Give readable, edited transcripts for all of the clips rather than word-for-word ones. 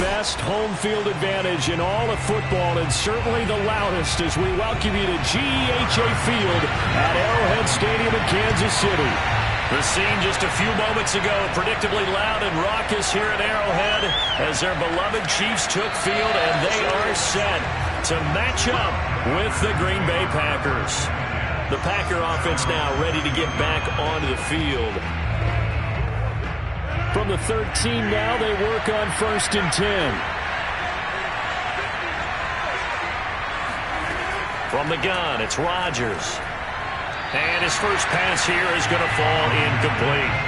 best home field advantage in all of football, and certainly the loudest, as we welcome you to GEHA Field at Arrowhead Stadium in Kansas City. The scene just a few moments ago, predictably loud and raucous here at Arrowhead as their beloved Chiefs took field, and they are set to match up with the Green Bay Packers. The Packer offense now ready to get back onto the field. From the 13 now, they work on 1st and 10. From the gun, it's Rodgers. And his first pass here is going to fall incomplete.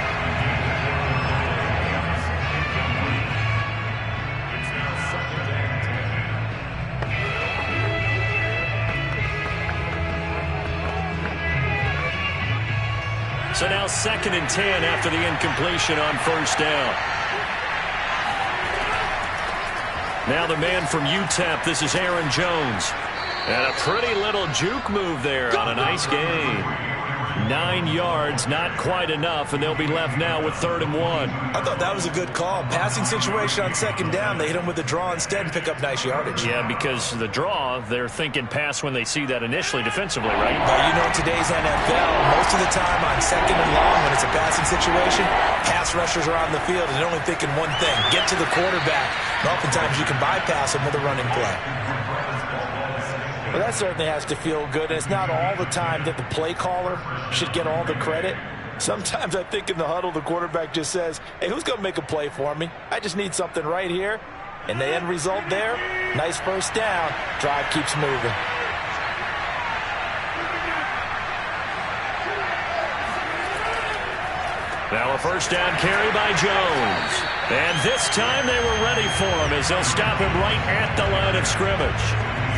So now 2nd and 10 after the incompletion on 1st down. Now the man from UTEP, this is Aaron Jones. And a pretty little juke move there on a nice gain. 9 yards, not quite enough, and they'll be left now with 3rd and 1. I thought that was a good call. Passing situation on 2nd down. They hit him with the draw instead and pick up nice yardage. Yeah, because the draw, they're thinking pass when they see that initially defensively, right? Well, you know, in today's NFL, most of the time on 2nd and long, when it's a passing situation, pass rushers are on the field and they're only thinking one thing, get to the quarterback. And oftentimes you can bypass them with a running play. Well, that certainly has to feel good. And it's not all the time that the play caller should get all the credit. Sometimes I think in the huddle, the quarterback just says, hey, who's going to make a play for me? I just need something right here. And the end result there, nice 1st down. Drive keeps moving. Now a 1st down carry by Jones. And this time they were ready for him as they'll stop him right at the line of scrimmage.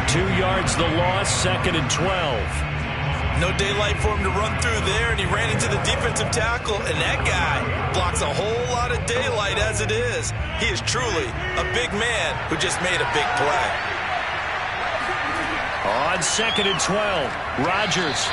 2 yards the loss, 2nd and 12. No daylight for him to run through there, and he ran into the defensive tackle, and that guy blocks a whole lot of daylight as it is. He is truly a big man who just made a big play. On 2nd and 12, Rodgers.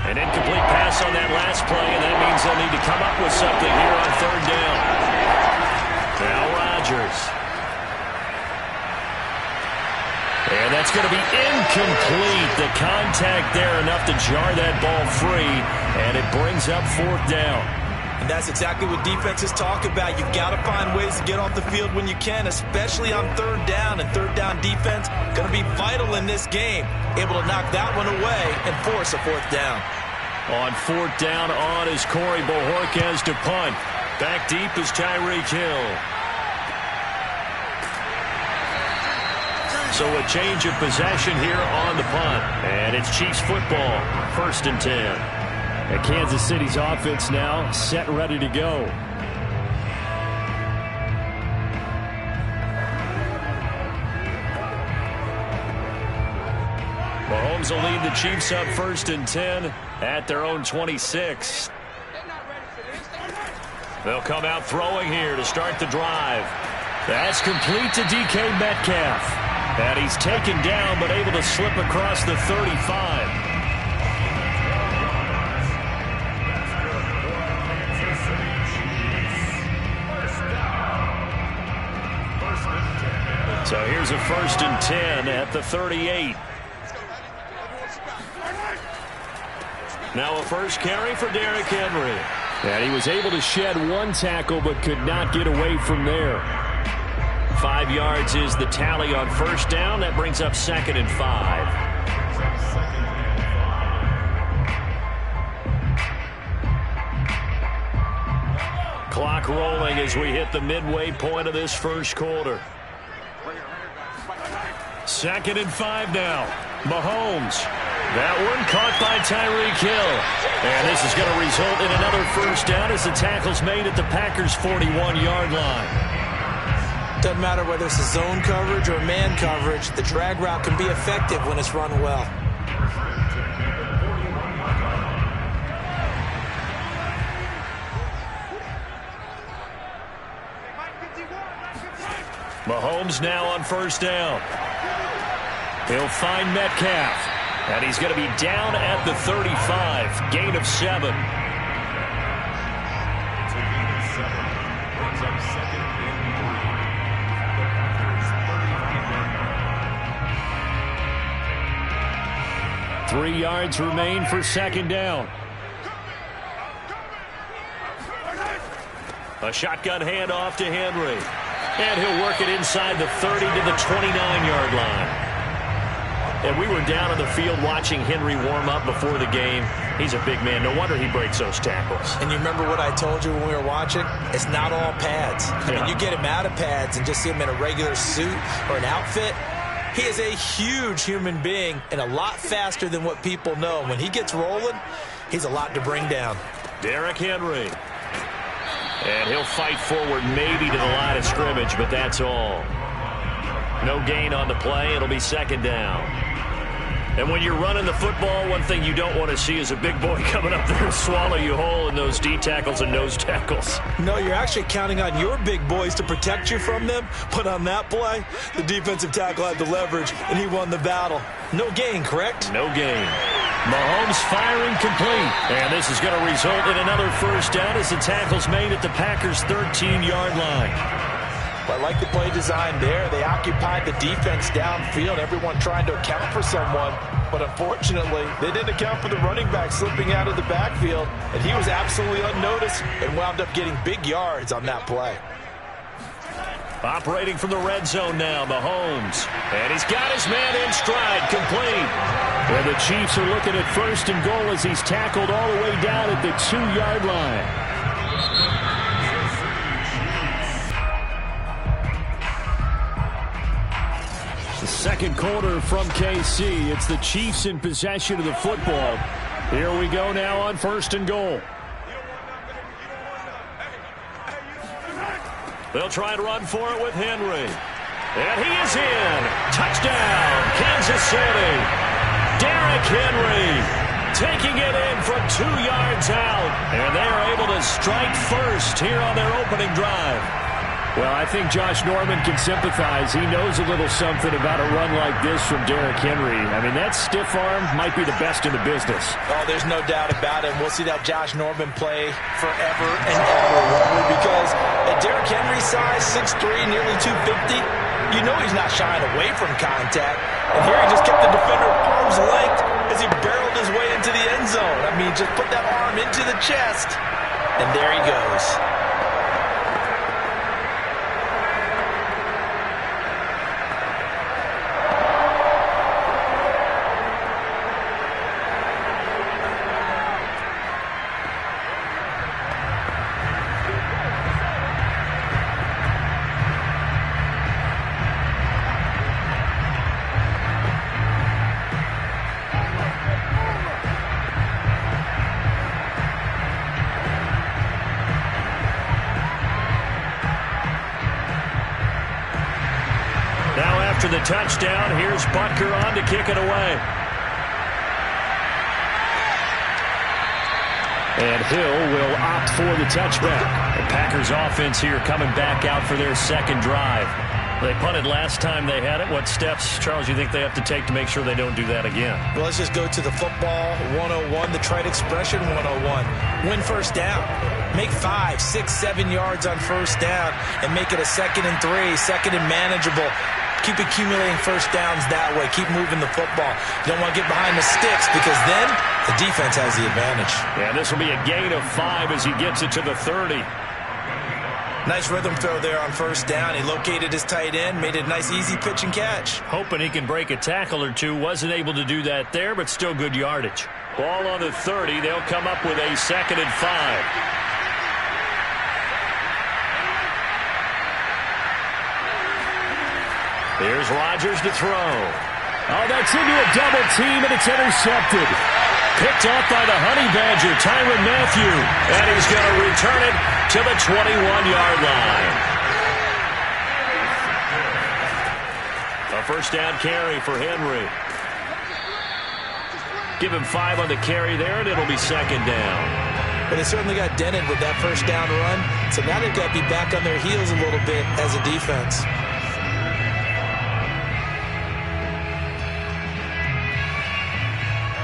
An incomplete pass on that last play, and that means they'll need to come up with something here on 3rd down. Now Rodgers. And that's going to be incomplete. The contact there enough to jar that ball free, and it brings up 4th down. And that's exactly what defenses talk about. You've got to find ways to get off the field when you can, especially on 3rd down. And 3rd down defense going to be vital in this game. Able to knock that one away and force a 4th down. On 4th down on is Corey Bojorquez to punt. Back deep is Tyreek Hill. So a change of possession here on the punt. And it's Chiefs football, 1st and 10. And Kansas City's offense now set ready to go. Mahomes will lead the Chiefs up 1st and 10 at their own 26. They'll come out throwing here to start the drive. That's complete to DK Metcalf. And he's taken down but able to slip across the 35. So here's a 1st and 10 at the 38. Now a first carry for Derrick Henry. And he was able to shed 1 tackle but could not get away from there. 5 yards is the tally on 1st down. That brings up 2nd and 5. Clock rolling as we hit the midway point of this 1st quarter. 2nd and 5 now. Mahomes. That one caught by Tyreek Hill. And this is going to result in another 1st down as the tackle's made at the Packers' 41-yard line. Doesn't matter whether it's a zone coverage or man coverage, the drag route can be effective when it's run well. Mahomes now on first down. He'll find Metcalf. And he's going to be down at the 35. Gain of 7. Three yards remain for second down. A shotgun handoff to Henry. And he'll work it inside the 30 to the 29-yard line. And we were down on the field watching Henry warm up before the game. He's a big man. No wonder he breaks those tackles. And you remember what I told you when we were watching? It's not all pads. I mean, you get him out of pads and just see him in a regular suit or an outfit. He is a huge human being and a lot faster than what people know. When he gets rolling, he's a lot to bring down. Derrick Henry. And he'll fight forward maybe to the line of scrimmage, but that's all. No gain on the play. It'll be second down. And when you're running the football, one thing you don't want to see is a big boy coming up there and swallow you whole in those D tackles and nose tackles. No, you're actually counting on your big boys to protect you from them. But on that play, the defensive tackle had the leverage, and he won the battle. No gain, correct? No gain. Mahomes firing complete. And this is going to result in another first down as the tackle's made at the Packers' 13-yard line. I like the play design there. They occupied the defense downfield, everyone trying to account for someone. But unfortunately, they didn't account for the running back slipping out of the backfield. And he was absolutely unnoticed and wound up getting big yards on that play. Operating from the red zone now, Mahomes. And he's got his man in stride, complete. And the Chiefs are looking at first and goal as he's tackled all the way down at the 2-yard line. The second quarter from KC. It's the Chiefs in possession of the football. Here we go now on first and goal. They'll try and run for it with Henry. And he is in. Touchdown, Kansas City. Derrick Henry taking it in from 2 yards out. And they are able to strike first here on their opening drive. Well, I think Josh Norman can sympathize. He knows a little something about a run like this from Derrick Henry. I mean, that stiff arm might be the best in the business. Oh, there's no doubt about it. We'll see that Josh Norman play forever and ever. Because at Derrick Henry's size, 6'3", nearly 250, you know he's not shying away from contact. And here he just kept the defender at arm's length as he barreled his way into the end zone. I mean, just put that arm into the chest, and there he goes. After the touchdown, here's Butker on to kick it away. And Hill will opt for the touchback. The Packers offense here coming back out for their second drive. They punted last time they had it. What steps, Charles, you think they have to take to make sure they don't do that again? Well, let's just go to the football 101, the trite expression 101. Win first down. Make 5, 6, 7 yards on first down and make it a 2nd and 3, second and manageable. Keep accumulating first downs that way. Keep moving the football. You don't want to get behind the sticks because then the defense has the advantage. Yeah, this will be a gain of 5 as he gets it to the 30. Nice rhythm throw there on first down. He located his tight end, made it a nice easy pitch and catch. Hoping he can break a tackle or two. Wasn't able to do that there, but still good yardage. Ball on the 30. They'll come up with a 2nd and 5. Here's Rodgers to throw. Oh, that's into a double team, and it's intercepted. Picked off by the Honey Badger, Tyrann Mathieu. And he's going to return it to the 21-yard line. A first down carry for Henry. Give him 5 on the carry there, and it'll be second down. But they certainly got dented with that first down run. So now they've got to be back on their heels a little bit as a defense.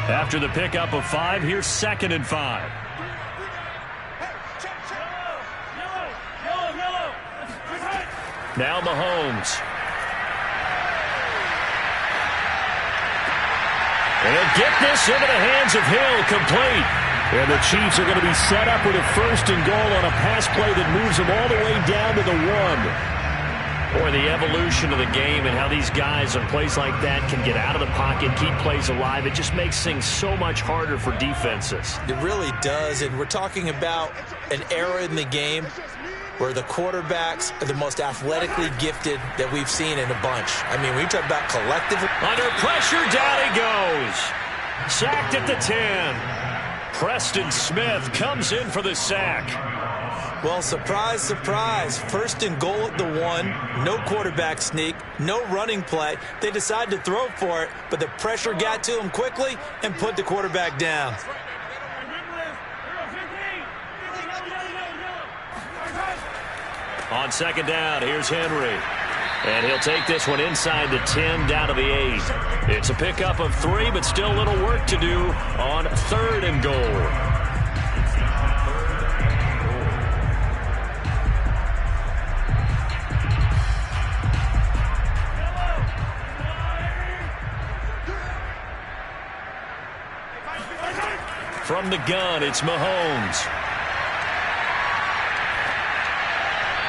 After the pickup of 5, here's 2nd and 5. Now Mahomes. And he'll get this into the hands of Hill, complete. And the Chiefs are going to be set up with a 1st and goal on a pass play that moves them all the way down to the 1. Boy, the evolution of the game and how these guys on plays like that can get out of the pocket, keep plays alive, it just makes things so much harder for defenses. It really does, and we're talking about an era in the game where the quarterbacks are the most athletically gifted that we've seen in a bunch. I mean, we talk about collective. Under pressure, down he goes. Sacked at the 10. Preston Smith comes in for the sack. Well, surprise, surprise. 1st and goal at the 1. No quarterback sneak. No running play. They decide to throw for it, but the pressure got to him quickly and put the quarterback down. On 2nd down, here's Henry. And he'll take this one inside the 10, down to the 8. It's a pickup of 3, but still a little work to do on 3rd and goal. From the gun, it's Mahomes.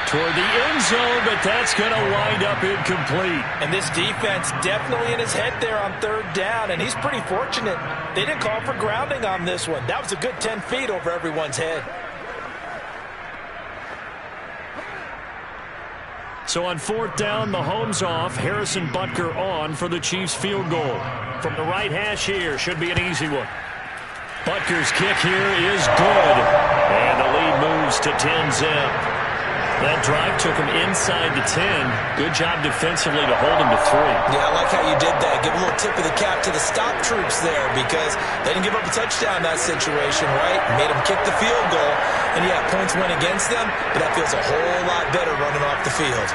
Toward the end zone, but that's going to wind up incomplete. And this defense definitely in his head there on 3rd down, and he's pretty fortunate. They didn't call for grounding on this one. That was a good 10 feet over everyone's head. So on 4th down, Mahomes off, Harrison Butker on for the Chiefs field goal. From the right hash here, should be an easy one. Butker's kick here is good. And the lead moves to 10-zip. That drive took him inside the 10. Good job defensively to hold him to 3. Yeah, I like how you did that. Give a little tip of the cap to the stop troops there because they didn't give up a touchdown in that situation, right? Made them kick the field goal. And, yeah, points went against them, but that feels a whole lot better running off the field.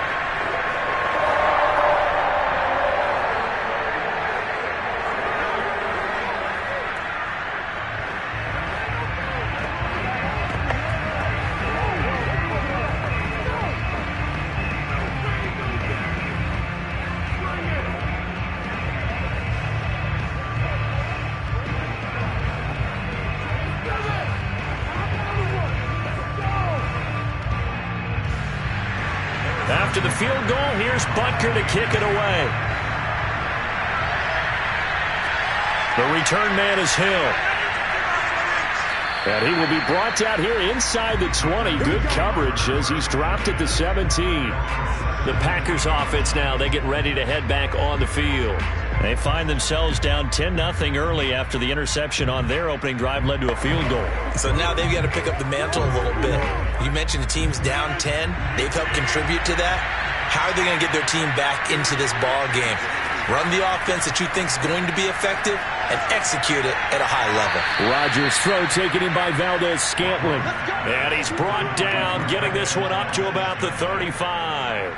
After the field goal, here's Butker to kick it away. The return man is Hill. And he will be brought down here inside the 20. Good coverage as he's dropped at the 17. The Packers offense now, they get ready to head back on the field. They find themselves down 10-0 early after the interception on their opening drive led to a field goal. So now they've got to pick up the mantle a little bit. You mentioned the team's down 10. They've helped contribute to that. How are they going to get their team back into this ball game? Run the offense that you think is going to be effective and execute it at a high level. Rodgers' throw taken in by Valdez-Scantling. And he's brought down, getting this one up to about the 35.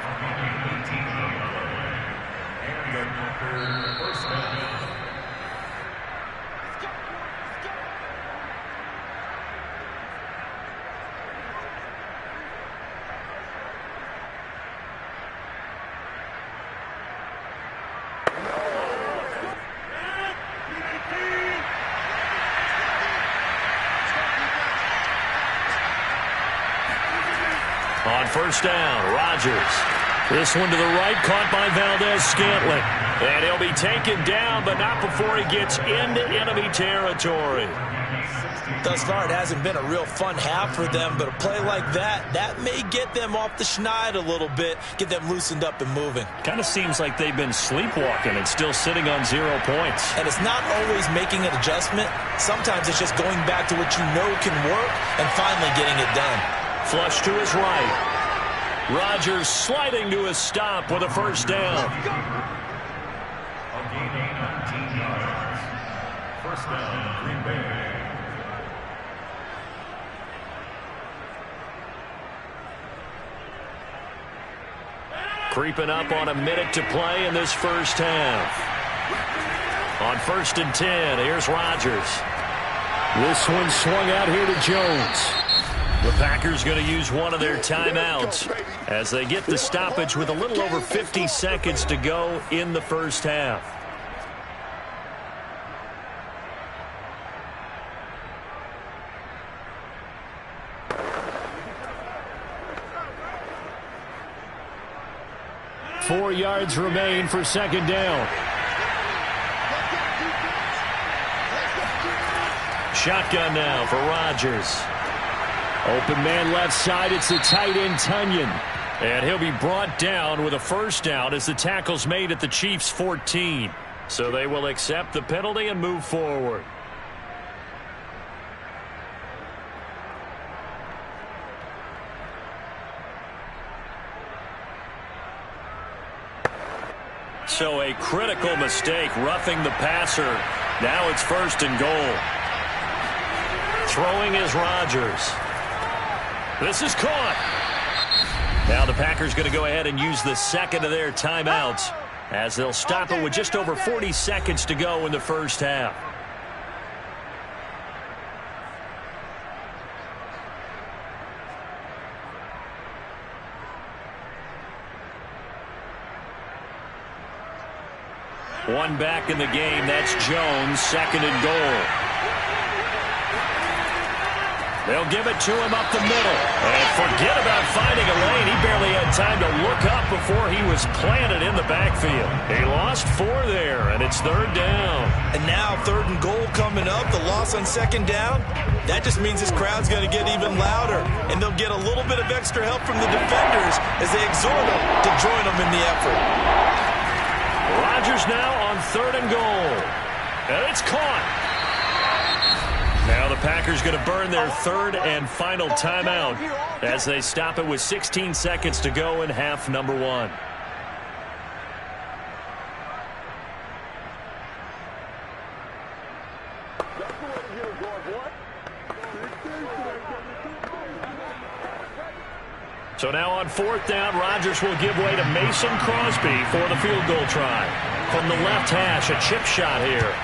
On 1st down, Rodgers. This one to the right, caught by Valdez-Scantling. And he'll be taken down, but not before he gets into enemy territory. Thus far, it hasn't been a real fun half for them, but a play like that may get them off the schneid a little bit, get them loosened up and moving. Kind of seems like they've been sleepwalking and still sitting on 0 points. And it's not always making an adjustment. Sometimes it's just going back to what you know can work and finally getting it done. Flush to his right. Rodgers sliding to a stop with a 1st down. First down, Green Bay. Creeping up on a minute to play in this first half. On 1st and 10, here's Rodgers. This one swung out here to Jones. The Packers going to use one of their timeouts as they get the stoppage with a little over 50 seconds to go in the first half. Four yards remain for second down. Shotgun now for Rodgers. Open man left side. It's the tight end, Tunyon. And he'll be brought down with a first down as the tackle's made at the Chiefs' 14. So they will accept the penalty and move forward. So a critical mistake, roughing the passer. Now it's 1st and goal. Throwing is Rodgers. This is caught. Now the Packers going to go ahead and use the second of their timeouts as they'll stop it with just over 40 seconds to go in the first half. One back in the game. That's Jones. 2nd and goal. They'll give it to him up the middle. And forget about finding a lane. He barely had time to look up before he was planted in the backfield. He lost 4 there, and it's 3rd down. And now 3rd and goal coming up. The loss on 2nd down. That just means this crowd's going to get even louder. And they'll get a little bit of extra help from the defenders as they exhort them to join them in the effort. Rodgers now on 3rd and goal. And it's caught. Now the Packers going to burn their 3rd and final timeout as they stop it with 16 seconds to go in half number 1. So now on 4th down, Rodgers will give way to Mason Crosby for the field goal try. From the left hash, a chip shot here.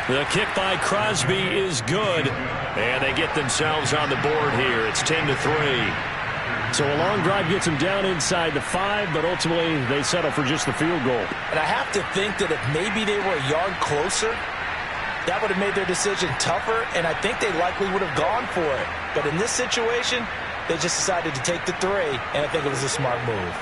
The kick by Crosby is good, and they get themselves on the board here. It's 10-3. So a long drive gets them down inside the 5, but ultimately they settle for just the field goal. And I have to think that if maybe they were a yard closer, that would have made their decision tougher, and I think they likely would have gone for it. But in this situation, they just decided to take the 3, and I think it was a smart move.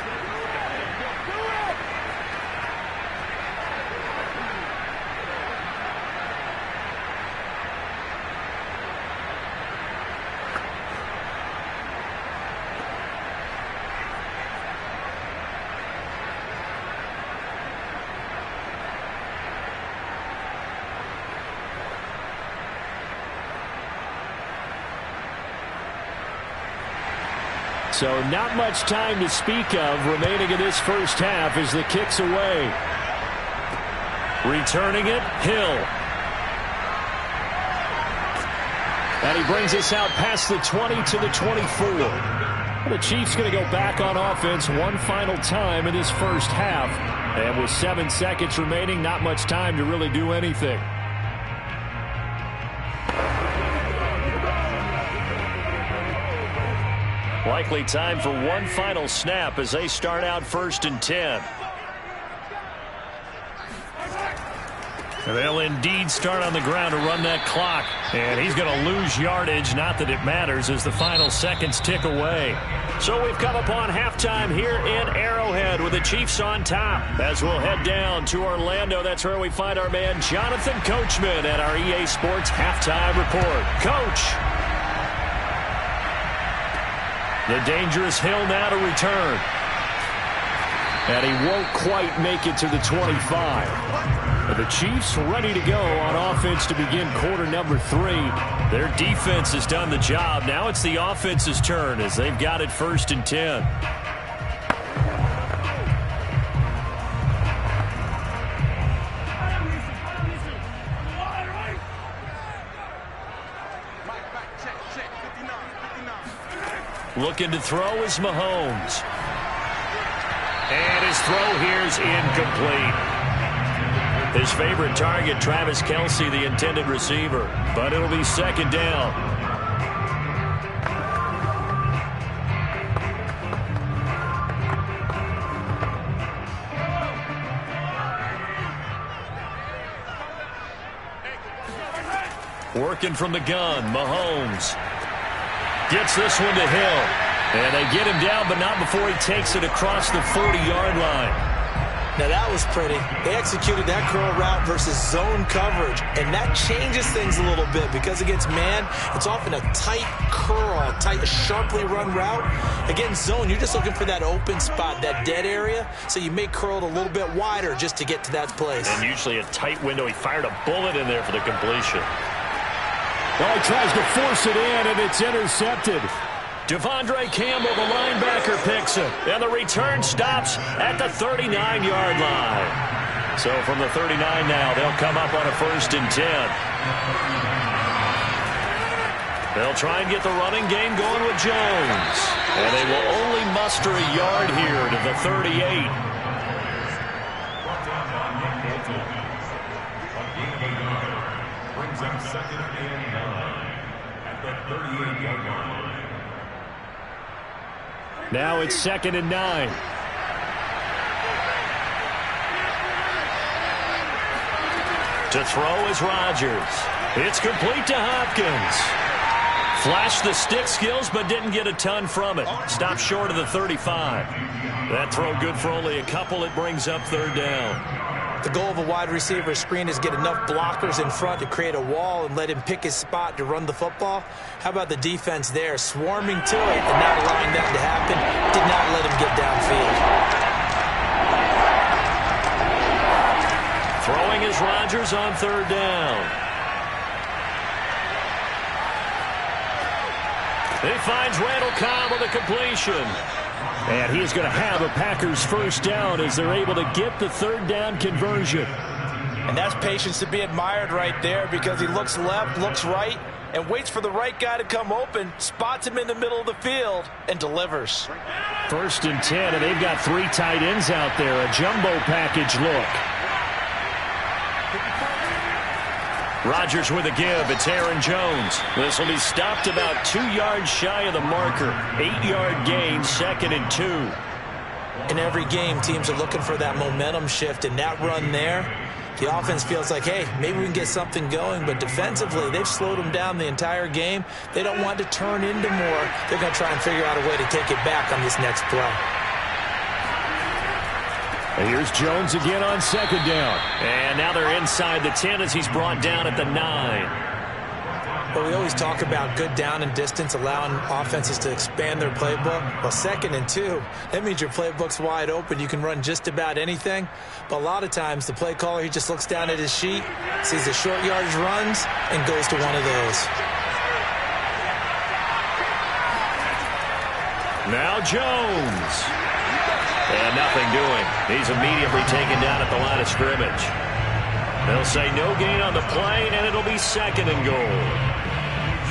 So not much time to speak of remaining in this first half as the kick's away. Returning it, Hill. And he brings us out past the 20 to the 24. The Chiefs going to go back on offense one final time in this first half. And with 7 seconds remaining, not much time to really do anything. Likely time for one final snap as they start out 1st and 10. They'll indeed start on the ground to run that clock. And he's going to lose yardage. Not that it matters as the final seconds tick away. So we've come upon halftime here in Arrowhead with the Chiefs on top. As we'll head down to Orlando, that's where we find our man Jonathan Coachman at our EA Sports Halftime Report. Coach. The dangerous Hill now to return. And he won't quite make it to the 25. But the Chiefs ready to go on offense to begin quarter number 3. Their defense has done the job. Now it's the offense's turn as they've got it 1st and 10. Looking to throw is Mahomes. And his throw here is incomplete. His favorite target, Travis Kelce, the intended receiver. But it'll be second down. Working from the gun, Mahomes gets this one to Hill. And they get him down, but not before he takes it across the 40-yard line. Now that was pretty. They executed that curl route versus zone coverage, and that changes things a little bit because against man, it's often a tight curl, a sharply run route. Against zone, you're just looking for that open spot, that dead area, so you may curl it a little bit wider just to get to that place. And usually a tight window. He fired a bullet in there for the completion. Well, he tries to force it in, and it's intercepted. Devondre Campbell, the linebacker, picks it. And the return stops at the 39-yard line. So from the 39 now, they'll come up on a 1st and 10. They'll try and get the running game going with Jones. And they will only muster a yard here to the 38. Brings up 2nd and 9 at the 38-yard line. Now it's 2nd and 9. To throw is Rodgers. It's complete to Hopkins. Flashed the stick skills, but didn't get a ton from it. Stopped short of the 35. That throw good for only a couple. It brings up 3rd down. The goal of a wide receiver screen is get enough blockers in front to create a wall and let him pick his spot to run the football. How about the defense there, swarming to it and not allowing that to happen? Did not let him get downfield. Throwing is Rodgers on 3rd down. He finds Randall Cobb with a completion. And he's going to have a Packers 1st down as they're able to get the 3rd down conversion. And that's patience to be admired right there because he looks left, looks right, and waits for the right guy to come open, spots him in the middle of the field, and delivers. 1st and 10, and they've got 3 tight ends out there. A jumbo package look. Rodgers with a give. It's Aaron Jones. This will be stopped about 2 yards shy of the marker. 8-yard gain, 2nd and 2. In every game, teams are looking for that momentum shift, and that run there, the offense feels like, hey, maybe we can get something going, but defensively, they've slowed them down the entire game. They don't want to turn into more. They're going to try and figure out a way to take it back on this next play. And here's Jones again on 2nd down. And now they're inside the 10 as he's brought down at the 9. Well, we always talk about good down and distance, allowing offenses to expand their playbook. Well, 2nd and 2, that means your playbook's wide open. You can run just about anything. But a lot of times, the play caller, he just looks down at his sheet, sees the short yardage runs, and goes to one of those. Now Jones. And nothing doing. He's immediately taken down at the line of scrimmage. They'll say no gain on the play, and it'll be 2nd and goal.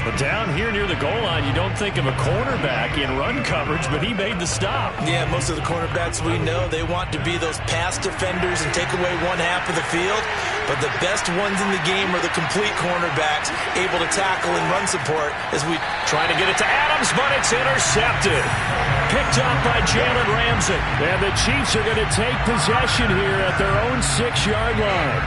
But down here near the goal line, you don't think of a cornerback in run coverage, but he made the stop. Yeah, most of the cornerbacks we know, they want to be those pass defenders and take away one half of the field. But the best ones in the game are the complete cornerbacks, able to tackle and run support as we try to get it to Adams, but it's intercepted. Picked up by Jalen Ramsey. And the Chiefs are going to take possession here at their own 6-yard line.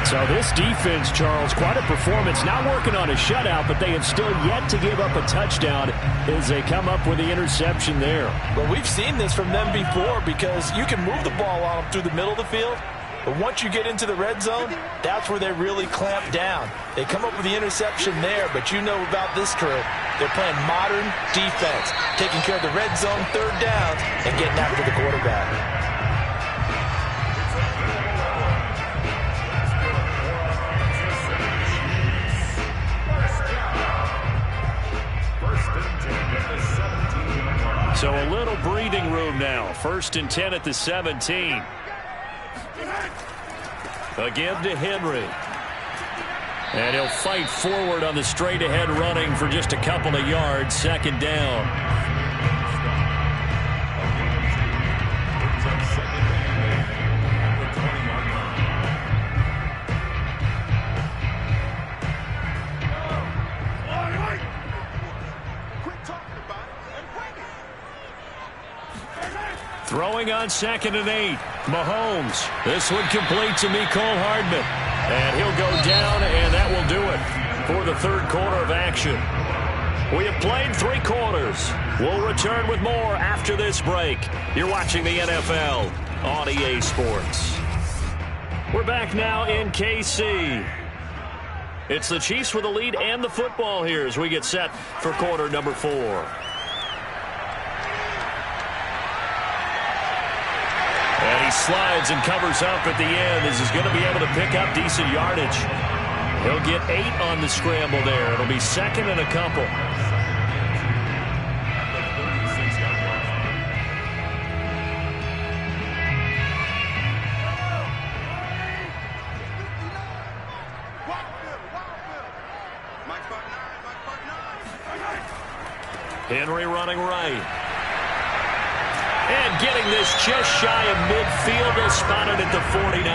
So this defense, Charles, quite a performance. Not working on a shutout, but they have still yet to give up a touchdown as they come up with the interception there. Well, we've seen this from them before because you can move the ball on them through the middle of the field, but once you get into the red zone, that's where they really clamp down. They come up with the interception there, but you know about this crew. They're playing modern defense, taking care of the red zone, 3rd down, and getting after the quarterback. So a little breathing room now. 1st and 10 at the 17. A give to Henry. And he'll fight forward on the straight-ahead running for just a couple of yards. 2nd down. Throwing on 2nd and 8. Mahomes. This one complete to Mecole Hardman. And he'll go down, and that will do it for the third quarter of action. We have played 3 quarters. We'll return with more after this break. You're watching the NFL on EA Sports. We're back now in KC. It's the Chiefs with the lead and the football here as we get set for quarter number 4. And he slides and covers up at the end as he's going to be able to pick up decent yardage. He'll get 8 on the scramble there. It'll be 2nd and a couple. Henry running right. And getting this just shy of midfield. He'll spot it at the 49.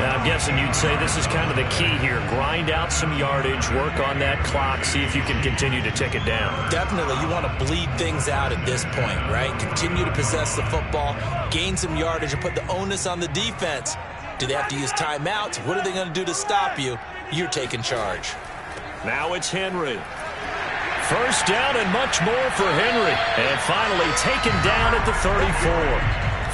Now, I'm guessing you'd say this is kind of the key here. Grind out some yardage, work on that clock, see if you can continue to tick it down. Definitely. You want to bleed things out at this point, right? Continue to possess the football, gain some yardage, and put the onus on the defense. Do they have to use timeouts? What are they going to do to stop you? You're taking charge. Now it's Henry. First down and much more for Henry. And finally taken down at the 34.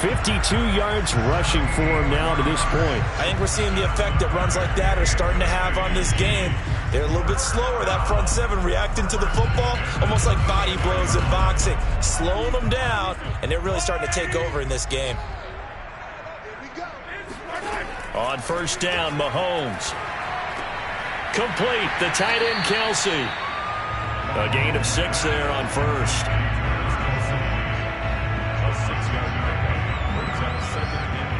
52 yards rushing for him now to this point. I think we're seeing the effect that runs like that are starting to have on this game. They're a little bit slower, that front 7 reacting to the football, almost like body blows in boxing, slowing them down, and they're really starting to take over in this game. On first down, Mahomes. Complete, the tight end Kelsey. A gain of 6 there on first. A 6-yard pickup brings up 2nd and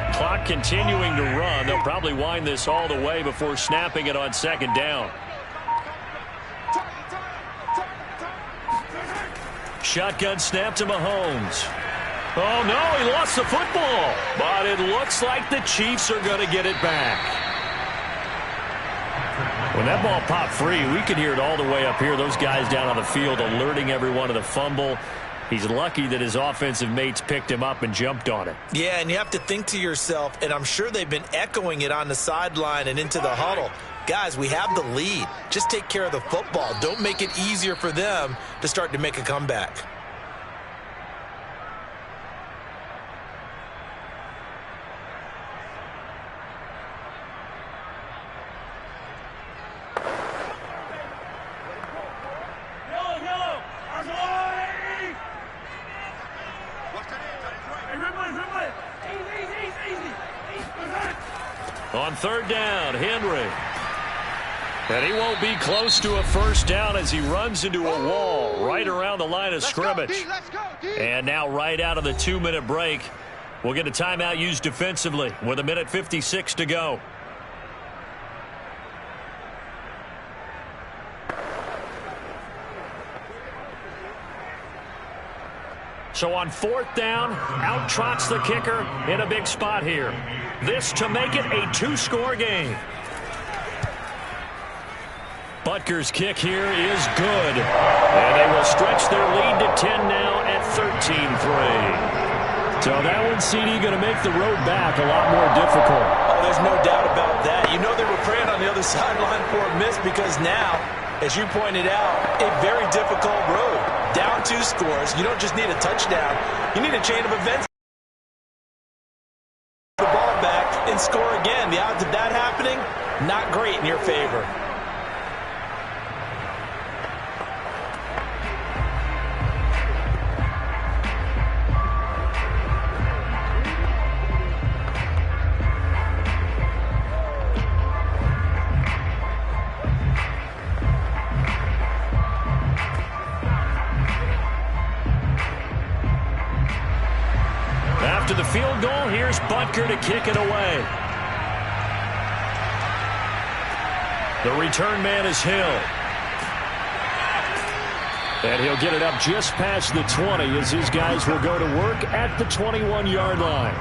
4. Clock continuing to run. They'll probably wind this all the way before snapping it on 2nd down. Shotgun snap to Mahomes. Oh, no, he lost the football. But it looks like the Chiefs are going to get it back. When that ball popped free, we could hear it all the way up here. Those guys down on the field alerting everyone of the fumble. He's lucky that his offensive mates picked him up and jumped on it. Yeah, and you have to think to yourself, and I'm sure they've been echoing it on the sideline and into the huddle. Guys, we have the lead. Just take care of the football. Don't make it easier for them to start to make a comeback. On third down, Henry. And he won't be close to a first down as he runs into a wall right around the line of scrimmage. And now right out of the 2-minute break, we'll get a timeout used defensively with 1:56 to go. So on fourth down, out trots the kicker in a big spot here. This to make it a 2-score game. Butker's kick here is good. And they will stretch their lead to 10 now at 13-3. So that one, CD, going to make the road back a lot more difficult. Oh, there's no doubt about that. You know they were praying on the other sideline for a miss because now, as you pointed out, a very difficult road. Down 2 scores. You don't just need a touchdown. You need a chain of events. The ball back and score again. The odds of that happening, not great in your favor. After the field goal, here's Butker to kick it away. The return man is Hill. And he'll get it up just past the 20 as his guys will go to work at the 21-yard line.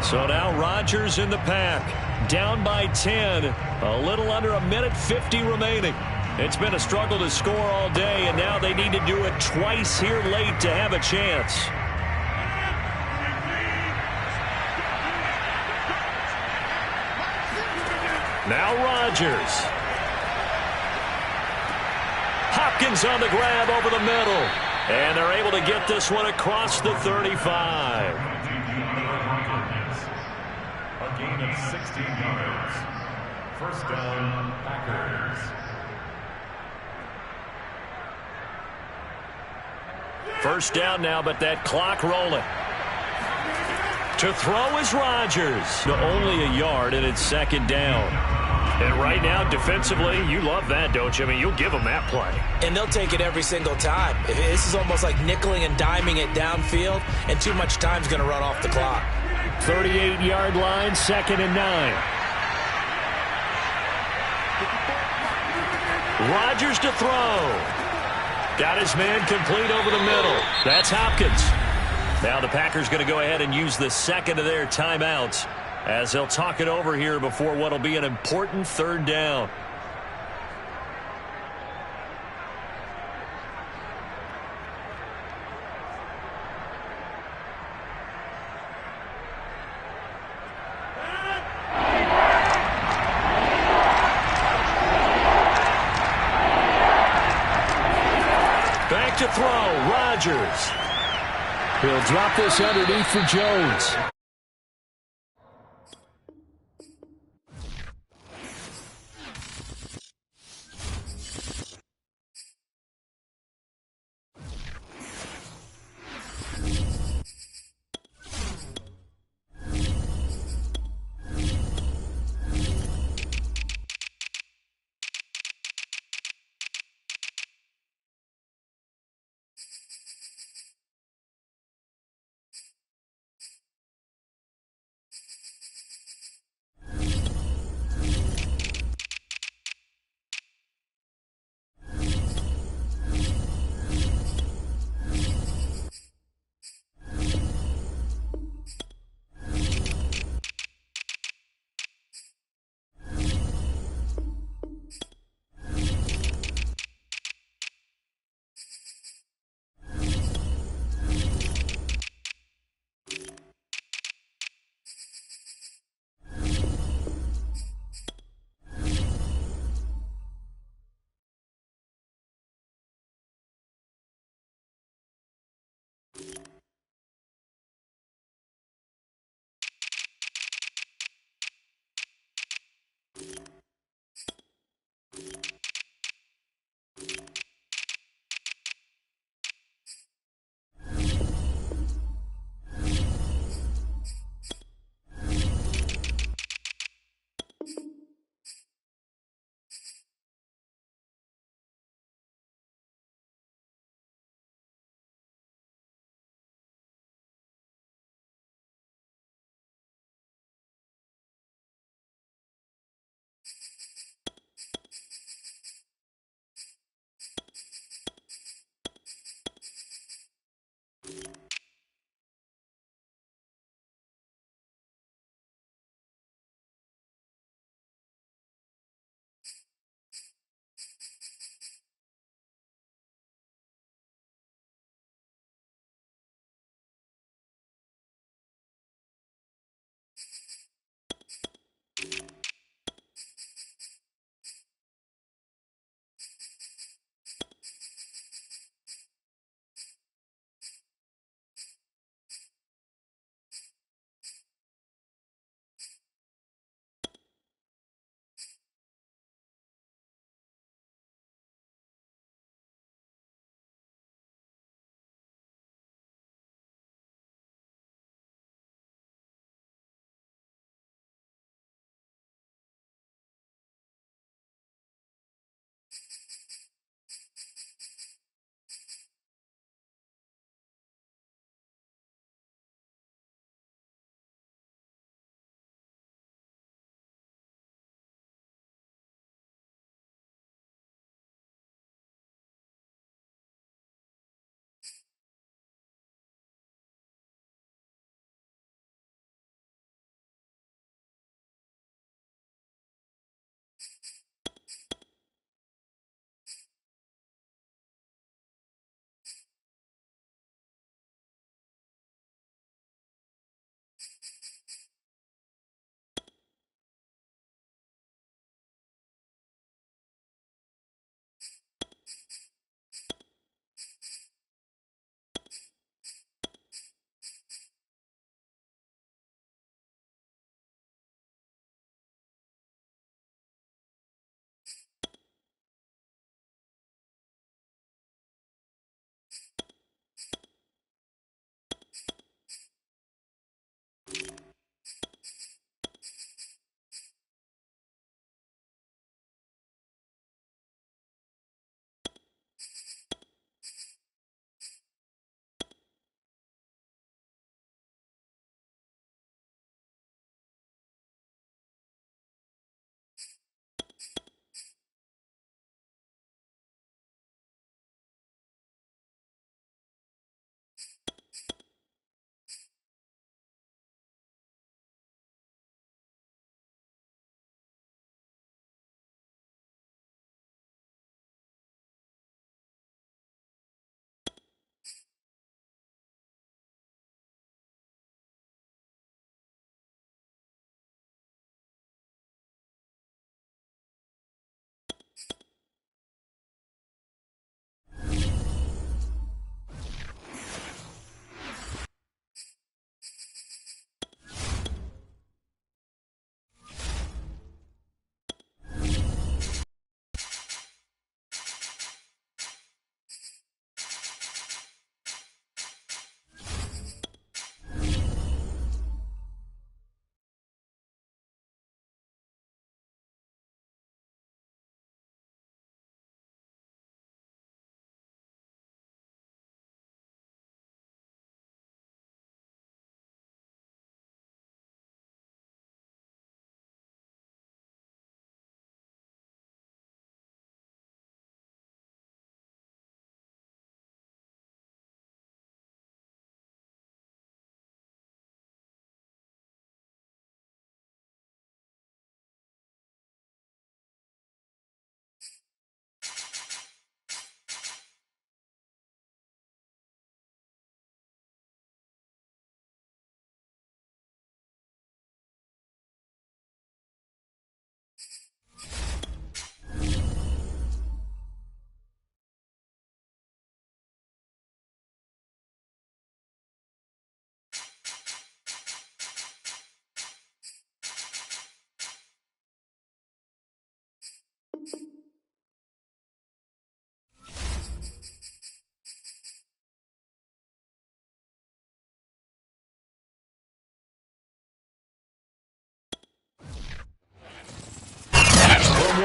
So now Rodgers in the pack. Down by 10. A little under a minute 50 remaining. It's been a struggle to score all day, and now they need to do it twice here late to have a chance. Now Rodgers. Hopkins on the grab over the middle. And they're able to get this one across the 35. A gain of 16 yards. First down, Packers. First down now, but that clock rolling. To throw is Rodgers. Only a yard, and it's second down. And right now, defensively, you love that, don't you? I mean, you'll give them that play. And they'll take it every single time. This is almost like nickeling and diming it downfield, and too much time's going to run off the clock. 38-yard line, 2nd and 9. Rodgers to throw. Got his man complete over the middle. That's Hopkins. Now the Packers going to go ahead and use the second of their timeouts as they'll talk it over here before what will be an important third down. Back to throw, Rodgers. He'll drop this underneath for Jones.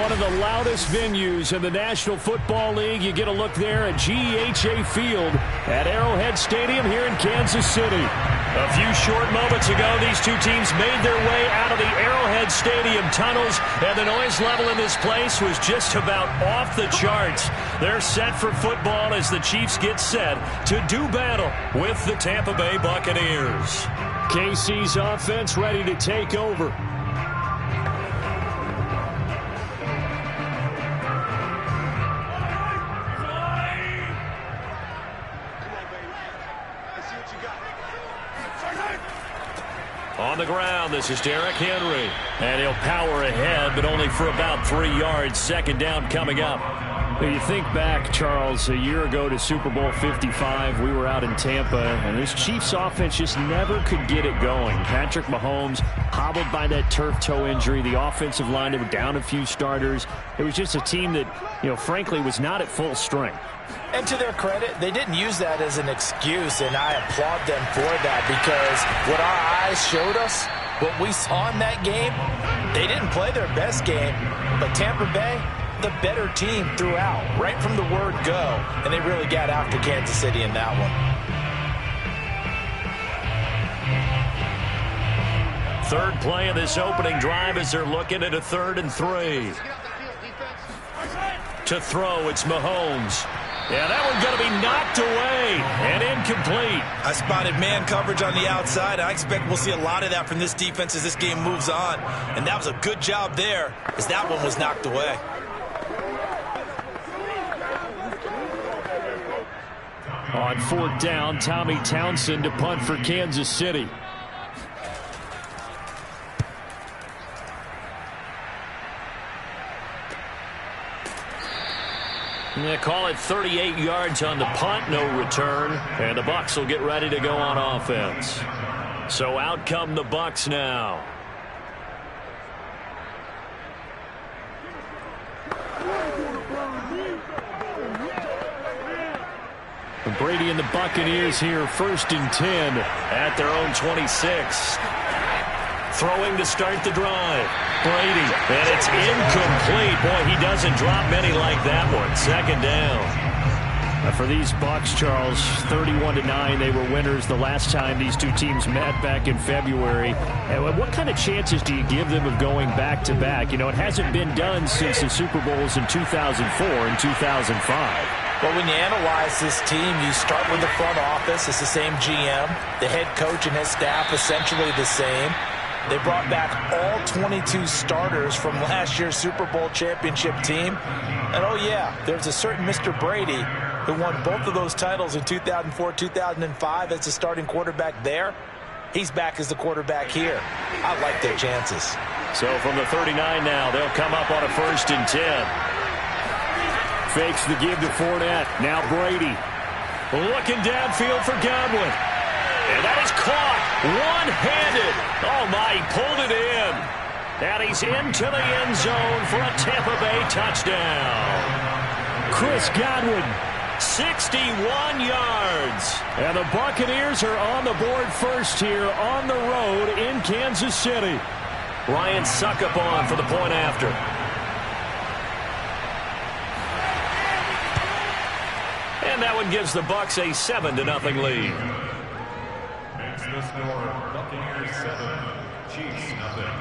one of the loudest venues in the National Football League. You get a look there at GEHA Field at Arrowhead Stadium here in Kansas City. A few short moments ago, these two teams made their way out of the Arrowhead Stadium tunnels, and the noise level in this place was just about off the charts. They're set for football as the Chiefs get set to do battle with the Tampa Bay Buccaneers. KC's offense ready to take over. On the ground, this is Derrick Henry. And he'll power ahead, but only for about 3 yards. Second down coming up. You think back, Charles, a year ago to Super Bowl 55, we were out in Tampa, and this Chiefs offense just never could get it going. Patrick Mahomes hobbled by that turf toe injury. The offensive line, they were down a few starters. It was just a team that, frankly, was not at full strength. And to their credit, they didn't use that as an excuse, and I applaud them for that, because what our eyes showed us, what we saw in that game, they didn't play their best game, but Tampa Bay, the better team throughout, right from the word go, and they really got after Kansas City in that one. Third play of this opening drive as they're looking at a 3rd and 3. To throw, it's Mahomes. Yeah, that one's going to be knocked away and incomplete. I spotted man coverage on the outside. I expect we'll see a lot of that from this defense as this game moves on. And that was a good job there as that one was knocked away. On 4th down, Tommy Townsend to punt for Kansas City. They call it 38 yards on the punt, no return, and the Bucs will get ready to go on offense. So out come the Bucs now. Brady and the Buccaneers here, 1st and 10 at their own 26. Throwing to start the drive. Brady, and it's incomplete. Boy, he doesn't drop many like that one. 2nd down. For these Bucs, Charles, 31-9, they were winners the last time these two teams met back in February. And what kind of chances do you give them of going back-to-back? It hasn't been done since the Super Bowls in 2004 and 2005. Well, when you analyze this team, you start with the front office. It's the same GM. The head coach and his staff essentially the same. They brought back all 22 starters from last year's Super Bowl championship team. And, oh, yeah, there's a certain Mr. Brady who won both of those titles in 2004, 2005 as the starting quarterback there. He's back as the quarterback here. I like their chances. So from the 39 now, they'll come up on a 1st and 10. Fakes the give to Fournette. Now Brady. Looking downfield for Godwin. And that is caught one-handed. Oh, my, he pulled it in. And he's into the end zone for a Tampa Bay touchdown. Chris Godwin, 61 yards. And the Buccaneers are on the board first here on the road in Kansas City. Ryan Suckup on for the point after. And that one gives the Bucs a 7-0 lead. Makes the score Buccaneers 7, Chiefs 0.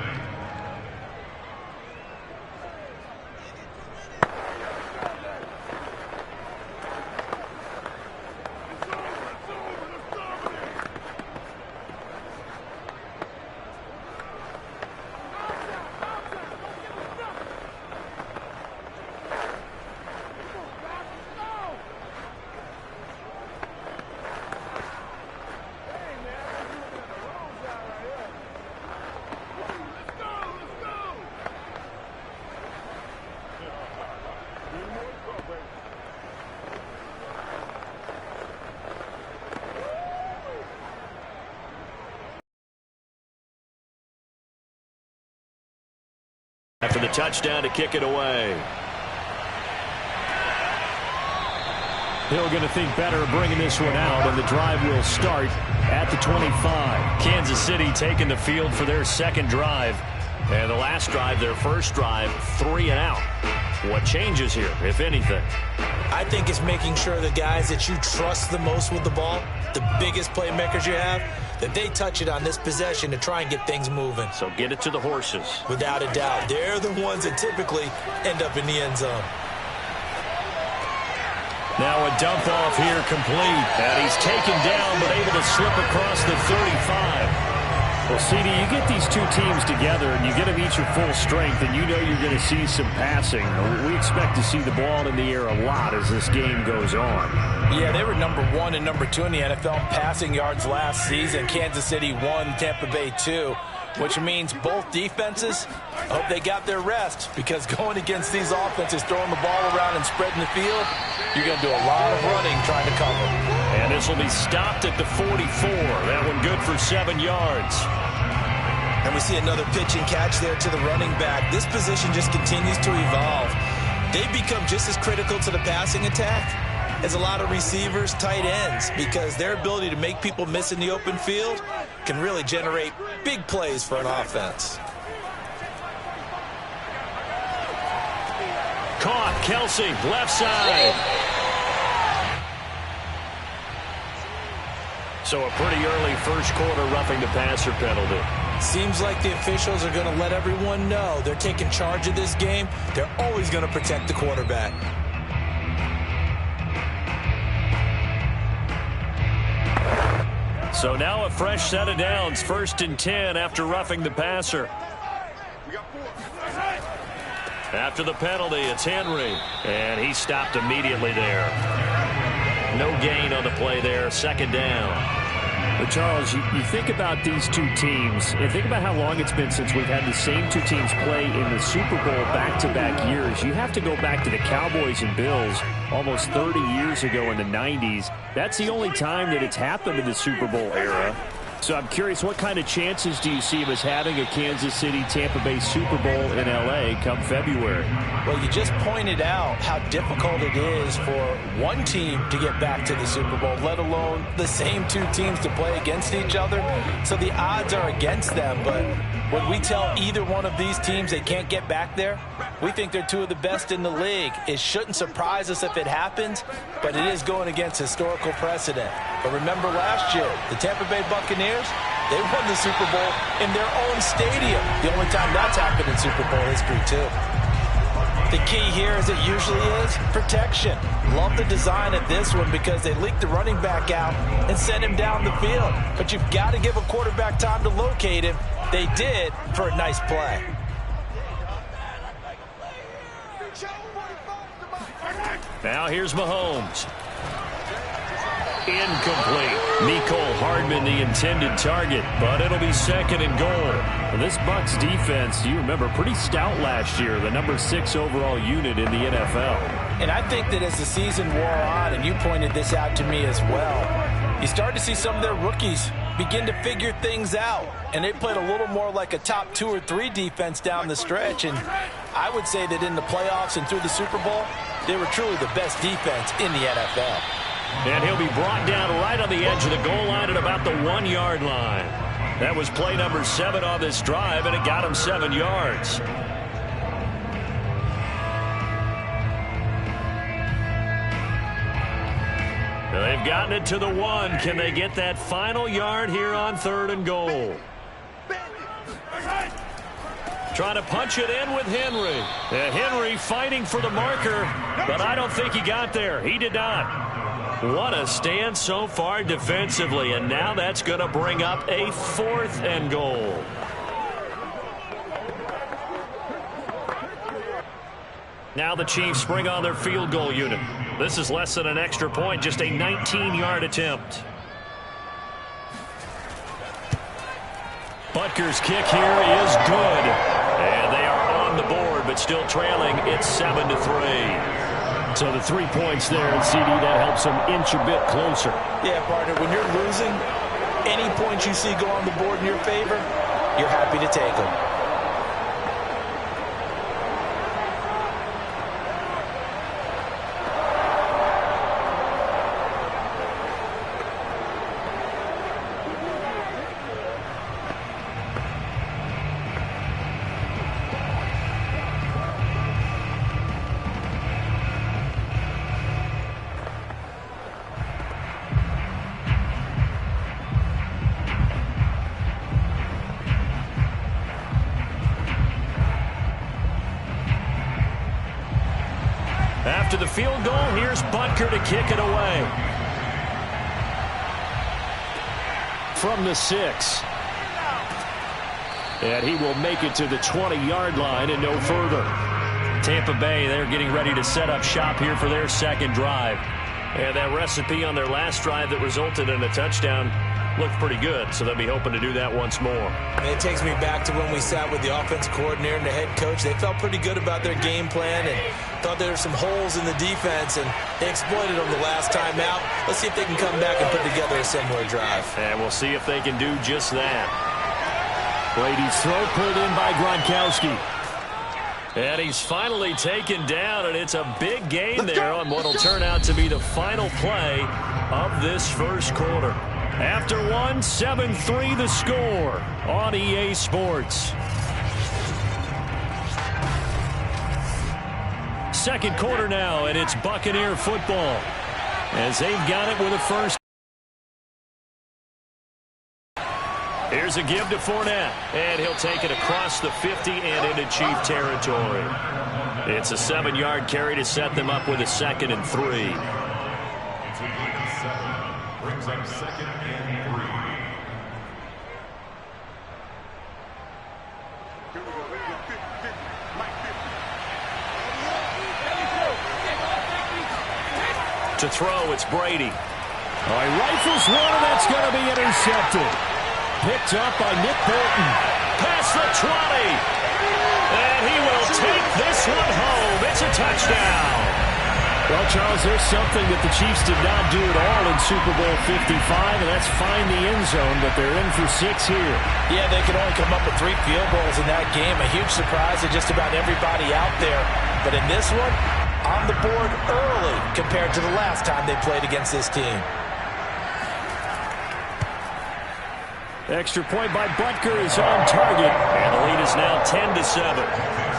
After the touchdown to kick it away. Hill going to think better of bringing this one out, and the drive will start at the 25. Kansas City taking the field for their second drive. And the last drive, their first drive, 3 and out. What changes here, if anything? I think it's making sure the guys that you trust the most with the ball, the biggest playmakers you have, that they touch it on this possession to try and get things moving. So get it to the horses. Without a doubt. They're the ones that typically end up in the end zone. Now a dump off here complete. And he's taken down but able to slip across the 35. Well, CD, you get these two teams together and you get them each at full strength, and you know you're going to see some passing. We expect to see the ball in the air a lot as this game goes on. Yeah, they were number 1 and number 2 in the NFL in passing yards last season. Kansas City 1, Tampa Bay 2, which means both defenses, I hope they got their rest, because going against these offenses, throwing the ball around and spreading the field, you're going to do a lot of running trying to cover. And this will be stopped at the 44. That one good for 7 yards. And we see another pitch and catch there to the running back. This position just continues to evolve. They become just as critical to the passing attack as a lot of receivers, tight ends, because their ability to make people miss in the open field can really generate big plays for an offense. Caught, Kelsey, left side. So a pretty early first quarter roughing the passer penalty. Seems like the officials are going to let everyone know they're taking charge of this game. They're always going to protect the quarterback. So now a fresh set of downs, 1st and 10 after roughing the passer. After the penalty, it's Henry, and he stopped immediately there. No gain on the play there, 2nd down. But Charles, you think about these two teams, and think about how long it's been since we've had the same two teams play in the Super Bowl back-to-back years. You have to go back to the Cowboys and Bills almost 30 years ago in the 90s. That's the only time that it's happened in the Super Bowl era. So I'm curious, what kind of chances do you see of us having a Kansas City-Tampa Bay Super Bowl in L.A. come February? Well, you just pointed out how difficult it is for one team to get back to the Super Bowl, let alone the same two teams to play against each other. So the odds are against them, but when we tell either one of these teams they can't get back there, we think they're two of the best in the league. It shouldn't surprise us if it happens, but it is going against historical precedent. But remember last year, the Tampa Bay Buccaneers, they won the Super Bowl in their own stadium. The only time that's happened in Super Bowl history, too. The key here, as it usually is, protection. Love the design of this one because they leaked the running back out and sent him down the field. But you've got to give a quarterback time to locate him. They did for a nice play. Now here's Mahomes. Incomplete. Mecole Hardman, the intended target, but it'll be 2nd and goal. And this Bucs defense, you remember, pretty stout last year, the number 6 overall unit in the NFL. And I think that as the season wore on, and you pointed this out to me as well, you start to see some of their rookies begin to figure things out. And they played a little more like a top 2 or 3 defense down the stretch. And I would say that in the playoffs and through the Super Bowl, they were truly the best defense in the NFL. And he'll be brought down right on the edge of the goal line at about the 1-yard line. That was play number 7 on this drive, and it got him 7 yards. They've gotten it to the 1. Can they get that final yard here on 3rd and goal? Trying to punch it in with Henry. Henry fighting for the marker, but I don't think he got there. He did not. What a stand so far defensively, and now that's going to bring up a 4th and goal. Now the Chiefs bring on their field goal unit. This is less than an extra point, just a 19-yard attempt. Butker's kick here is good. And they are on the board, but still trailing. It's 7-3. So the 3 points there, and CD, that helps them inch a bit closer. Yeah, partner, when you're losing, any points you see go on the board in your favor, you're happy to take them. after the field goal. Here's Butker to kick it away. From the 6. And he will make it to the 20-yard line and no further. Tampa Bay, they're getting ready to set up shop here for their second drive. And that recipe on their last drive that resulted in a touchdown looked pretty good, so they'll be hoping to do that once more. It takes me back to when we sat with the offense coordinator and the head coach. They felt pretty good about their game plan and thought there were some holes in the defense, and they exploited them the last time out. Let's see if they can come back and put together a similar drive. And we'll see if they can do just that. Brady's throw pulled in by Gronkowski. And he's finally taken down, and it's a big gain there on what will turn out to be the final play of this first quarter. After one, 7-3 the score on EA Sports. Second quarter now, and it's Buccaneer football as they've got it with a first. Here's a give to Fournette, and he'll take it across the 50 and into Chief territory. It's a 7-yard carry to set them up with a 2nd and 3. It's a gain of 7. Brings up 2nd and 3. To throw, it's Brady. All right, rifles one, and that's going to be intercepted. Picked up by Nick Bolton. Past the 20. And he will take this one home. It's a touchdown. Well, Charles, there's something that the Chiefs did not do at all in Super Bowl 55, and that's find the end zone, but they're in for 6 here. Yeah, they could only come up with 3 field goals in that game. A huge surprise to just about everybody out there. But in this one, on the board early compared to the last time they played against this team. Extra point by Butker is on target, and the lead is now 10-7.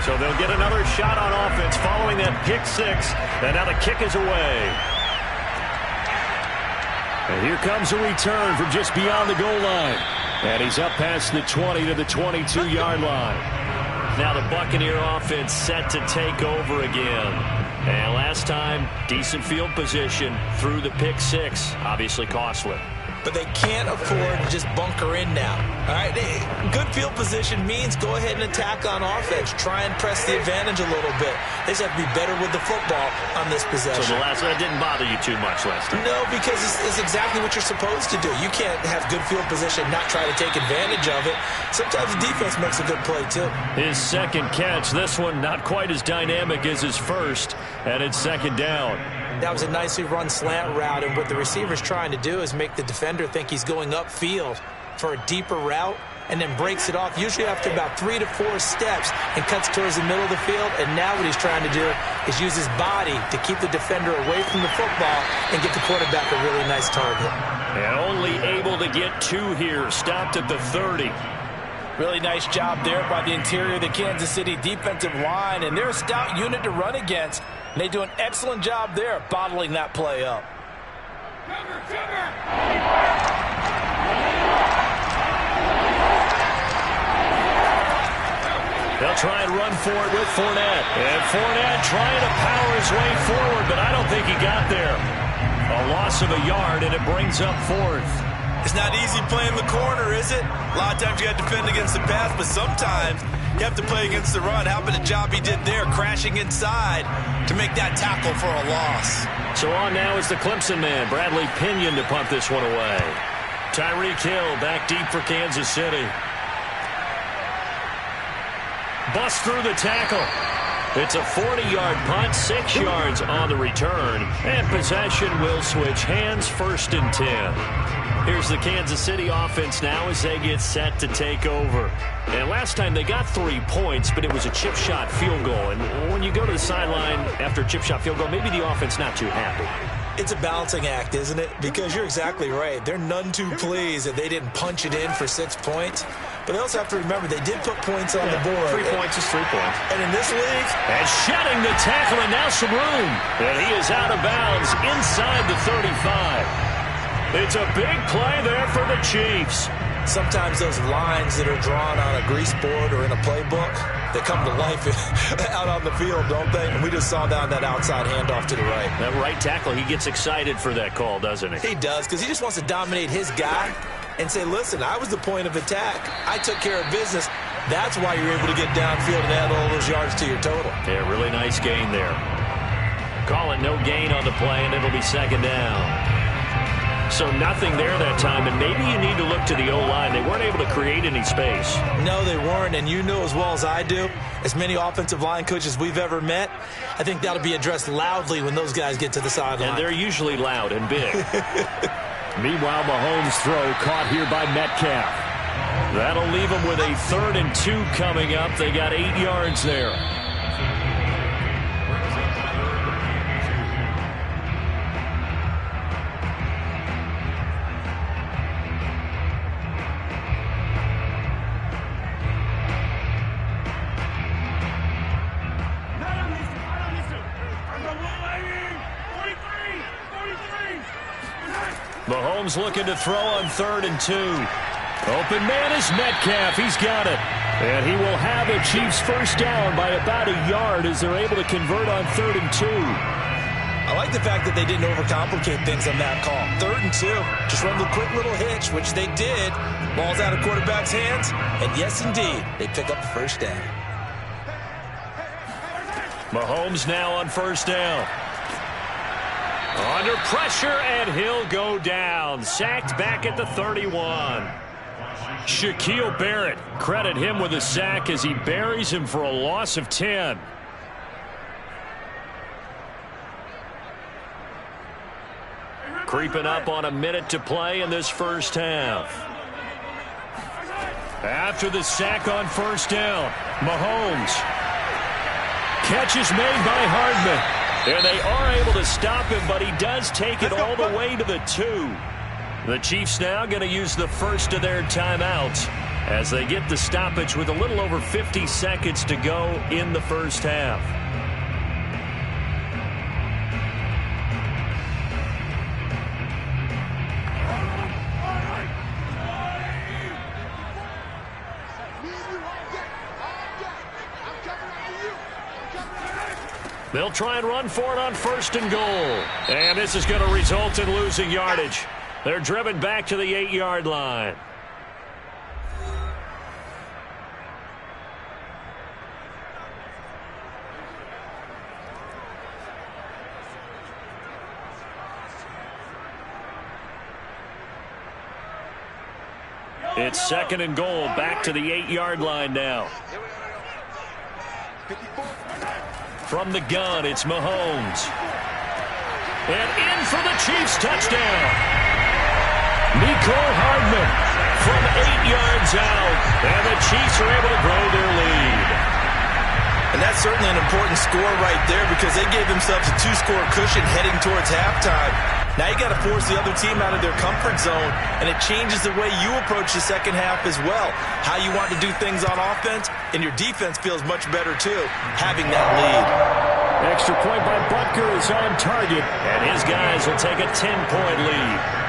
So they'll get another shot on offense following that pick 6. And now the kick is away. And here comes a return from just beyond the goal line. And he's up past the 20 to the 22-yard line. Now the Buccaneer offense set to take over again. And last time, decent field position through the pick 6. Obviously costly. But they can't afford to just bunker in now. All right, good field position means go ahead and attack on offense. Try and press the advantage a little bit. They just have to be better with the football on this possession. So the last one didn't bother you too much last time? No, because it's exactly what you're supposed to do. You can't have good field position and not try to take advantage of it. Sometimes the defense makes a good play, too. His second catch, this one not quite as dynamic as his first, and it's second down. That was a nicely run slant route, and what the receiver's trying to do is make the defender think he's going upfield for a deeper route and then breaks it off, usually after about 3 to 4 steps, and cuts towards the middle of the field. And now what he's trying to do is use his body to keep the defender away from the football and get the quarterback a really nice target. And only able to get 2 here, stopped at the 30. Really nice job there by the interior of the Kansas City defensive line, and they're a stout unit to run against. And they do an excellent job there bottling that play up. They'll try and run for it with Fournette. And Fournette trying to power his way forward, but I don't think he got there. A loss of a yard, and it brings up 4th. It's not easy playing the corner, is it? A lot of times you got to defend against the pass, but sometimes you have to play against the run. How about the job he did there, crashing inside to make that tackle for a loss? So on now is the Clemson man, Bradley Pinion, to punt this one away. Tyreek Hill back deep for Kansas City. Bust through the tackle. It's a 40-yard punt, 6 yards on the return, and possession will switch hands, 1st and 10. Here's the Kansas City offense now as they get set to take over. And last time they got 3 points, but it was a chip shot field goal. And when you go to the sideline after a chip shot field goal, maybe the offense not too happy. It's a balancing act, isn't it? Because you're exactly right. They're none too pleased that they didn't punch it in for 6 points. But they also have to remember they did put points on the board. 3 points is 3 points. And in this league... And shedding the tackle, and now some room. And he is out of bounds inside the 35. It's a big play there for the Chiefs. Sometimes those lines that are drawn on a grease board or in a playbook, they come to life out on the field, don't they? And we just saw down that outside handoff to the right. That right tackle, he gets excited for that call, doesn't he? He does, because he just wants to dominate his guy and say, listen, I was the point of attack. I took care of business. That's why you're able to get downfield and add all those yards to your total. Yeah, really nice gain there. Call it no gain on the play, and it'll be 2nd down. So nothing there that time, and maybe you need to look to the O-line. They weren't able to create any space. No, they weren't, and you know as well as I do, as many offensive line coaches we've ever met, I think that'll be addressed loudly when those guys get to the sideline. And they're usually loud and big. Meanwhile, Mahomes' throw caught here by Metcalf. That'll leave them with a 3rd and 2 coming up. They got 8 yards there. Mahomes looking to throw on 3rd and 2. Open man is Metcalf. He's got it. And he will have the Chiefs 1st down by about a yard as they're able to convert on 3rd and 2. I like the fact that they didn't overcomplicate things on that call. 3rd and 2. Just run the quick little hitch, which they did. Ball's out of quarterback's hands. And yes, indeed, they pick up the 1st down. Mahomes now on 1st down. Under pressure, and he'll go down. Sacked back at the 31. Shaquille Barrett, credit him with a sack as he buries him for a loss of 10. Creeping up on a minute to play in this 1st half. After the sack on 1st down, Mahomes. Catch is made by Hardman. And they are able to stop him, but he does take it all the way to the 2. The Chiefs now going to use the 1st of their timeouts as they get the stoppage with a little over 50 seconds to go in the 1st half. They'll try and run for it on 1st and goal. And this is going to result in losing yardage. They're driven back to the 8-yard line. It's 2nd and goal, back to the 8-yard line now. From the gun, it's Mahomes. And in for the Chiefs touchdown. Nicole Hardman from 8 yards out. And the Chiefs are able to grow their lead. And that's certainly an important score right there because they gave themselves a 2-score cushion heading towards halftime. Now you got to force the other team out of their comfort zone, and it changes the way you approach the 2nd half as well. How you want to do things on offense, and your defense feels much better too, having that lead. Extra point by Butker is on target, and his guys will take a 10-point lead.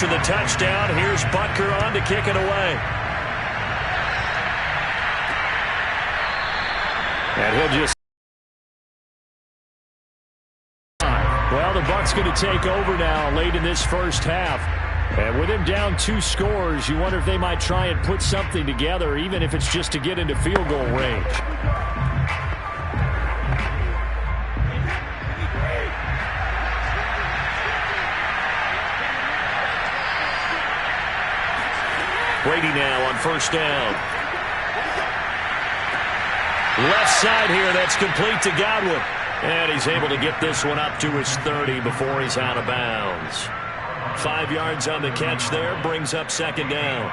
after the touchdown. Here's Butker on to kick it away. And he'll just... Well, the Bucs going to take over now late in this first half. And with him down 2 scores, you wonder if they might try and put something together, even if it's just to get into field goal range. Brady now on first down. Left side here, that's complete to Godwin. And he's able to get this one up to his 30 before he's out of bounds. 5 yards on the catch there, brings up second down.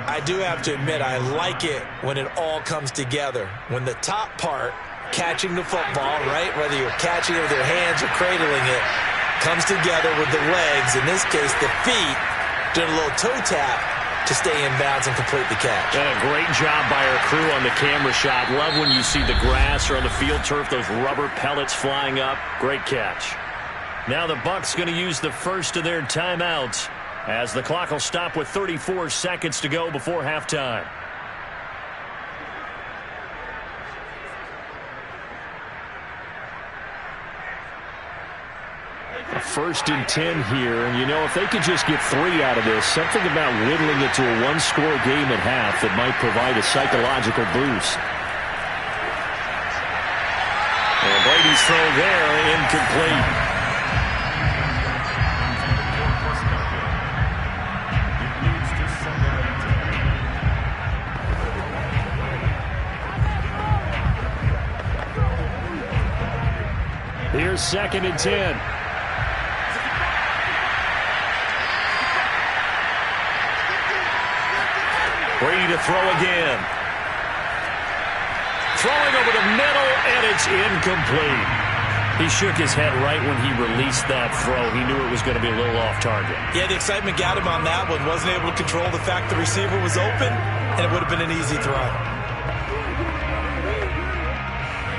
I do have to admit, I like it when it all comes together. When the top part, catching the football, right, whether you're catching it with your hands or cradling it, comes together with the legs, in this case the feet, doing a little toe tap to stay in bounds and complete the catch. And a great job by our crew on the camera shot. Love when you see the grass or on the field turf, those rubber pellets flying up. Great catch. Now the Bucs going to use the first of their timeouts as the clock will stop with 34 seconds to go before halftime. A 1st and 10 here, and you know, if they could just get 3 out of this, something about whittling it to a 1-score game at half that might provide a psychological boost. And Brady's throw there, incomplete. Here's 2nd and 10. Brady to throw again. Throwing over the middle, and it's incomplete. He shook his head right when he released that throw. He knew it was going to be a little off target. Yeah, the excitement got him on that one. Wasn't able to control the fact the receiver was open, and it would have been an easy throw.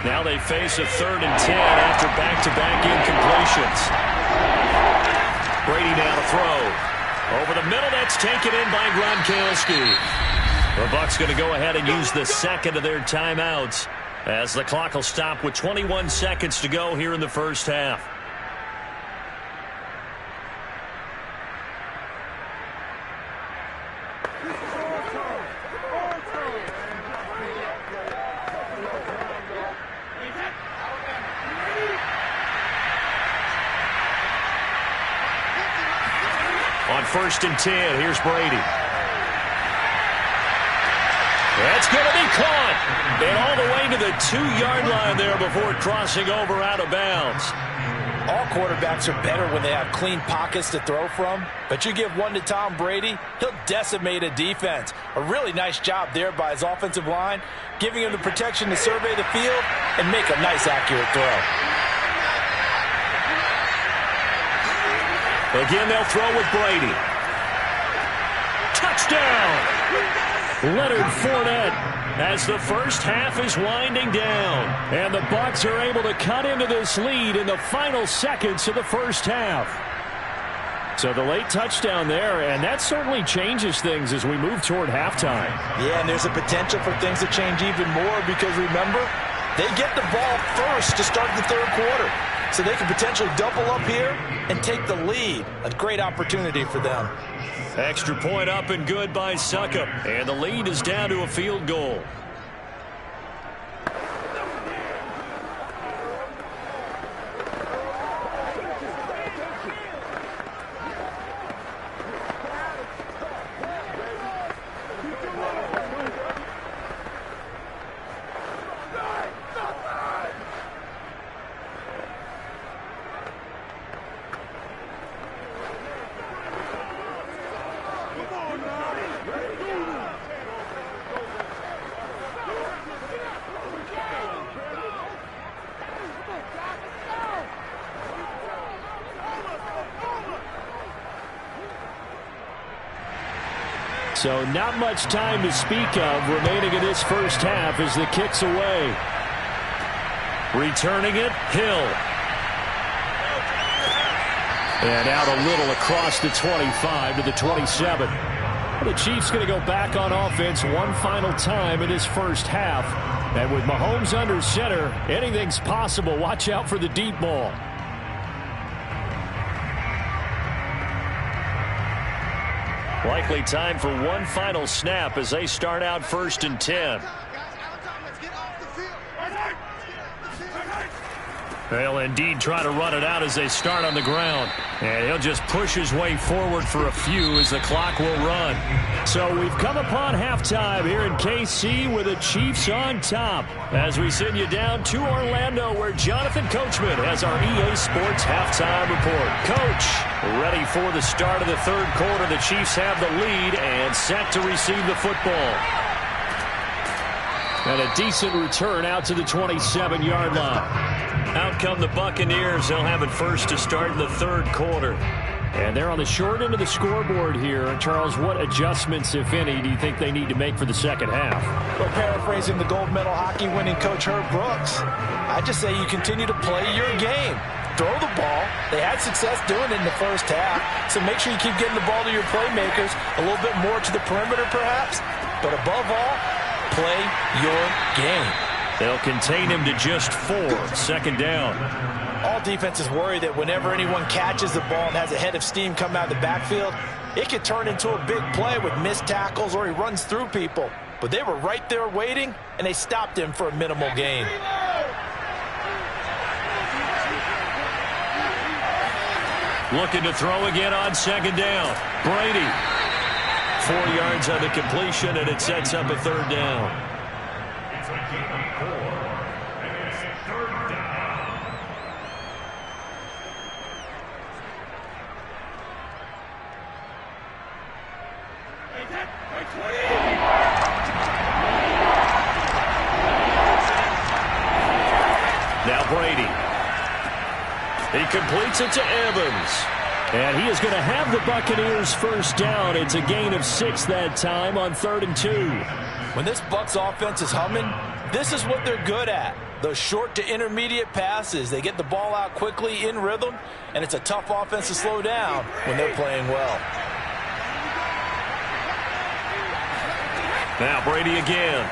Now they face a 3rd and 10 after back-to-back incompletions. Brady now to throw. Over the middle, that's taken in by Gronkowski. The Bucs going to go ahead and use the second of their timeouts as the clock will stop with 21 seconds to go here in the first half. On 1st and 10, here's Brady. That's going to be caught. And all the way to the 2-yard line there before crossing over out of bounds. All quarterbacks are better when they have clean pockets to throw from. But you give one to Tom Brady, he'll decimate a defense. A really nice job there by his offensive line, giving him the protection to survey the field and make a nice, accurate throw. Again, they'll throw with Brady. Touchdown! Leonard Fournette as the first half is winding down. And the Bucs are able to cut into this lead in the final seconds of the first half. So the late touchdown there, and that certainly changes things as we move toward halftime. Yeah, and there's a potential for things to change even more because, remember, they get the ball first to start the 3rd quarter. So they can potentially double up here and take the lead. A great opportunity for them. Extra point up and good by Succop. And the lead is down to a field goal. So not much time to speak of remaining in this first half as the kick's away. Returning it, Hill. And out a little across the 25 to the 27. The Chiefs going to go back on offense one final time in this first half. And with Mahomes under center, anything's possible. Watch out for the deep ball. Likely time for one final snap as they start out 1st and 10. They'll indeed try to run it out as they start on the ground. And he'll just push his way forward for a few as the clock will run. So we've come upon halftime here in KC with the Chiefs on top. As we send you down to Orlando where Jonathan Coachman has our EA Sports halftime report. Coach, ready for the start of the third quarter. The Chiefs have the lead and set to receive the football. And a decent return out to the 27-yard line. Out come the Buccaneers. They'll have it first to start in the third quarter. And they're on the short end of the scoreboard here. Charles, what adjustments, if any, do you think they need to make for the second half? Well, paraphrasing the gold medal hockey winning coach Herb Brooks, I just say you continue to play your game. Throw the ball. They had success doing it in the first half. So make sure you keep getting the ball to your playmakers, a little bit more to the perimeter perhaps. But above all, play your game. They'll contain him to just 4. Second down. All defenses worry that whenever anyone catches the ball and has a head of steam come out of the backfield, it could turn into a big play with missed tackles or he runs through people. But they were right there waiting, and they stopped him for a minimal gain. Looking to throw again on second down. Brady. 4 yards on the completion, and it sets up a third down. Now Brady. He completes it to Evans. And he is going to have the Buccaneers first down. It's a gain of 6 that time on 3rd and 2. When this Bucs offense is humming, this is what they're good at. Those short to intermediate passes. They get the ball out quickly in rhythm, and it's a tough offense to slow down when they're playing well. Now Brady again.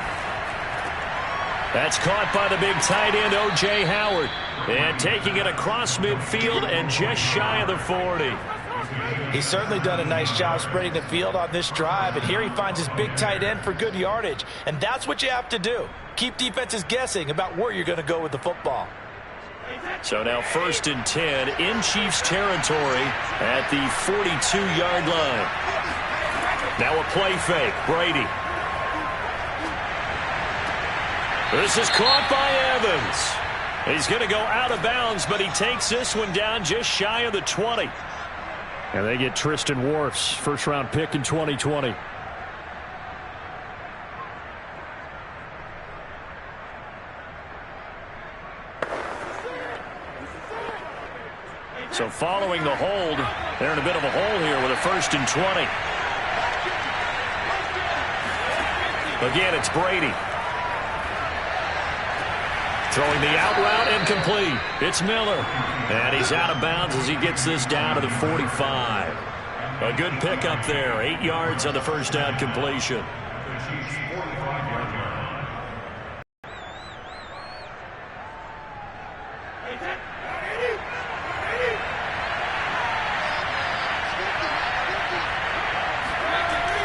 That's caught by the big tight end, O.J. Howard. And taking it across midfield and just shy of the 40. He's certainly done a nice job spreading the field on this drive. And here he finds his big tight end for good yardage. And that's what you have to do. Keep defenses guessing about where you're going to go with the football. So now 1st and 10 in Chiefs territory at the 42-yard line. Now a play fake. Brady. This is caught by Evans. He's going to go out of bounds, but he takes this one down just shy of the 20. And they get Tristan Wirfs, first-round pick in 2020. So following the hold, they're in a bit of a hole here with a 1st and 20. Again, it's Brady. Throwing the out route incomplete. It's Miller. And he's out of bounds as he gets this down to the 45. A good pickup there. 8 yards on the first down completion.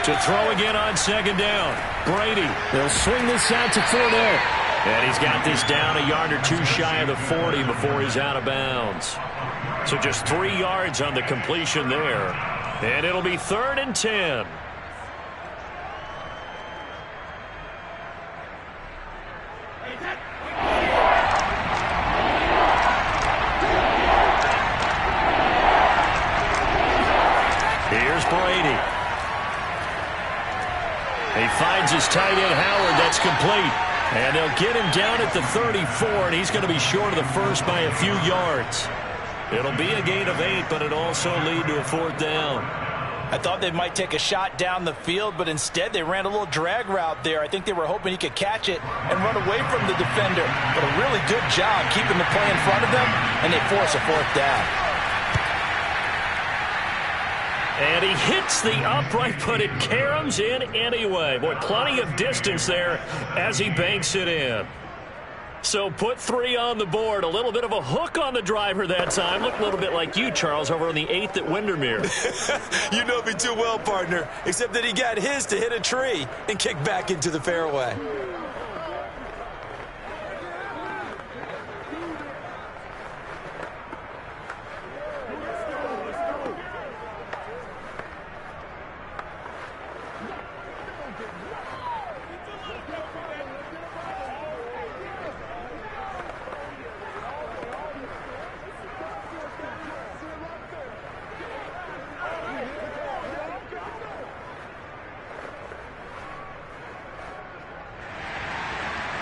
To throw again on second down. Brady. They'll swing this out to Fournette. And he's got this down a yard or 2 shy of the 40 before he's out of bounds. So just 3 yards on the completion there. And it'll be 3rd and 10. Here's Brady. He finds his tight end Howard. That's complete. And they'll get him down at the 34, and he's going to be short of the first by a few yards. It'll be a gain of 8, but it'll also lead to a 4th down. I thought they might take a shot down the field, but instead they ran a little drag route there. I think they were hoping he could catch it and run away from the defender. But a really good job keeping the play in front of them, and they force a 4th down. And he hits the upright, but it caroms in anyway. Boy, plenty of distance there as he banks it in. So put 3 on the board. A little bit of a hook on the driver that time. Looked a little bit like you, Charles, over on the 8th at Windermere. You know me too well, partner, except that he got his to hit a tree and kick back into the fairway.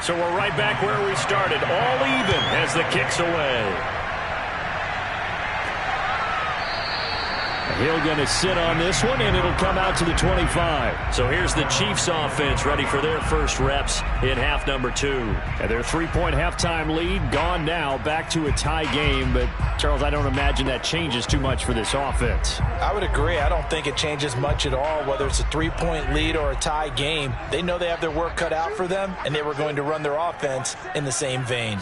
So we're right back where we started, all even as the kick's away. He'll going to sit on this one, and it'll come out to the 25. So here's the Chiefs offense ready for their first reps in half number 2. And their 3-point halftime lead gone now, back to a tie game. But, Charles, I don't imagine that changes too much for this offense. I would agree. I don't think it changes much at all, whether it's a 3-point lead or a tie game. They know they have their work cut out for them, and they were going to run their offense in the same vein.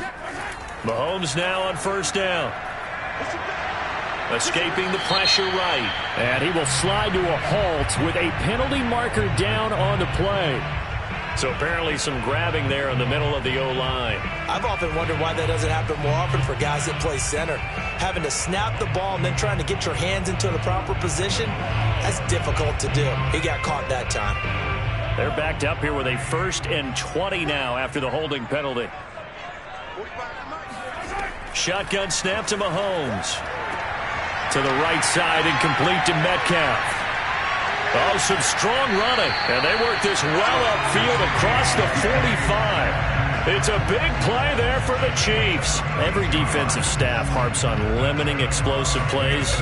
Mahomes now on first down. Escaping the pressure right. And he will slide to a halt with a penalty marker down on the play. So apparently some grabbing there in the middle of the O-line. I've often wondered why that doesn't happen more often for guys that play center. Having to snap the ball and then trying to get your hands into the proper position, that's difficult to do. He got caught that time. They're backed up here with a 1st and 20 now after the holding penalty. Shotgun snap to Mahomes. To the right side and complete to Metcalf. Oh, some strong running. And they work this well upfield across the 45. It's a big play there for the Chiefs. Every defensive staff harps on limiting explosive plays.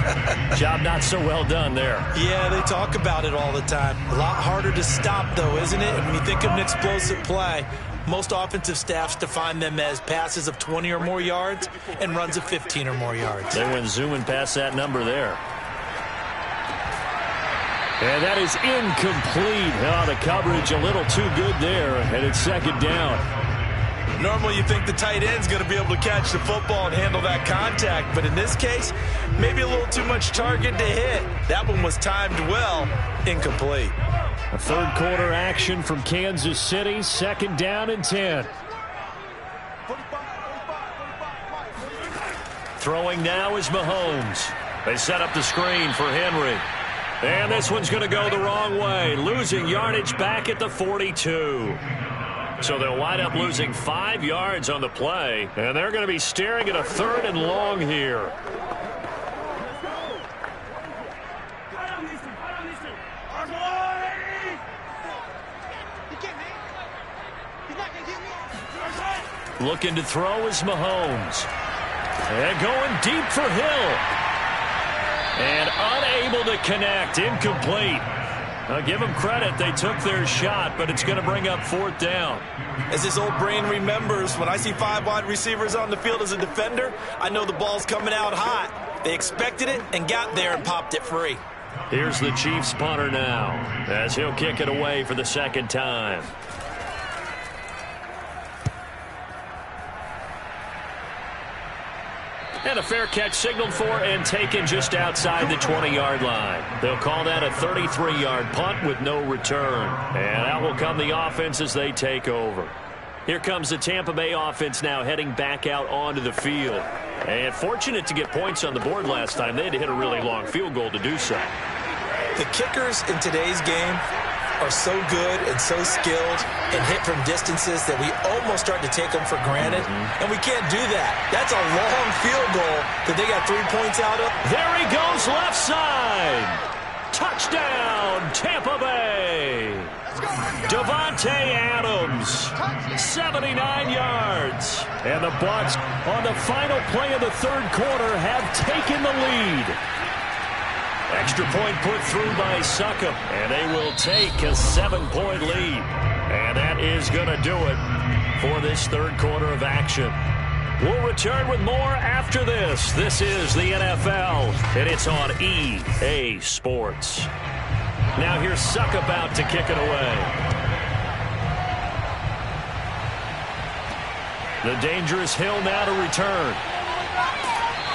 Job not so well done there. Yeah, they talk about it all the time. A lot harder to stop, though, isn't it? And when you think of an explosive play, most offensive staffs define them as passes of 20 or more yards and runs of 15 or more yards. They went zooming past that number there. And that is incomplete. Oh, the coverage a little too good there, and it's 2nd down. Normally you think the tight end's going to be able to catch the football and handle that contact, but in this case, maybe a little too much target to hit. That one was timed well, incomplete. A 3rd quarter action from Kansas City, 2nd down and 10. Throwing now is Mahomes. They set up the screen for Henry. And this one's going to go the wrong way, losing yardage back at the 42. So they'll wind up losing 5 yards on the play, and they're going to be staring at a 3rd and long here. Looking to throw is Mahomes. And going deep for Hill. And unable to connect. Incomplete. I'll give them credit. They took their shot, but it's going to bring up 4th down. As this old brain remembers, when I see 5 wide receivers on the field as a defender, I know the ball's coming out hot. They expected it and got there and popped it free. Here's the Chiefs punter now, as he'll kick it away for the 2nd time. And a fair catch signaled for and taken just outside the 20-yard line. They'll call that a 33-yard punt with no return. And out will come the offense as they take over. Here comes the Tampa Bay offense now heading back out onto the field. And fortunate to get points on the board last time. They had to hit a really long field goal to do so. The kickers in today's game are so good and so skilled and hit from distances that we almost start to take them for granted, and we can't do that. That's a long field goal that they got 3 points out of. There he goes, left side. Touchdown, Tampa Bay. Devontae Adams, 79 yards. And the Bucs, on the final play of the 3rd quarter, have taken the lead. Extra point put through by Succop, and they will take a 7-point lead. And that is going to do it for this 3rd quarter of action. We'll return with more after this. This is the NFL, and it's on EA Sports. Now here's Suck about to kick it away. The dangerous Hill now to return.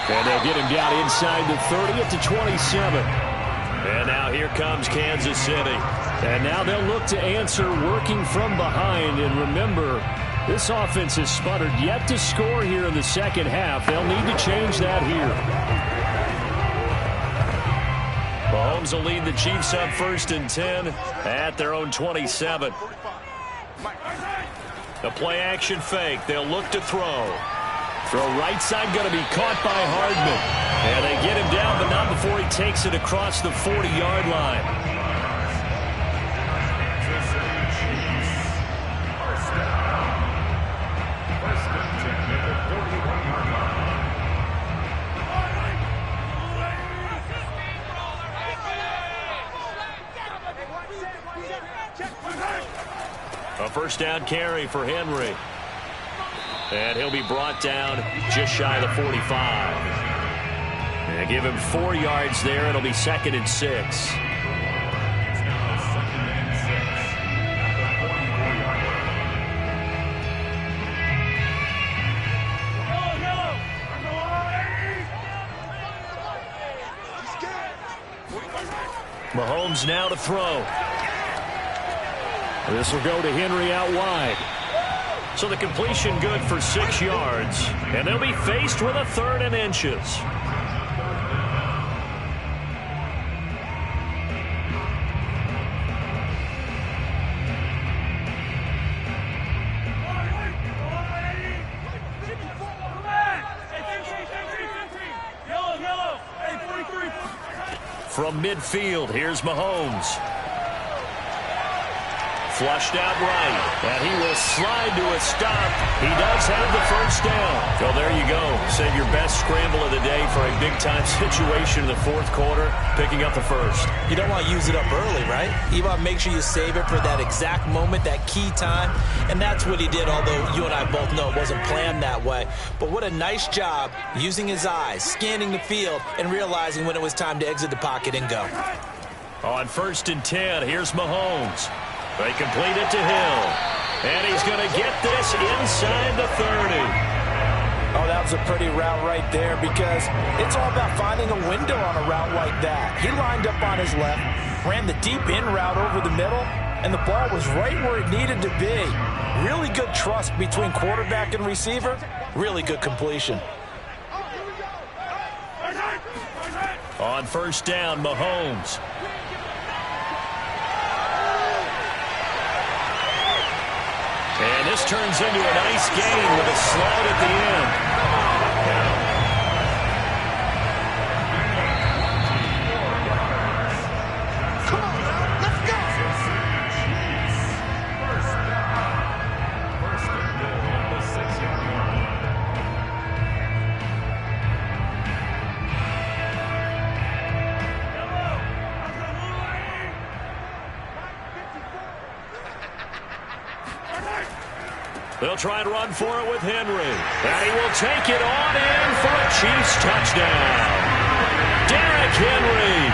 And they'll get him down inside the 30 at the 27. And now here comes Kansas City. And now they'll look to answer working from behind. And remember, this offense has sputtered yet to score here in the second half. They'll need to change that here. Mahomes will lead the Chiefs up 1st and 10 at their own 27. The play action fake. They'll look to throw. Throw right side going to be caught by Hardman. And they get him down, but not before he takes it across the 40-yard line. A first down carry for Henry. And he'll be brought down just shy of the 45. And give him 4 yards there. It'll be 2nd and 6. Mahomes now to throw. This will go to Henry out wide. So the completion good for 6 yards. And they'll be faced with a 3rd and inches. From midfield, here's Mahomes. Flushed out right, and he will slide to a stop. He does have the first down. So there you go. Save your best scramble of the day for a big-time situation in the 4th quarter, picking up the first. You don't want to use it up early, right? You want to make sure you save it for that exact moment, that key time, and that's what he did, although you and I both know it wasn't planned that way. But what a nice job using his eyes, scanning the field, and realizing when it was time to exit the pocket and go. On 1st and 10, here's Mahomes. They complete it to Hill. And he's going to get this inside the 30. Oh, that was a pretty route right there because it's all about finding a window on a route like that. He lined up on his left, ran the deep in route over the middle, and the ball was right where it needed to be. Really good trust between quarterback and receiver. Really good completion. On 1st down, Mahomes. And this turns into a nice gain with a slide at the end. Come on now, let's go! First and goal on the 6-yard line. They'll try and run for it with Henry. And he will take it on in for a Chiefs touchdown. Derrick Henry,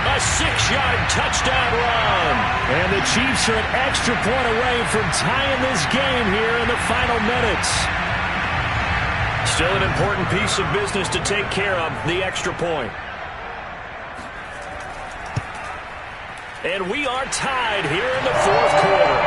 a 6-yard touchdown run. And the Chiefs are an extra point away from tying this game here in the final minutes. Still an important piece of business to take care of, the extra point. And we are tied here in the 4th quarter.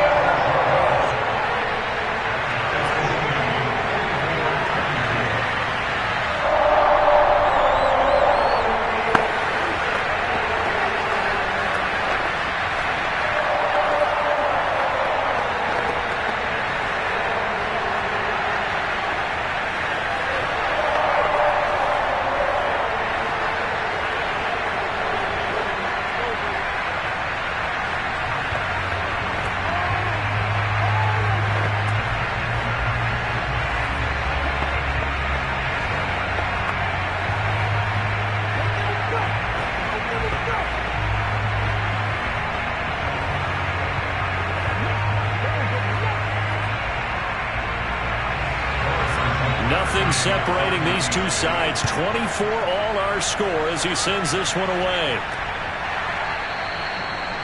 Nothing separating these two sides. 24 all our score as he sends this one away.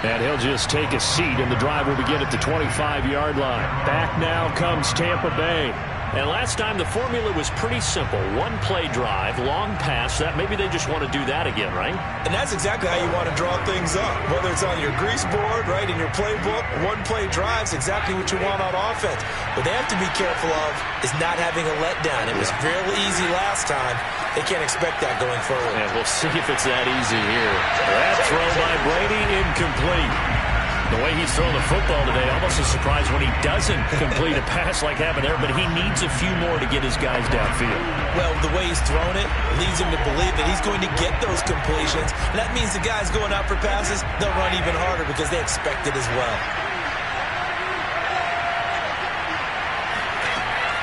And he'll just take a seat, and the drive will begin at the 25-yard line. Back now comes Tampa Bay. And last time the formula was pretty simple. One-play drive, long pass. That maybe they just want to do that again, right? And that's exactly how you want to draw things up. Whether it's on your grease board, right, in your playbook, one-play drive's exactly what you want on offense. What they have to be careful of is not having a letdown. It was fairly easy last time. They can't expect that going forward. And we'll see if it's that easy here. That throw by Brady, incomplete. The way he's throwing the football today, almost a surprise when he doesn't complete a pass like happened there, but he needs a few more to get his guys downfield. Well, the way he's thrown it leads him to believe that he's going to get those completions. And that means the guys going out for passes, they'll run even harder because they expect it as well.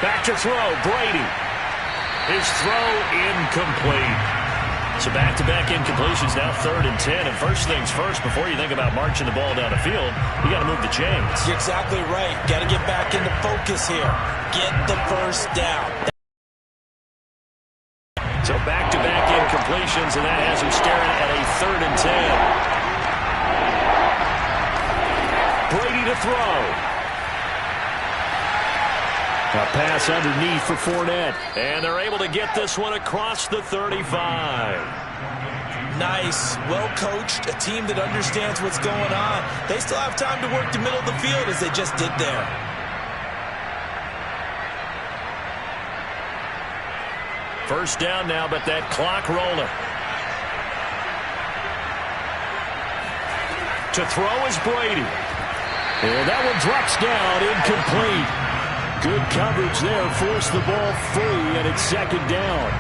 Back to throw, Brady. His throw incomplete. So back-to-back incompletions, now 3rd and 10. And first things first, before you think about marching the ball down the field, you got to move the chains. You're exactly right. Got to get back into focus here. Get the first down. So back-to-back incompletions, and that has him staring at a 3rd and 10. Brady to throw. A pass underneath for Fournette. And they're able to get this one across the 35. Nice. Well coached. A team that understands what's going on. They still have time to work the middle of the field as they just did there. First down now, but that clock rolling. To throw is Brady. And that one drops down, incomplete. Good coverage there, forced the ball free, and it's 2nd down.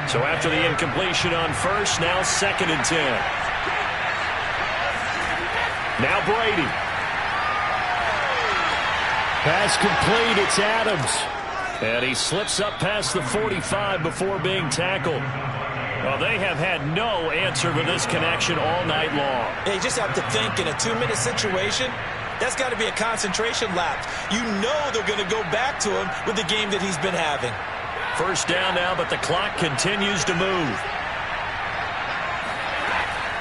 So after the incompletion on first, now 2nd and 10. Now Brady. Pass complete, it's Adams. And he slips up past the 45 before being tackled. Well, they have had no answer for this connection all night long. Yeah, you just have to think in a 2-minute situation, that's got to be a concentration lapse. You know they're going to go back to him with the game that he's been having. First down now, but the clock continues to move.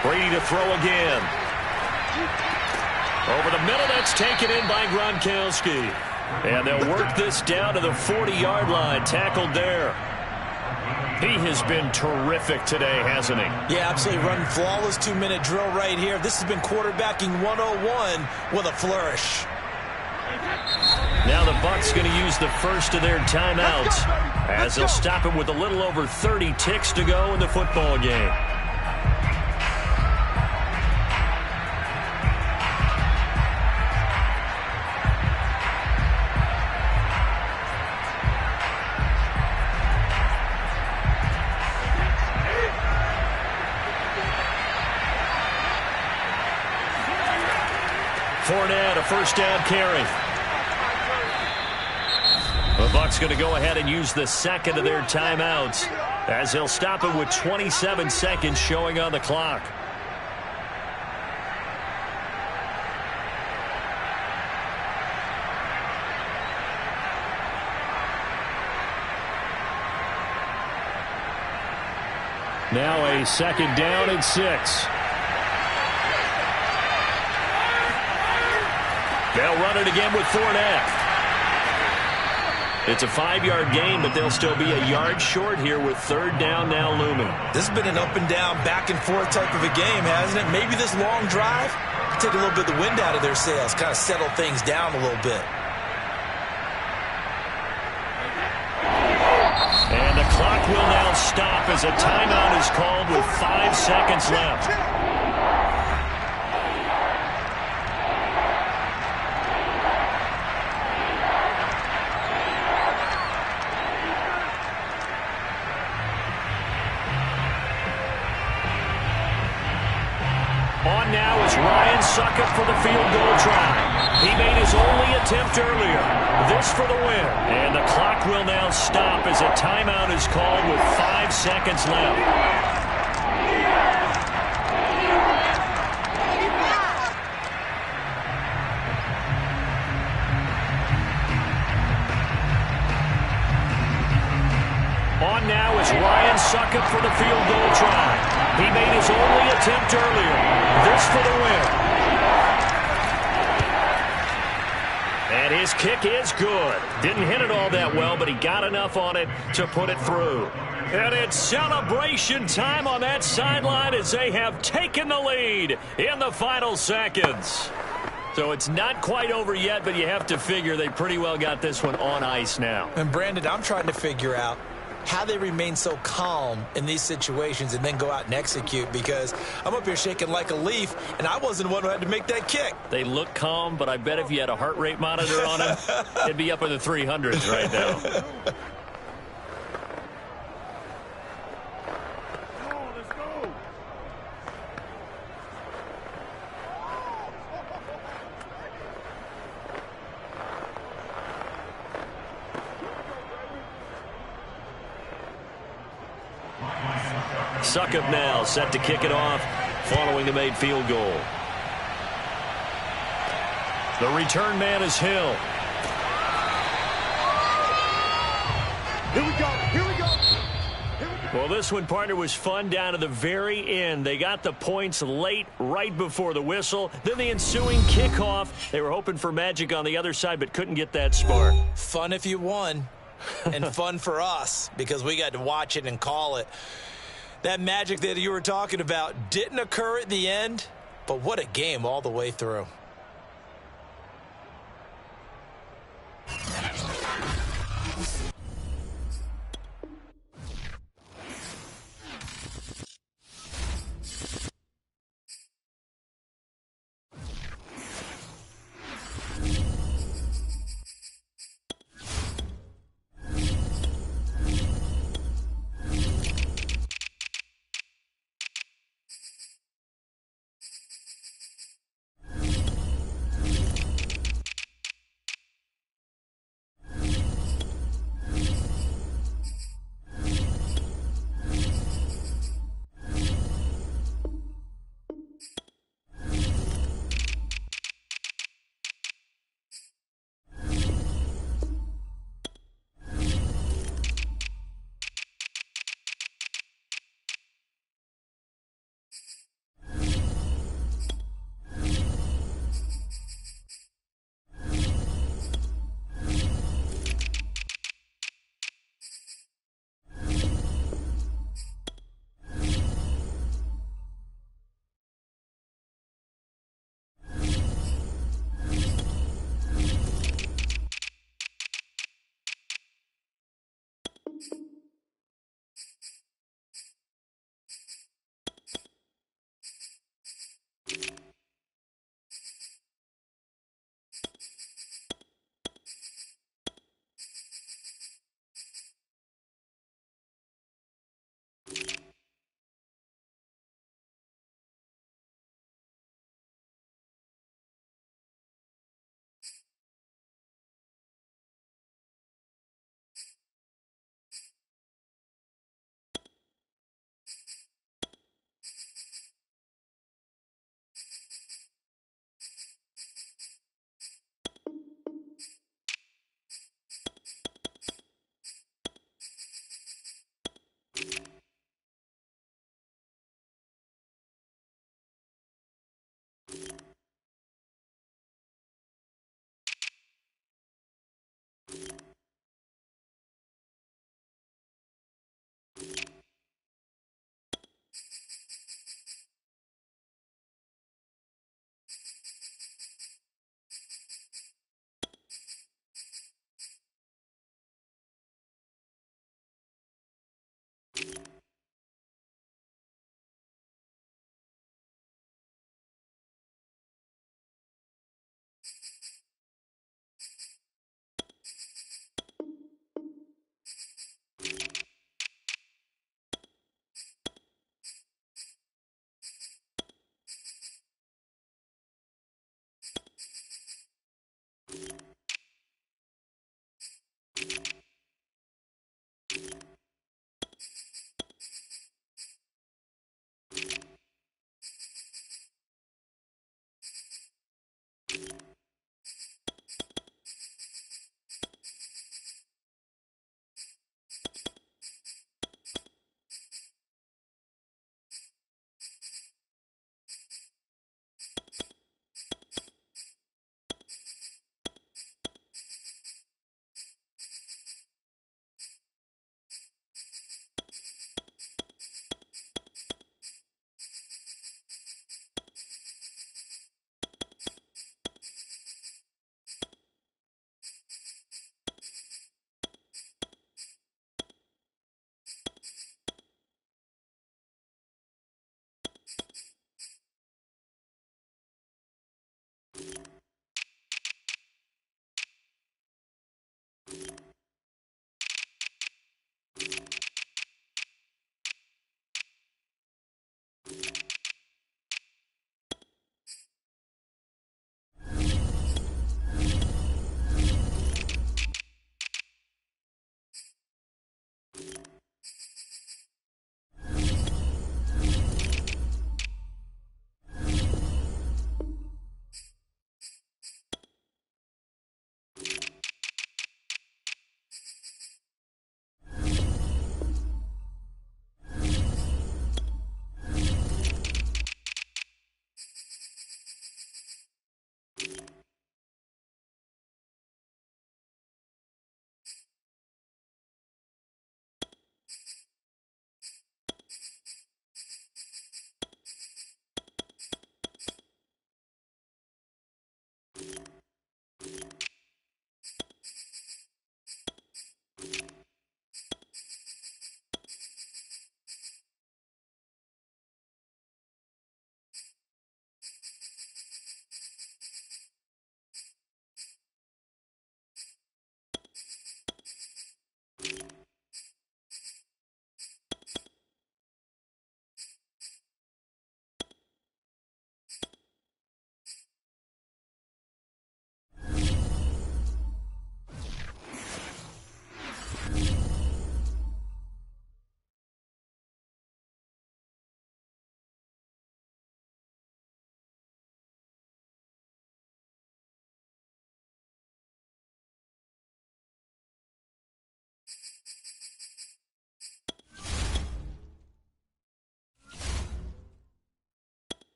Brady to throw again. Over the middle, that's taken in by Gronkowski. And they'll work this down to the 40-yard line, tackled there. He has been terrific today, hasn't he? Yeah, absolutely. Running flawless 2-minute drill right here. This has been quarterbacking 101 with a flourish. Now the Bucs going to use the first of their timeouts as they'll stop it with a little over 30 ticks to go in the football game. Fournette, a first down carry. The Bucs going to go ahead and use the second of their timeouts as they'll stop it with 27 seconds showing on the clock. Now a 2nd down and 6. They'll run it again with Fournette. It's a 5-yard gain, but they'll still be a yard short here with 3rd down now looming. This has been an up and down, back and forth type of a game, hasn't it? Maybe this long drive take a little bit of the wind out of their sails, kind of settle things down a little bit. And the clock will now stop as a timeout is called with 5 seconds left. On now is Ryan Succop for the field goal try. He made his only attempt earlier. This for the win. And the clock will now stop as a timeout is called with 5 seconds left. now is Ryan Suckup for the field goal try. He made his only attempt earlier. This for the win. And his kick is good. Didn't hit it all that well, but he got enough on it to put it through. And it's celebration time on that sideline as they have taken the lead in the final seconds. So it's not quite over yet, but you have to figure they pretty well got this one on ice now. And Brandon, I'm trying to figure out how they remain so calm in these situations and then go out and execute, because I'm up here shaking like a leaf, and I wasn't the one who had to make that kick. They look calm, but I bet if you had a heart rate monitor on them, it'd be up in the 300s right now. Suckup now set to kick it off following the made field goal. The return man is Hill. Here we go. Here we go. Here we go. Well, this one, partner, was fun down to the very end. They got the points late, right before the whistle. Then the ensuing kickoff. They were hoping for magic on the other side, but couldn't get that spark. Fun if you won, and fun for us because we got to watch it and call it. That magic that you were talking about didn't occur at the end, but what a game all the way through.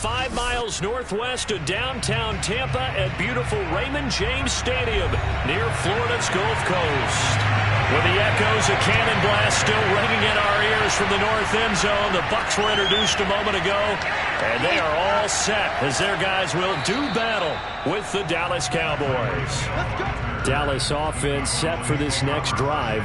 5 miles northwest of downtown Tampa at beautiful Raymond James Stadium near Florida's Gulf Coast. With the echoes of cannon blast still ringing in our ears from the north end zone, the Bucs were introduced a moment ago, and they are all set as their guys will do battle with the Dallas Cowboys. Dallas offense set for this next drive.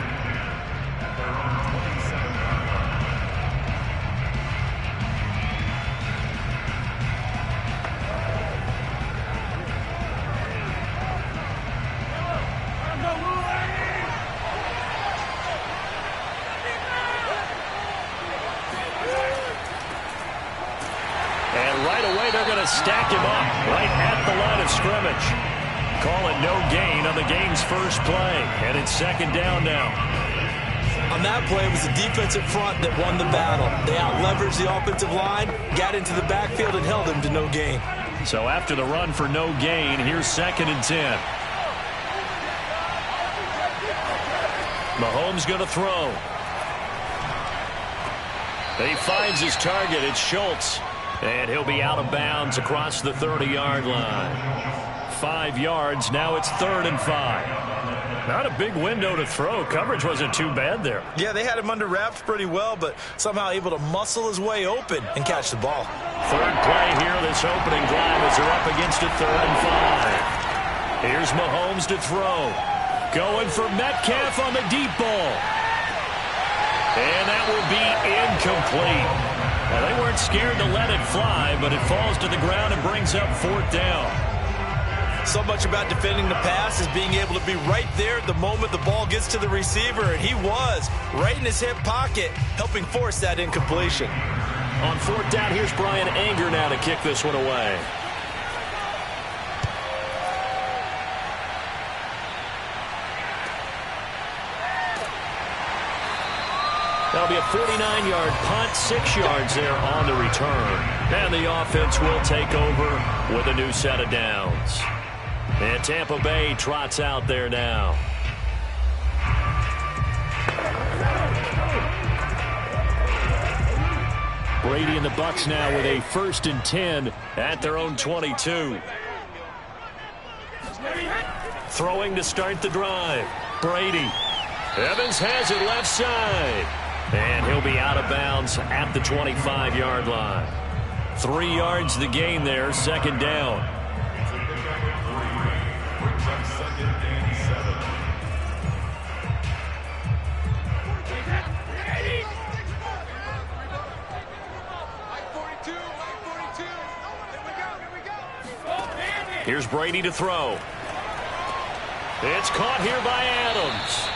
Stack him up right at the line of scrimmage. Call it no gain on the game's first play. And it's second down now. On that play, it was the defensive front that won the battle. They out-leveraged the offensive line, got into the backfield, and held him to no gain. So after the run for no gain, here's 2nd and 10. Mahomes going to throw. He finds his target. It's Schultz. And he'll be out of bounds across the 30-yard line. 5 yards. Now it's 3rd and 5. Not a big window to throw. Coverage wasn't too bad there. Yeah, they had him under wraps pretty well, but somehow able to muscle his way open and catch the ball. 3rd play here, this opening drive as they're up against a 3rd and 5. Here's Mahomes to throw. Going for Metcalf on the deep ball. And that will be incomplete. Now, they weren't scared to let it fly, but it falls to the ground and brings up 4th down. So much about defending the pass is being able to be right there at the moment the ball gets to the receiver, and he was right in his hip pocket, helping force that incompletion. On 4th down, here's Brian Anger now to kick this one away. That'll be a 49-yard punt, 6 yards there on the return. And the offense will take over with a new set of downs. And Tampa Bay trots out there now. Brady and the Bucs now with a 1st and 10 at their own 22. Throwing to start the drive. Brady. Evans has it left side. And he'll be out of bounds at the 25-yard line. 3 yards the gain there, 2nd down. Here's Brady to throw. It's caught here by Adams.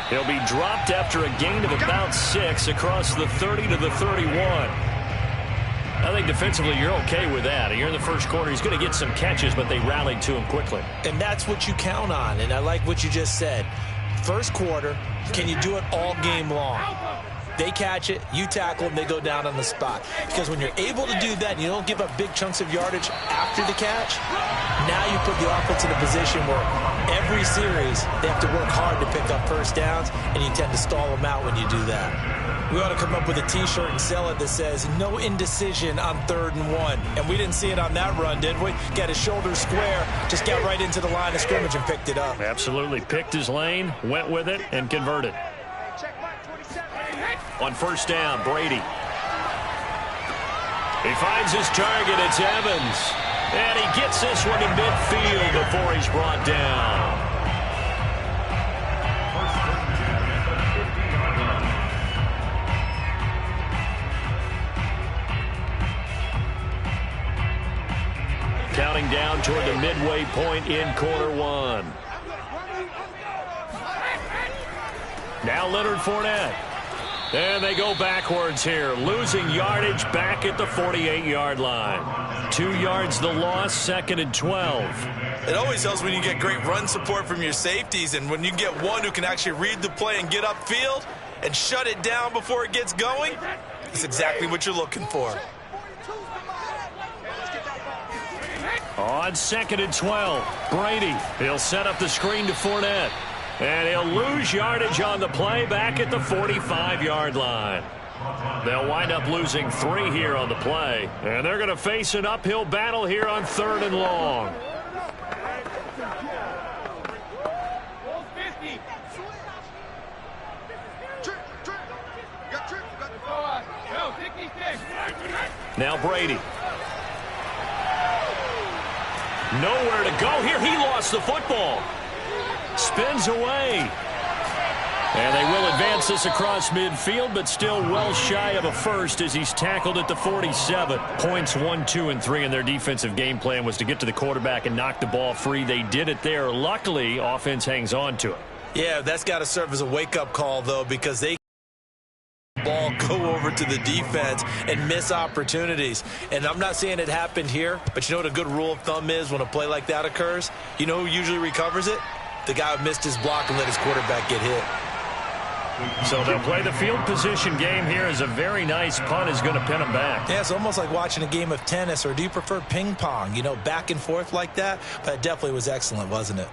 He'll be dropped after a gain of about 6 across the 30 to the 31. I think defensively you're okay with that. You're in the first quarter. He's going to get some catches, but they rallied to him quickly. And that's what you count on, and I like what you just said. First quarter, can you do it all game long? They catch it, you tackle them, they go down on the spot. Because when you're able to do that and you don't give up big chunks of yardage after the catch, now you put the offense in a position where every series they have to work hard to pick up first downs, and you tend to stall them out when you do that. We ought to come up with a T-shirt and sell it that says, no indecision on 3rd and 1. And we didn't see it on that run, did we? Got his shoulders square, just got right into the line of scrimmage and picked it up. Absolutely. Picked his lane, went with it, and converted. On 1st down, Brady. He finds his target. It's Evans. And he gets this one to midfield before he's brought down. Counting down toward the midway point in quarter 1. Now Leonard Fournette. And they go backwards here, losing yardage back at the 48-yard line. 2 yards the loss, 2nd and 12. It always helps when you get great run support from your safeties, and when you get one who can actually read the play and get upfield and shut it down before it gets going, it's exactly what you're looking for. On 2nd and 12, Brady. He'll set up the screen to Fournette. And he'll lose yardage on the play back at the 45-yard line. They'll wind up losing 3 here on the play. And they're going to face an uphill battle here on 3rd and long. Now Brady. Nowhere to go here. He lost the football. Spins away. And they will advance this across midfield, but still well shy of a first as he's tackled at the 47. Points 1, 2, and 3 in their defensive game plan was to get to the quarterback and knock the ball free. They did it there. Luckily, offense hangs on to it. Yeah, that's got to serve as a wake-up call, though, because they ball go over to the defense and miss opportunities. And I'm not saying it happened here, but you know what a good rule of thumb is when a play like that occurs? You know who usually recovers it? The guy who missed his block and let his quarterback get hit. So they'll play the field position game here as a very nice punt is going to pin them back. Yeah, it's almost like watching a game of tennis, or do you prefer ping pong? You know, back and forth like that? But it definitely was excellent, wasn't it?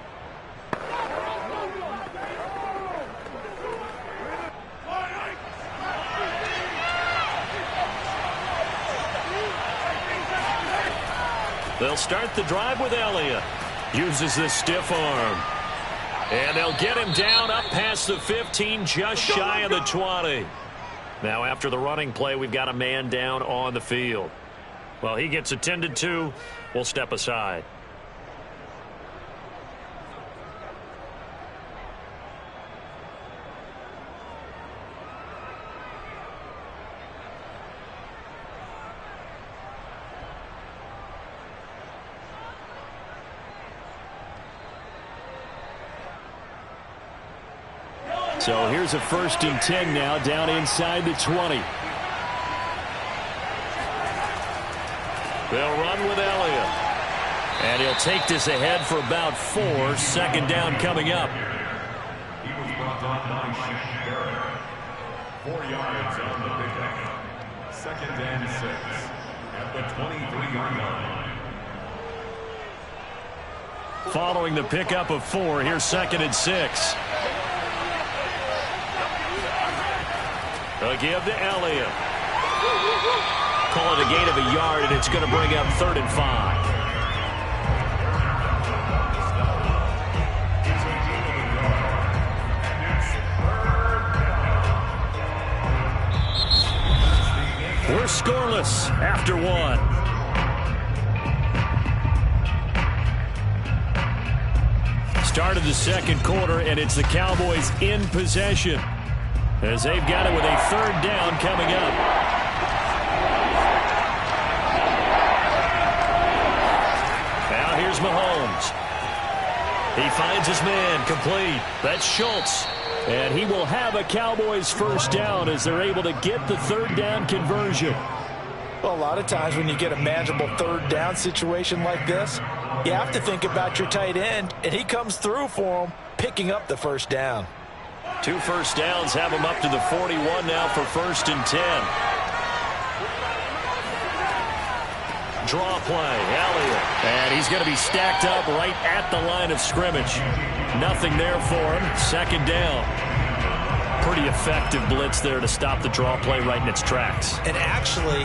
They'll start the drive with Elliott. Uses the stiff arm. And they'll get him down up past the 15, just shy of the 20. Now after the running play, we've got a man down on the field. Well, he gets attended to. We'll step aside. So here's a 1st and 10 now, down inside the 20. They'll run with Elliott. And he'll take this ahead for about 4. 2nd down coming up. He was brought down by Shaq Barrett. 4 yards on the pickup. 2nd and 6 at the 23-yard line. Following the pickup of 4, here's 2nd and 6. They'll give to Elliott. Call it a gain of a yard, and it's going to bring up 3rd and 5. We're scoreless after 1. Start of the 2nd quarter, and it's the Cowboys in possession, as they've got it with a 3rd down coming up. Now here's Mahomes. He finds his man, complete. That's Schultz. And he will have a Cowboys 1st down as they're able to get the 3rd down conversion. Well, a lot of times when you get a manageable 3rd down situation like this, you have to think about your tight end, and he comes through for him, picking up the 1st down. 2 first downs have him up to the 41 now for 1st and 10. Draw play, Elliott. And he's going to be stacked up right at the line of scrimmage. Nothing there for him. 2nd down. Pretty effective blitz there to stop the draw play right in its tracks. And actually,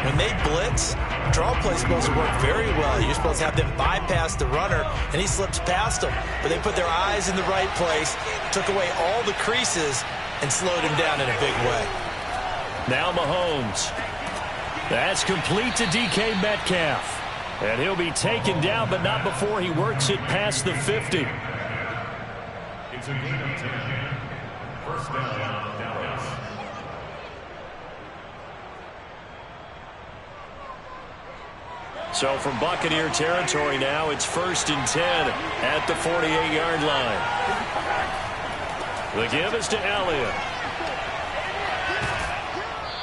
when they blitz, draw play is supposed to work very well. You're supposed to have them bypass the runner, and he slips past them. But they put their eyes in the right place, took away all the creases, and slowed him down in a big way. Now Mahomes. That's complete to DK Metcalf. And he'll be taken down, but not before he works it past the 50. It's a gain of 10. 1st down, Dallas. So from Buccaneer territory now, it's 1st and 10 at the 48-yard line. The give is to Elliott.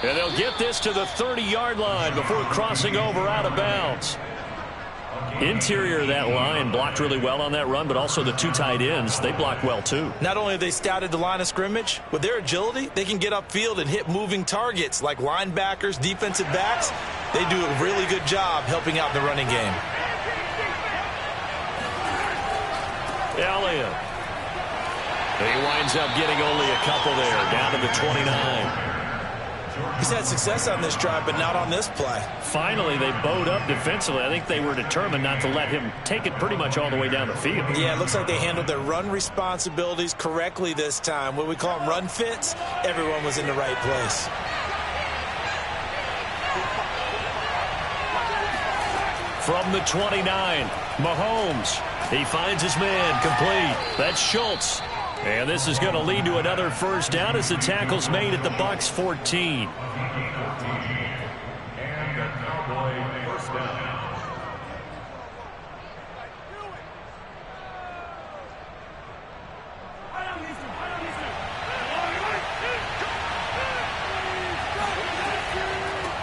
And they'll get this to the 30-yard line before crossing over out of bounds. Interior of that line blocked really well on that run, but also the 2 tight ends, they blocked well too. Not only have they scouted the line of scrimmage, with their agility, they can get upfield and hit moving targets like linebackers, defensive backs. They do a really good job helping out in the running game. Elliott. He winds up getting only a couple there, down to the 29. He's had success on this drive, but not on this play. Finally, they bowed up defensively. I think they were determined not to let him take it pretty much all the way down the field. Yeah, it looks like they handled their run responsibilities correctly this time. What we call them run fits, everyone was in the right place. From the 29, Mahomes. He finds his man complete. That's Schultz. And this is going to lead to another first down as the tackle's made at the Bucs 14. And a Cowboy first down.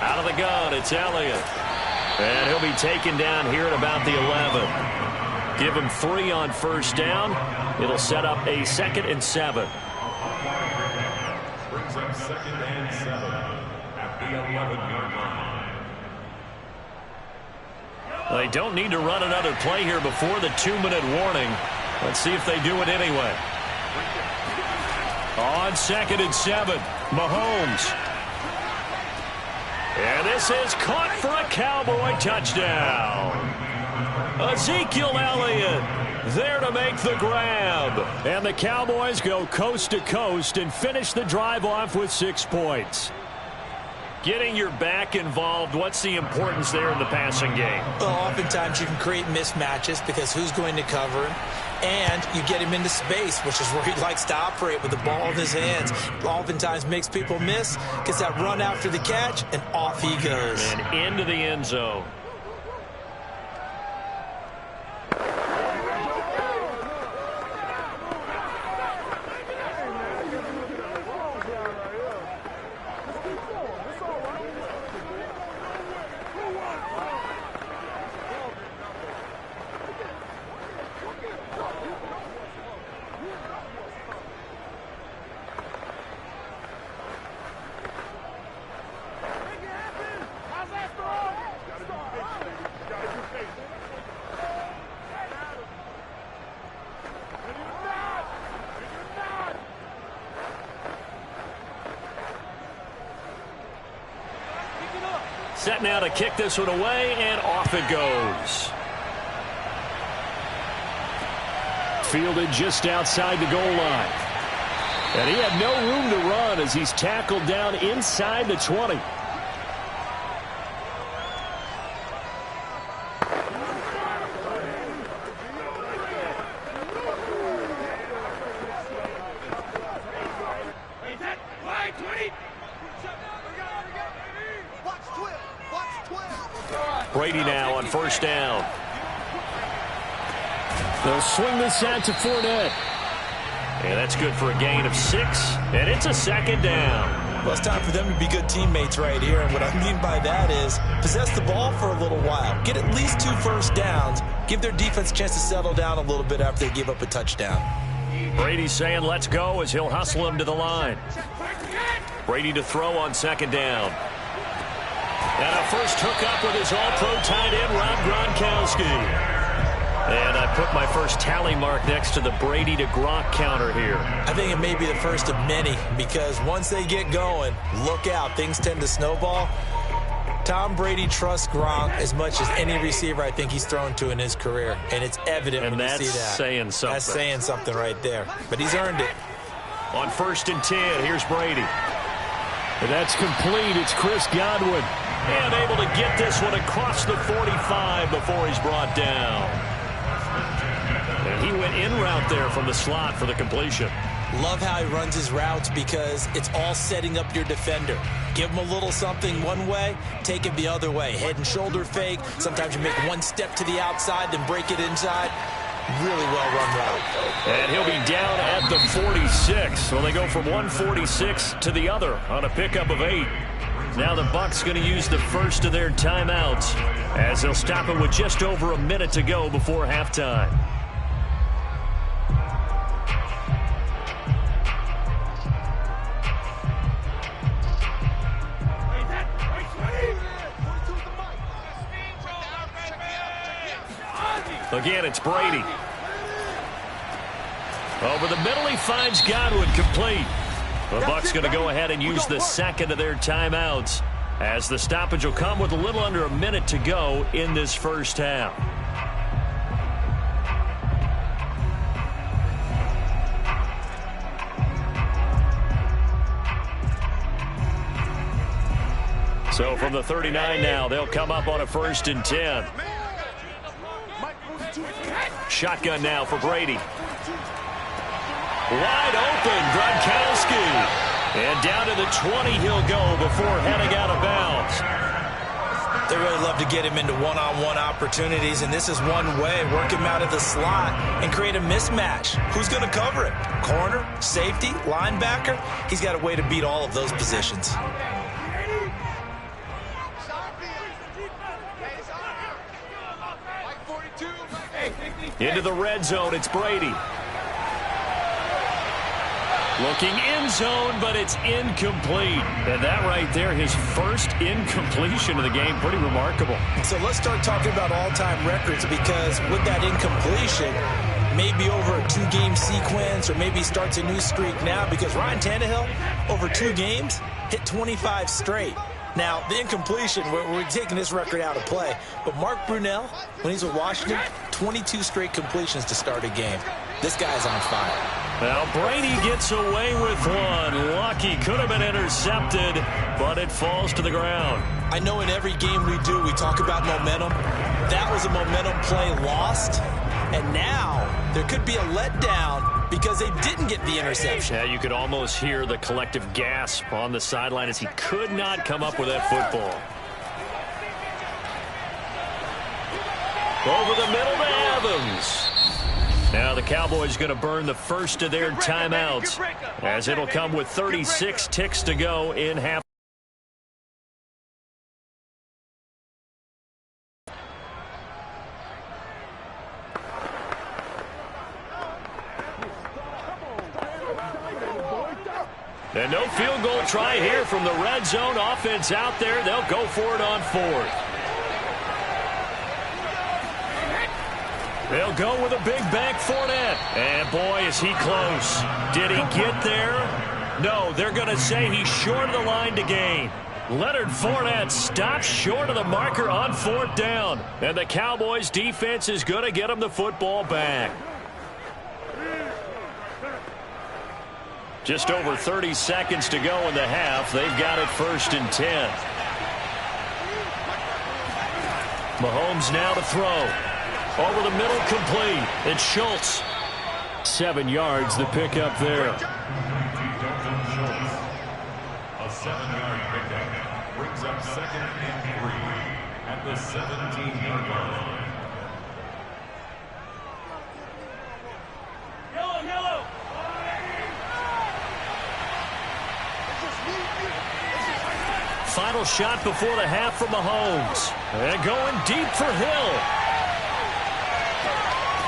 Out of the gun, it's Elliott. And he'll be taken down here at about the 11. Give him 3 on first down. It'll set up a 2nd and 7. Brings up 2nd and 7 at the 11-yard line. They don't need to run another play here before the 2-minute warning. Let's see if they do it anyway. On 2nd and 7, Mahomes. And this is caught for a Cowboy touchdown. Ezekiel Elliott there to make the grab. And the Cowboys go coast to coast and finish the drive off with 6 points. Getting your back involved, what's the importance there in the passing game? Well, oftentimes you can create mismatches because who's going to cover him? And you get him into space, which is where he likes to operate with the ball in his hands. Oftentimes makes people miss, gets that run after the catch, and off he goes. And into the end zone. Set now to kick this one away, and off it goes. Fielded just outside the goal line. And he had no room to run as he's tackled down inside the 20. Brady now on first down. They'll swing this out to Fournette. And that's good for a gain of 6. And it's a 2nd down. Well, it's time for them to be good teammates right here. And what I mean by that is possess the ball for a little while. Get at least 2 first downs. Give their defense a chance to settle down a little bit after they give up a touchdown. Brady saying let's go as he'll hustle him to the line. Brady to throw on 2nd down. And a first hookup with his all-pro tight end, Rob Gronkowski. And I put my first tally mark next to the Brady to Gronk counter here. I think it may be the first of many because once they get going, look out. Things tend to snowball. Tom Brady trusts Gronk as much as any receiver I think he's thrown to in his career. And it's evident when you see that. And that's saying something. That's saying something right there. But he's earned it. On 1st and 10, here's Brady. And that's complete. It's Chris Godwin. And able to get this one across the 45 before he's brought down. And he went in route there from the slot for the completion. Love how he runs his routes because it's all setting up your defender. Give him a little something one way, take it the other way. Head and shoulder fake. Sometimes you make one step to the outside, then break it inside. Really well-run route. And he'll be down at the 46. Well, they go from 146 to the other on a pickup of 8. Now the Bucs going to use the first of their timeouts as they'll stop it with just over a minute to go before halftime. Again, it's Brady. Over the middle, he finds Godwin complete. The Bucs going to go ahead and use the second of their timeouts, as the stoppage will come with a little under a minute to go in this first half. So from the 39 now, they'll come up on a 1st and 10. Shotgun now for Brady. Wide open, Gronkowski. And down to the 20 he'll go before heading out of bounds. They really love to get him into one-on-one opportunities, and this is one way. Work him out of the slot and create a mismatch. Who's going to cover him? Corner, safety, linebacker? He's got a way to beat all of those positions. Into the red zone, it's Brady. Looking in zone, but it's incomplete. And that right there, his first incompletion of the game, pretty remarkable. So let's start talking about all-time records, because with that incompletion, maybe over a 2-game sequence, or maybe starts a new streak now, because Ryan Tannehill, over 2 games, hit 25 straight. Now, the incompletion, we're taking this record out of play. But Mark Brunell, when he's with Washington, 22 straight completions to start a game. This guy's on fire. Now, Brady gets away with one. Lucky, could have been intercepted, but it falls to the ground. I know in every game we do, we talk about momentum. That was a momentum play lost. And now there could be a letdown because they didn't get the interception. Yeah, you could almost hear the collective gasp on the sideline as he could not come up with that football. Over the middle to Evans. Now the Cowboys going to burn the first of their timeouts, as it'll come with 36 ticks to go in half. And no field goal try here from the red zone. Offense out there. They'll go for it on 4th. They'll go with a big bank Fournette. And boy, is he close. Did he get there? No, they're going to say he's short of the line to gain. Leonard Fournette stops short of the marker on 4th down. And the Cowboys defense is going to get him the football back. Just over 30 seconds to go in the half. They've got it 1st and 10. Mahomes now to throw. Over the middle, complete. It's Schultz. 7 yards, the pickup there. A 7-yard pickup brings up 2nd and 3 at the 17-yard line. Final shot before the half from Mahomes. And going deep for Hill.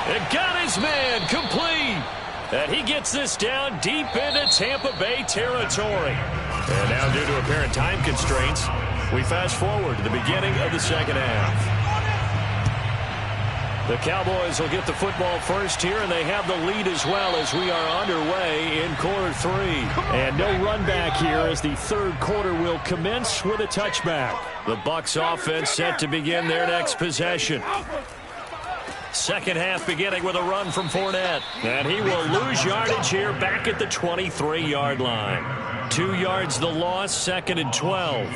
It got his man complete. And he gets this down deep into Tampa Bay territory. And now, due to apparent time constraints, we fast forward to the beginning of the second half. The Cowboys will get the football first here, and they have the lead as well as we are underway in quarter 3. And no run back here as the third quarter will commence with a touchback. The Bucs offense set to begin their next possession. Second half beginning with a run from Fournette. And he will lose yardage here back at the 23-yard line. 2 yards the loss, 2nd and 12.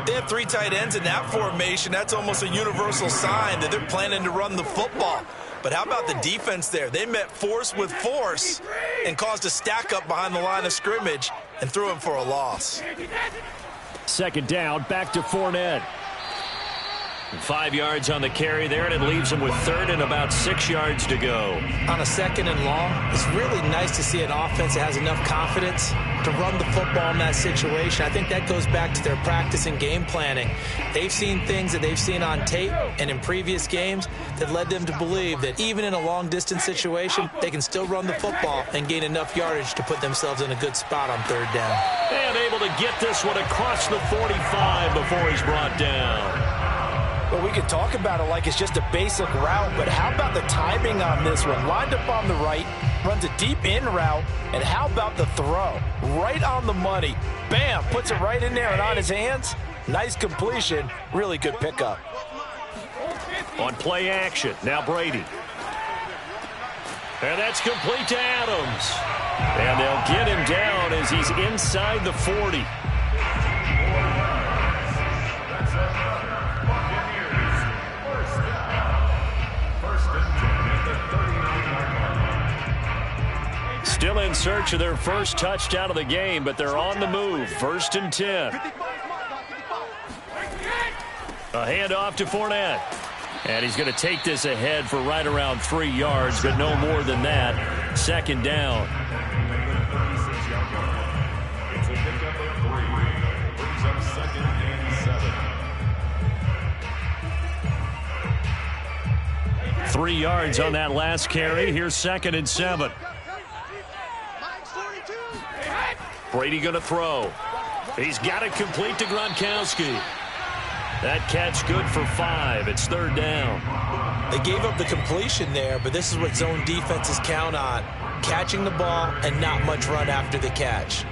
They have 3 tight ends in that formation. That's almost a universal sign that they're planning to run the football. But how about the defense there? They met force with force and caused a stack up behind the line of scrimmage and threw him for a loss. 2nd down, back to Fournette. 5 yards on the carry there, and it leaves him with 3rd and about 6 yards to go. On a 2nd and long, it's really nice to see an offense that has enough confidence to run the football in that situation. I think that goes back to their practice and game planning. They've seen things that they've seen on tape and in previous games that led them to believe that even in a long-distance situation, they can still run the football and gain enough yardage to put themselves in a good spot on 3rd down. And able to get this one across the 45 before he's brought down. Well, we could talk about it like it's just a basic route, but how about the timing on this one? Lined up on the right, runs a deep in route, and how about the throw? Right on the money. Bam, puts it right in there and on his hands. Nice completion, really good pickup. On play action, now Brady. And that's complete to Adams. And they'll get him down as he's inside the 40. Still in search of their first touchdown of the game, but they're on the move. 1st and 10. A handoff to Fournette. And he's going to take this ahead for right around 3 yards, but no more than that. 2nd down. It's a pickup of 3. Brings up 2nd and 7. 3 yards on that last carry. Here's 2nd and 7. Brady going to throw. He's got it complete to Gronkowski. That catch good for 5. It's 3rd down. They gave up the completion there, but this is what zone defenses count on. Catching the ball and not much run after the catch.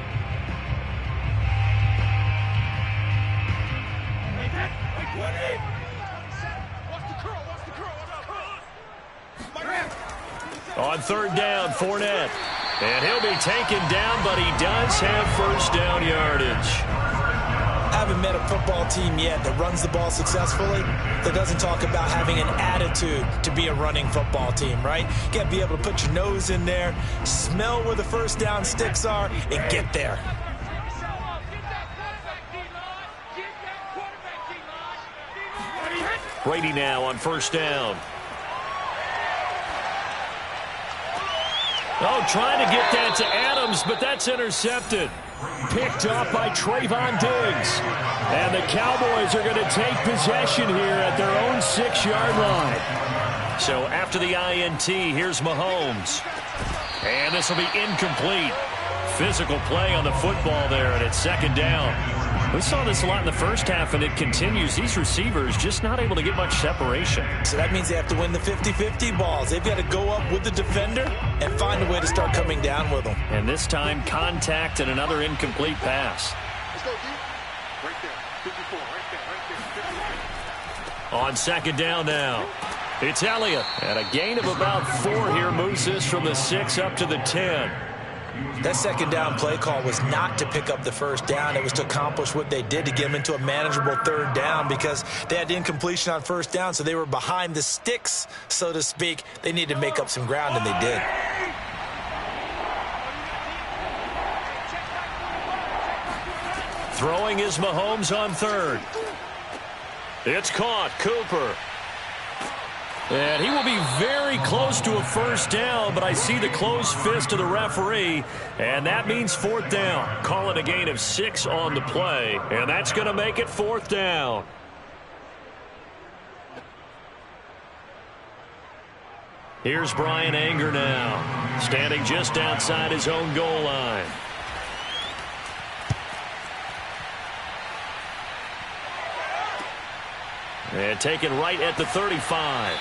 On 3rd down, Fournette. And he'll be taken down, but he does have 1st down yardage. Haven't met a football team yet that runs the ball successfully, that doesn't talk about having an attitude to be a running football team, right? You got to be able to put your nose in there, smell where the 1st down sticks are, and get there. Brady now on 1st down. Oh, trying to get that to Adams, but that's intercepted. Picked up by Trayvon Diggs. And the Cowboys are going to take possession here at their own 6-yard line. So after the INT, here's Mahomes. And this will be incomplete. Physical play on the football there, and it's 2nd down. We saw this a lot in the first half, and it continues. These receivers just not able to get much separation. So that means they have to win the 50-50 balls. They've got to go up with the defender and find a way to start coming down with them. And this time, contact and another incomplete pass. Let's go, D. Right there. 54, right there. On 2nd down now, it's Elliott. And a gain of about 4 here moves this from the 6 up to the 10. That 2nd down play call was not to pick up the 1st down. It was to accomplish what they did to get them into a manageable 3rd down because they had incompletion on 1st down, so they were behind the sticks, so to speak. They needed to make up some ground, and they did. Throwing is Mahomes on 3rd. It's caught. Cooper. And he will be very close to a 1st down, but I see the closed fist of the referee, and that means 4th down. Call it a gain of 6 on the play, and that's going to make it 4th down. Here's Brian Anger now, standing just outside his own goal line. And taken right at the 35.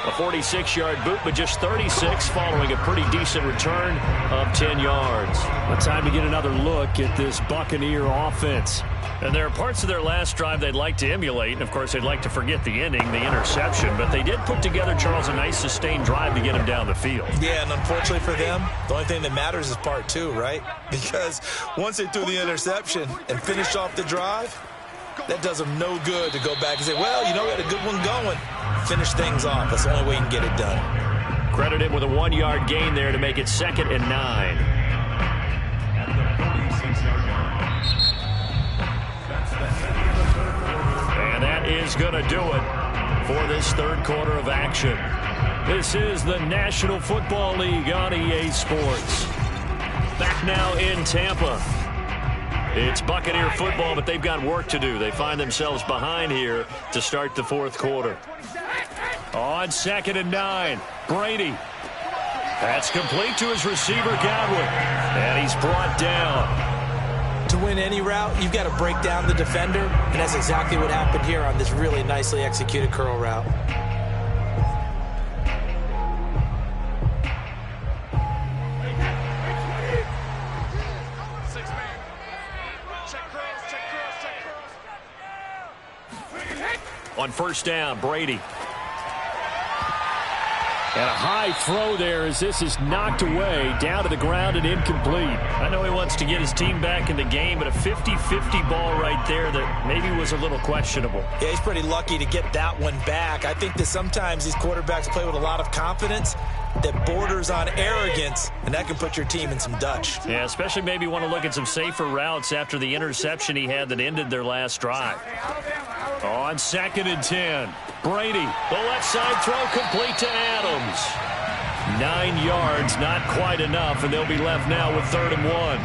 A 46-yard boot, but just 36 following a pretty decent return of 10 yards. Well, time to get another look at this Buccaneer offense. And there are parts of their last drive they'd like to emulate. And, of course, they'd like to forget the ending, the interception. But they did put together, Charles, a nice sustained drive to get him down the field. Yeah, and unfortunately for them, the only thing that matters is part 2, right? Because once they threw the interception and finished off the drive, that does them no good to go back and say, well, you know, we had a good one going. Finish things off. That's the only way you can get it done. Credit him with a 1-yard gain there to make it 2nd and 9. And that is going to do it for this 3rd quarter of action. This is the National Football League on EA Sports. Back now in Tampa. It's Buccaneer football, but they've got work to do. They find themselves behind here to start the 4th quarter. On 2nd and 9, Brady. That's complete to his receiver, Godwin. And he's brought down. To win any route, you've got to break down the defender, and that's exactly what happened here on this really nicely executed curl route. On first down, Brady. And a high throw there as this is knocked away, down to the ground and incomplete. I know he wants to get his team back in the game, but a 50-50 ball right there that maybe was a little questionable. Yeah, he's pretty lucky to get that one back. I think that sometimes these quarterbacks play with a lot of confidence that borders on arrogance, and that can put your team in some Dutch. Yeah, especially maybe want to look at some safer routes after the interception he had that ended their last drive. On 2nd and 10, Brady. The left side throw complete to Adams. 9 yards, not quite enough, and they'll be left now with 3rd and 1.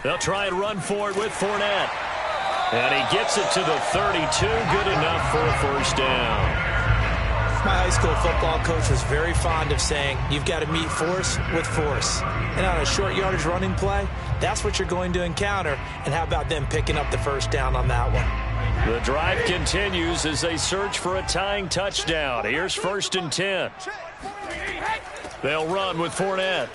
They'll try and run for it with Fournette. And he gets it to the 32. Good enough for a first down. My high school football coach was very fond of saying, you've got to meet force with force. And on a short yardage running play, that's what you're going to encounter. And how about them picking up the first down on that one? The drive continues as they search for a tying touchdown. Here's 1st and 10. They'll run with Fournette.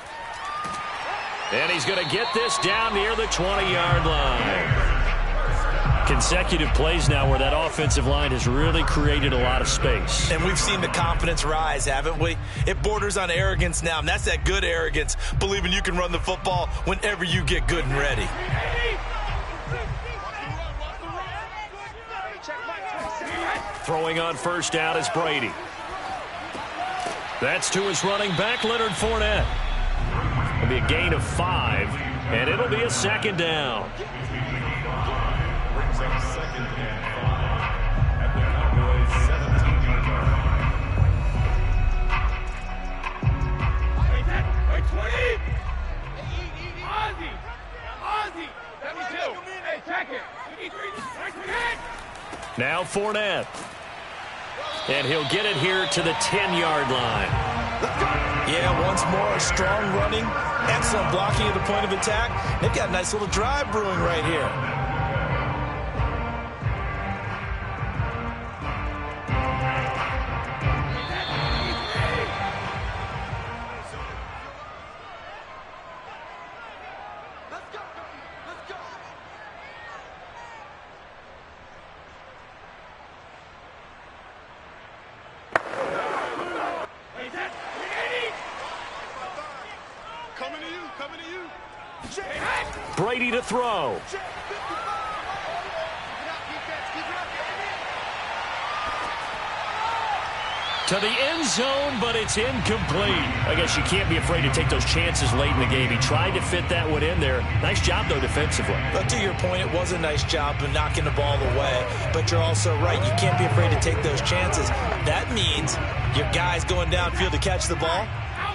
And he's going to get this down near the 20-yard line. Consecutive plays now where that offensive line has really created a lot of space. And we've seen the confidence rise, haven't we? It borders on arrogance now, and that's that good arrogance, believing you can run the football whenever you get good and ready. Throwing on first down is Brady. That's to his running back, Leonard Fournette. It'll be a gain of 5, and it'll be a 2nd down. Brings up 2nd and 5 at the Cowboys' 17-yard line. Now Fournette. And he'll get it here to the 10-yard line. Yeah, once more, strong running, excellent blocking at the point of attack. They've got a nice little drive brewing right here. Brady to throw. To the end zone, but it's incomplete. I guess you can't be afraid to take those chances late in the game. He tried to fit that one in there. Nice job, though, defensively. But to your point, it was a nice job of knocking the ball away. But you're also right. You can't be afraid to take those chances. That means your guys going downfield to catch the ball,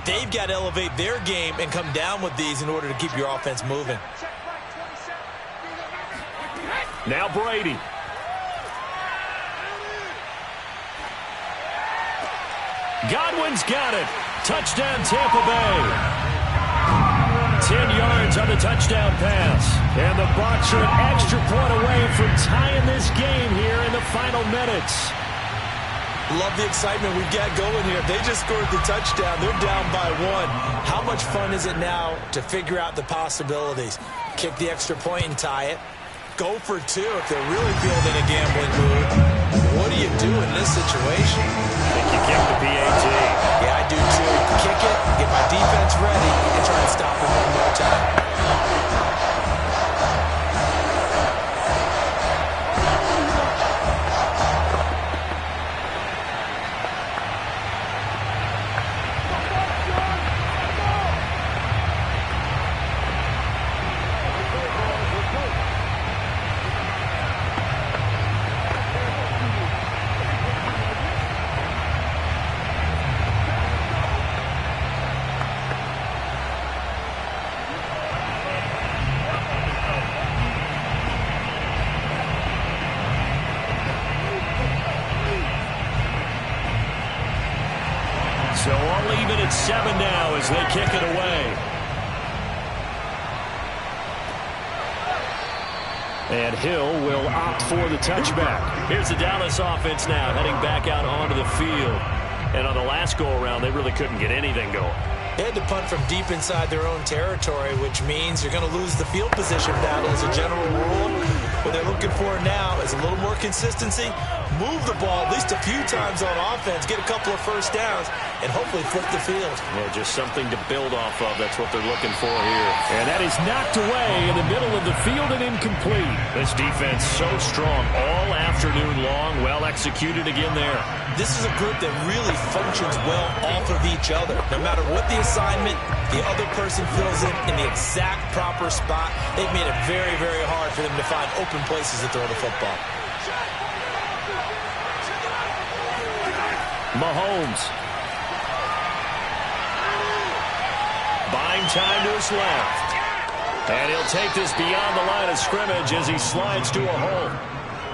they've got to elevate their game and come down with these in order to keep your offense moving. Now Brady. Godwin's got it. Touchdown, Tampa Bay. 10 yards on the touchdown pass. And the Bucs are an extra point away from tying this game here in the final minutes. Love the excitement we've got going here. They just scored the touchdown. They're down by 1. How much fun is it now to figure out the possibilities? Kick the extra point and tie it. Go for 2 if they're really feeling in a gambling mood. What do you do in this situation? I think you kick the PAT. Yeah, I do too. Kick it, get my defense ready, and try and stop them one more time. all even at 7 now as they kick it away. And Hill will opt for the touchback. Here's the Dallas offense now heading back out onto the field. And on the last go-around, they really couldn't get anything going. They had to punt from deep inside their own territory, which means you're going to lose the field position battle as a general rule. What they're looking for now is a little more consistency, move the ball at least a few times on offense, get a couple of first downs, and hopefully flip the field. Yeah, just something to build off of. That's what they're looking for here. And that is knocked away in the middle of the field and incomplete. This defense so strong all afternoon long. Well executed again there. This is a group that really functions well off of each other. No matter what the assignment, the other person fills in the exact proper spot. They've made it very, very hard for them to find open places to throw the football. Mahomes. Buying time to his left. And he'll take this beyond the line of scrimmage as he slides to a hole.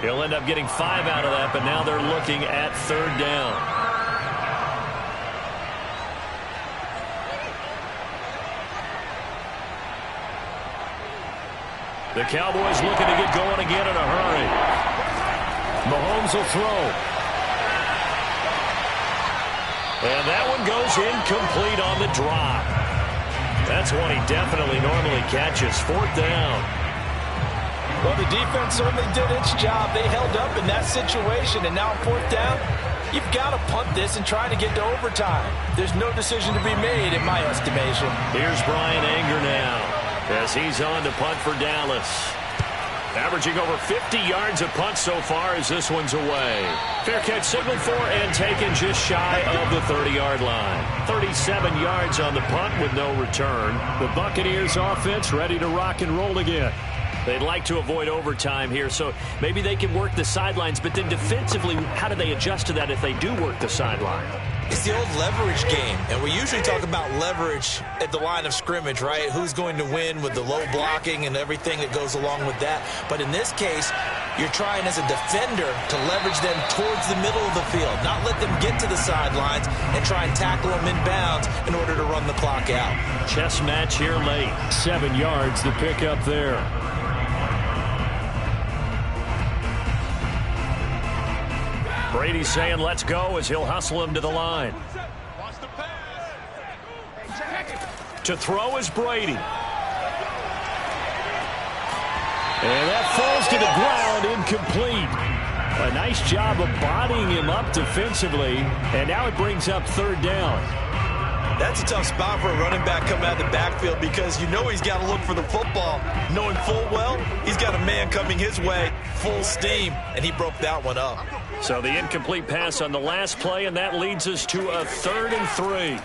He'll end up getting 5 out of that, but now they're looking at 3rd down. The Cowboys looking to get going again in a hurry. Mahomes will throw. And that one goes incomplete on the drop. That's one he definitely normally catches. 4th down. Well, the defense certainly did its job. They held up in that situation, and now on 4th down, you've got to punt this and try to get to overtime. There's no decision to be made in my estimation. Here's Brian Anger now as he's on to punt for Dallas. Averaging over 50 yards a punt so far as this one's away. Fair catch signaled for and taken just shy of the 30-yard line. 37 yards on the punt with no return. The Buccaneers offense ready to rock and roll again. They'd like to avoid overtime here, so maybe they can work the sidelines, but then defensively, how do they adjust to that if they do work the sideline? It's the old leverage game, and we usually talk about leverage at the line of scrimmage, right? Who's going to win with the low blocking and everything that goes along with that. But in this case, you're trying as a defender to leverage them towards the middle of the field, not let them get to the sidelines and try and tackle them inbounds in order to run the clock out. Chess match here late. 7 yards to pick up there. Brady's saying let's go as he'll hustle him to the line. To throw is Brady. And that falls to the ground, incomplete. A nice job of bodying him up defensively, and now it brings up 3rd down. That's a tough spot for a running back coming out of the backfield because you know he's got to look for the football, knowing full well he's got a man coming his way, full steam, and he broke that one up. So the incomplete pass on the last play, and that leads us to a 3rd and 3.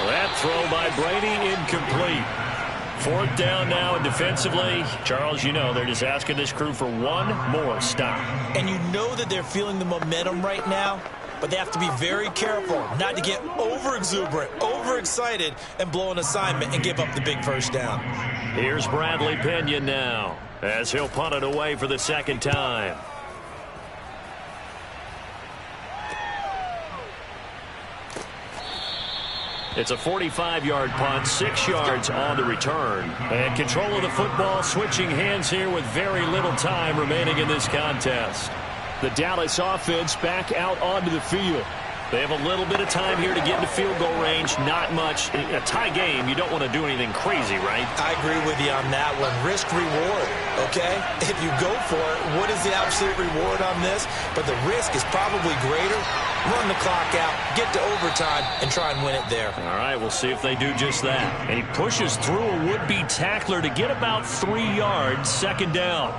That throw by Brady incomplete. 4th down now, and defensively, Charles, you know, they're just asking this crew for one more stop. And you know that they're feeling the momentum right now, but they have to be very careful not to get over-exuberant, overexcited, and blow an assignment and give up the big first down. Here's Bradley Pinion now as he'll punt it away for the 2nd time. It's a 45-yard punt, 6 yards on the return. And control of the football, switching hands here with very little time remaining in this contest. The Dallas offense back out onto the field. They have a little bit of time here to get into field goal range. Not much. In a tie game, you don't want to do anything crazy, right? I agree with you on that one. Risk reward, okay? If you go for it, what is the absolute reward on this? But the risk is probably greater. Run the clock out, get to overtime, and try and win it there. All right, we'll see if they do just that. And he pushes through a would-be tackler to get about 3 yards. 2nd down.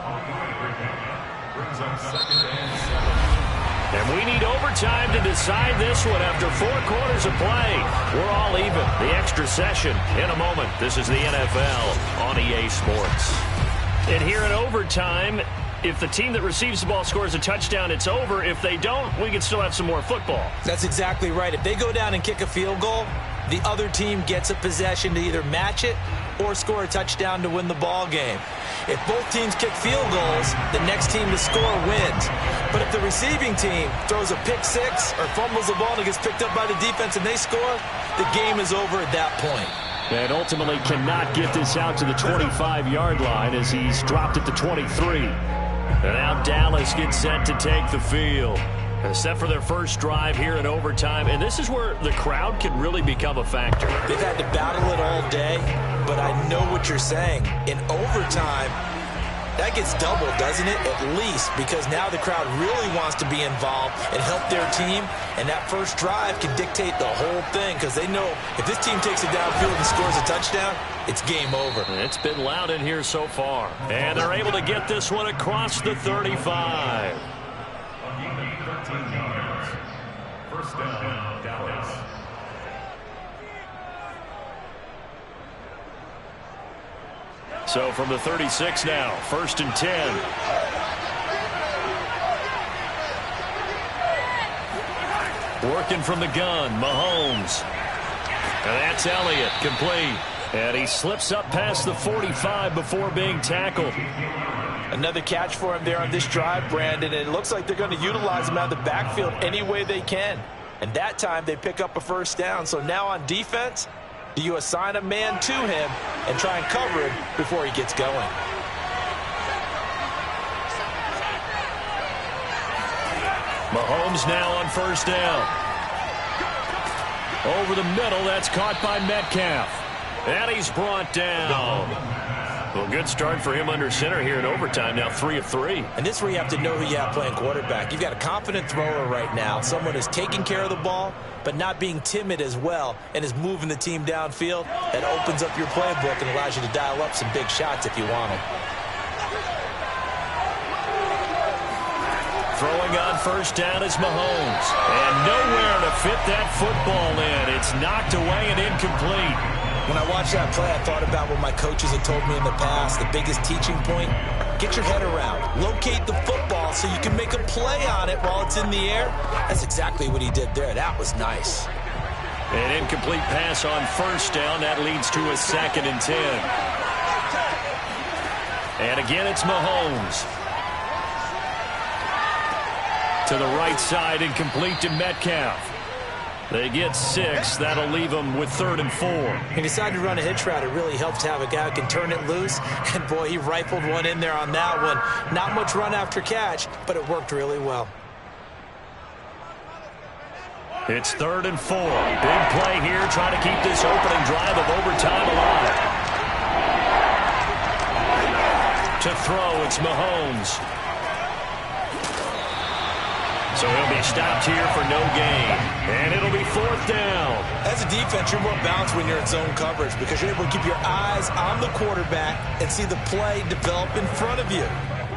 Brings up 2nd and 7. And we need overtime to decide this one after 4 quarters of play. We're all even. The extra session in a moment. This is the NFL on EA Sports. And here in overtime, if the team that receives the ball scores a touchdown, it's over. If they don't, we can still have some more football. That's exactly right. If they go down and kick a field goal, the other team gets a possession to either match it or score a touchdown to win the ball game. If both teams kick field goals, the next team to score wins. But if the receiving team throws a pick six or fumbles the ball and it gets picked up by the defense and they score, the game is over at that point. And ultimately cannot get this out to the 25-yard line as he's dropped it to 23. And now Dallas gets set to take the field. Set for their first drive here in overtime. And this is where the crowd can really become a factor. They've had to battle it all day, but I know what you're saying. In overtime, that gets doubled, doesn't it? At least, because now the crowd really wants to be involved and help their team. And that first drive can dictate the whole thing because they know if this team takes it downfield and scores a touchdown, it's game over. It's been loud in here so far. And they're able to get this one across the 35. 13 yards. First down, Dallas. So from the 36 now, 1st and 10. Working from the gun, Mahomes. And that's Elliott, complete. And he slips up past the 45 before being tackled. Another catch for him there on this drive, Brandon, and it looks like they're going to utilize him out of the backfield any way they can. And that time they pick up a first down. So now on defense, do you assign a man to him and try and cover him before he gets going? Mahomes now on first down. Over the middle, that's caught by Metcalf. And he's brought down. Well, good start for him under center here in overtime. Now 3 of 3. And this is where you have to know who you have playing quarterback. You've got a confident thrower right now. Someone who's taking care of the ball, but not being timid as well, and is moving the team downfield. That opens up your playbook and allows you to dial up some big shots if you want them. Throwing on first down is Mahomes. And nowhere to fit that football in. It's knocked away and incomplete. When I watched that play, I thought about what my coaches had told me in the past. The biggest teaching point, get your head around. Locate the football so you can make a play on it while it's in the air. That's exactly what he did there. That was nice. An incomplete pass on first down. That leads to a 2nd and 10. And again, it's Mahomes. To the right side, incomplete to Metcalf. They get 6. That'll leave them with 3rd and 4. He decided to run a hitch route. It really helps to have a guy who can turn it loose. And, boy, he rifled one in there on that one. Not much run after catch, but it worked really well. It's 3rd and 4. Big play here, trying to keep this opening drive of overtime alive. To throw, it's Mahomes. So he'll be stopped here for no gain. And it'll be 4th down. As a defense, you're more balanced when you're in zone coverage because you're able to keep your eyes on the quarterback and see the play develop in front of you.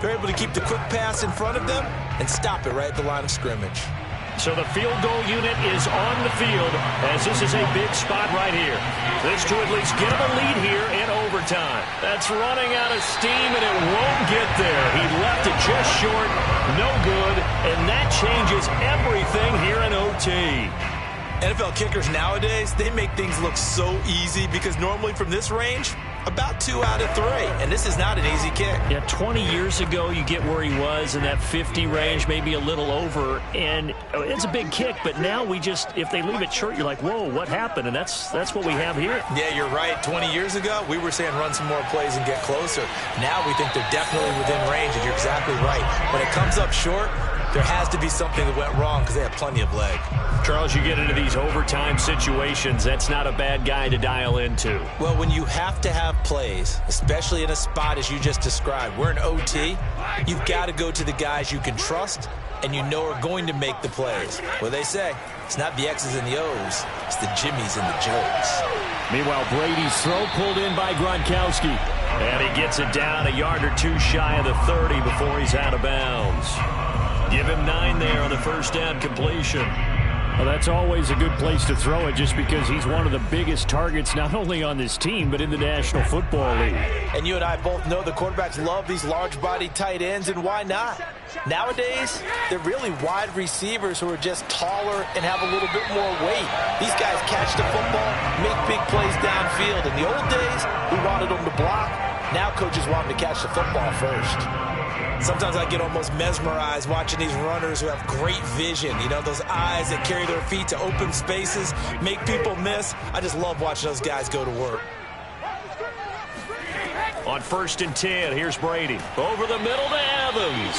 They're able to keep the quick pass in front of them and stop it right at the line of scrimmage. So the field goal unit is on the field as this is a big spot right here. This to at least get him a lead here in overtime. That's running out of steam, and it won't get there. He left it just short, no good, and that changes everything here in OT. NFL kickers nowadays, they make things look so easy because normally from this range, about 2 out of 3, and this is not an easy kick. Yeah, 20 years ago, you get where he was in that 50 range, maybe a little over, and it's a big kick, but now we just, if they leave it short, you're like, whoa, what happened? And that's what we have here. Yeah, you're right. 20 years ago, we were saying run some more plays and get closer. Now we think they're definitely within range, and you're exactly right. When it comes up short, there has to be something that went wrong because they have plenty of leg. Charles, you get into these overtime situations, that's not a bad guy to dial into. Well, when you have to have plays, especially in a spot as you just described, we're in OT, you've got to go to the guys you can trust and you know are going to make the plays. What they say, it's not the X's and the O's, it's the Jimmies and the Joes. Meanwhile, Brady's throw pulled in by Gronkowski. And he gets it down a yard or 2 shy of the 30 before he's out of bounds. Give him 9 there on the first down completion. Well, that's always a good place to throw it just because he's one of the biggest targets not only on this team but in the National Football League. And you and I both know the quarterbacks love these large-bodied tight ends, and why not? Nowadays, they're really wide receivers who are just taller and have a little bit more weight. These guys catch the football, make big plays downfield. In the old days, we wanted them to block. Now coaches want them to catch the football first. Sometimes I get almost mesmerized watching these runners who have great vision. You know, those eyes that carry their feet to open spaces, make people miss. I just love watching those guys go to work. On 1st and 10, here's Brady. Over the middle to Evans.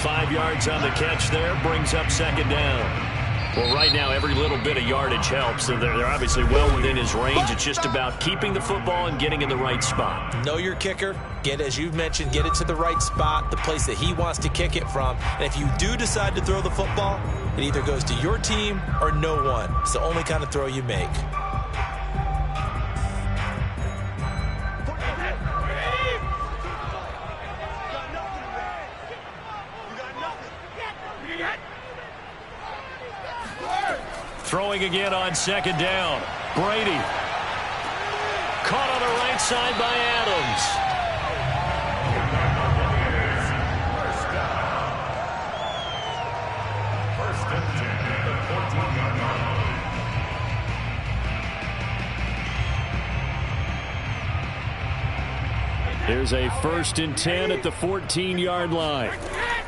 5 yards on the catch there, brings up 2nd down. Well, right now, every little bit of yardage helps. So they're obviously well within his range. It's just about keeping the football and getting in the right spot. Know your kicker. Get, as you've mentioned, get it to the right spot, the place that he wants to kick it from. And if you do decide to throw the football, it either goes to your team or no one. It's the only kind of throw you make. Throwing again on 2nd down. Brady. Caught on the right side by Adams. First and 10 at the 14-yard line. There's a 1st and 10 at the 14-yard line.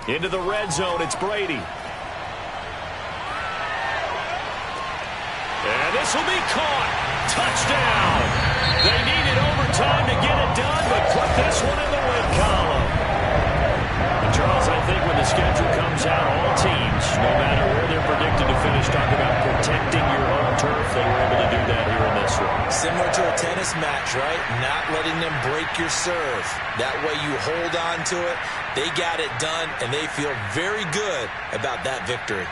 Into the red zone, it's Brady. And this will be caught. Touchdown. They needed overtime to get it done, but put this one in the win column. And Charles, I think when the schedule comes out, all teams, no matter where they're predicted to finish, talk about protecting your home turf. They were able to do that here in this one. Similar to a tennis match, right? Not letting them break your serve. That way you hold on to it. They got it done, and they feel very good about that victory.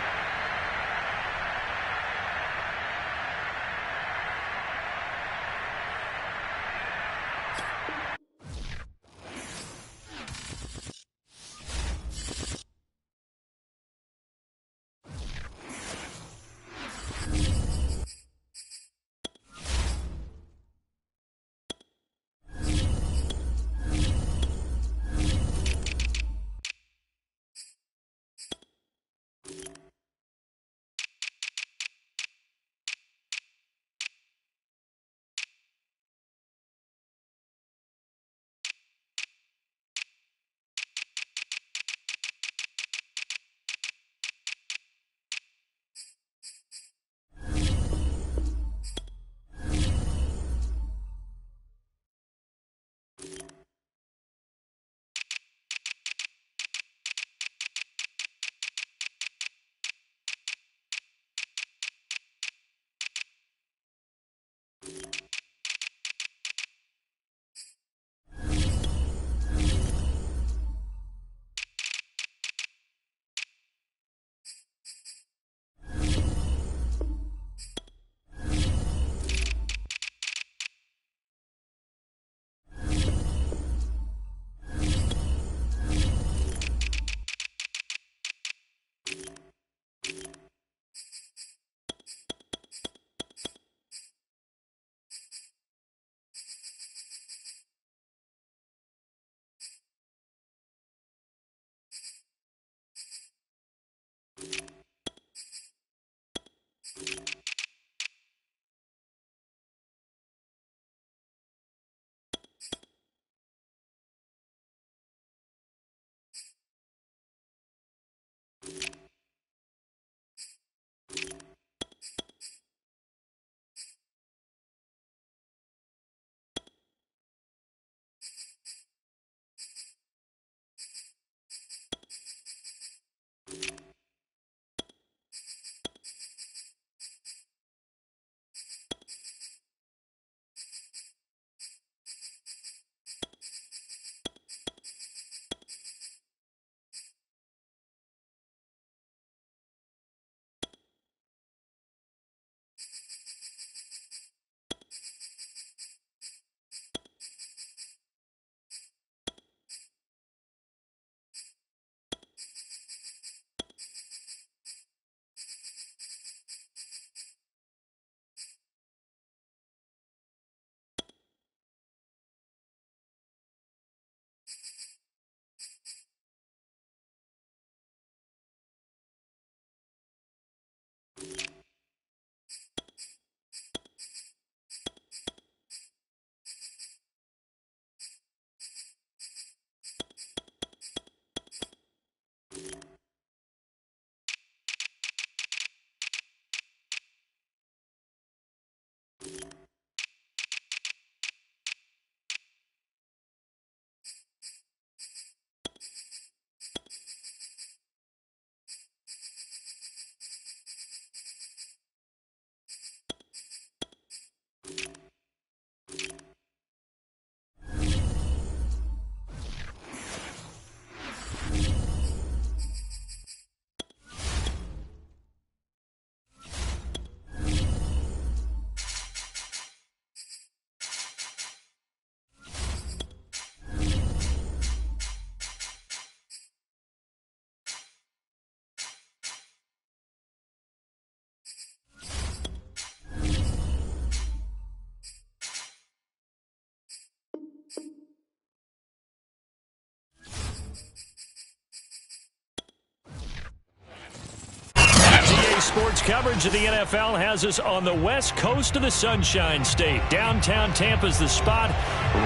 Sports coverage of the NFL has us on the west coast of the Sunshine State. Downtown Tampa's the spot,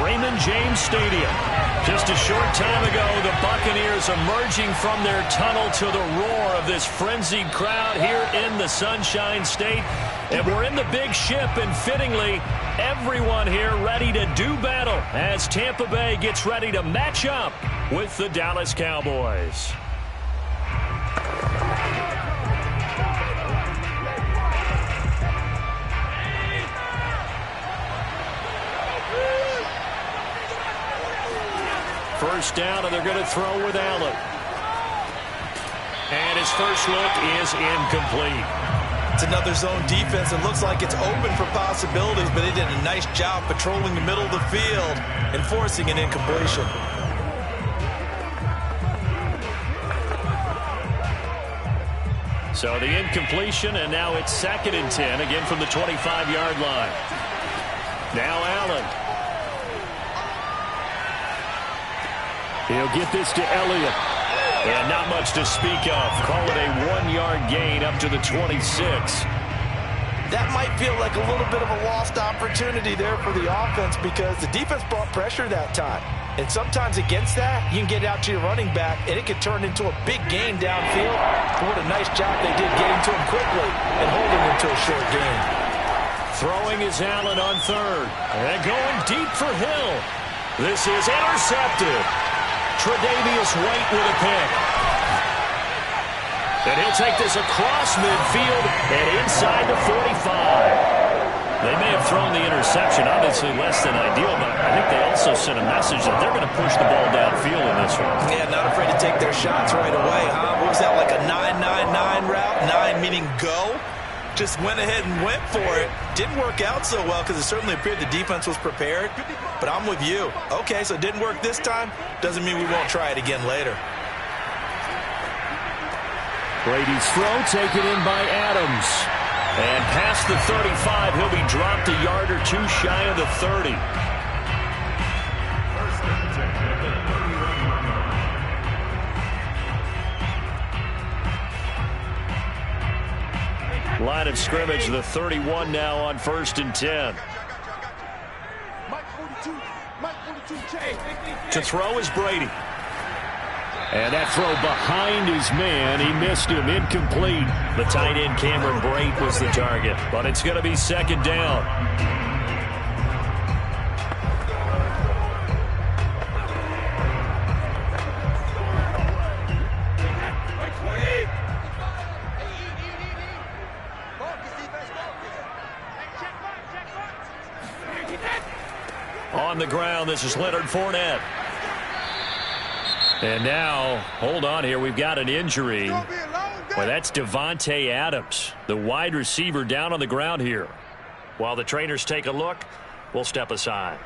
Raymond James Stadium. Just a short time ago, the Buccaneers emerging from their tunnel to the roar of this frenzied crowd here in the Sunshine State. And we're in the big ship, and fittingly, everyone here ready to do battle as Tampa Bay gets ready to match up with the Dallas Cowboys. First down, and they're going to throw with Allen. And his first look is incomplete. It's another zone defense. It looks like it's open for possibilities, but they did a nice job patrolling the middle of the field and forcing an incompletion. So the incompletion, and now it's 2nd and 10, again from the 25-yard line. Now Allen. He'll get this to Elliott. And not much to speak of. Call it a 1-yard gain up to the 26. That might feel like a little bit of a lost opportunity there for the offense because the defense brought pressure that time. And sometimes against that, you can get out to your running back, and it could turn into a big gain downfield. But what a nice job they did getting to him quickly and holding him to a short gain. Throwing is Allen on 3rd. And going deep for Hill. This is intercepted. Tre'Davious White with a pick. And he'll take this across midfield and inside the 45. They may have thrown the interception, obviously less than ideal, but I think they also sent a message that they're going to push the ball downfield in this one. Yeah, not afraid to take their shots right away, huh? What was that, like a 9-9-9 route? 9 meaning go? Just went ahead and went for it. Didn't work out so well because it certainly appeared the defense was prepared. But I'm with you. Okay, so it didn't work this time. Doesn't mean we won't try it again later. Brady's throw taken in by Adams. And past the 35, he'll be dropped a yard or two shy of the 30. Line of scrimmage, the 31 now on 1st and 10. To throw is Brady. And that throw behind his man, he missed him, incomplete. The tight end Cameron Brate was the target, but it's going to be 2nd down. On the ground, this is Leonard Fournette. And now, hold on here, we've got an injury. Well, that's Devontae Adams, the wide receiver down on the ground here. While the trainers take a look, we'll step aside.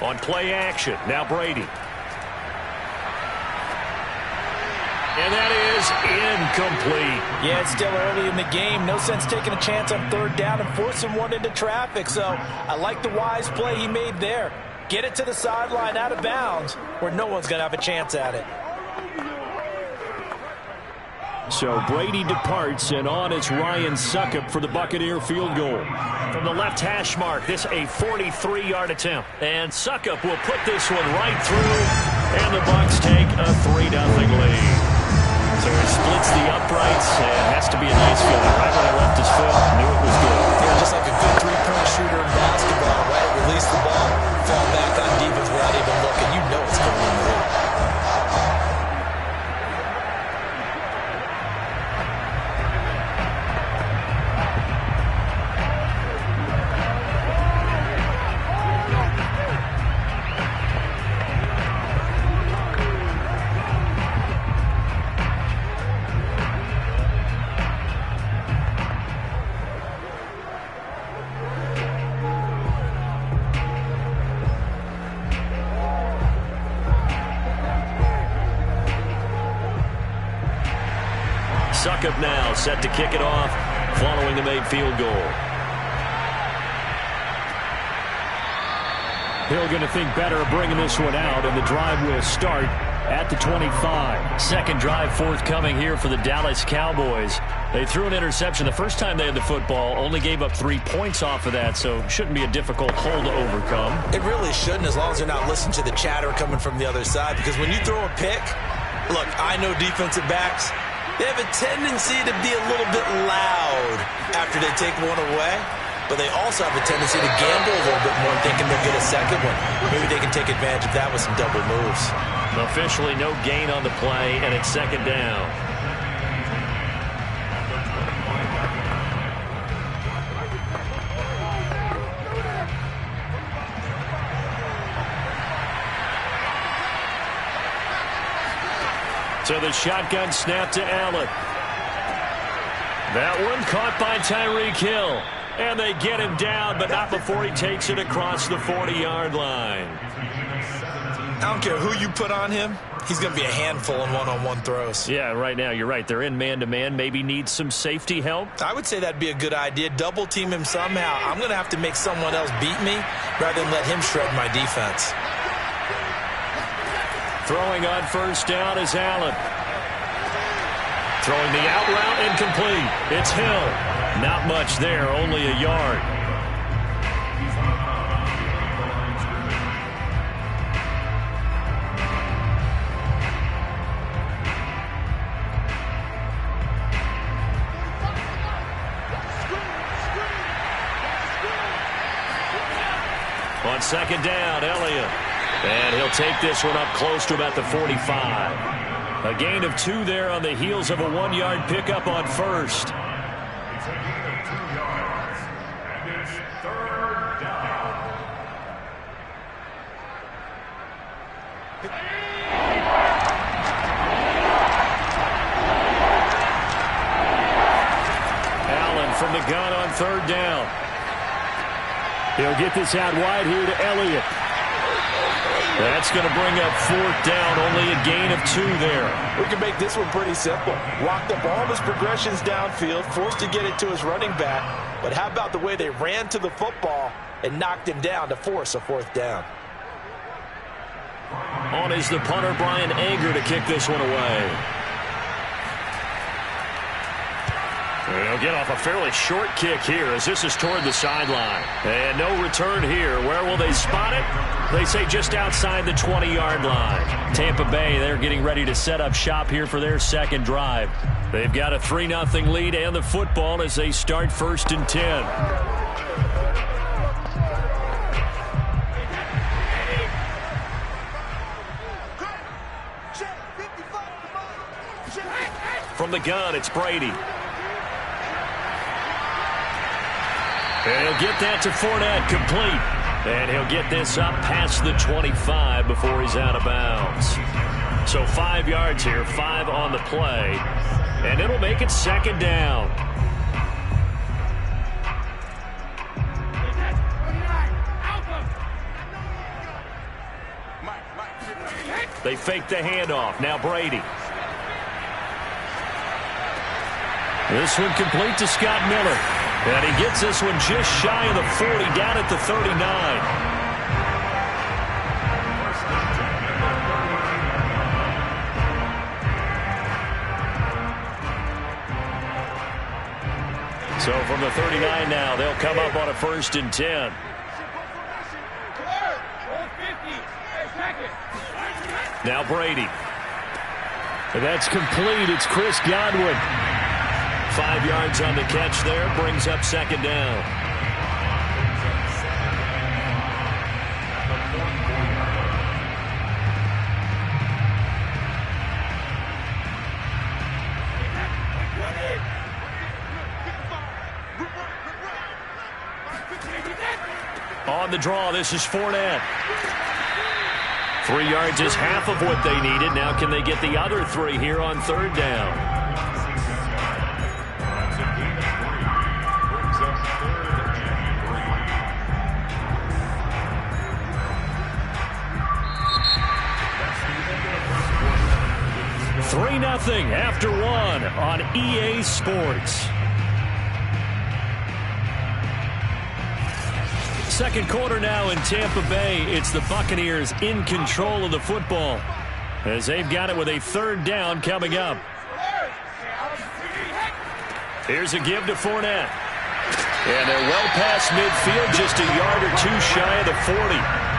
On play action, now Brady. And that is incomplete. Yeah, it's still early in the game. No sense taking a chance on 3rd down and forcing one into traffic. So I like the wise play he made there. Get it to the sideline out of bounds where no one's going to have a chance at it. So Brady departs, and on it's Ryan Succop for the Buccaneer field goal. From the left hash mark, this a 43-yard attempt. And Succop will put this one right through, and the Bucs take a 3-0 lead. So he splits the uprights, and it has to be a nice feeling. Right when he left his foot, knew it was good. Yeah, just like a good three-point shooter in basketball, right? Release the ball, fall back on defense without even looking. You know it's going in there. Succop now set to kick it off following the made field goal. Hill going to think better of bringing this one out, and the drive will start at the 25. Second drive forthcoming here for the Dallas Cowboys. They threw an interception the first time they had the football, only gave up 3 points off of that, so shouldn't be a difficult hole to overcome. It really shouldn't, as long as they're not listening to the chatter coming from the other side, because when you throw a pick, look, I know defensive backs, they have a tendency to be a little bit loud after they take one away, but they also have a tendency to gamble a little bit more, thinking they'll get a second one. Maybe they can take advantage of that with some double moves. Officially no gain on the play, and it's second down. So the shotgun snap to Allen. That one caught by Tyreek Hill. And they get him down, but not before he takes it across the 40-yard line. I don't care who you put on him. He's going to be a handful in one-on-one throws. Yeah, right now, you're right. They're in man-to-man. Maybe need some safety help. I would say that'd be a good idea. Double team him somehow. I'm going to have to make someone else beat me rather than let him shred my defense. Throwing on first down is Allen. Throwing the out route incomplete. It's Hill. Not much there, only a yard. On second down, Elliott. And he'll take this one up close to about the 45. A gain of 2 there on the heels of a 1-yard pickup on first. It's a gain of 2 yards, and it's third down. Allen from the gun on third down. He'll get this out wide here to Elliott. That's going to bring up fourth down, only a gain of 2 there. We can make this one pretty simple. Walked up all of his progressions downfield, forced to get it to his running back. But how about the way they ran to the football and knocked him down to force a fourth down? On is the punter, Brian Anger, to kick this one away. They'll get off a fairly short kick here as this is toward the sideline. And no return here. Where will they spot it? They say just outside the 20-yard line. Tampa Bay, they're getting ready to set up shop here for their second drive. They've got a 3-0 lead and the football as they start 1st and 10. From the gun, it's Brady. And he'll get that to Fournette, complete. And he'll get this up past the 25 before he's out of bounds. So 5 yards here, 5 on the play. And it'll make it second down. They fake the handoff. Now Brady. This one complete to Scott Miller. And he gets this one just shy of the 40, down at the 39. So from the 39 now, they'll come up on a 1st and 10. Now Brady. And that's complete. It's Chris Godwin. 5 yards on the catch there, brings up second down. On the draw, this is Fournette. 3 yards is half of what they needed. Now can they get the other 3 here on third down? 3-0 after one on EA Sports. Second quarter now in Tampa Bay. It's the Buccaneers in control of the football as they've got it with a third down coming up. Here's a give to Fournette. And they're well past midfield, just a yard or two shy of the 40.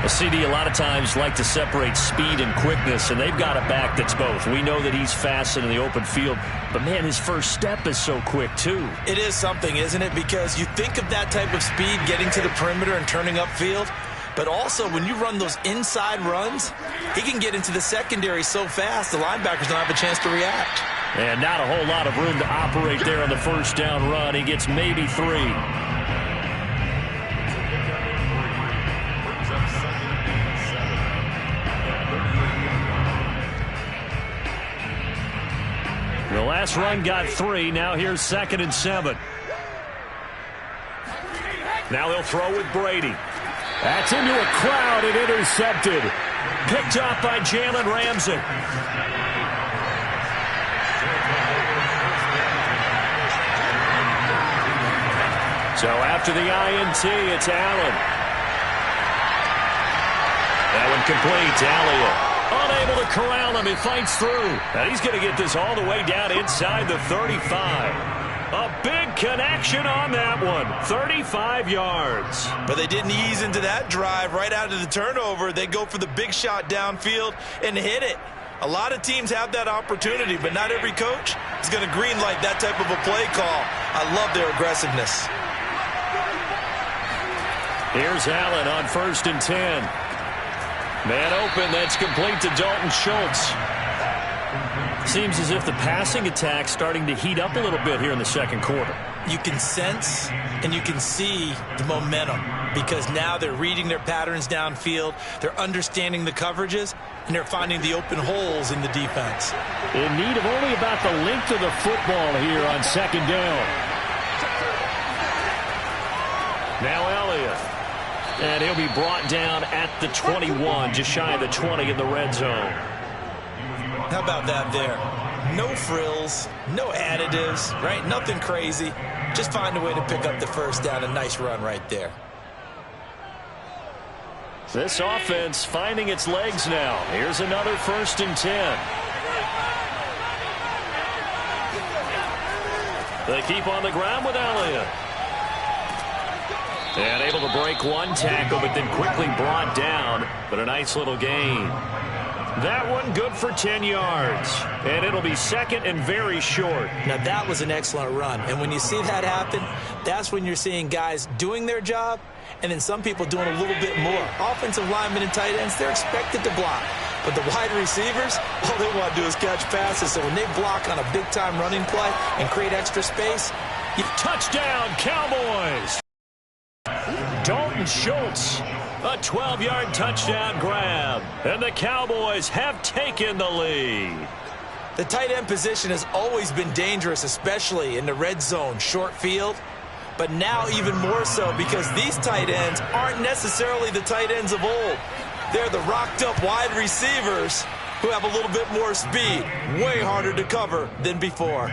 A CD a lot of times like to separate speed and quickness, and they've got a back that's both. We know that he's fast in the open field, but, man, his first step is so quick, too. It is something, isn't it? Because you think of that type of speed getting to the perimeter and turning upfield, but also when you run those inside runs, he can get into the secondary so fast the linebackers don't have a chance to react. And not a whole lot of room to operate there on the first down run. He gets maybe 3. The last run got 3. Now here's 2nd and 7. Now they'll throw with Brady. That's into a crowd and intercepted. Picked off by Jalen Ramsey. So after the INT, it's Allen. That one complete. Elliott unable to corral him. He fights through. Now he's going to get this all the way down inside the 35. A big connection on that one. 35 yards. But they didn't ease into that drive right out of the turnover. They go for the big shot downfield and hit it. A lot of teams have that opportunity, but not every coach is going to greenlight that type of a play call. I love their aggressiveness. Here's Allen on 1st and 10. Man open, that's complete to Dalton Schultz. Seems as if the passing attack's starting to heat up a little bit here in the second quarter. You can sense and you can see the momentum because now they're reading their patterns downfield, they're understanding the coverages, and they're finding the open holes in the defense. In need of only about the length of the football here on 2nd down. Now Elliott. And he'll be brought down at the 21, just shy of the 20 in the red zone. How about that there? No frills, no additives, right? Nothing crazy. Just find a way to pick up the first down. A nice run right there. This offense finding its legs now. Here's another 1st and 10. They keep on the ground with Elliott. And able to break one tackle, but then quickly brought down. But a nice little gain. That one good for 10 yards. And it'll be 2nd and very short. Now that was an excellent run. And when you see that happen, that's when you're seeing guys doing their job and then some people doing a little bit more. Offensive linemen and tight ends, they're expected to block. But the wide receivers, all they want to do is catch passes. So when they block on a big-time running play and create extra space, touchdown, Cowboys! Dalton Schultz, a 12-yard touchdown grab, and the Cowboys have taken the lead. The tight end position has always been dangerous, especially in the red zone, short field, but now even more so because these tight ends aren't necessarily the tight ends of old. They're the rocked-up wide receivers who have a little bit more speed, way harder to cover than before.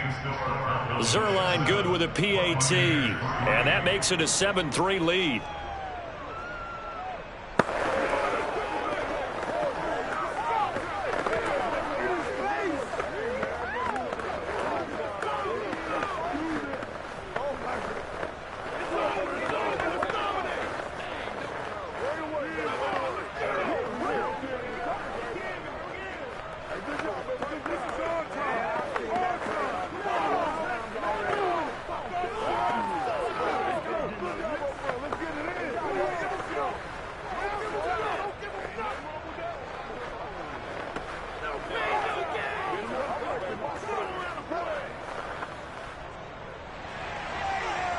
Zerline good with a PAT, and that makes it a 7-3 lead.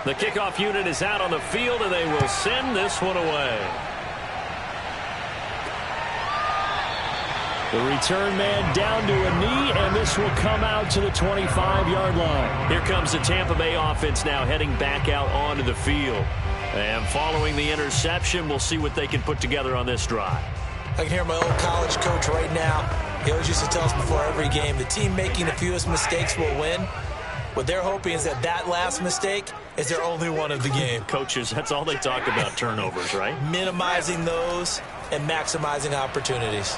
The kickoff unit is out on the field, and they will send this one away. The return man down to a knee, and this will come out to the 25-yard line. Here comes the Tampa Bay offense now heading back out onto the field. And following the interception, we'll see what they can put together on this drive. I can hear my old college coach right now. He always used to tell us before every game, the team making the fewest mistakes will win. What they're hoping is that last mistake is their only one of the game. Coaches, that's all they talk about, turnovers, right? Minimizing those and maximizing opportunities.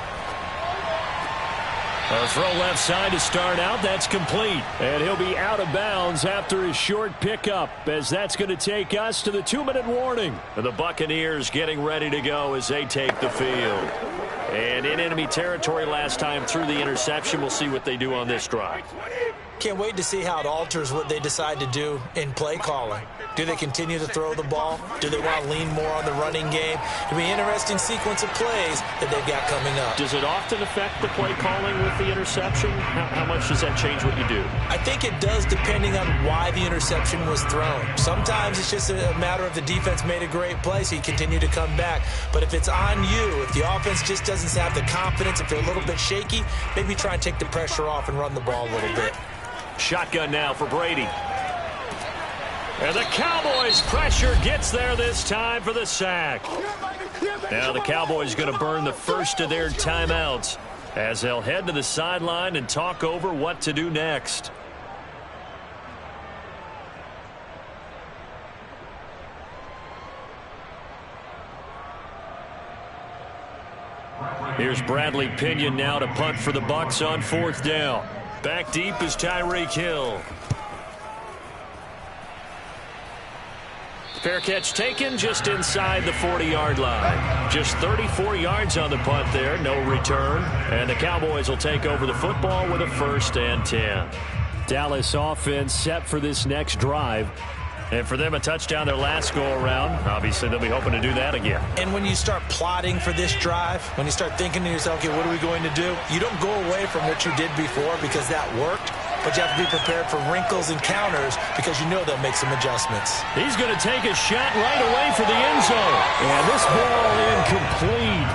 A throw left side to start out. That's complete. And he'll be out of bounds after his short pickup, as that's going to take us to the 2-minute warning. And the Buccaneers getting ready to go as they take the field. And in enemy territory last time through the interception. We'll see what they do on this drive. Can't wait to see how it alters what they decide to do in play calling. Do they continue to throw the ball? Do they want to lean more on the running game? It'll be an interesting sequence of plays that they've got coming up. Does it often affect the play calling with the interception? How much does that change what you do? I think it does, depending on why the interception was thrown. Sometimes it's just a matter of the defense made a great play, so you continue to come back. But if it's on you, if the offense just doesn't have the confidence, if they're a little bit shaky, maybe try and take the pressure off and run the ball a little bit. Shotgun now for Brady. And the Cowboys' pressure gets there this time for the sack. Now the Cowboys going to burn the first of their timeouts as they'll head to the sideline and talk over what to do next. Here's Bradley Pinion now to punt for the Bucs on 4th down. Back deep is Tyreek Hill. Fair catch taken just inside the 40-yard line. Just 34 yards on the punt there, no return. And the Cowboys will take over the football with a 1st and 10. Dallas offense set for this next drive. And for them, a touchdown their last go-around. Obviously, they'll be hoping to do that again. And when you start plotting for this drive, when you start thinking to yourself, okay, what are we going to do? You don't go away from what you did before because that worked. But you have to be prepared for wrinkles and counters because you know they'll make some adjustments. He's going to take a shot right away for the end zone. And this ball incomplete.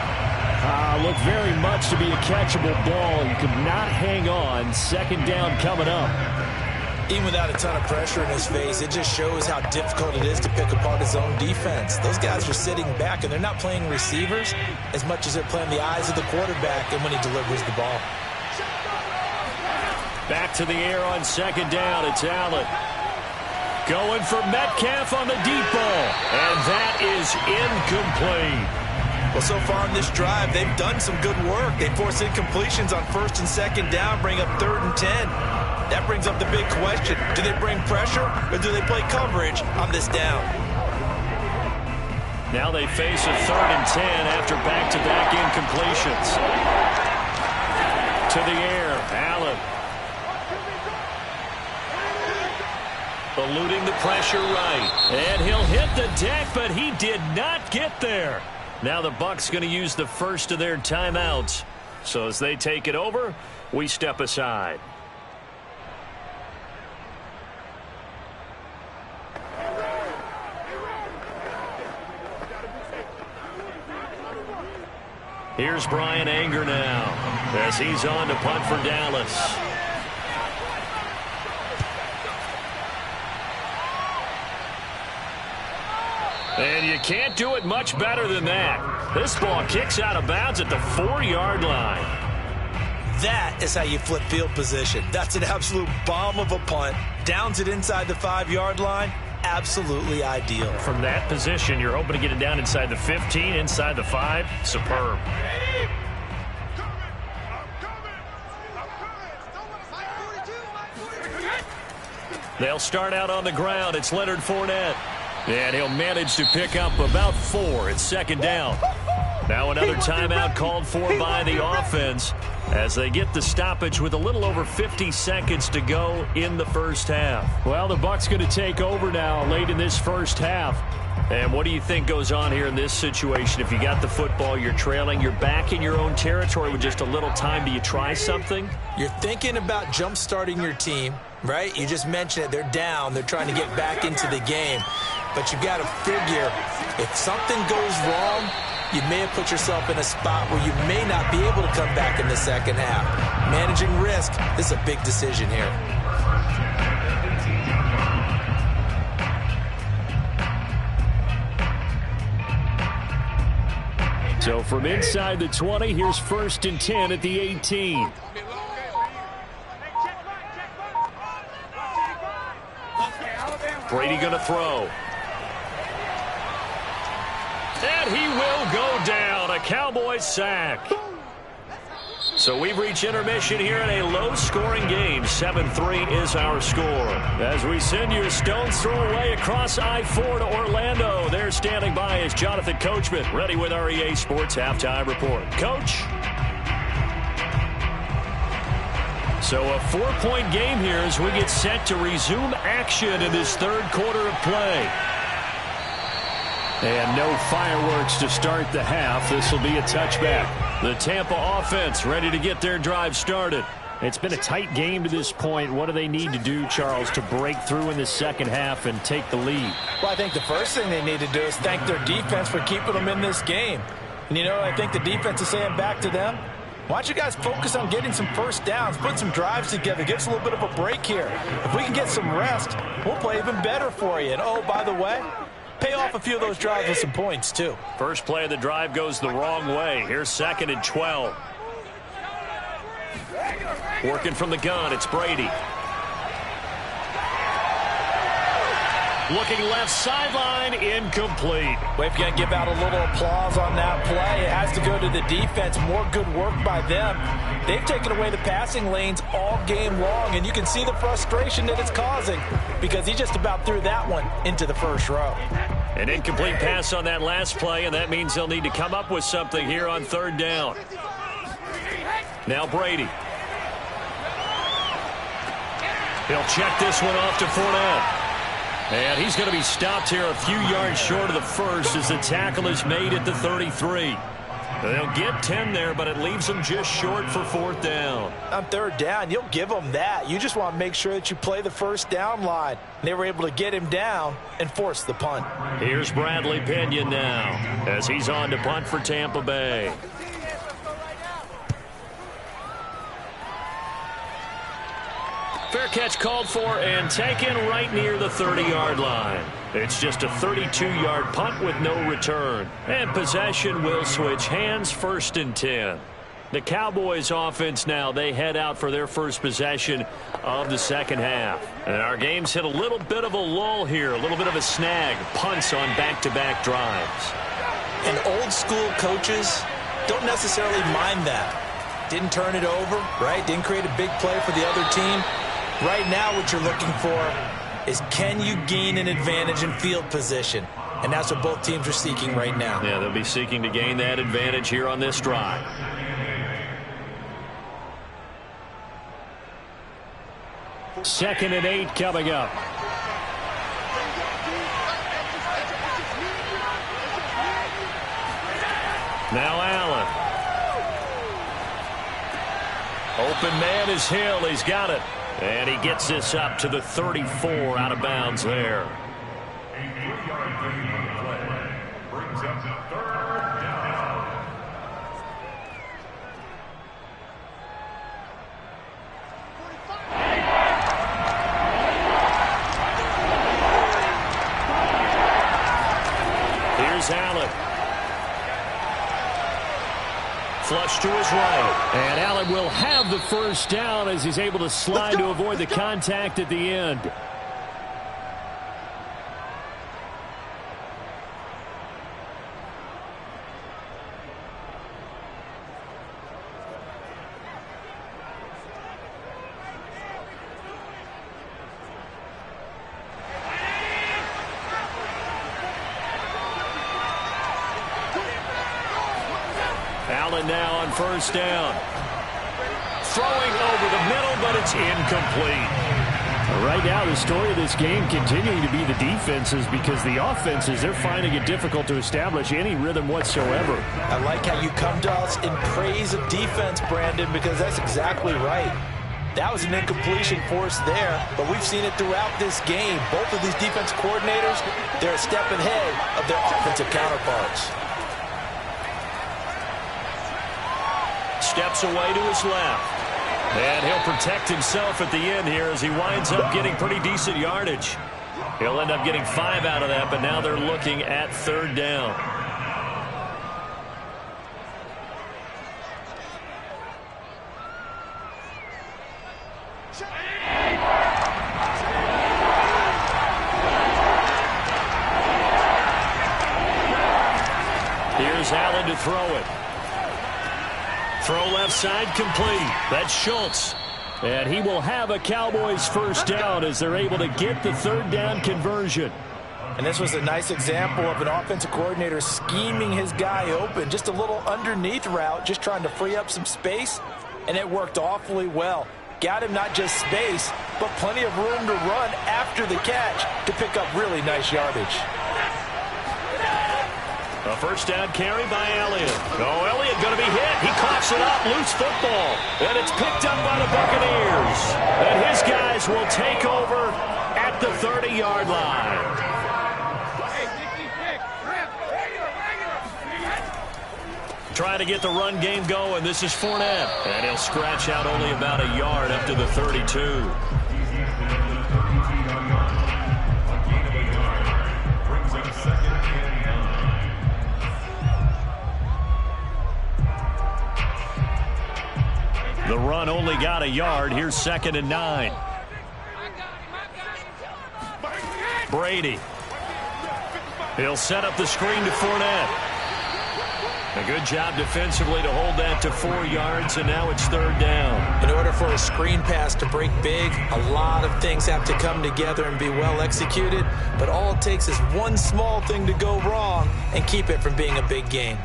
Looked very much to be a catchable ball. You could not hang on. 2nd down coming up. Even without a ton of pressure in his face, it just shows how difficult it is to pick apart his own defense. Those guys are sitting back, and they're not playing receivers as much as they're playing the eyes of the quarterback and when he delivers the ball. Back to the air on 2nd down. It's Allen. Going for Metcalf on the deep ball. And that is incomplete. Well, so far in this drive, they've done some good work. They force incompletions on 1st and 2nd down, bring up 3rd and 10. That brings up the big question. Do they bring pressure or do they play coverage on this down? Now they face a 3rd and 10 after back-to-back incompletions. To the air, Allen. Eluding the pressure right. And he'll hit the deck, but he did not get there. Now the Bucs going to use the first of their timeouts. So as they take it over, we step aside. Here's Brian Anger now as he's on to punt for Dallas. And you can't do it much better than that. This ball kicks out of bounds at the 4-yard line. That is how you flip field position. That's an absolute bomb of a punt. Downs it inside the 5-yard line. Absolutely ideal. From that position, you're hoping to get it down inside the 15, inside the 5. Superb. They'll start out on the ground. It's Leonard Fournette. And he'll manage to pick up about 4. It's 2nd down. Now another timeout called for by the offense as they get the stoppage with a little over 50 seconds to go in the first half. Well, the Bucs going to take over now late in this first half. And what do you think goes on here in this situation? If you got the football, you're trailing, you're back in your own territory with just a little time. Do you try something? You're thinking about jump-starting your team, right? You just mentioned it. They're down. They're trying to get back into the game. But you've got to figure if something goes wrong, you may have put yourself in a spot where you may not be able to come back in the second half. Managing risk, this is a big decision here. So from inside the 20, here's 1st and 10 at the 18. Brady going to throw. And he will go down. A Cowboys sack. So we've reached intermission here in a low-scoring game. 7-3 is our score. As we send you a stone's throw away across I-4 to Orlando. There standing by is Jonathan Coachman, ready with our EA Sports Halftime Report. Coach? So a 4-point game here as we get set to resume action in this 3rd quarter of play. And no fireworks to start the half. This will be a touchback. The Tampa offense ready to get their drive started. It's been a tight game to this point. What do they need to do, Charles, to break through in the second half and take the lead? Well, I think the first thing they need to do is thank their defense for keeping them in this game. And, you know, I think the defense is saying back to them, why don't you guys focus on getting some first downs, put some drives together, give us a little bit of a break here. If we can get some rest, we'll play even better for you. And, oh, by the way, pay off a few of those drives with some points, too. First play of the drive goes the wrong way. Here's 2nd and 12. Working from the gun, it's Brady. Looking left sideline, incomplete. Well, if you're going to give out a little applause on that play, it has to go to the defense. More good work by them. They've taken away the passing lanes all game long, and you can see the frustration that it's causing because he just about threw that one into the first row. An incomplete pass on that last play, and that means they'll need to come up with something here on 3rd down. Now Brady. He'll check this one off to Fournette. And he's going to be stopped here a few yards short of the first as the tackle is made at the 33. They'll get 10 there, but it leaves them just short for 4th down. On 3rd down, you'll give them that. You just want to make sure that you play the first down line. They were able to get him down and force the punt. Here's Bradley Pinion now as he's on to punt for Tampa Bay. Fair catch called for and taken right near the 30-yard line. It's just a 32-yard punt with no return. And possession will switch hands, 1st and 10. The Cowboys offense now, they head out for their first possession of the second half. And our game's hit a little bit of a lull here, a little bit of a snag. Punts on back-to-back drives. And old-school coaches don't necessarily mind that. Didn't turn it over, right? Didn't create a big play for the other team. Right now what you're looking for is can you gain an advantage in field position? And that's what both teams are seeking right now. Yeah, they'll be seeking to gain that advantage here on this drive. Second and 8 coming up. Now Allen. Open man is Hill. He's got it. And he gets this up to the 34 out of bounds there. A 3-yard gain on the play brings up 3rd down. Here's Allen. Flush to his right. And Allen will have the first down as he's able to slide to avoid the contact at the end. Allen now on first down. Throwing over the middle, but it's incomplete. Right now, the story of this game continuing to be the defenses because the offenses, they're finding it difficult to establish any rhythm whatsoever. I like how you come to us in praise of defense, Brandon, because that's exactly right. That was an incompletion force there, but we've seen it throughout this game. Both of these defense coordinators, they're a step ahead of their offensive counterparts. Steps away to his left. And he'll protect himself at the end here as he winds up getting pretty decent yardage. He'll end up getting 5 out of that, but now they're looking at 3rd down. Here's Allen to throw it. Throw left side complete. That's Schultz. And he will have a Cowboys first down as they're able to get the third down conversion. And this was a nice example of an offensive coordinator scheming his guy open. Just a little underneath route, just trying to free up some space. And it worked awfully well. Got him not just space, but plenty of room to run after the catch to pick up really nice yardage. A first down carry by Elliott. Oh, Elliott going to be hit. He coughs it up. Loose football. And it's picked up by the Buccaneers. And his guys will take over at the 30-yard line. Trying to get the run game going. This is Fournette. And he'll scratch out only about a yard up to the 32. The run only got a yard. Here's 2nd and 9. Brady. He'll set up the screen to Fournette. A good job defensively to hold that to 4 yards, and now it's 3rd down. In order for a screen pass to break big, a lot of things have to come together and be well executed, but all it takes is one small thing to go wrong and keep it from being a big game.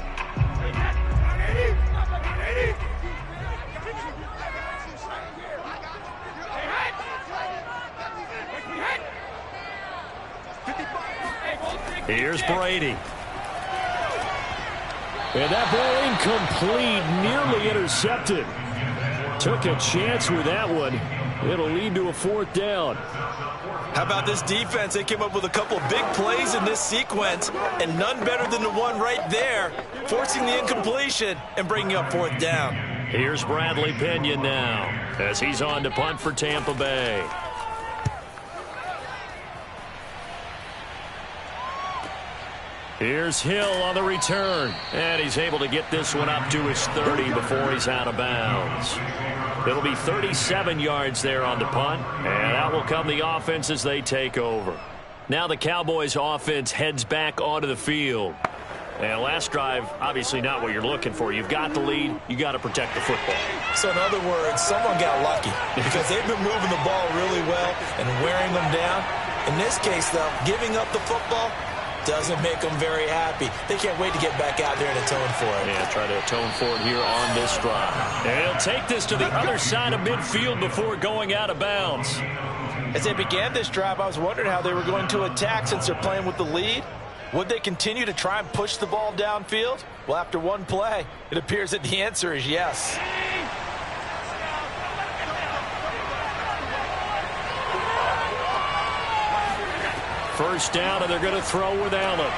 Here's Brady. And that ball incomplete, nearly intercepted. Took a chance with that one. It'll lead to a 4th down. How about this defense? They came up with a couple of big plays in this sequence, and none better than the one right there, forcing the incompletion and bringing up 4th down. Here's Bradley Pinion now as he's on to punt for Tampa Bay. Here's Hill on the return, and he's able to get this one up to his 30 before he's out of bounds. It'll be 37 yards there on the punt, and out will come the offense as they take over. Now the Cowboys offense heads back onto the field. And last drive, obviously not what you're looking for. You've got the lead. You got to protect the football. So in other words, someone got lucky because they've been moving the ball really well and wearing them down. In this case, though, giving up the football doesn't make them very happy. They can't wait to get back out there and atone for it. Yeah, try to atone for it here on this drive. And he'll take this to the other side of midfield before going out of bounds. As they began this drive, I was wondering how they were going to attack since they're playing with the lead. Would they continue to try and push the ball downfield? Well, after one play, it appears that the answer is yes. First down, and they're going to throw with Allen.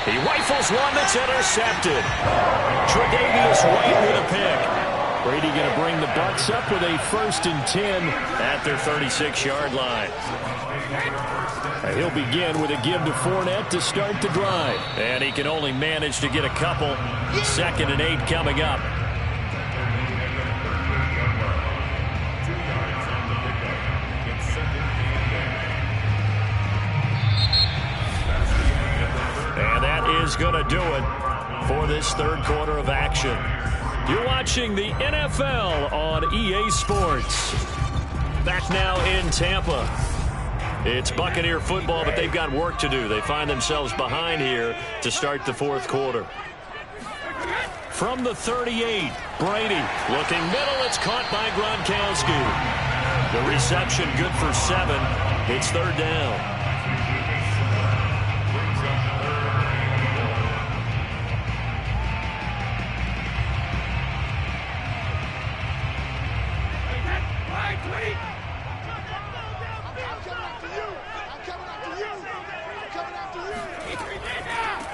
He rifles one that's intercepted. Tre'Davious White with a pick. Brady going to bring the Bucs up with a 1st and 10 at their 36-yard line. And he'll begin with a give to Fournette to start the drive. And he can only manage to get a couple. 2nd and 8 coming up. And that is going to do it for this 3rd quarter of action. You're watching the NFL on EA Sports. Back now in Tampa. It's Buccaneer football, but they've got work to do. They find themselves behind here to start the 4th quarter. From the 38, Brady looking middle. It's caught by Gronkowski. The reception good for 7. It's 3rd down.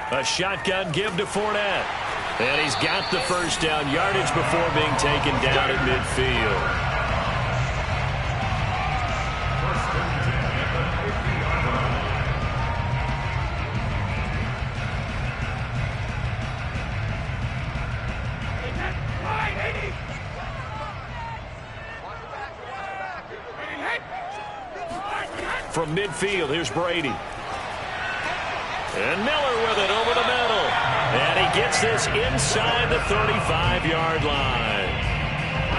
A shotgun give to Fournette. And he's got the first down, yardage before being taken down at midfield. from midfield. Here's Brady. And Miller with it over the middle. And he gets this inside the 35-yard line.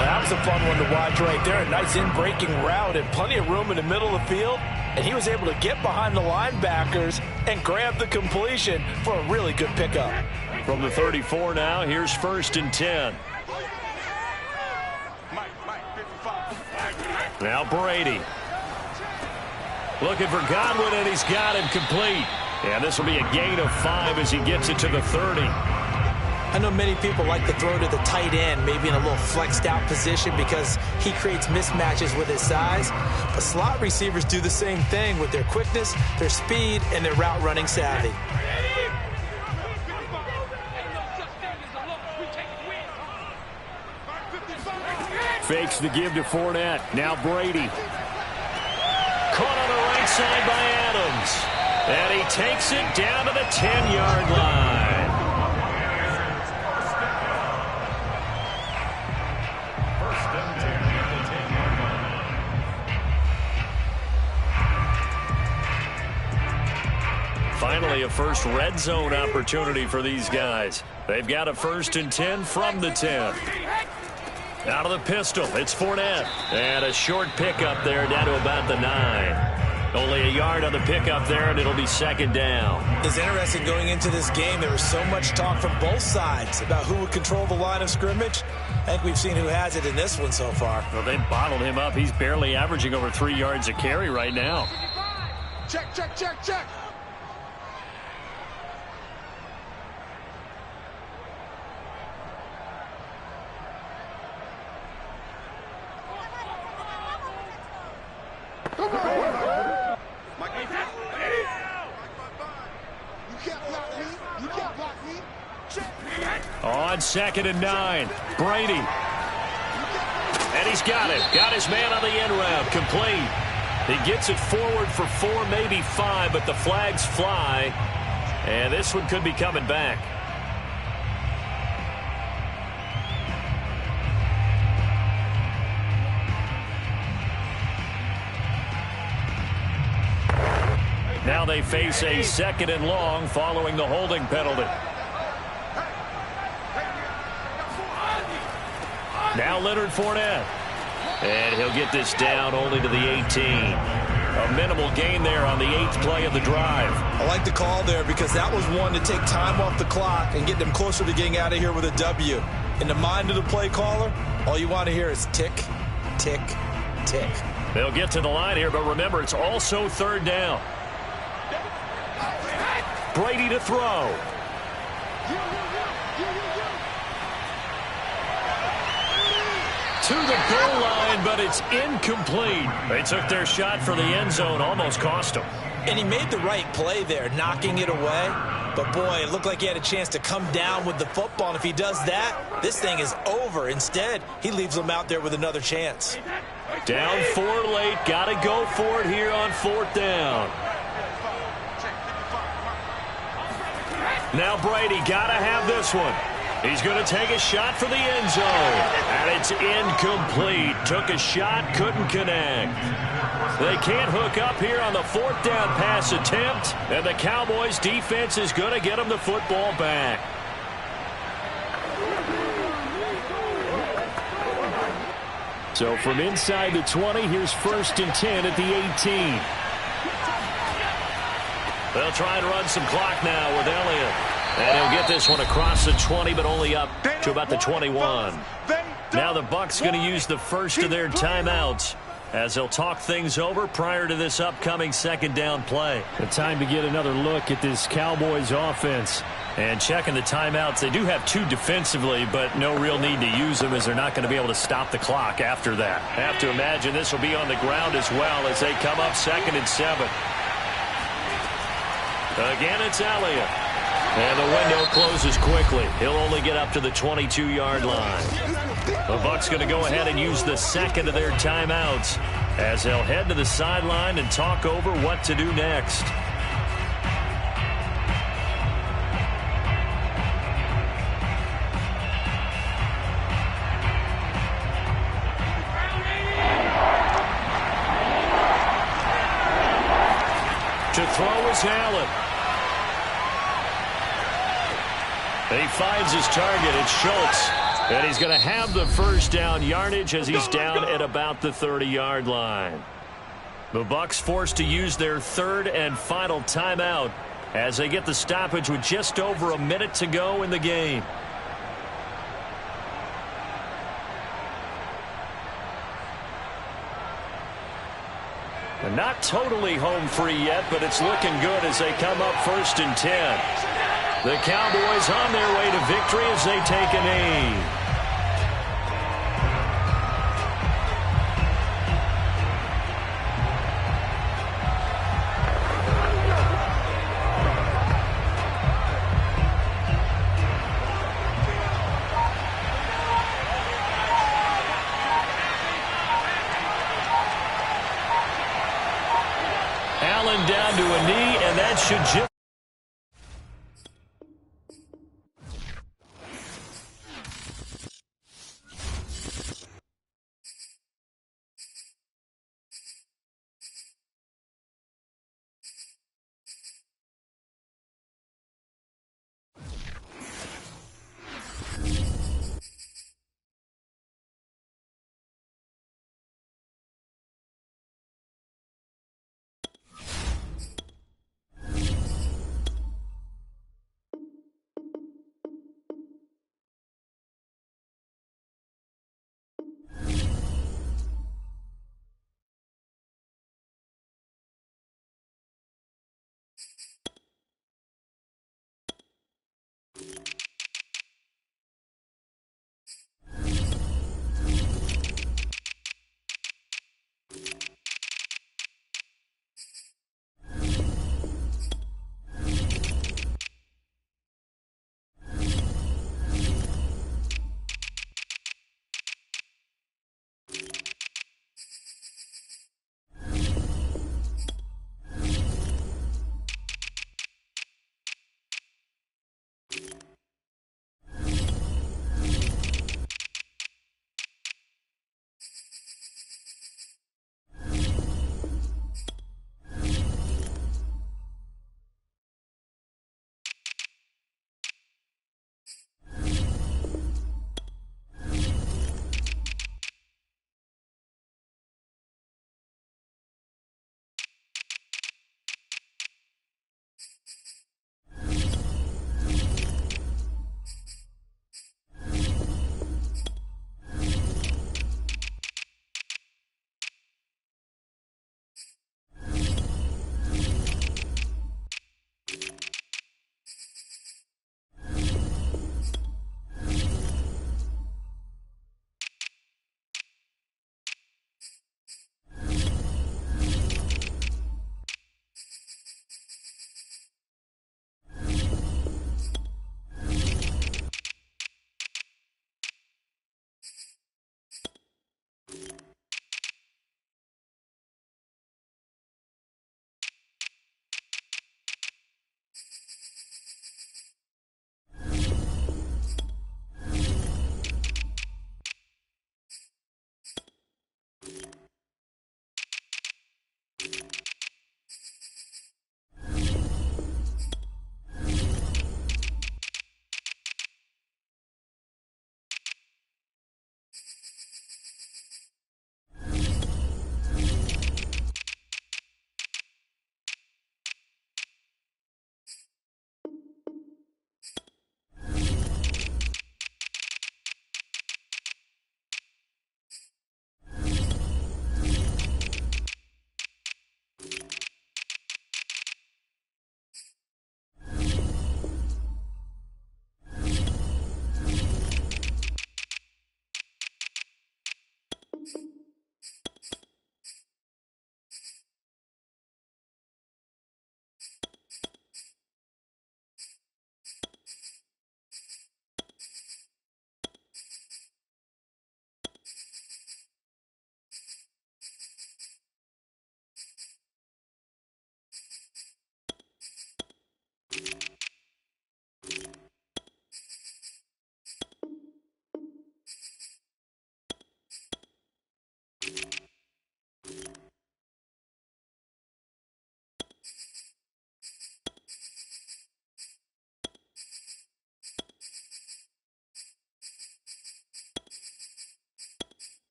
That was a fun one to watch right there. A nice in-breaking route and plenty of room in the middle of the field. And he was able to get behind the linebackers and grab the completion for a really good pickup. From the 34 now, here's 1st and 10. Now Brady. Looking for Godwin, and he's got him complete. And this will be a gain of 5 as he gets it to the 30. I know many people like to throw to the tight end, maybe in a little flexed out position because he creates mismatches with his size. But slot receivers do the same thing with their quickness, their speed, and their route running savvy. Fakes the give to Fournette. Now Brady. Caught on the right side by Adams. And he takes it down to the 10-yard line. Finally, a first red zone opportunity for these guys. They've got a 1st and 10 from the 10. Out of the pistol, it's Fournette. And a short pickup there down to about the 9. Only a yard on the pickup there, and it'll be 2nd down. It's interesting going into this game. There was so much talk from both sides about who would control the line of scrimmage. I think we've seen who has it in this one so far. Well, they bottled him up. He's barely averaging over 3 yards a carry right now. Check, check, check, check. On 2nd and 9, Brady. And he's got it. Got his man on the end route. Complete. He gets it forward for 4, maybe 5, but the flags fly. And this one could be coming back. Now they face a 2nd and long following the holding penalty. Now Leonard Fournette. And he'll get this down only to the 18. A minimal gain there on the 8th play of the drive. I like the call there because that was one to take time off the clock and get them closer to getting out of here with a W. In the mind of the play caller, all you want to hear is tick, tick, tick. They'll get to the line here, but remember, it's also 3rd down. Brady to throw. To the goal line, but it's incomplete. They took their shot for the end zone, almost cost them. And he made the right play there, knocking it away. But, boy, it looked like he had a chance to come down with the football. And if he does that, this thing is over. Instead, he leaves them out there with another chance. Down 4 late. Got to go for it here on 4th down. Now Brady got to have this one. He's going to take a shot for the end zone. And it's incomplete. Took a shot, couldn't connect. They can't hook up here on the 4th down pass attempt. And the Cowboys defense is going to get them the football back. So from inside the 20, here's 1st and 10 at the 18. They'll try and run some clock now with Elliott. And he'll get this one across the 20, but only up to about the 21. Now the Bucs going to use the first of their timeouts as they'll talk things over prior to this upcoming 2nd down play. The time to get another look at this Cowboys offense. And checking the timeouts, they do have 2 defensively, but no real need to use them as they're not going to be able to stop the clock after that. Have to imagine this will be on the ground as well as they come up 2nd and 7. Again, it's Elliott. And the window closes quickly. He'll only get up to the 22-yard line. The Bucs going to go ahead and use the 2nd of their timeouts as they'll head to the sideline and talk over what to do next. To throw is Allen. He finds his target. It's Schultz. And he's going to have the first down yardage as he's down at about the 30-yard line. The Bucs forced to use their third and final timeout as they get the stoppage with just over a minute to go in the game. They're not totally home free yet, but it's looking good as they come up 1st and 10. The Cowboys on their way to victory as they take a knee. Allen down to a knee, and that should just...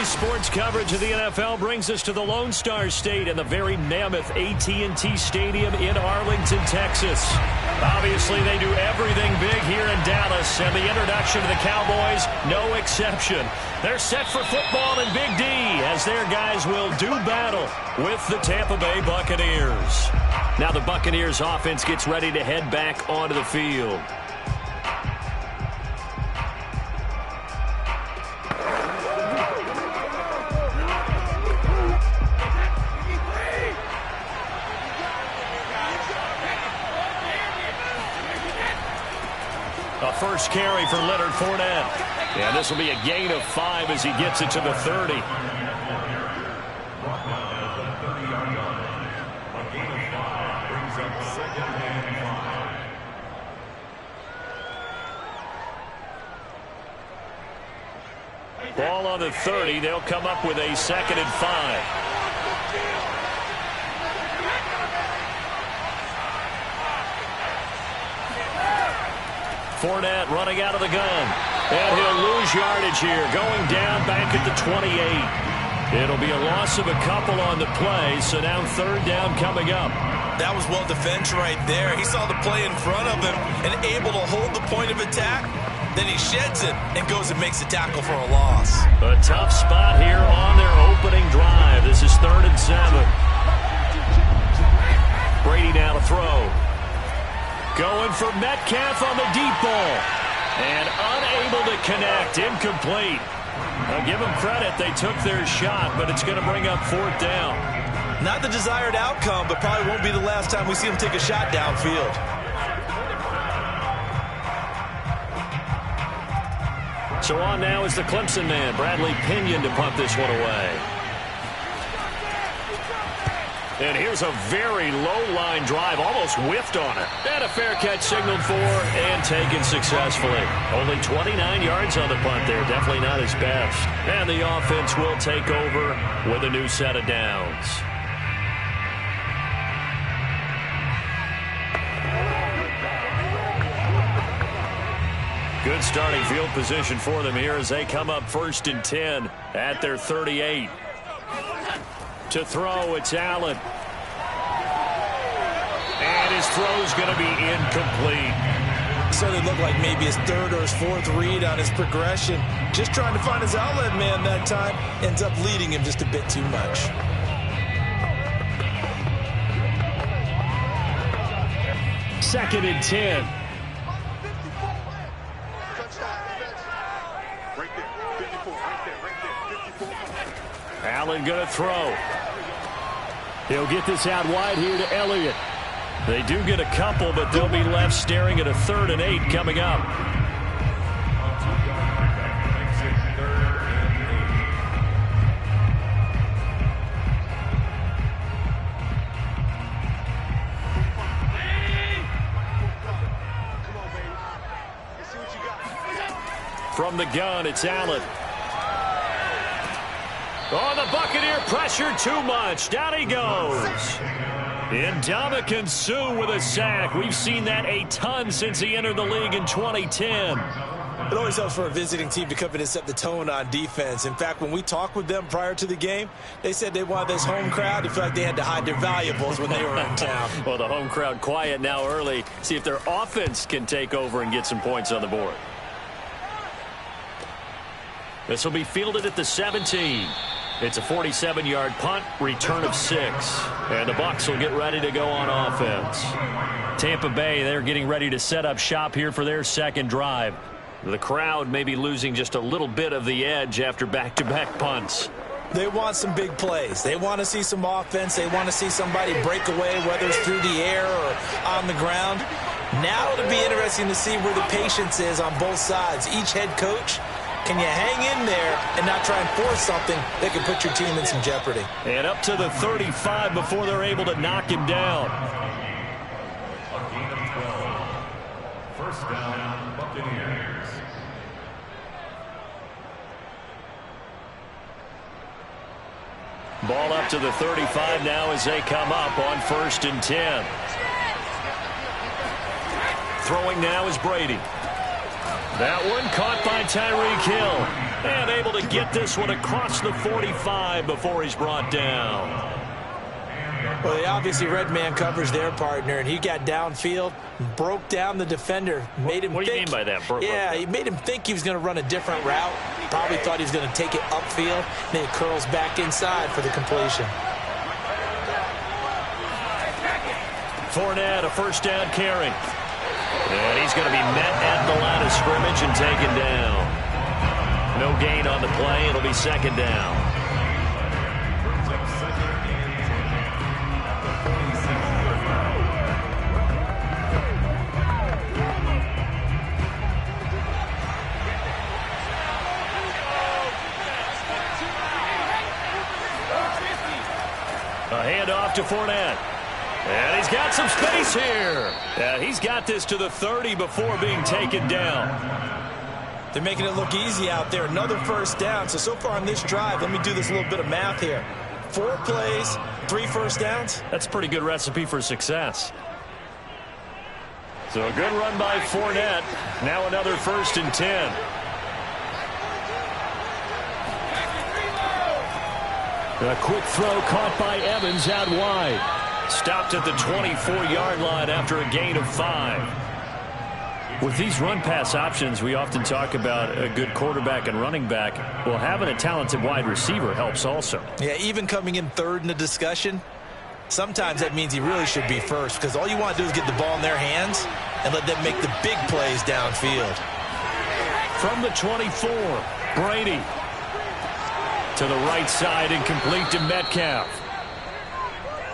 Sports coverage of the NFL brings us to the Lone Star State and the very mammoth AT&T Stadium in Arlington, Texas. Obviously, they do everything big here in Dallas, and the introduction of the Cowboys, no exception. They're set for football in Big D as their guys will do battle with the Tampa Bay Buccaneers. Now the Buccaneers offense gets ready to head back onto the field. A first carry for Leonard Fournette. And this will be a gain of 5 as he gets it to the 30. Ball on the 30. They'll come up with a 2nd and 5. Fournette running out of the gun. And he'll lose yardage here. Going down back at the 28. It'll be a loss of a couple on the play. So now 3rd down coming up. That was well defended right there. He saw the play in front of him and able to hold the point of attack. Then he sheds it and goes and makes a tackle for a loss. A tough spot here on their opening drive. This is 3rd and 7. Brady now to throw. Going for Metcalf on the deep ball. And unable to connect. Incomplete. I'll give them credit. They took their shot, but it's going to bring up 4th down. Not the desired outcome, but probably won't be the last time we see him take a shot downfield. So on now is the Clemson man, Bradley Pinion, to punt this one away. And here's a very low-line drive, almost whiffed on it. And a fair catch signaled for and taken successfully. Only 29 yards on the punt there. Definitely not his best. And the offense will take over with a new set of downs. Good starting field position for them here as they come up 1st and 10 at their 38. To throw, it's Allen. And his throw's going to be incomplete. Certainly looked like maybe his 3rd or his 4th read on his progression. Just trying to find his outlet man that time. Ends up leading him just a bit too much. Second and 10. Allen going to throw. He'll get this out wide here to Elliott. They do get a couple, but they'll be left staring at a 3rd and 8 coming up. From the gun, it's Allen. Oh, the Buccaneer pressure too much. Down he goes. Ndamukong Suh with a sack. We've seen that a ton since he entered the league in 2010. It always helps for a visiting team to come in and set the tone on defense. In fact, when we talked with them prior to the game, they said they wanted this home crowd to feel like they had to hide their valuables when they were in town. Well, the home crowd quiet now early. See if their offense can take over and get some points on the board. This will be fielded at the 17. It's a 47-yard punt, return of 6. And the Bucs will get ready to go on offense. Tampa Bay, they're getting ready to set up shop here for their second drive. The crowd may be losing just a little bit of the edge after back-to-back punts. They want some big plays. They want to see some offense. They want to see somebody break away, whether it's through the air or on the ground. Now it'll be interesting to see where the patience is on both sides. Each head coach, can you hang in there and not try and force something that could put your team in some jeopardy? And up to the 35 before they're able to knock him down. A gain of 12. First down, Buccaneers. Ball up to the 35 now as they come up on 1st and 10. Throwing now is Brady. That one caught by Tyreek Hill. And able to get this one across the 45 before he's brought down. Well, they obviously red man covers their partner, and he got downfield, broke down the defender, made him What do you mean by that? Yeah, he made him think he was going to run a different route. Probably thought he was going to take it upfield. Then it curls back inside for the completion. Fournette, a first down carry. And he's going to be met at the line of scrimmage and taken down. No gain on the play. It'll be second down. A handoff to Fournette. And he's got some space here. He's got this to the 30 before being taken down. They're making it look easy out there. Another first down. So far on this drive, let me do this little bit of math here. 4 plays, 3 first downs. That's a pretty good recipe for success. So a good run by Fournette. Now another 1st and 10. A quick throw caught by Evans out wide. Stopped at the 24-yard line after a gain of 5. With these run-pass options, we often talk about a good quarterback and running back. Well, having a talented wide receiver helps also. Yeah, even coming in third in the discussion, sometimes that means he really should be first, because all you want to do is get the ball in their hands and let them make the big plays downfield. From the 24, Brady. To the right side and complete to Metcalf.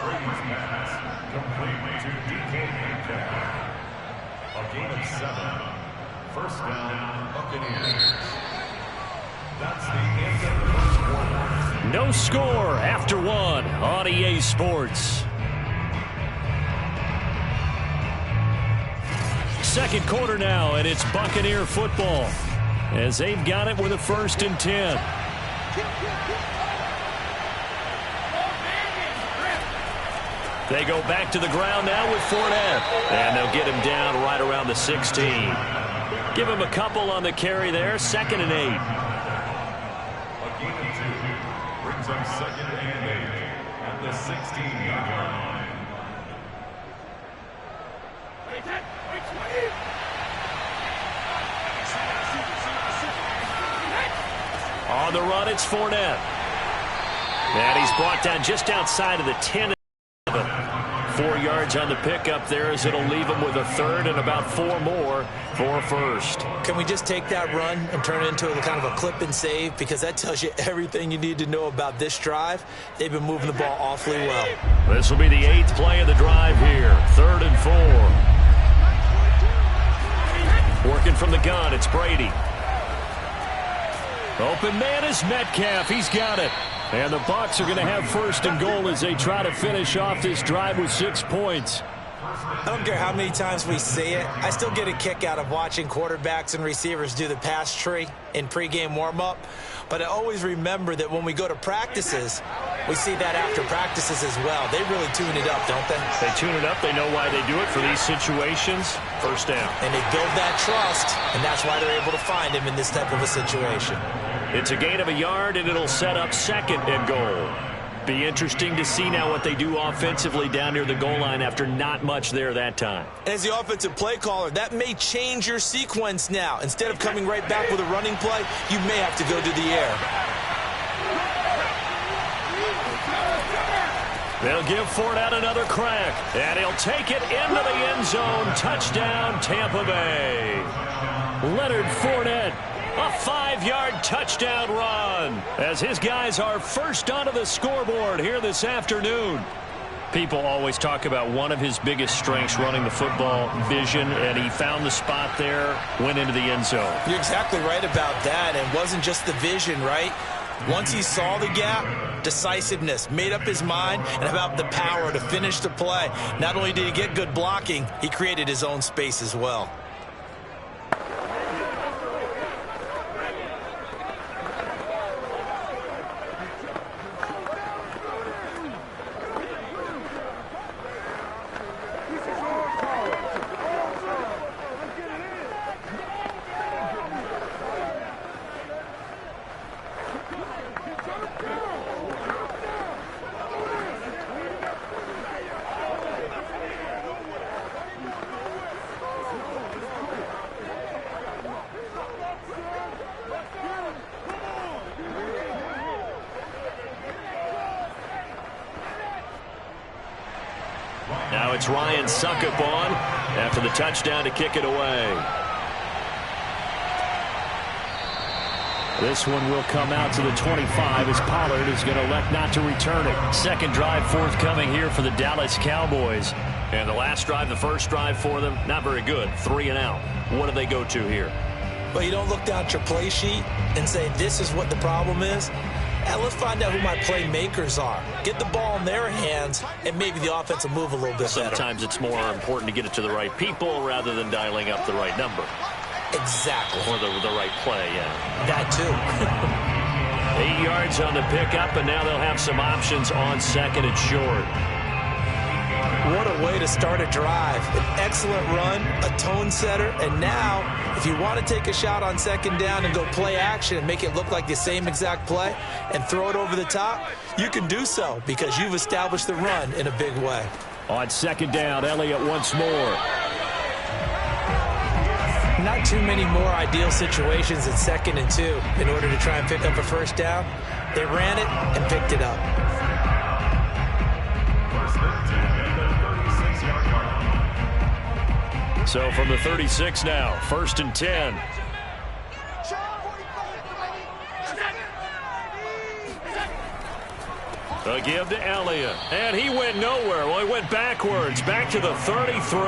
Brady's pass complete to DK Metcalf. A gain of 7. First down, Buccaneers. That's the end of the first quarter. No score after one on EA Sports. Second quarter now, and it's Buccaneer football as they've got it with a 1st and 10. They go back to the ground now with Fournette, and they'll get him down right around the 16. Give him a couple on the carry there, 2nd and 8. A gain of 2 brings up 2nd and 8 at the 16-yard line. On the run, it's Fournette. And he's brought down just outside of the 10. 4 yards on the pickup there as it'll leave him with a 3rd and about 4 more for a 1st. Can we just take that run and turn it into a kind of a clip and save? Because that tells you everything you need to know about this drive. They've been moving the ball awfully well. This will be the 8th play of the drive here. 3rd and 4. Working from the gun, it's Brady. Open man is Metcalf. He's got it. And the Bucs are going to have 1st and goal as they try to finish off this drive with 6 points. I don't care how many times we say it. I still get a kick out of watching quarterbacks and receivers do the pass tree in pregame warm-up. But I always remember that when we go to practices, we see that after practices as well. They really tune it up, don't they? They tune it up. They know why they do it for these situations. 1st down. And they build that trust, and that's why they're able to find him in this type of a situation. It's a gain of a yard, and it'll set up 2nd and goal. Be interesting to see now what they do offensively down near the goal line after not much there that time. And as the offensive play caller, that may change your sequence now. Instead of coming right back with a running play, you may have to go to the air. They'll give Fournette another crack, and he'll take it into the end zone. Touchdown, Tampa Bay. Leonard Fournette. A 5-yard touchdown run as his guys are first onto the scoreboard here this afternoon. People always talk about one of his biggest strengths running the football, vision, and he found the spot there, went into the end zone. You're exactly right about that, and wasn't just the vision, right? Once he saw the gap, decisiveness, made up his mind, and about the power to finish the play. Not only did he get good blocking, he created his own space as well. Now it's Ryan Suckup on after the touchdown to kick it away. This one will come out to the 25 as Pollard is going to elect not to return it. 2nd drive forthcoming here for the Dallas Cowboys. And the last drive, the 1st drive for them, not very good. 3 and out. What do they go to here? Well, you don't look down at your play sheet and say, this is what the problem is. Now let's find out who my playmakers are. Get the ball in their hands, and maybe the offense will move a little bit better. Sometimes it's more important to get it to the right people rather than dialing up the right number. Exactly. Or the right play, yeah. That too. 8 yards on the pickup, and now they'll have some options on 2nd and short. What a way to start a drive. An excellent run, a tone setter, and now if you want to take a shot on 2nd down and go play action and make it look like the same exact play and throw it over the top, you can do so because you've established the run in a big way. On 2nd down, Elliott once more. Not too many more ideal situations at 2nd and 2 in order to try and pick up a 1st down. They ran it and picked it up. So from the 36 now, 1st and 10. A give to Elliott, and he went nowhere. Well, he went backwards, back to the 33.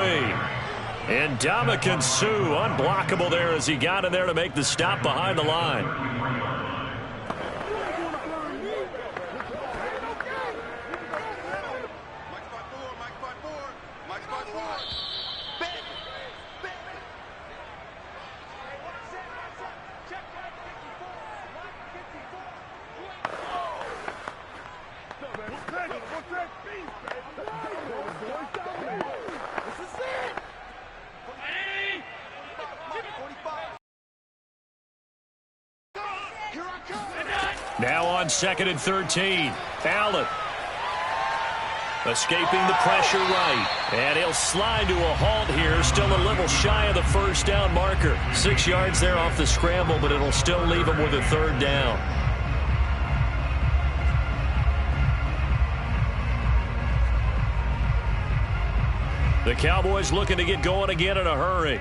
And Ndamukong Suh, unblockable there as he got in there to make the stop behind the line. Now on 2nd and 13. Allen. Escaping the pressure right. And he'll slide to a halt here. Still a little shy of the first down marker. 6 yards there off the scramble, but it'll still leave him with a 3rd down. The Cowboys looking to get going again in a hurry.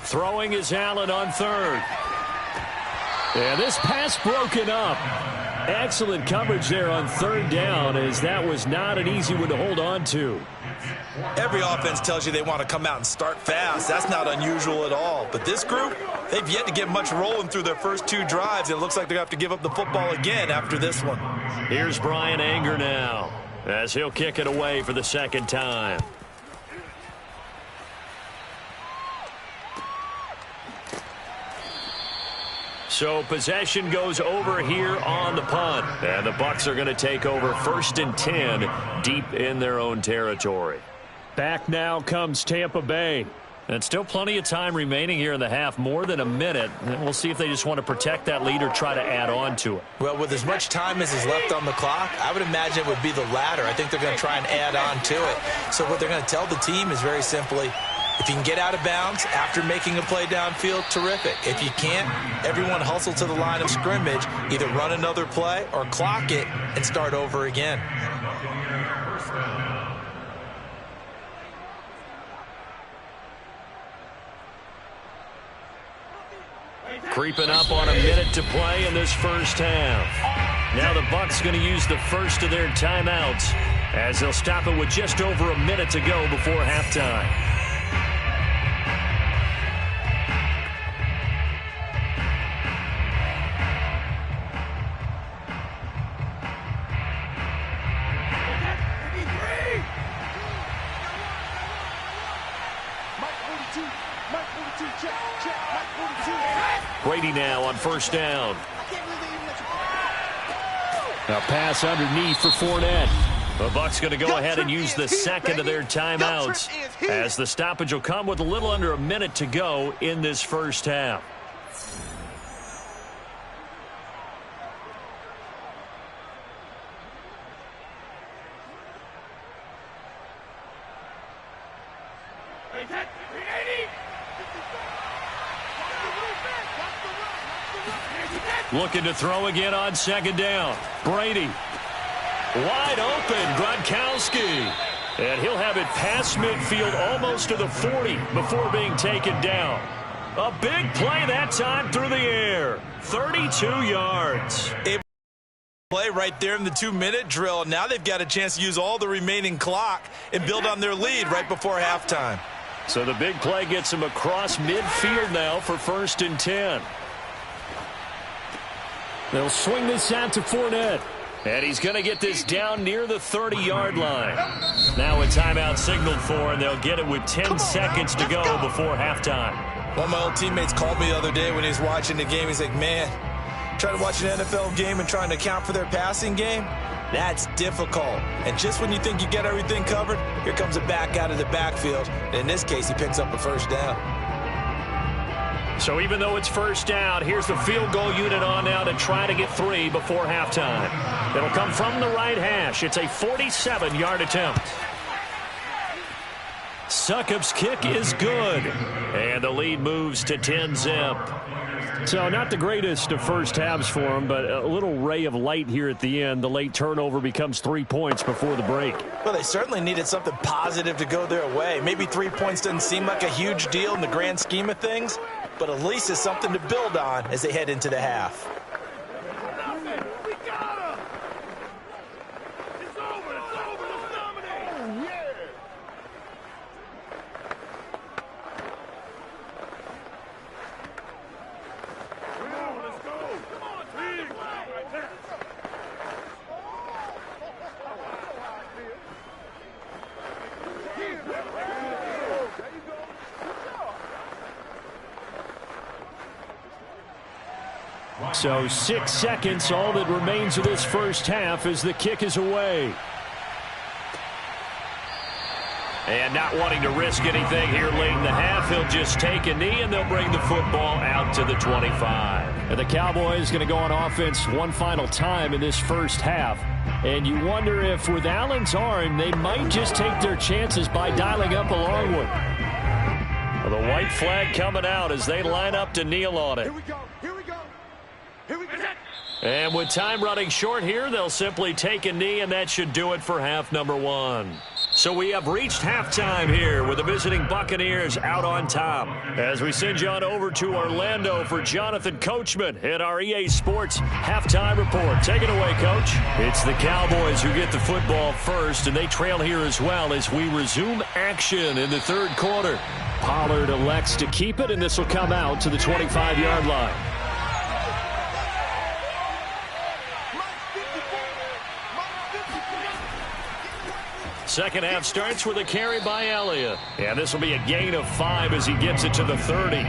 Throwing is Allen on 3rd. And this pass broken up. Excellent coverage there on 3rd down, as that was not an easy one to hold on to. Every offense tells you they want to come out and start fast. That's not unusual at all. But this group, they've yet to get much rolling through their first 2 drives. It looks like they're going to have to give up the football again after this one. Here's Brian Anger now, as he'll kick it away for the 2nd time. So possession goes over here on the punt. And the Bucs are going to take over 1st and 10 deep in their own territory. Back now comes Tampa Bay. And still plenty of time remaining here in the half, more than a minute. And we'll see if they just want to protect that lead or try to add on to it. Well, with as much time as is left on the clock, I would imagine it would be the latter. I think they're going to try and add on to it. So what they're going to tell the team is very simply, if you can get out of bounds after making a play downfield, terrific. If you can't, everyone hustle to the line of scrimmage, either run another play or clock it and start over again. Creeping up on a minute to play in this first half. Now the Bucs going to use the first of their timeouts, as they'll stop it with just over a minute to go before halftime. Brady now on 1st down. Now pass underneath for Fournette. The Bucs going to go ahead and use the 2nd of their timeouts, as the stoppage will come with a little under a minute to go in this first half. Looking to throw again on 2nd down. Brady. Wide open, Gronkowski. And he'll have it past midfield almost to the 40 before being taken down. A big play that time through the air. 32 yards. Play right there in the 2-minute drill. Now they've got a chance to use all the remaining clock and build on their lead right before halftime. So the big play gets them across midfield now for 1st and 10. They'll swing this out to Fournette. And he's going to get this down near the 30-yard line. Now a timeout signaled for, and they'll get it with 10 seconds to go before halftime. One of my old teammates called me the other day when he was watching the game. He's like, man, trying to watch an NFL game and trying to account for their passing game, that's difficult. And just when you think you get everything covered, here comes a back out of the backfield. And in this case, he picks up a 1st down. So even though it's 1st down, here's the field goal unit on now to try to get 3 before halftime. It'll come from the right hash. It's a 47-yard attempt. Succop's kick is good. And the lead moves to 10-zip. So not the greatest of first halves for him, but a little ray of light here at the end. The late turnover becomes 3 points before the break. Well, they certainly needed something positive to go their way. Maybe 3 points doesn't seem like a huge deal in the grand scheme of things, but at least it's something to build on as they head into the half. So 6 seconds, all that remains of this first half as the kick is away. And not wanting to risk anything here late in the half, he'll just take a knee, and they'll bring the football out to the 25. And the Cowboys going to go on offense one final time in this first half. And you wonder if with Allen's arm, they might just take their chances by dialing up a long one. Well, the white flag coming out as they line up to kneel on it. Here we go. Here we go. Here we go. And with time running short here, they'll simply take a knee, and that should do it for half number one. So we have reached halftime here with the visiting Buccaneers out on top. As we send you on over to Orlando for Jonathan Coachman at our EA Sports Halftime Report. Take it away, Coach. It's the Cowboys who get the football first, and they trail here as well as we resume action in the third quarter. Pollard elects to keep it, and this will come out to the 25-yard line. Second half starts with a carry by Elliott. And this will be a gain of 5 as he gets it to the 30.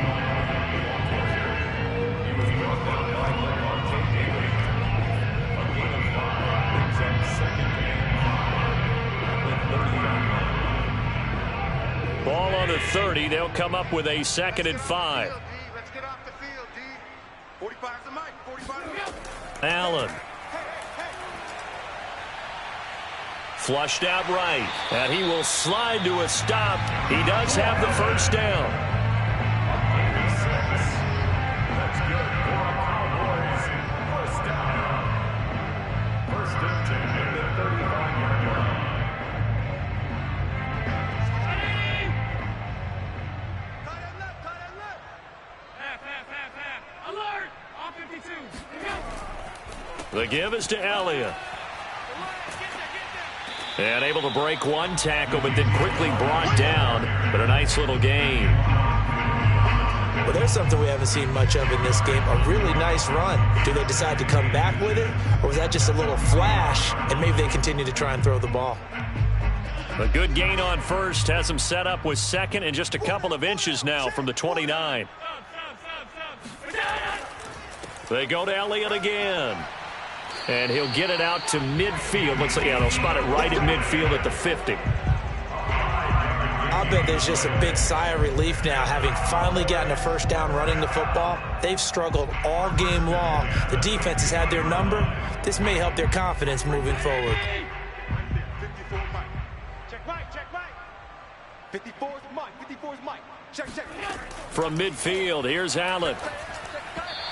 Ball on the 30. They'll come up with a 2nd and 5. Let's get off the field, D. 45's the mic. 45's the Allen. Flushed out right, and he will slide to a stop. He does have the first down. That's good for our Cowboys. First down. First and 10 at the 35-yard line. Half. Alert! All 52. The give is to Elliott. And able to break one tackle, but then quickly brought down. But a nice little gain. Well, there's something we haven't seen much of in this game, a really nice run. Do they decide to come back with it, or was that just a little flash, and maybe they continue to try and throw the ball? A good gain on first, has him set up with second and just a couple of inches now from the 29. They go to Elliott again. And he'll get it out to midfield. Looks like, yeah, they'll spot it right at midfield at the 50. I'll bet there's just a big sigh of relief now, having finally gotten a first down running the football. They've struggled all game long. The defense has had their number. This may help their confidence moving forward. 54 mic. Check mic. 54's mic. 54's mic. Check. From midfield, here's Allen.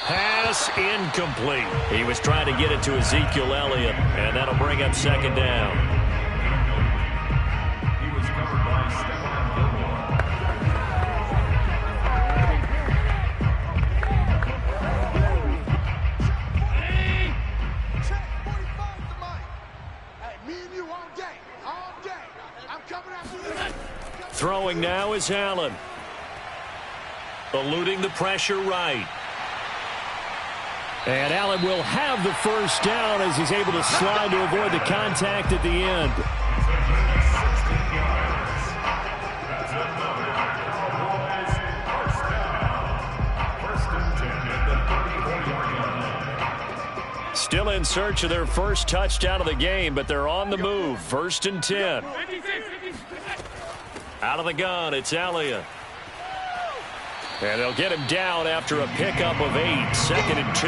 Pass incomplete. He was trying to get it to Ezekiel Elliott, and that'll bring up second down. He was covered by Stephon Gilmore. Check. 45's the mic. Hey, me and you all day. I'm coming after you. Throwing now is Allen. Eluding the pressure right. And Allen will have the first down as he's able to slide to avoid the contact at the end. Still in search of their first touchdown of the game, but they're on the move. 1st and 10. Out of the gun, it's Elliott. And they'll get him down after a pickup of 8. 2nd and 2.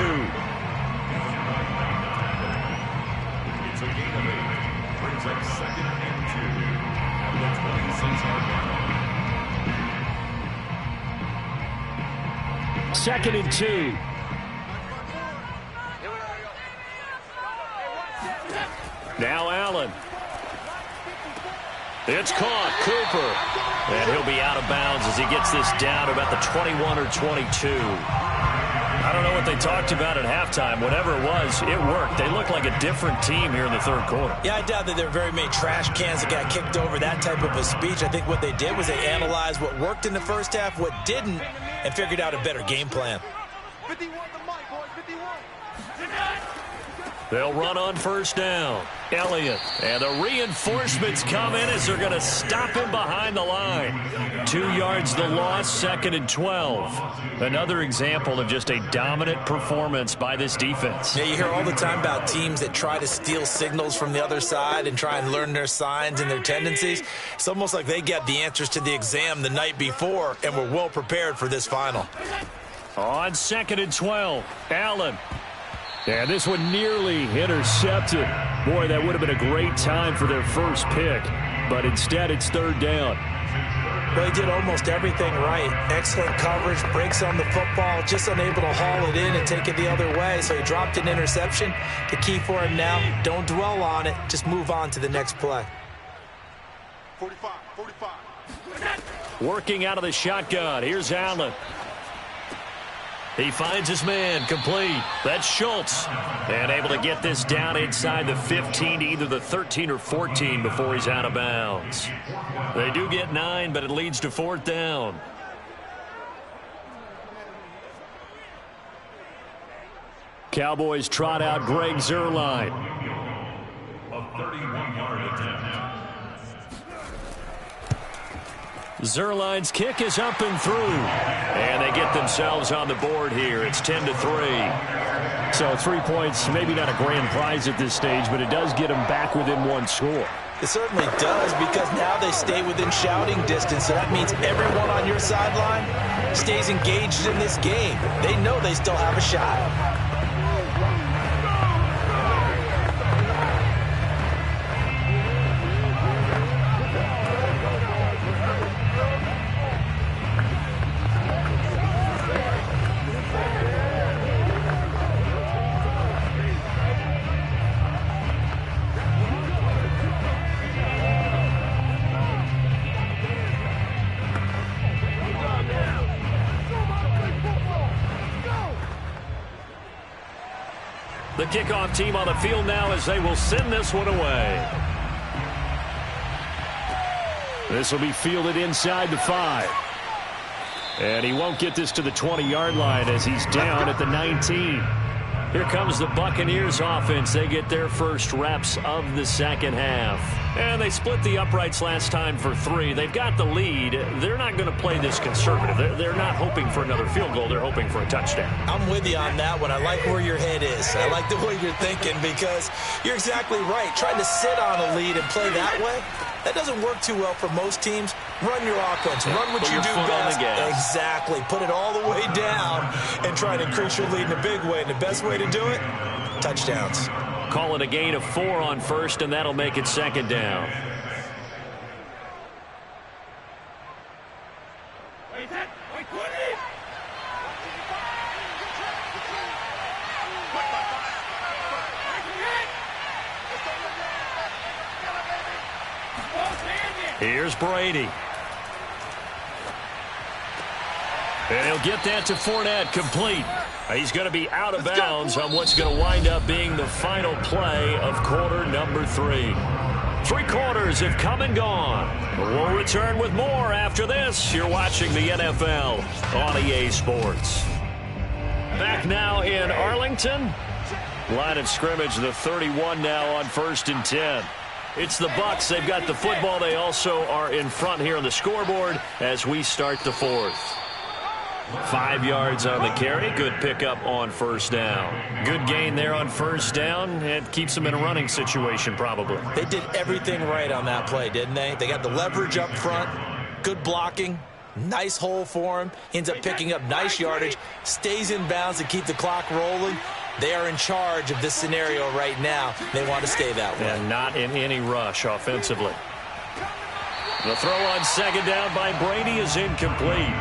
It's a gain of 8. Brings up 2nd and 2 at the 26-yard line. 2nd and 2. Now Allen. It's caught. Cooper. And he'll be out of bounds as he gets this down to about the 21 or 22. I don't know what they talked about at halftime. Whatever it was, it worked. They look like a different team here in the third quarter. Yeah, I doubt that there are very many trash cans that got kicked over, that type of a speech. I think what they did was they analyzed what worked in the first half, what didn't, and figured out a better game plan. 51 the mic, boys. 51. They'll run on first down. Elliott. And the reinforcements come in as they're going to stop him behind the line. 2 yards the loss, 2nd and 12. Another example of just a dominant performance by this defense. Yeah, you hear all the time about teams that try to steal signals from the other side and try and learn their signs and their tendencies. It's almost like they get the answers to the exam the night before and were well prepared for this final. On 2nd and 12, Allen. And this one nearly intercepted. Boy, that would have been a great time for their first pick. But instead, it's 3rd down. Well, he did almost everything right. Excellent coverage, breaks on the football, just unable to haul it in and take it the other way. So he dropped an interception. The key for him now, don't dwell on it. Just move on to the next play. 45. Working out of the shotgun. Here's Allen. He finds his man, complete. That's Schultz. And able to get this down inside the 15 to either the 13 or 14 before he's out of bounds. They do get 9, but it leads to 4th down. Cowboys trot out Greg Zuerlein. A 31-yard attempt. Zuerlein's kick is up and through. And they get themselves on the board here. It's 10-3. So 3 points, maybe not a grand prize at this stage, but it does get them back within 1 score. It certainly does, because now they stay within shouting distance. So that means everyone on your sideline stays engaged in this game. They know they still have a shot. The kickoff team on the field now as they will send this one away. This will be fielded inside the 5. And he won't get this to the 20-yard line as he's down at the 19. Here comes the Buccaneers offense. They get their first reps of the second half. And they split the uprights last time for 3. They've got the lead. They're not going to play this conservative. They're not hoping for another field goal. They're hoping for a touchdown. I'm with you on that one. I like where your head is. I like the way you're thinking, because you're exactly right. Trying to sit on a lead and play that way, that doesn't work too well for most teams. Run your offense. Run what you do best. Exactly. Put it all the way down and try to increase your lead in a big way. And the best way to do it, touchdowns. Call it a gain of 4 on first, and that'll make it 2nd down. Here's Brady. And he'll get that to Fournette, complete. He's going to be out of bounds on what's going to wind up being the final play of quarter number 3. 3 quarters have come and gone. We'll return with more after this. You're watching the NFL on EA Sports. Back now in Arlington. Line of scrimmage, the 31 now on 1st and 10. It's the Bucs. They've got the football. They also are in front here on the scoreboard as we start the 4th. 5 yards on the carry. Good pickup on first down. Good gain there on first down. It keeps them in a running situation probably. They did everything right on that play, didn't they? They got the leverage up front. Good blocking. Nice hole for him. Ends up picking up nice yardage. Stays in bounds to keep the clock rolling. They are in charge of this scenario right now. They want to stay that way. And not in any rush offensively. The throw on second down by Brady is incomplete.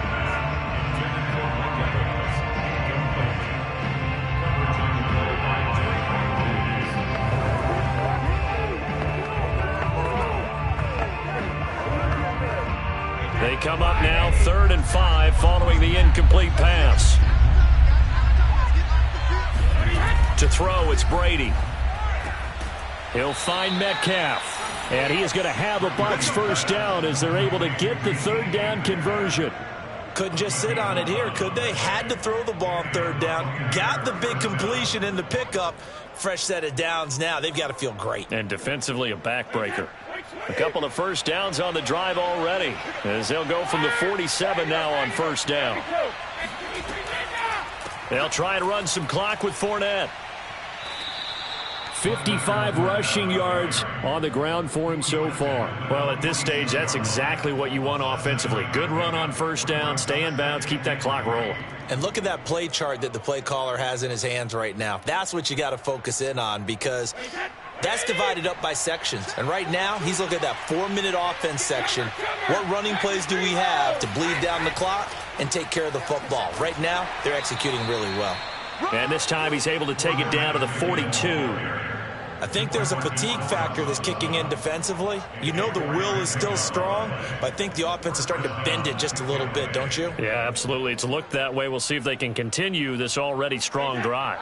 They come up now 3rd and 5 following the incomplete pass. To throw, it's Brady. He'll find Metcalf. And he is going to have a Bucs first down as they're able to get the 3rd down conversion. Couldn't just sit on it here, could they? Had to throw the ball on third down. Got the big completion in the pickup. Fresh set of downs now. They've got to feel great. And defensively, a backbreaker. A couple of first downs on the drive already, as they'll go from the 47 now on first down. They'll try and run some clock with Fournette. 55 rushing yards on the ground for him so far. Well, at this stage, that's exactly what you want offensively. Good run on first down, stay in bounds, keep that clock rolling. And look at that play chart that the play caller has in his hands right now. That's what you got to focus in on, because that's divided up by sections. And right now, he's looking at that 4-minute offense section. What running plays do we have to bleed down the clock and take care of the football? Right now, they're executing really well. And this time he's able to take it down to the 42. I think there's a fatigue factor that's kicking in defensively. You know the will is still strong, but I think the offense is starting to bend it just a little bit, don't you? Yeah, absolutely. It's looked that way. We'll see if they can continue this already strong drive.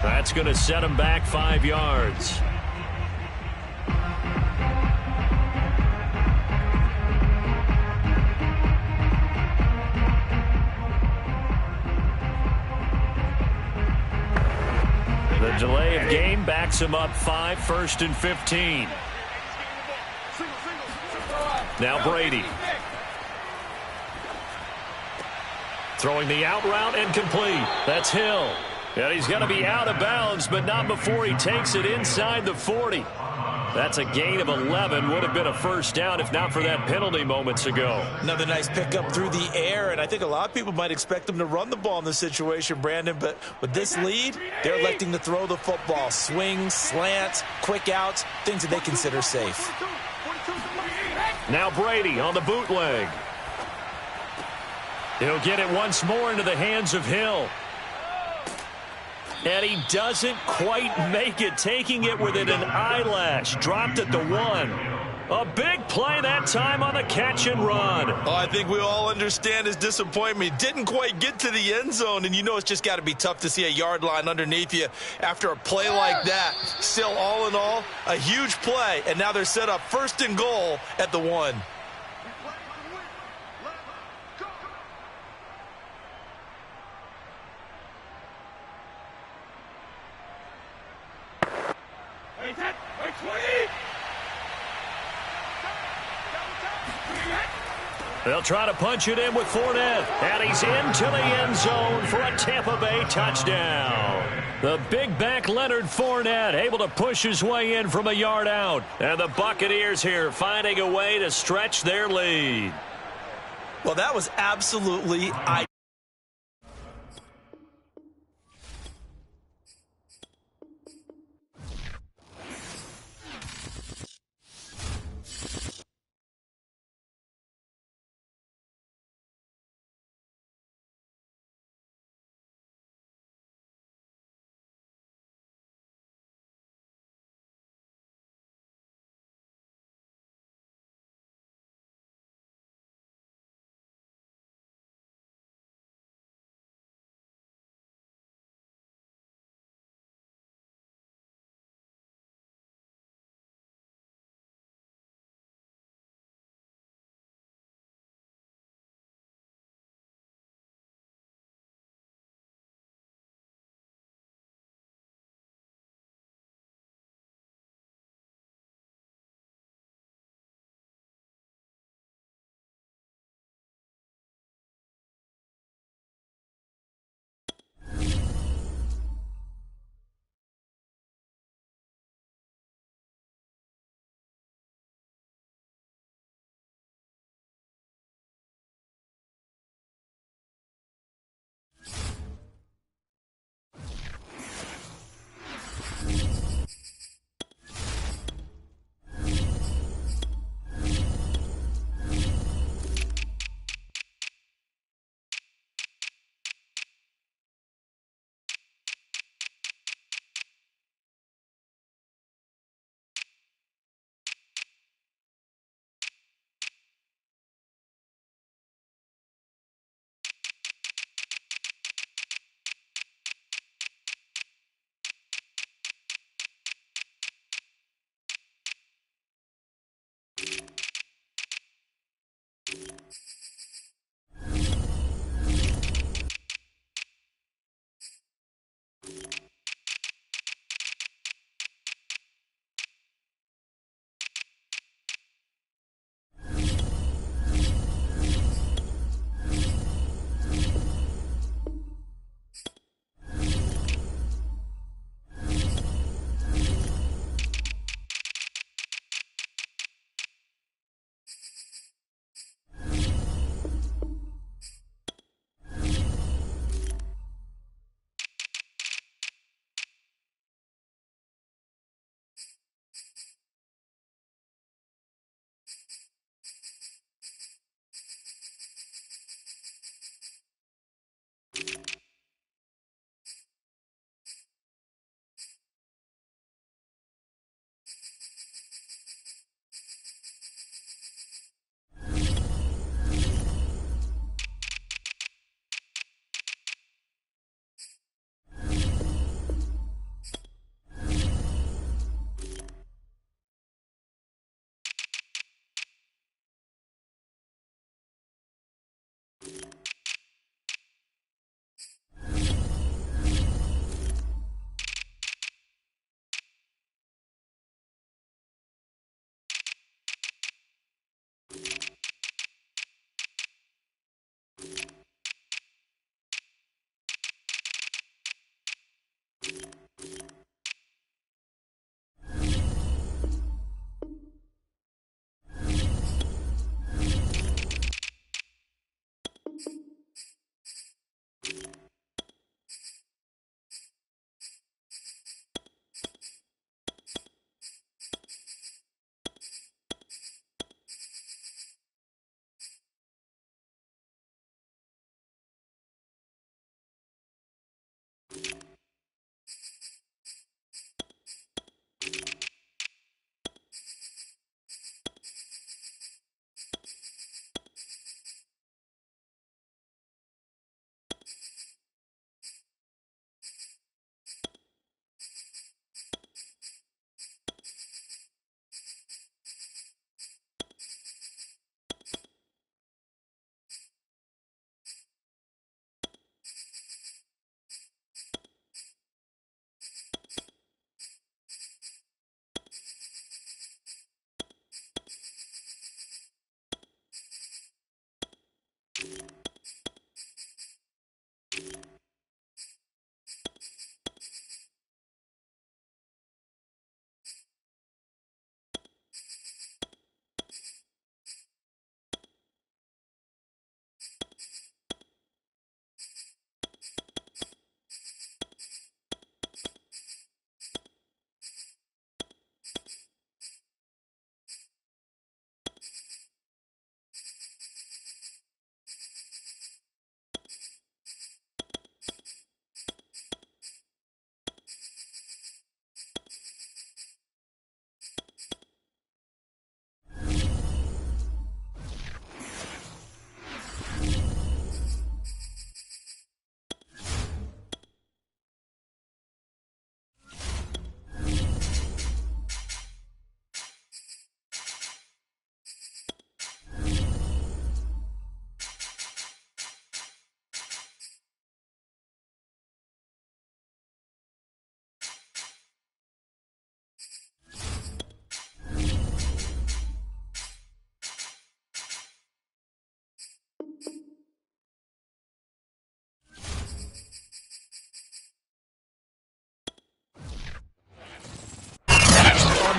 That's going to set him back 5 yards. The delay of game backs him up 5, 1st and 15. Now Brady. Throwing the out route and complete. That's Hill. And he's going to be out of bounds, but not before he takes it inside the 40. That's a gain of 11. Would have been a first down if not for that penalty moments ago. Another nice pickup through the air, and I think a lot of people might expect them to run the ball in this situation, Brandon, but with this lead, they're electing to throw the football. Swings, slants, quick outs, things that they consider safe. Now Brady on the bootleg. He'll get it once more into the hands of Hill. And he doesn't quite make it, taking it within an eyelash. Dropped at the 1. A big play that time on the catch and run. Oh, I think we all understand his disappointment. Didn't quite get to the end zone, and you know it's just got to be tough to see a yard line underneath you after a play like that. Still, all in all, a huge play, and now they're set up 1st and goal at the 1. They'll try to punch it in with Fournette. And he's into the end zone for a Tampa Bay touchdown. The big back Leonard Fournette able to push his way in from a yard out. And the Buccaneers here finding a way to stretch their lead. Well, that was absolutely ideal.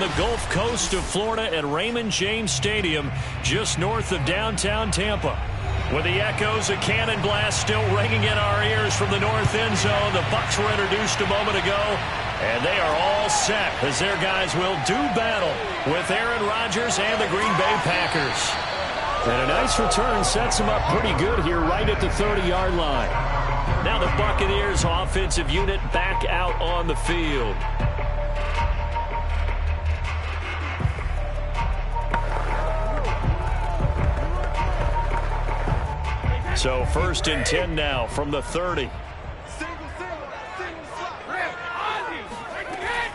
The Gulf Coast of Florida at Raymond James Stadium, just north of downtown Tampa. With the echoes of cannon blast still ringing in our ears from the north end zone, the Bucs were introduced a moment ago, and they are all set as their guys will do battle with Aaron Rodgers and the Green Bay Packers. And a nice return sets them up pretty good here right at the 30-yard line. Now the Buccaneers offensive unit back out on the field. So 1st and 10 now from the 30.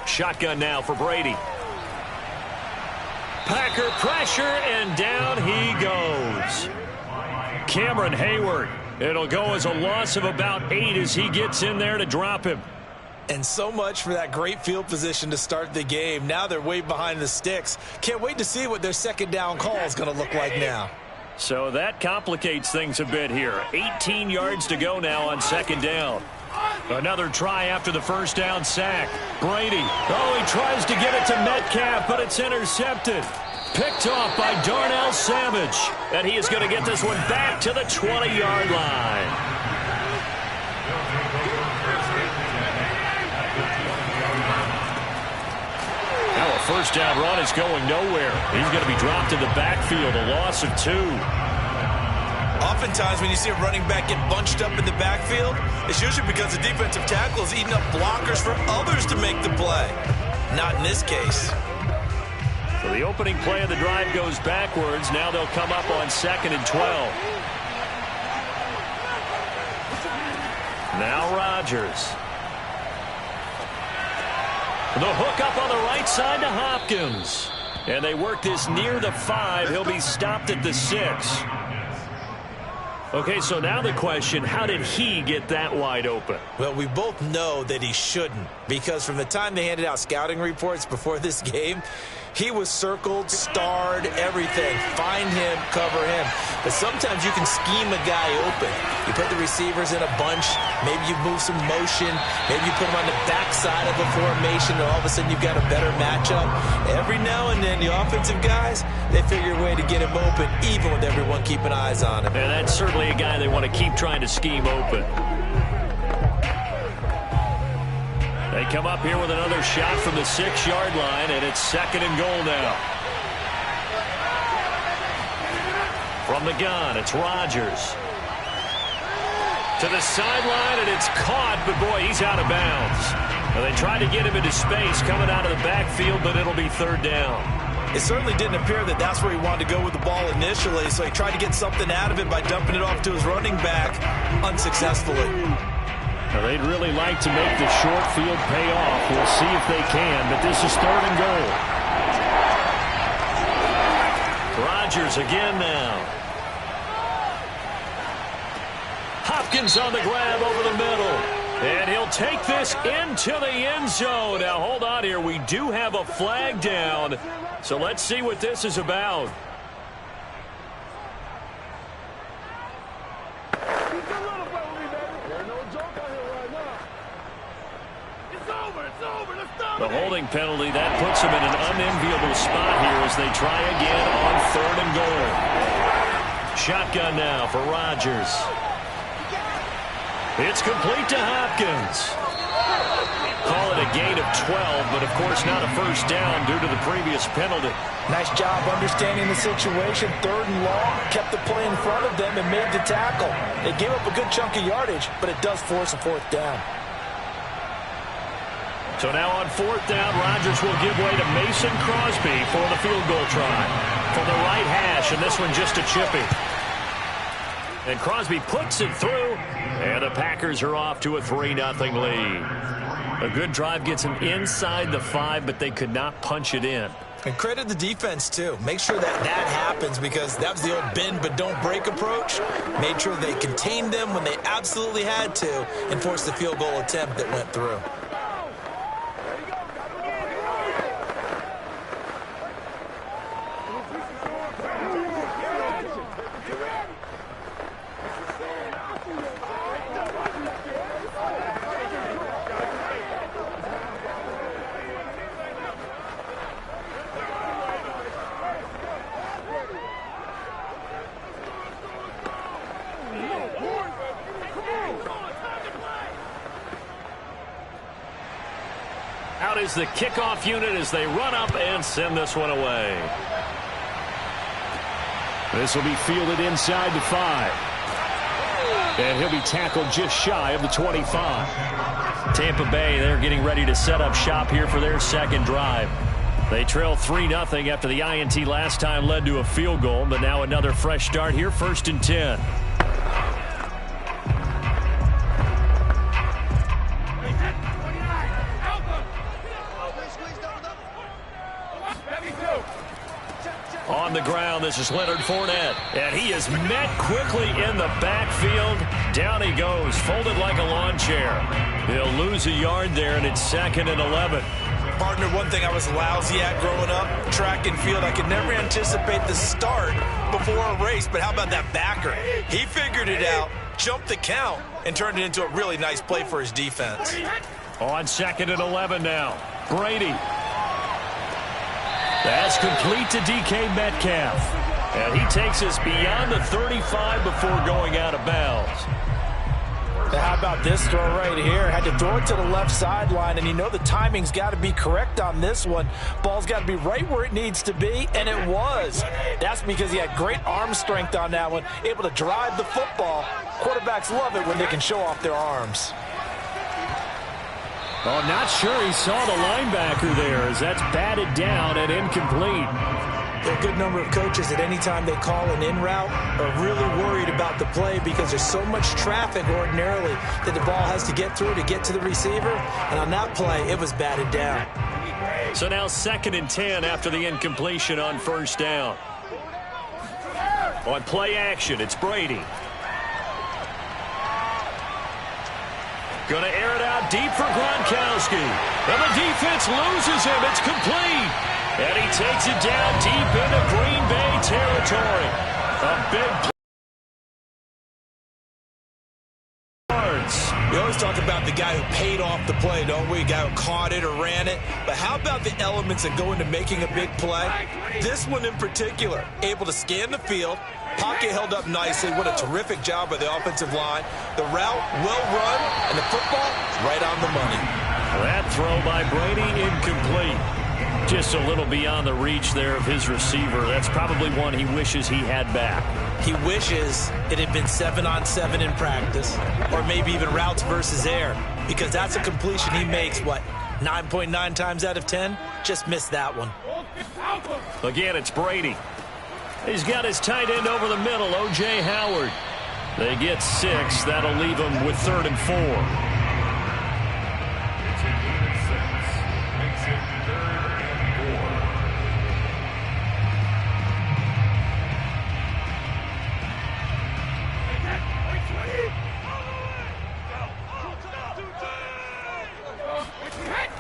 Shotgun now for Brady. Packer pressure, and down he goes. Cameron Hayward. It'll go as a loss of about 8 as he gets in there to drop him. And so much for that great field position to start the game. Now they're way behind the sticks. Can't wait to see what their second down call is going to look like now. So that complicates things a bit here. 18 yards to go now on second down. Another try after the first down sack. Brady. Oh, he tries to get it to Metcalf, but it's intercepted. Picked off by Darnell Savage. And he is going to get this one back to the 20-yard line. Now a first down run is going nowhere. He's going to be dropped in the backfield, a loss of 2. Oftentimes when you see a running back get bunched up in the backfield, it's usually because the defensive tackle is eating up blockers for others to make the play. Not in this case. So the opening play of the drive goes backwards. Now they'll come up on 2nd and 12. Now Rodgers. The hook up on the right side to Hopkins. And they work this near the 5. He'll be stopped at the 6. Okay, so now the question, how did he get that wide open? Well, we both know that he shouldn't, because from the time they handed out scouting reports before this game, he was circled, starred, everything. Find him, cover him. But sometimes you can scheme a guy open. You put the receivers in a bunch. Maybe you move some motion. Maybe you put them on the backside of a formation, and all of a sudden you've got a better matchup. Every now and then, the offensive guys, they figure a way to get him open, even with everyone keeping eyes on him. And that's certainly a guy they want to keep trying to scheme open. They come up here with another shot from the 6-yard line, and it's 2nd and goal now. From the gun, it's Rodgers. To the sideline, and it's caught, but boy, he's out of bounds. Well, they tried to get him into space coming out of the backfield, but it'll be 3rd down. It certainly didn't appear that that's where he wanted to go with the ball initially, so he tried to get something out of it by dumping it off to his running back unsuccessfully. Well, they'd really like to make the short field pay off. We'll see if they can, but this is 3rd and goal. Rodgers again now. Hopkins on the grab over the middle. And he'll take this into the end zone. Now, hold on here. We do have a flag down. So let's see what this is about. The holding penalty, that puts him in an unenviable spot here as they try again on 3rd and goal. Shotgun now for Rodgers. It's complete to Hopkins. Call it a gain of 12, but of course not a first down due to the previous penalty. Nice job understanding the situation. 3rd and long, kept the play in front of them and made the tackle. They gave up a good chunk of yardage, but it does force a 4th down. So now on 4th down, Rodgers will give way to Mason Crosby for the field goal try. From the right hash, and this one just a chippy. And Crosby puts it through, and the Packers are off to a 3-0 lead. A good drive gets them inside the 5, but they could not punch it in. And credit the defense, too. Make sure that that happens, because that was the old bend but don't break approach. Made sure they contained them when they absolutely had to and forced the field goal attempt that went through. Out is the kickoff unit as they run up and send this one away. This will be fielded inside the 5. And he'll be tackled just shy of the 25. Tampa Bay, they're getting ready to set up shop here for their second drive. They trail 3-0 after the INT last time led to a field goal, but now another fresh start here, 1st and 10. On the ground. This is Leonard Fournette. And he is met quickly in the backfield. Down he goes, folded like a lawn chair. He'll lose a yard there, and it's 2nd and 11. Partner, one thing I was lousy at growing up, track and field. I could never anticipate the start before a race, but how about that backer? He figured it out, jumped the count, and turned it into a really nice play for his defense. On 2nd and 11 now. Brady. That's complete to DK Metcalf. And he takes us beyond the 35 before going out of bounds. How about this throw right here? Had to throw it to the left sideline, and you know the timing's got to be correct on this one. Ball's got to be right where it needs to be, and it was. That's because he had great arm strength on that one, able to drive the football. Quarterbacks love it when they can show off their arms. Oh, not sure he saw the linebacker there as that's batted down and incomplete. There are a good number of coaches at any time they call an in route are really worried about the play because there's so much traffic ordinarily that the ball has to get through to get to the receiver. And on that play, it was batted down. So now 2nd and 10 after the incompletion on 1st down. On play action, it's Brady. Going to air it out deep for Gronkowski. And the defense loses him. It's complete. And he takes it down deep into Green Bay territory. A big We always talk about the guy who paid off the play, don't we? A guy who caught it or ran it. But how about the elements that go into making a big play? This one in particular, able to scan the field, pocket held up nicely. What a terrific job by the offensive line. The route, well run, and the football is right on the money. That throw by Brady, incomplete. Just a little beyond the reach there of his receiver. That's probably one he wishes he had back. He wishes it had been 7-on-7 in practice, or maybe even routes versus air, because that's a completion he makes, 9.9 times out of 10? Just missed that one. Again, it's Brady. He's got his tight end over the middle, O.J. Howard. They get 6. That'll leave them with 3rd and 4.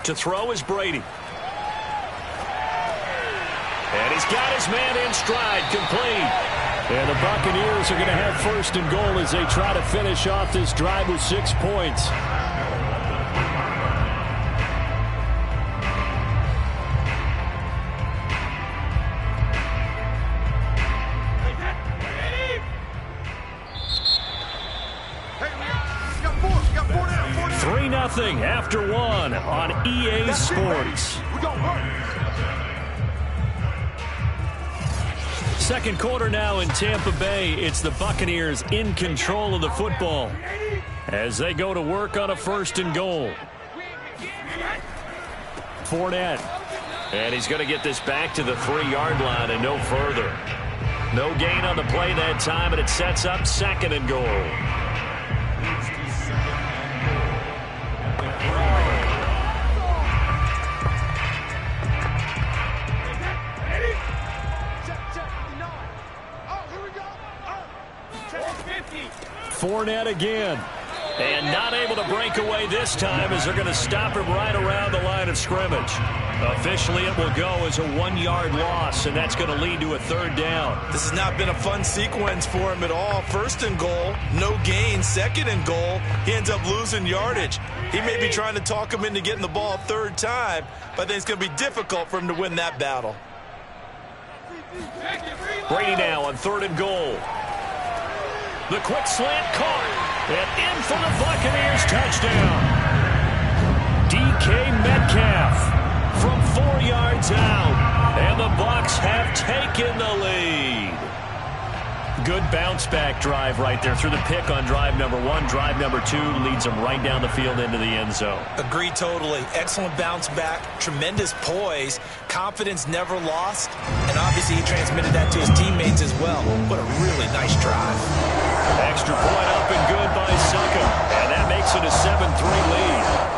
To throw is Brady. And he's got his man in stride, complete. And the Buccaneers are going to have 1st and goal as they try to finish off this drive with 6 points. After 1 on EA Sports. Second quarter now in Tampa Bay. It's the Buccaneers in control of the football as they go to work on a 1st and goal. Fournette. And he's going to get this back to the 3-yard line and no further. No gain on the play that time, and it sets up 2nd and goal. Fournette again. And not able to break away this time as they're going to stop him right around the line of scrimmage. Officially, it will go as a 1-yard loss, and that's going to lead to a 3rd down. This has not been a fun sequence for him at all. 1st and goal, no gain. 2nd and goal, he ends up losing yardage. He may be trying to talk him into getting the ball a 3rd time, but I think it's going to be difficult for him to win that battle. Brady now on 3rd and goal. The quick slant caught, and in for the Buccaneers touchdown. DK Metcalf from 4 yards out, and the Bucs have taken the lead. Good bounce-back drive right there through the pick on drive number 1. Drive number 2 leads them right down the field into the end zone. Agree totally. Excellent bounce back, tremendous poise, confidence never lost, and obviously he transmitted that to his teammates as well. What a really nice drive. Extra point up and good by Suckum, and that makes it a 7-3 lead.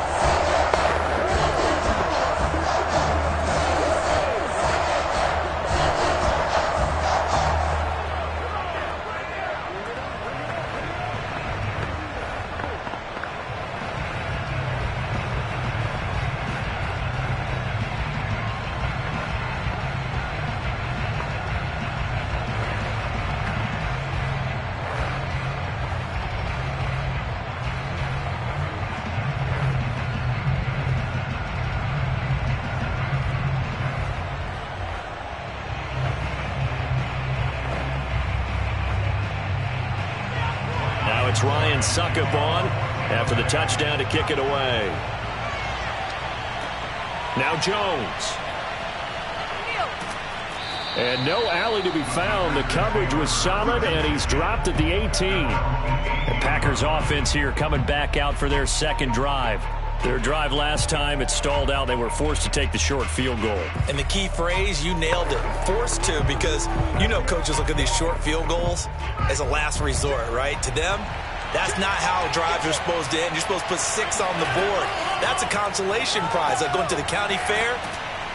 Now it's Ryan Suckup on after the touchdown to kick it away. Now Jones. And no alley to be found. The coverage was solid, and he's dropped at the 18. The Packers offense here coming back out for their second drive. Their drive last time, it stalled out. They were forced to take the short field goal. And the key phrase, you nailed it, forced to, because you know coaches look at these short field goals as a last resort, right? To them, that's not how drives are supposed to end. You're supposed to put 6 on the board. That's a consolation prize, like going to the county fair.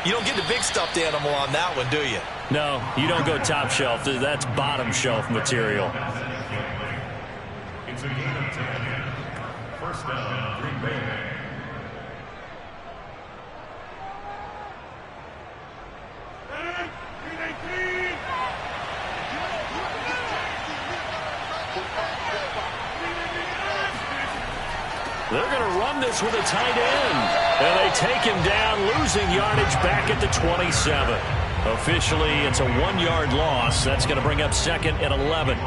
You don't get the big stuffed animal on that one, do you? No, you don't go top shelf. That's bottom shelf material. It's a gain of 10. First down, Green Bay. They're going to run this with a tight end. And they take him down, losing yardage back at the 27. Officially, it's a 1-yard loss. That's going to bring up second and 11.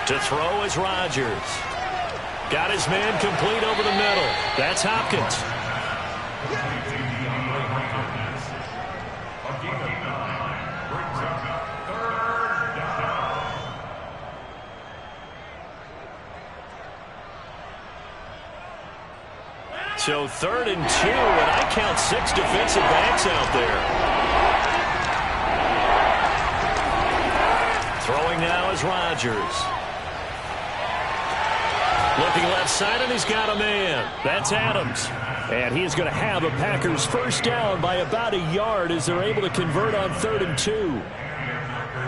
To throw is Rodgers. Got his man complete over the middle. That's Hopkins. So 3rd and 2, and I count 6 defensive backs out there. Throwing now is Rodgers. Looking left side, and he's got a man. That's Adams. And he's going to have a Packers first down by about a yard as they're able to convert on 3rd and 2.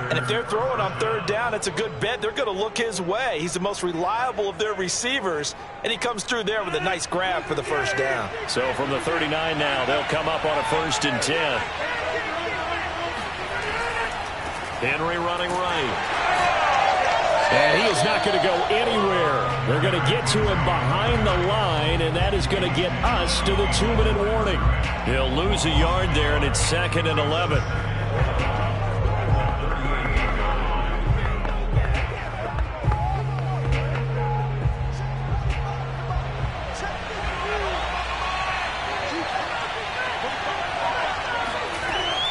And if they're throwing on 3rd down, it's a good bet. They're going to look his way. He's the most reliable of their receivers, and he comes through there with a nice grab for the first down. So from the 39 now, they'll come up on a 1st and 10. Henry running right. And he is not going to go anywhere. They're going to get to him behind the line, and that is going to get us to the 2-minute warning. He'll lose a yard there, and it's 2nd and 11.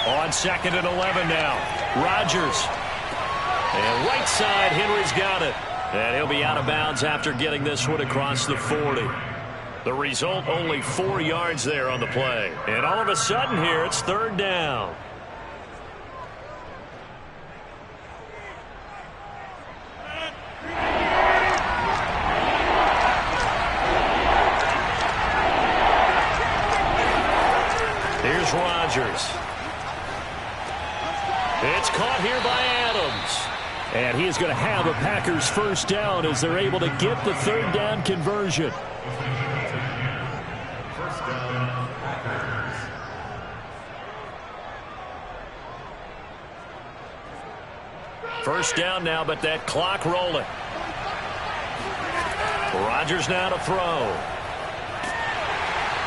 On 2nd and 11 now. Rodgers. And right side, Henry's got it. And he'll be out of bounds after getting this one across the 40. The result, only 4 yards there on the play. And all of a sudden here, it's 3rd down. Here's Rodgers. It's caught here by Adams. And he is going to have a Packers first down as they're able to get the 3rd down conversion. First down, Packers. First down now, but that clock rolling. Rodgers now to throw.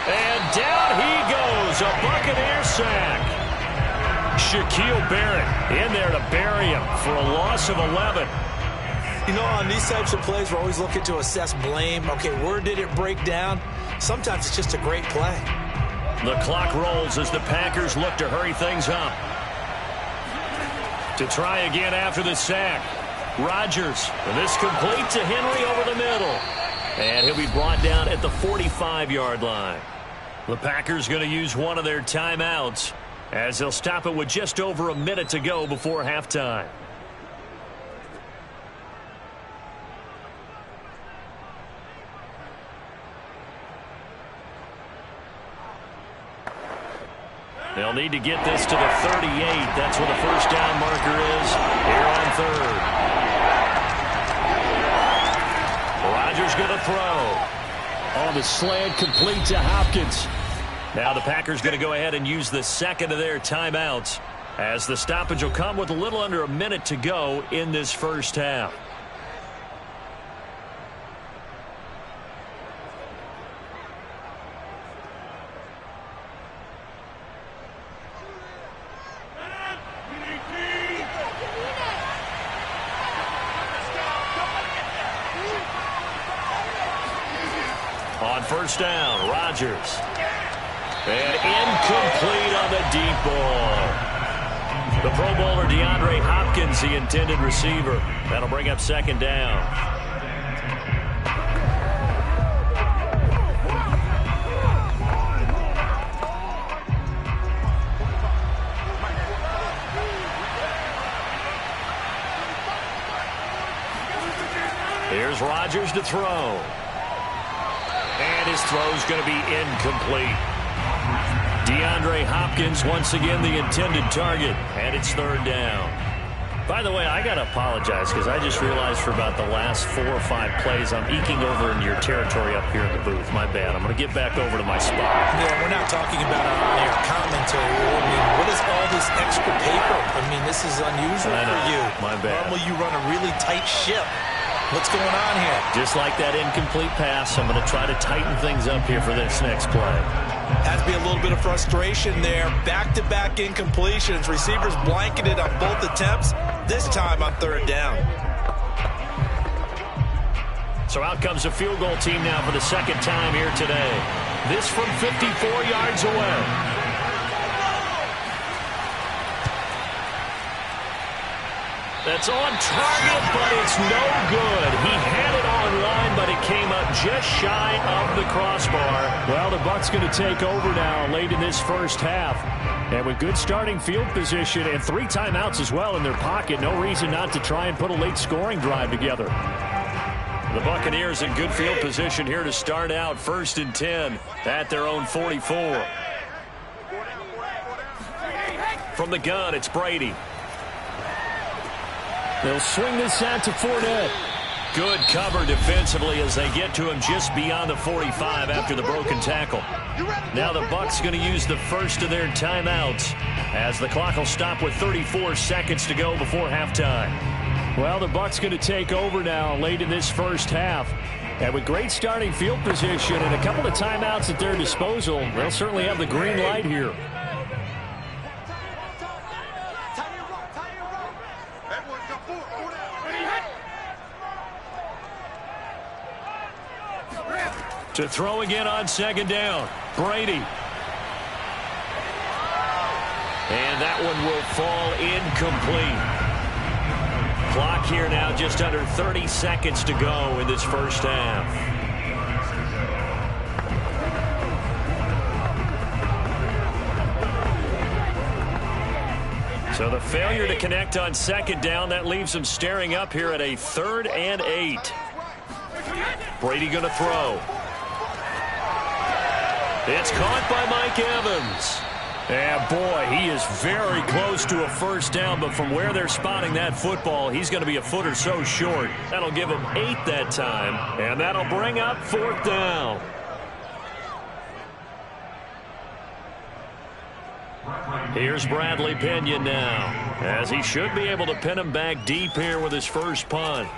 And down he goes, a Buccaneer sack. Shaquille Barrett in there to bury him for a loss of 11. You know, on these types of plays, we're always looking to assess blame. Okay, where did it break down? Sometimes it's just a great play. The clock rolls as the Packers look to hurry things up. To try again after the sack. Rodgers, and this complete to Henry over the middle. And he'll be brought down at the 45-yard line. The Packers going to use one of their timeouts as they'll stop it with just over a minute to go before halftime. They'll need to get this to the 38. That's where the first down marker is here on 3rd. Rodgers going to throw. On the slant, complete to Hopkins. Now the Packers going to go ahead and use the second of their timeouts as the stoppage will come with a little under a minute to go in this first half. On first down, Rodgers. And incomplete on the deep ball. The Pro Bowler DeAndre Hopkins, the intended receiver. That'll bring up second down. Here's Rodgers to throw. And his throw's going to be incomplete. DeAndre Hopkins once again the intended target, and it's third down. By the way, I got to apologize because I just realized for about the last 4 or 5 plays I'm eking over into your territory up here in the booth. My bad. I'm going to get back over to my spot. Yeah, we're not talking about our on-air commentary. I mean, what is all this extra paper? I mean, this is unusual for you. My bad. Normally you run a really tight ship. What's going on here? Just like that incomplete pass, I'm going to try to tighten things up here for this next play. Has to be a little bit of frustration there. Back-to-back incompletions. Receivers blanketed on both attempts, this time on third down. So out comes the field goal team now for the second time here today. This from 54 yards away. That's on target, but it's no good. He had it on line, but it came up just shy of the crossbar. Well, the Bucs going to take over now late in this first half. And with good starting field position and 3 timeouts as well in their pocket, no reason not to try and put a late scoring drive together. The Buccaneers in good field position here to start out 1st and 10 at their own 44. From the gun, it's Brady. They'll swing this out to Fournette. Good cover defensively as they get to him just beyond the 45 after the broken tackle. Now the Bucs going to use the first of their timeouts as the clock will stop with 34 seconds to go before halftime. Well, the Bucs going to take over now late in this first half. And with great starting field position and a couple of timeouts at their disposal, they'll certainly have the green light here. To throw again on second down, Brady. And that one will fall incomplete. Clock here now just under 30 seconds to go in this first half. So the failure to connect on second down, that leaves them staring up here at a 3rd and 8. Brady going to throw. It's caught by Mike Evans. And boy, he is very close to a first down, but from where they're spotting that football, he's going to be a foot or so short. That'll give him 8 that time, and that'll bring up 4th down. Here's Bradley Pinion now, as he should be able to pin him back deep here with his first punt.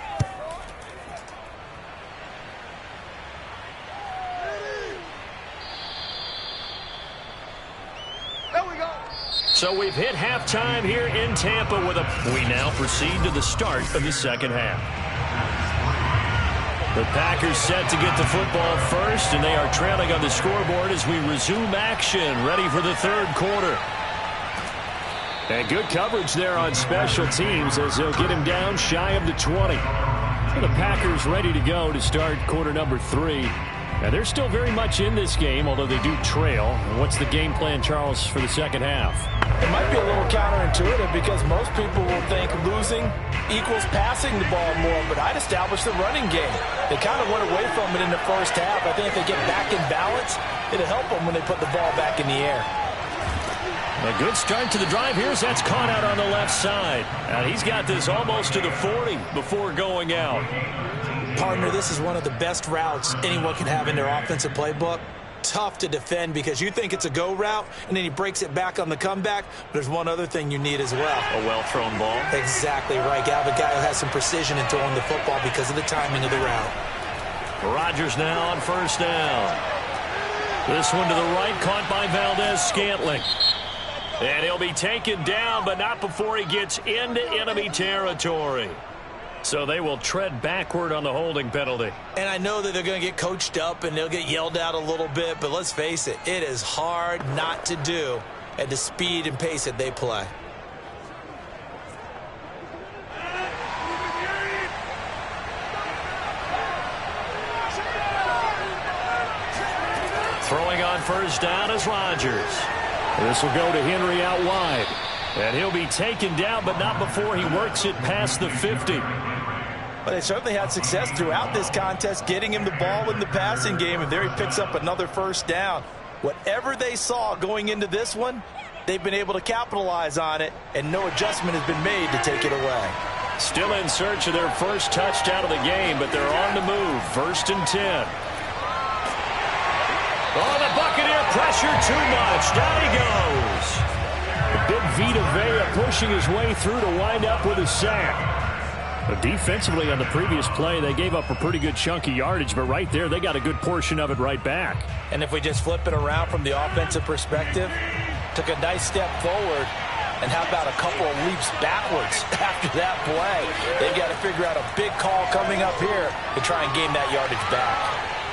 So we've hit halftime here in Tampa with we now proceed to the start of the second half. The Packers set to get the football first, and they are trailing on the scoreboard as we resume action, ready for the 3rd quarter. And good coverage there on special teams as they'll get him down shy of the 20. So the Packers ready to go to start quarter number 3. Now, they're still very much in this game, although they do trail. What's the game plan, Charles, for the second half? It might be a little counterintuitive because most people will think losing equals passing the ball more, but I'd establish the running game. They kind of went away from it in the first half. I think if they get back in balance, it'll help them when they put the ball back in the air. A good start to the drive here as that's caught out on the left side. And he's got this almost to the 40 before going out. Partner, this is one of the best routes anyone can have in their offensive playbook. Tough to defend because you think it's a go route, and then he breaks it back on the comeback. But there's one other thing you need as well. A well-thrown ball. Exactly right. You have a guy who has some precision in throwing the football because of the timing of the route. Rodgers now on first down. This one to the right, caught by Valdez-Scantling. And he'll be taken down, but not before he gets into enemy territory. So they will tread backward on the holding penalty. And I know that they're going to get coached up and they'll get yelled at a little bit, but let's face it, it is hard not to do at the speed and pace that they play. Throwing on first down is Rodgers. This will go to Henry out wide. And he'll be taken down, but not before he works it past the 50. Well, they certainly had success throughout this contest, getting him the ball in the passing game, and there he picks up another first down. Whatever they saw going into this one, they've been able to capitalize on it, and no adjustment has been made to take it away. Still in search of their first touchdown of the game, but they're on the move. 1st and 10. Oh, the Buccaneer pressure too much. Down he goes. Big Vita Vea pushing his way through to wind up with a sack. But defensively on the previous play, they gave up a pretty good chunk of yardage, but right there, they got a good portion of it right back. And if we just flip it around from the offensive perspective, took a nice step forward, and how about a couple of leaps backwards after that play? They've got to figure out a big call coming up here to try and gain that yardage back.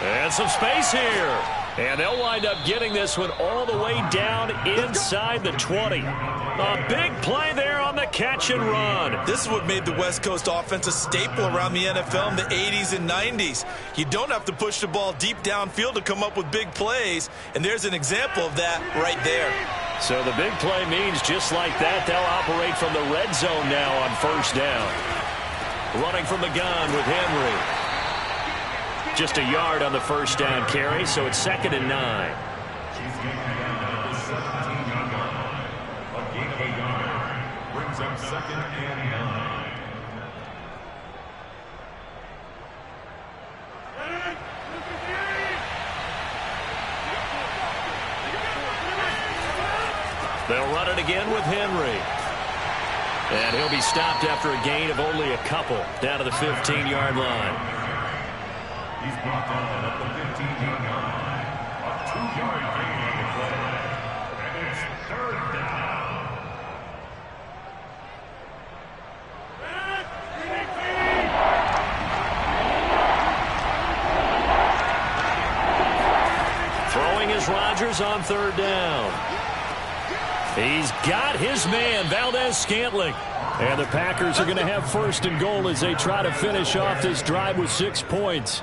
And some space here. And they'll wind up getting this one all the way down inside the 20. A big play there on the catch and run. This is what made the West Coast offense a staple around the NFL in the 80s and 90s. You don't have to push the ball deep downfield to come up with big plays, and there's an example of that right there. So the big play means just like that, they'll operate from the red zone now on first down. Running from the gun with Henry. Just a yard on the first down carry, so it's 2nd and 9. He's getting down at the 17-yard line. A gain of a yard brings up 2nd and 9. They'll run it again with Henry. And he'll be stopped after a gain of only a couple down to the 15-yard line. He's brought down at the 15-yard line. A 2-yard gain on the play. And it's 3rd down. Throwing is Rodgers on 3rd down. He's got his man, Valdez-Scantling. And the Packers are going to have 1st and goal as they try to finish off this drive with 6 points.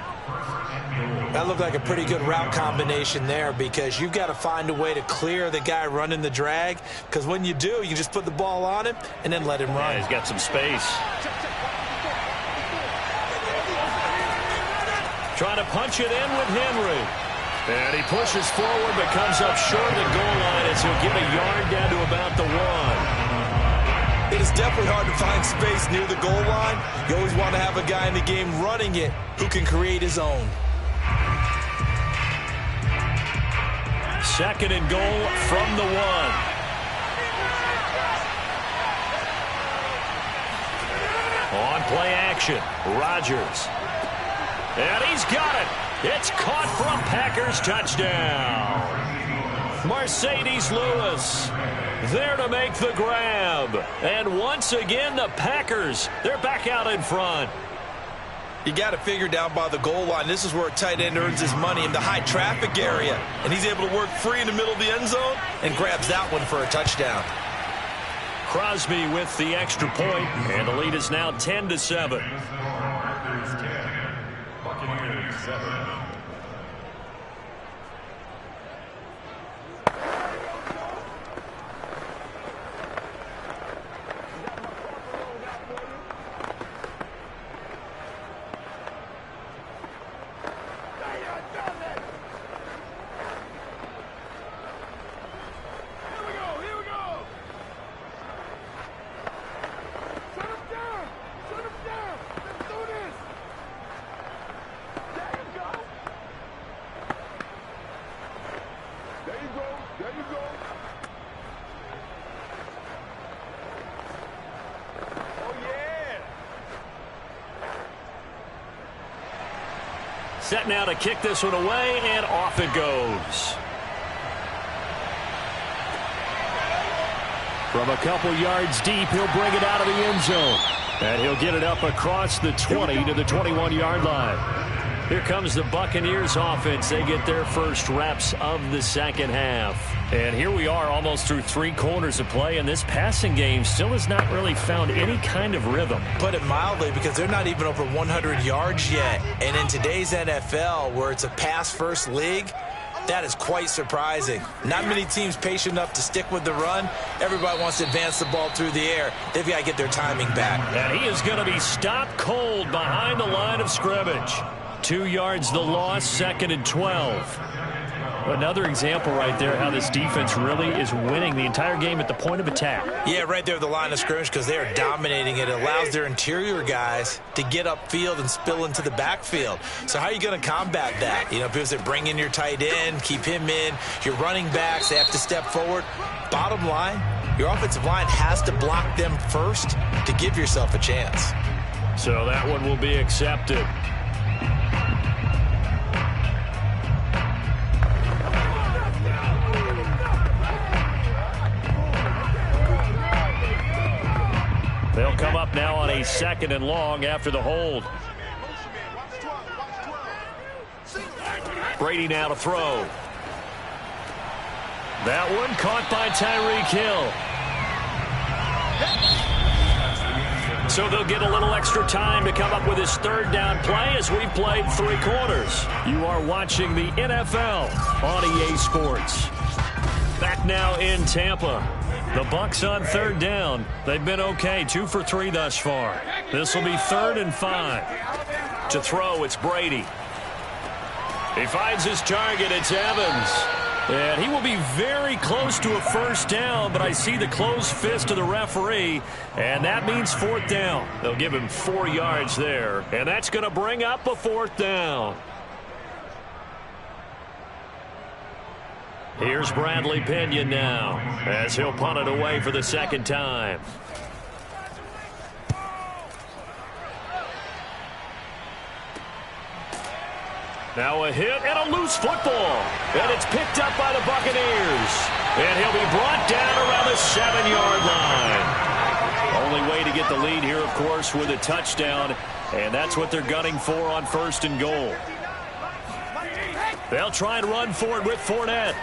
That looked like a pretty good route combination there, because you've got to find a way to clear the guy running the drag, because when you do, you just put the ball on him and then let him run. Yeah, he's got some space. Trying to punch it in with Henry. And he pushes forward but comes up short of the goal line as he'll get a yard down to about the 1. It is definitely hard to find space near the goal line. You always want to have a guy in the game running it who can create his own. 2nd and goal from the 1. On play action, Rodgers. And he's got it. It's caught for a Packers touchdown. Mercedes Lewis there to make the grab. And once again, the Packers, they're back out in front. You got to figure down by the goal line. This is where a tight end earns his money, in the high traffic area. And he's able to work free in the middle of the end zone and grabs that one for a touchdown. Crosby with the extra point, and the lead is now 10-7. Packers 10, Buccaneers 7. Set now to kick this one away, and off it goes. From a couple yards deep, he'll bring it out of the end zone. And he'll get it up across the 20 to the 21-yard line. Here comes the Buccaneers offense. They get their first reps of the second half. And here we are almost through 3 quarters of play, and this passing game still has not really found any kind of rhythm. Put it mildly, because they're not even over 100 yards yet. And in today's NFL, where it's a pass-first league, that is quite surprising. Not many teams patient enough to stick with the run. Everybody wants to advance the ball through the air. They've got to get their timing back. And he is going to be stopped cold behind the line of scrimmage. 2 yards the loss, 2nd and 12. Another example right there how this defense really is winning the entire game at the point of attack. Yeah, right there at the line of scrimmage, because they are dominating it. It allows their interior guys to get upfield and spill into the backfield. So how are you going to combat that? You know, people say bring in your tight end, keep him in. Your running backs, they have to step forward. Bottom line, your offensive line has to block them first to give yourself a chance. So that one will be accepted. They'll come up now on a 2nd and long after the hold. Brady now to throw. That one caught by Tyreek Hill. So they'll get a little extra time to come up with his 3rd down play as we've played 3 quarters. You are watching the NFL on EA Sports. Back now in Tampa. The Bucs on 3rd down. They've been okay, 2 for 3 thus far. This will be 3rd and 5. To throw, it's Brady. He finds his target, it's Evans. And he will be very close to a 1st down, but I see the closed fist of the referee, and that means 4th down. They'll give him 4 yards there, and that's going to bring up a 4th down. Here's Bradley Pinion now as he'll punt it away for the 2nd time. Now a hit and a loose football. And it's picked up by the Buccaneers. And he'll be brought down around the 7-yard line. Only way to get the lead here, of course, with a touchdown. And that's what they're gunning for on 1st and goal. They'll try and run for it with Fournette.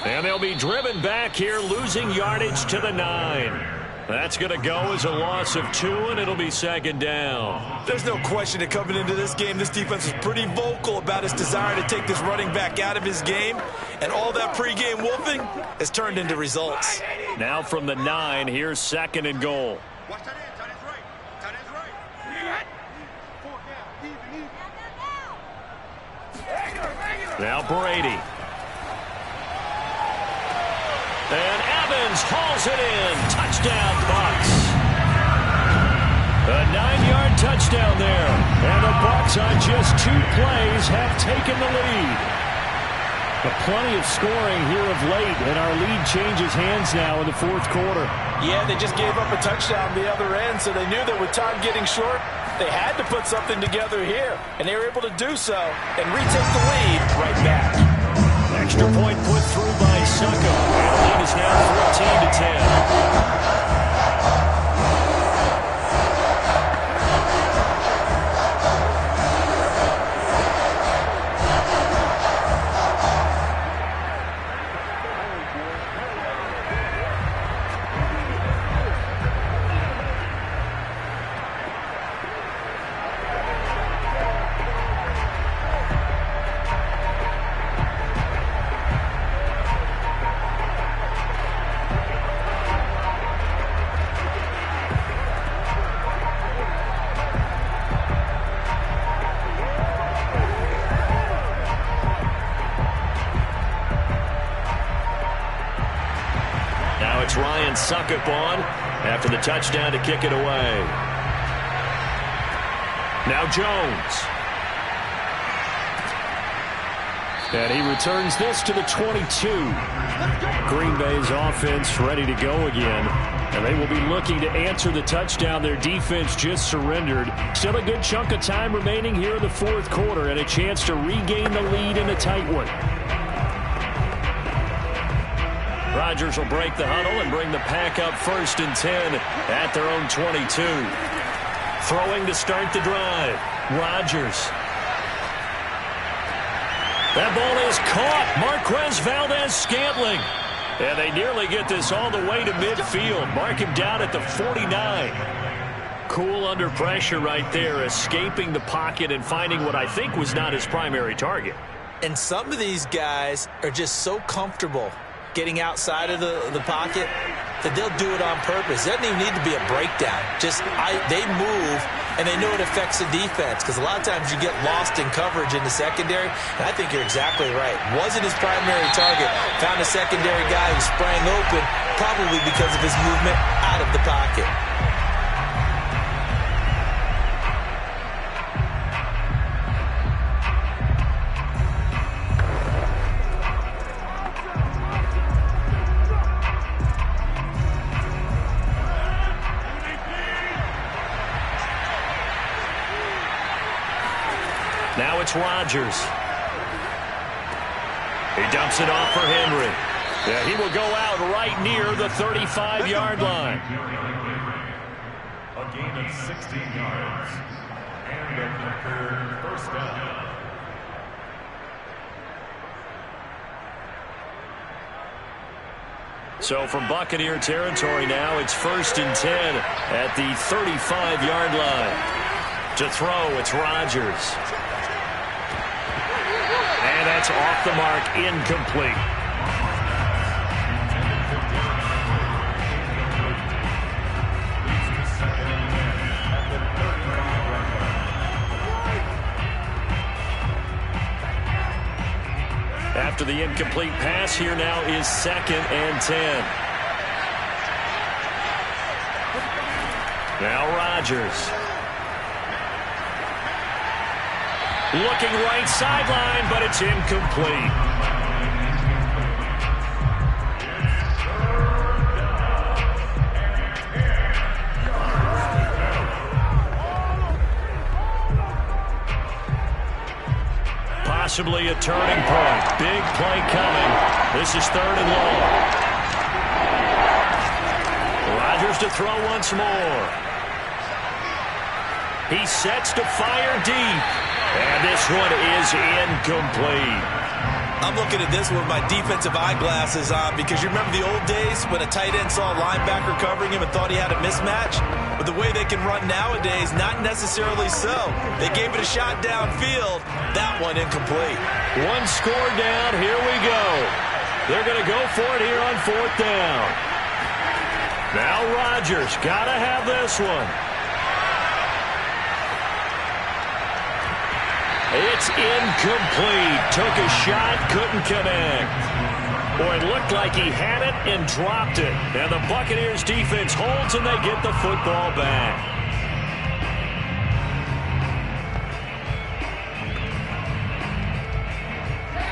And they'll be driven back here, losing yardage to the 9. That's going to go as a loss of 2, and it'll be 2nd down. There's no question that coming into this game, this defense was pretty vocal about its desire to take this running back out of his game. And all that pregame wolfing has turned into results. Now from the 9, here's 2nd and goal. Now Brady. And Evans hauls it in. Touchdown, Bucs. A 9-yard touchdown there. And the Bucs on just 2 plays have taken the lead. But plenty of scoring here of late, and our lead changes hands now in the 4th quarter. Yeah, they just gave up a touchdown the other end, so they knew that with time getting short, they had to put something together here. And they were able to do so and retake the lead right back. Extra point put through by Succo. And the lead is now 14-10. Suckup on after the touchdown to kick it away. Now Jones. And he returns this to the 22. Green Bay's offense ready to go again. And they will be looking to answer the touchdown their defense just surrendered. Still a good chunk of time remaining here in the 4th quarter and a chance to regain the lead in a tight one. Rodgers will break the huddle and bring the pack up 1st and 10 at their own 22. Throwing to start the drive. Rodgers. That ball is caught. Marquez Valdez-Scantling. And they nearly get this all the way to midfield. Mark him down at the 49. Cool under pressure right there, escaping the pocket and finding what I think was not his primary target. And some of these guys are just so comfortable getting outside of the pocket that they'll do it on purpose. It doesn't even need to be a breakdown. They move, and they know it affects the defense, because a lot of times you get lost in coverage in the secondary, and I think you're exactly right. Wasn't his primary target. Found a secondary guy who sprang open, probably because of his movement out of the pocket. Now it's Rodgers. He dumps it off for Henry. Yeah, he will go out right near the 35-yard line. A gain of 16 yards. And a record 1st down. So from Buccaneer territory now, it's 1st and 10 at the 35-yard line. To throw, it's Rodgers. And that's off the mark, incomplete. After the incomplete pass, here now is 2nd and 10. Now Rodgers. Looking right sideline, but it's incomplete. Possibly a turning point. Big play coming. This is 3rd and long. Rodgers to throw once more. He sets to fire deep. And this one is incomplete. I'm looking at this with my defensive eyeglasses on, because you remember the old days when a tight end saw a linebacker covering him and thought he had a mismatch? But the way they can run nowadays, not necessarily so. They gave it a shot downfield. That one incomplete. One score down. Here we go. They're going to go for it here on 4th down. Now Rodgers got to have this one. It's incomplete. Took a shot, couldn't connect. Boy, it looked like he had it and dropped it. And the Buccaneers defense holds and they get the football back.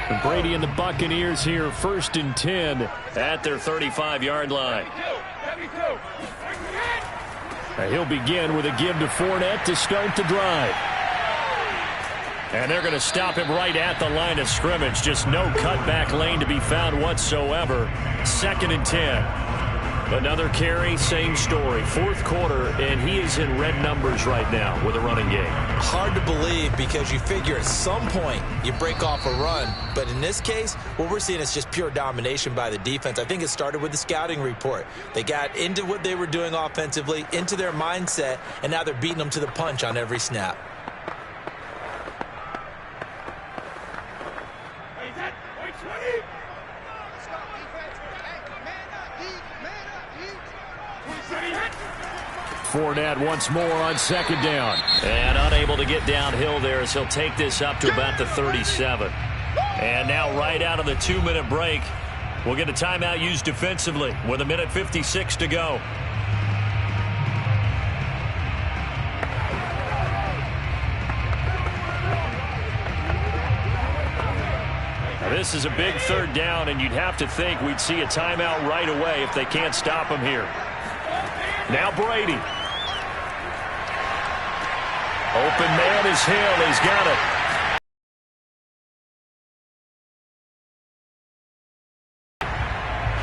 And Brady and the Buccaneers here 1st and 10 at their 35-yard line. Now he'll begin with a give to Fournette to start the drive. And they're going to stop him right at the line of scrimmage. Just no cutback lane to be found whatsoever. 2nd and 10. Another carry, same story. 4th quarter, and he is in red numbers right now with a running game. Hard to believe, because you figure at some point you break off a run. But in this case, what we're seeing is just pure domination by the defense. I think it started with the scouting report. They got into what they were doing offensively, into their mindset, and now they're beating them to the punch on every snap. Fournette once more on 2nd down. And unable to get downhill there as he'll take this up to about the 37. And now right out of the 2-minute break, we'll get a timeout used defensively with 1:56 to go. Now this is a big 3rd down, and you'd have to think we'd see a timeout right away if they can't stop him here. Now Brady. Open man is Hill. He's got it.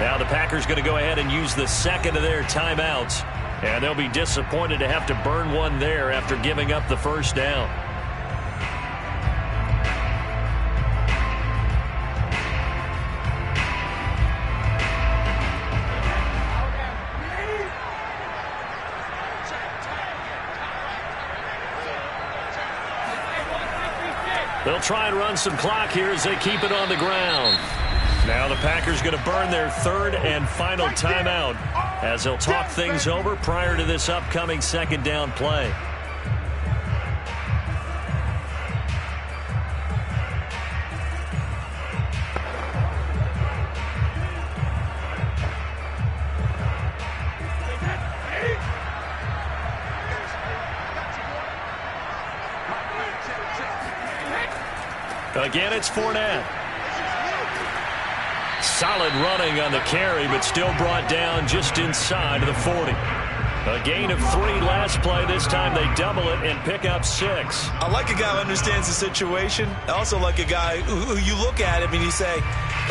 Now the Packers going to go ahead and use the second of their timeouts. And they'll be disappointed to have to burn one there after giving up the first down. They'll try and run some clock here as they keep it on the ground. Now the Packers going to burn their third and final timeout as they'll talk things over prior to this upcoming second down play. Again, it's Fournette. Solid running on the carry, but still brought down just inside of the 40. A gain of 3 last play. This time they double it and pick up 6. I like a guy who understands the situation. I also like a guy who you look at him and you say,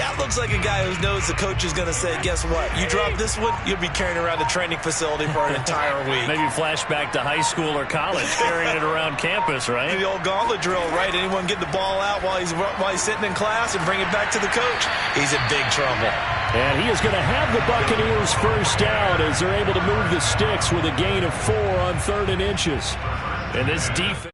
that looks like a guy who knows the coach is going to say, guess what? You drop this one, you'll be carrying around the training facility for an entire week. Maybe flashback to high school or college, carrying it around campus, right? The old gauntlet drill, right? Anyone get the ball out while he's sitting in class and bring it back to the coach? He's in big trouble. And he is going to have the Buccaneers first down as they're able to move the sticks with a gain of 4 on 3rd and inches. And this defense.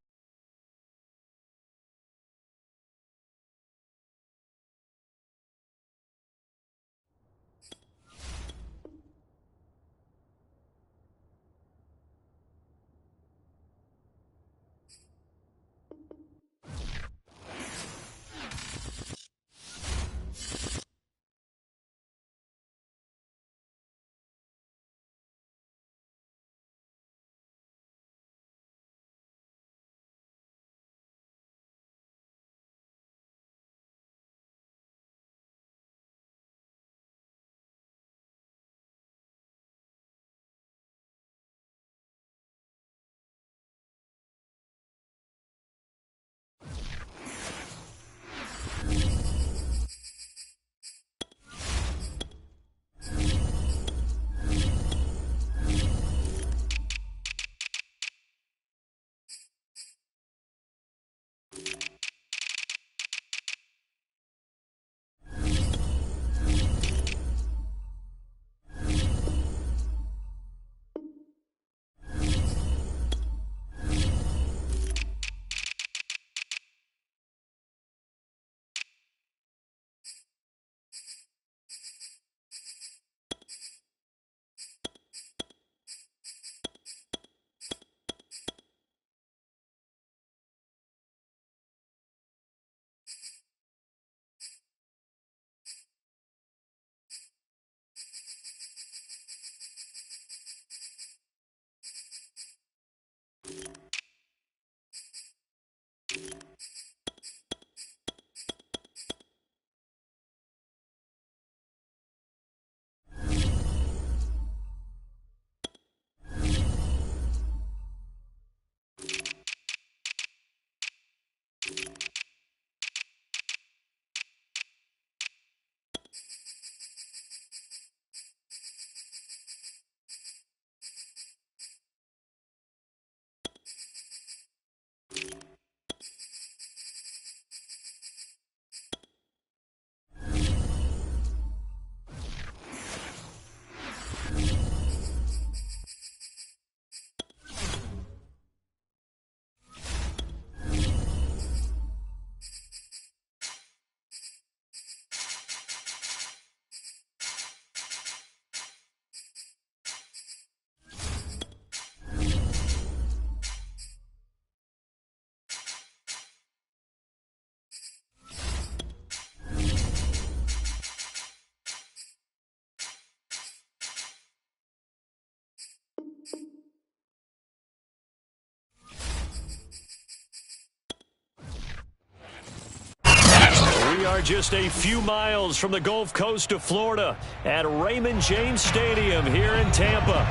We are just a few miles from the Gulf Coast of Florida at Raymond James Stadium here in Tampa.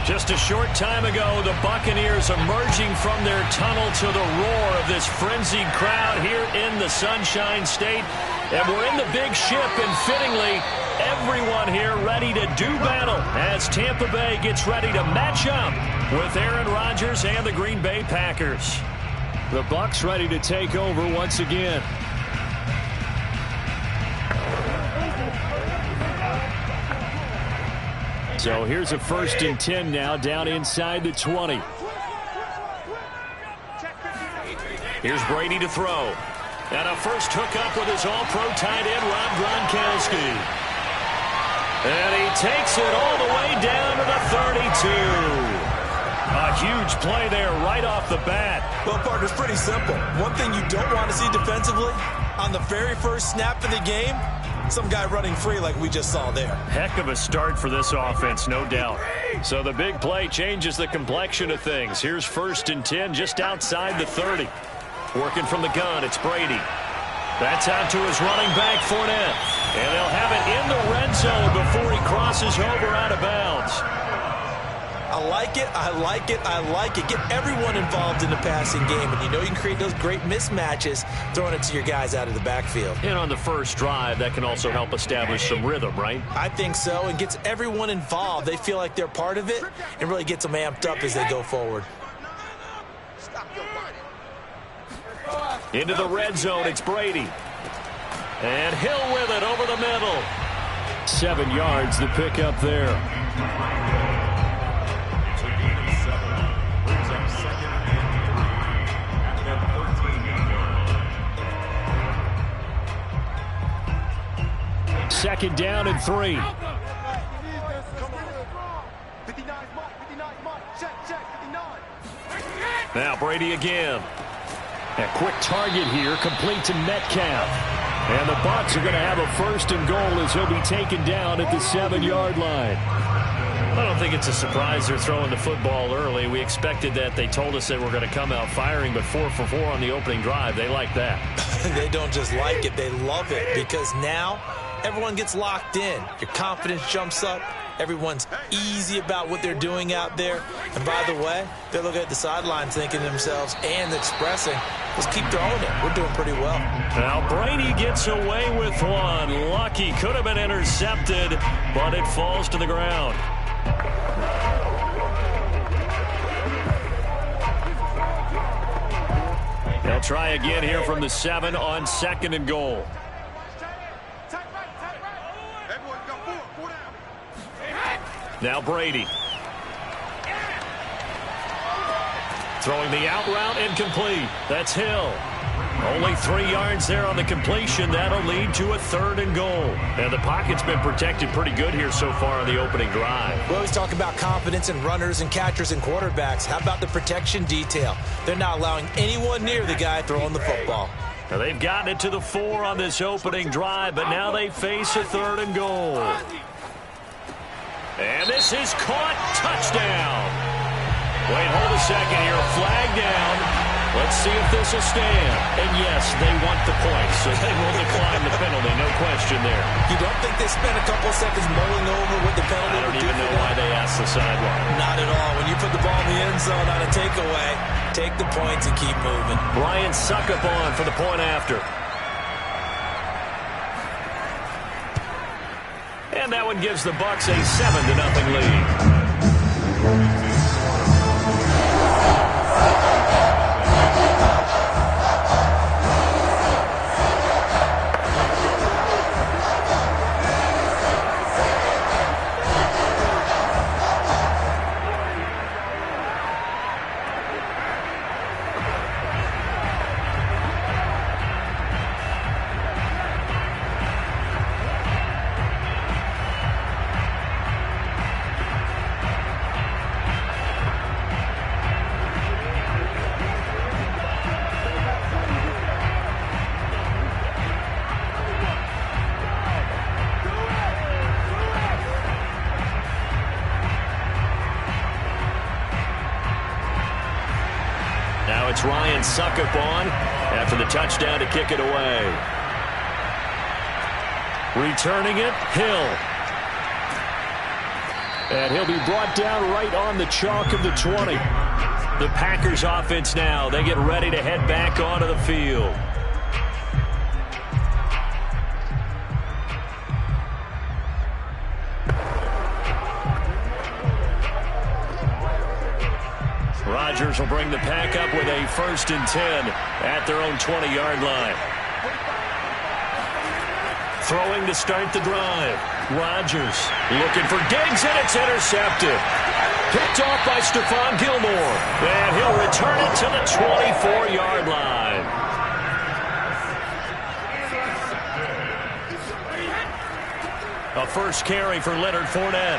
Just a short time ago, the Buccaneers emerging from their tunnel to the roar of this frenzied crowd here in the Sunshine State. And we're in the big ship, and fittingly, everyone here ready to do battle as Tampa Bay gets ready to match up with Aaron Rodgers and the Green Bay Packers. The Bucs ready to take over once again. So here's a 1st and 10 now, down inside the 20. Here's Brady to throw. And a first hookup with his all-pro tight end, Rob Gronkowski. And he takes it all the way down to the 32. A huge play there right off the bat. Well, partner, it's pretty simple. One thing you don't want to see defensively, on the very first snap of the game, some guy running free like we just saw there. Heck of a start for this offense, no doubt. So the big play changes the complexion of things. Here's 1st and 10 just outside the 30. Working from the gun, it's Brady. That's out to his running back, Fournette. And they'll have it in the red zone before he crosses over out of bounds. I like it, I like it, I like it. Get everyone involved in the passing game, and you know you can create those great mismatches throwing it to your guys out of the backfield. And on the first drive, that can also help establish some rhythm, right? I think so, and gets everyone involved. They feel like they're part of it, and really gets them amped up as they go forward. Into the red zone, it's Brady. And Hill with it over the middle. 7 yards to pick up there. Second down and 3. Now Brady again. A quick target here, complete to Metcalf. And the Bucs are going to have a 1st and goal as he'll be taken down at the 7-yard line. I don't think it's a surprise they're throwing the football early. We expected that. They told us they were going to come out firing, but 4 for 4 on the opening drive. They like that. They don't just like it, they love it, because now everyone gets locked in. Your confidence jumps up. Everyone's easy about what they're doing out there. And by the way, they're looking at the sidelines thinking to themselves and expressing, let's keep throwing it. We're doing pretty well. Now Brady gets away with one. Lucky, could have been intercepted, but it falls to the ground. They'll try again here from the 7 on 2nd and goal. Now Brady. Throwing the out route incomplete. That's Hill. Only 3 yards there on the completion. That'll lead to a 3rd and goal. And the pocket's been protected pretty good here so far on the opening drive. We always talk about confidence in runners and catchers and quarterbacks. How about the protection detail? They're not allowing anyone near the guy throwing the football. Now they've gotten it to the 4 on this opening drive, but now they face a 3rd and goal. And this is caught. Touchdown. Wait, hold a second here. Flag down. Let's see if this will stand. And yes, they want the points, so they will decline the penalty. No question there. You don't think they spent a couple seconds mulling over what the penalty would do? I don't even know why they asked the sideline. Not at all. When you put the ball in the end zone on a takeaway, take the points and keep moving. Ryan Suckup on for the point after. And that one gives the Bucs a 7-0 lead. It's Ryan Suckup on after the touchdown to kick it away. Returning it, Hill. And he'll be brought down right on the chalk of the 20. The Packers offense now. They get ready to head back onto the field. Rodgers will bring the pack up with a 1st and 10 at their own 20-yard line. Throwing to start the drive. Rodgers looking for Diggs, and it's intercepted. Picked off by Stephon Gilmore. And he'll return it to the 24-yard line. A first carry for Leonard Fournette.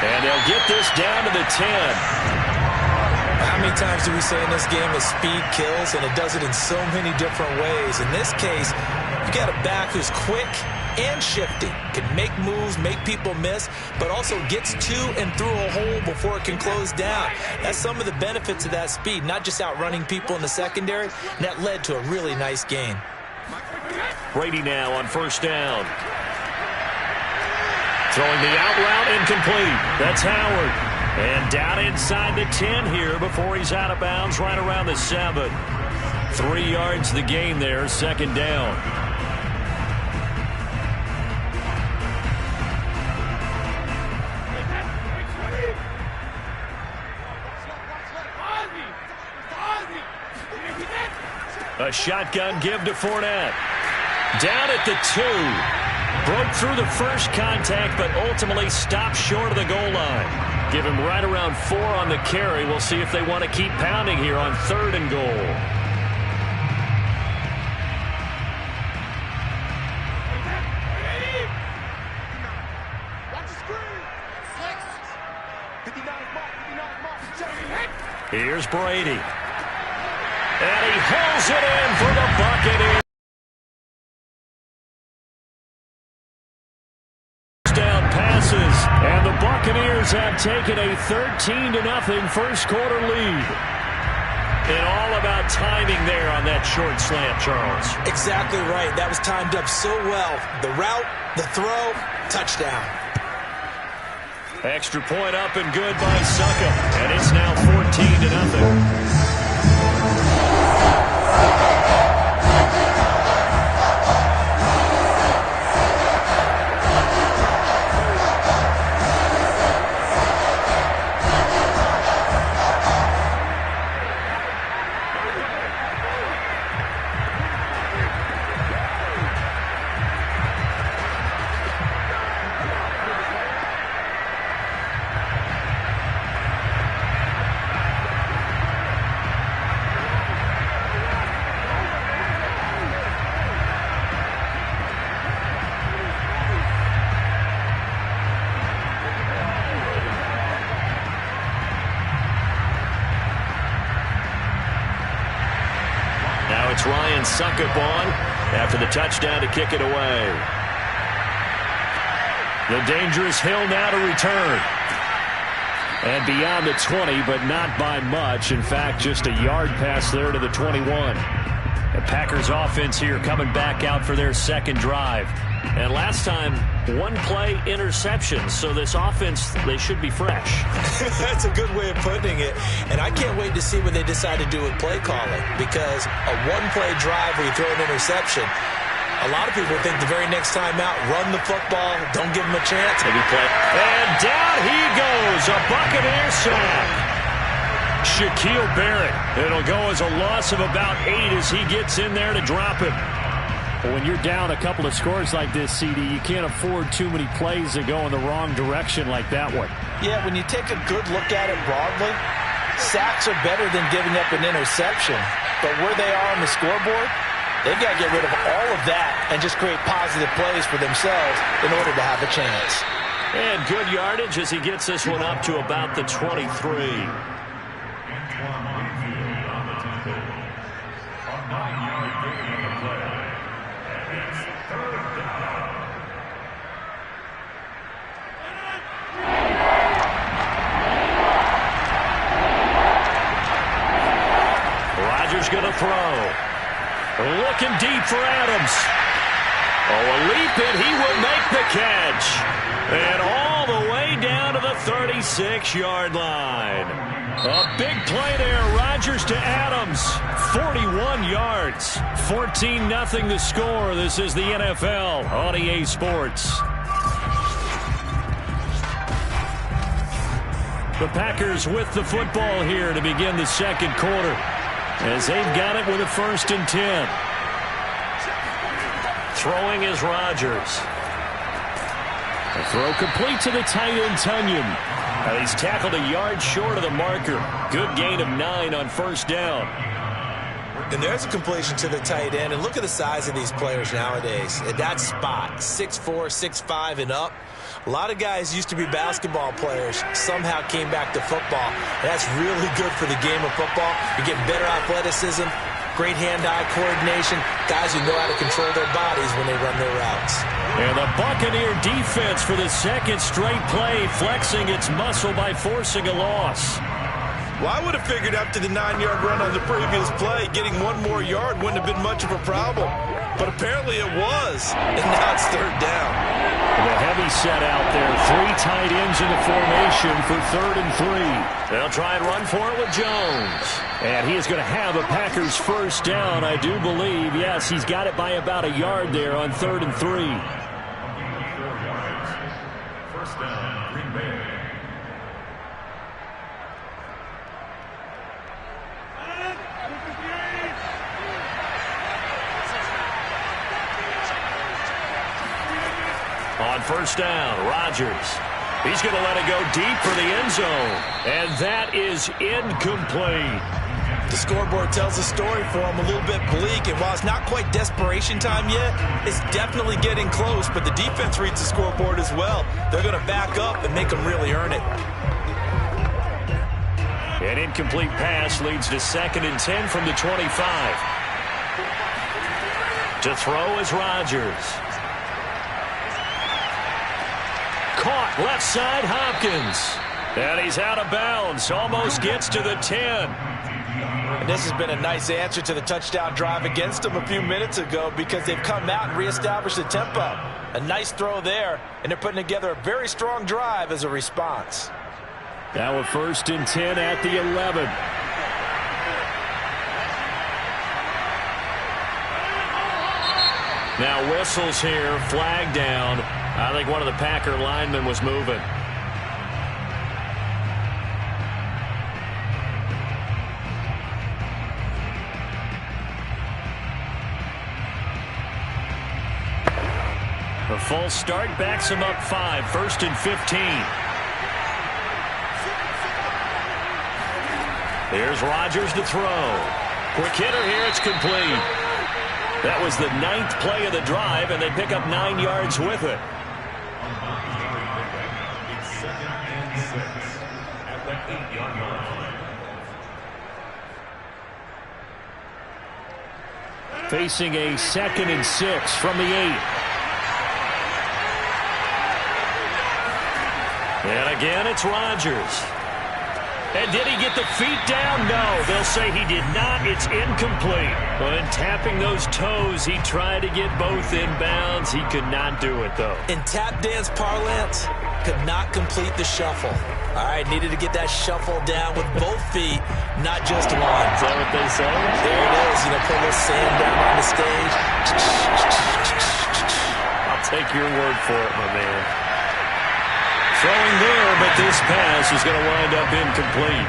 And they'll get this down to the 10. How many times do we say in this game that speed kills, and it does it in so many different ways? In this case, you got a back who's quick and shifty, can make moves, make people miss, but also gets to and through a hole before it can close down. That's some of the benefits of that speed, not just outrunning people in the secondary, and that led to a really nice gain. Brady now on 1st down. Throwing the out route incomplete. That's Howard. And down inside the 10 here before he's out of bounds right around the 7. 3 yards the gain there, 2nd down. A shotgun give to Fournette. Down at the 2. Broke through the first contact, but ultimately stopped short of the goal line. Give him right around 4 on the carry. We'll see if they want to keep pounding here on 3rd and goal. Here's Brady. And he hauls it in for the Buccaneers. And the Buccaneers have taken a 13-0 first quarter lead. And all about timing there on that short slant, Charles. Exactly right. That was timed up so well. The route, the throw, touchdown. Extra point up and good by Suckup. And it's now 14-0. It's Ryan Suckup on after the touchdown to kick it away. The dangerous Hill now to return. And beyond the 20, but not by much. In fact, just a yard pass there to the 21. The Packers offense here coming back out for their 2nd drive. And last time, 1-play interception. So this offense, they should be fresh. That's a good way of putting it. And I can't wait to see what they decide to do with play calling. Because a 1-play drive where you throw an interception, a lot of people think the very next time out, run the football, don't give them a chance. Maybe play. And down he goes, a Buccaneer sack. Shaquille Barrett. It'll go as a loss of about 8 as he gets in there to drop him. When you're down a couple of scores like this, CD, you can't afford too many plays that go in the wrong direction like that one. Yeah, when you take a good look at it broadly, sacks are better than giving up an interception. But where they are on the scoreboard, they've got to get rid of all of that and just create positive plays for themselves in order to have a chance. And good yardage as he gets this one up to about the 23. Going to throw. Looking deep for Adams. Oh, a leap, and he will make the catch. And all the way down to the 36-yard line. A big play there. Rodgers to Adams. 41 yards. 14-0 the score. This is the NFL on EA Sports. The Packers with the football here to begin the second quarter, as they've got it with a 1st and 10. Throwing is Rodgers. The throw complete to the tight end, Tunyon. He's tackled a yard short of the marker. Good gain of 9 on 1st down. And there's a completion to the tight end. And look at the size of these players nowadays. At that spot, 6'4", 6'5", and up. A lot of guys used to be basketball players, somehow came back to football. And that's really good for the game of football. You're getting better athleticism, great hand-eye coordination, guys who know how to control their bodies when they run their routes. And the Buccaneer defense for the 2nd straight play, flexing its muscle by forcing a loss. Well, I would have figured after the 9-yard run on the previous play, getting 1 more yard wouldn't have been much of a problem. But apparently it was, and now it's 3rd down. The heavy set out there. 3 tight ends in the formation for 3rd and 3. They'll try and run for it with Jones. And he is going to have a Packers 1st down, I do believe. Yes, he's got it by about a yard there on 3rd and 3. 4 yards. 1st down, Green Bay. On 1st down, Rodgers. He's going to let it go deep for the end zone. And that is incomplete. The scoreboard tells the story for him, a little bit bleak. And while it's not quite desperation time yet, it's definitely getting close. But the defense reads the scoreboard as well. They're going to back up and make them really earn it. An incomplete pass leads to 2nd and 10 from the 25. To throw is Rodgers. Caught left side, Hopkins. And he's out of bounds. Almost gets to the 10. And this has been a nice answer to the touchdown drive against them a few minutes ago, because they've come out and reestablished the tempo. A nice throw there, and they're putting together a very strong drive as a response. Now a 1st and 10 at the 11. Now whistles here, flag down. I think one of the Packer linemen was moving. A false start backs him up 5, 1st and 15. Here's Rodgers to throw. Quick hitter here, it's complete. That was the 9th play of the drive, and they pick up 9 yards with it. It's 2nd and 6 at the 8-yard line. Facing a 2nd and 6 from the 8. And again, it's Rodgers. And did he get the feet down? No, they'll say he did not. It's incomplete. But in tapping those toes, he tried to get both in bounds. He could not do it, though. In tap dance parlance, could not complete the shuffle. All right, needed to get that shuffle down with both feet, not just one. Is that what they say? There it is. You know, put a little sand down on the stage. I'll take your word for it, my man. Throwing there, but this pass is going to wind up incomplete.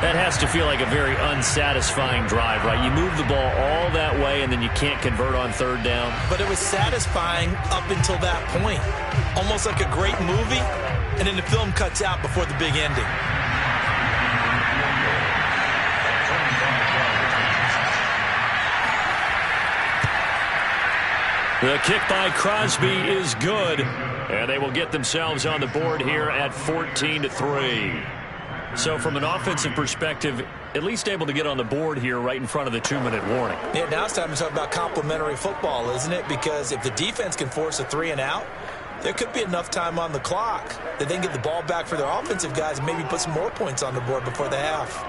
That has to feel like a very unsatisfying drive, right? You move the ball all that way, and then you can't convert on 3rd down. But it was satisfying up until that point. Almost like a great movie, and then the film cuts out before the big ending. The kick by Crosby is good, and they will get themselves on the board here at 14-3. So from an offensive perspective, at least able to get on the board here right in front of the 2-minute warning. Yeah, now it's time to talk about complementary football, isn't it? Because if the defense can force a 3 and out, there could be enough time on the clock that they can get the ball back for their offensive guys and maybe put some more points on the board before the half.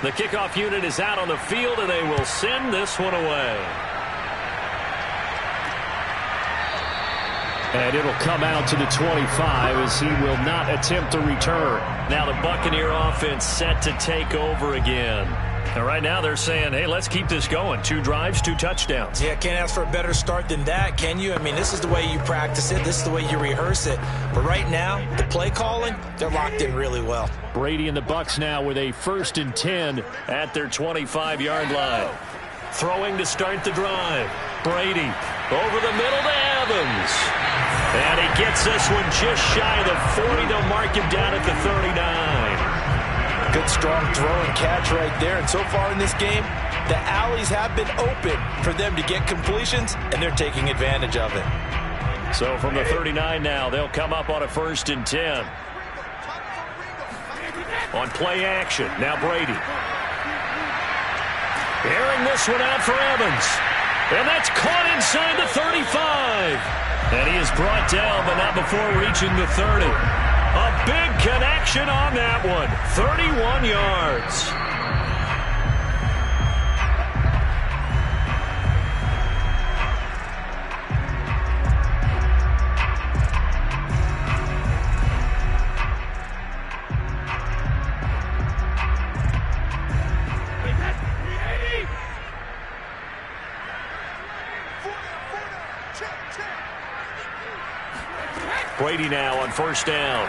The kickoff unit is out on the field, and they will send this one away. And it'll come out to the 25 as he will not attempt to return. Now the Buccaneer offense set to take over again. And right now they're saying, hey, let's keep this going. 2 drives, 2 touchdowns. Yeah, can't ask for a better start than that, can you? I mean, this is the way you practice it. This is the way you rehearse it. But right now, the play calling, they're locked in really well. Brady and the Bucs now with a 1st and 10 at their 25-yard line. Throwing to start the drive. Brady over the middle to Evans. And he gets this one just shy of the 40. They'll mark him down at the 39. Good strong throw and catch right there. And so far in this game, the alleys have been open for them to get completions, and they're taking advantage of it. So from the 39 now, they'll come up on a 1st and 10. On play action, now Brady. Airing this one out for Evans. And that's caught inside the 35. And he is brought down, but not before reaching the 30. A big connection on that one. 31 yards. Brady now on 1st down.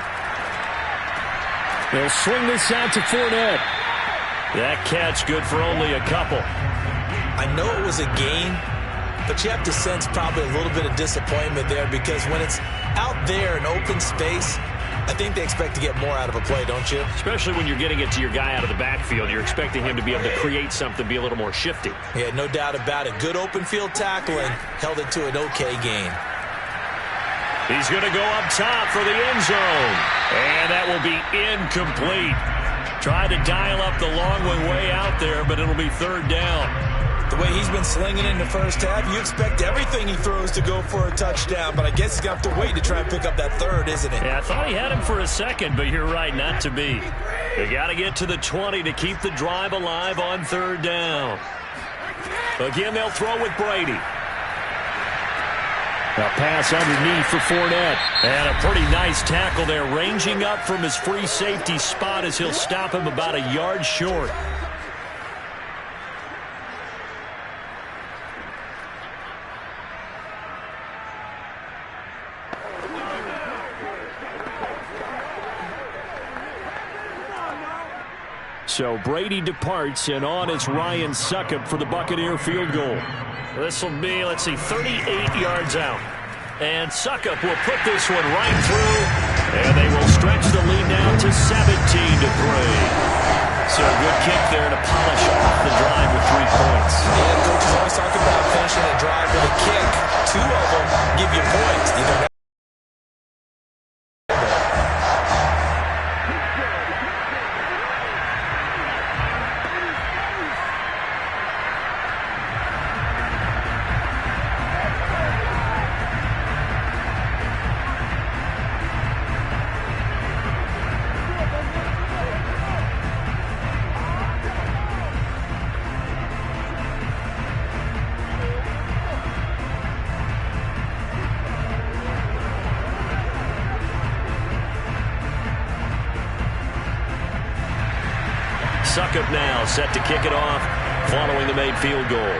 They'll swing this out to Fournette. That catch good for only a couple. I know it was a gain, but you have to sense probably a little bit of disappointment there because when it's out there in open space, I think they expect to get more out of a play, don't you? Especially when you're getting it to your guy out of the backfield. You're expecting him to be able to create something, be a little more shifty. Yeah, no doubt about it. Good open field tackling, held it to an okay gain. He's going to go up top for the end zone. And that will be incomplete. Tried to dial up the long one way out there, but it'll be 3rd down. The way he's been slinging in the first half, you expect everything he throws to go for a touchdown, but I guess he's going to have to wait to try and pick up that 3rd, isn't it? Yeah, I thought he had him for a second, but you're right, not to be. They got to get to the 20 to keep the drive alive on 3rd down. Again, they'll throw with Brady. A pass underneath for Fournette. And a pretty nice tackle there, ranging up from his free safety spot as he'll stop him about a yard short. So Brady departs, and on is Ryan Succop for the Buccaneer field goal. This will be, let's see, 38 yards out. And Succop will put this one right through, and they will stretch the lead now to 17-3. So a good kick there to polish off the drive with 3 points. Yeah, Coach is always talking about finishing a drive with a kick. 2 of them give you points. You don't have Succop now set to kick it off following the made field goal.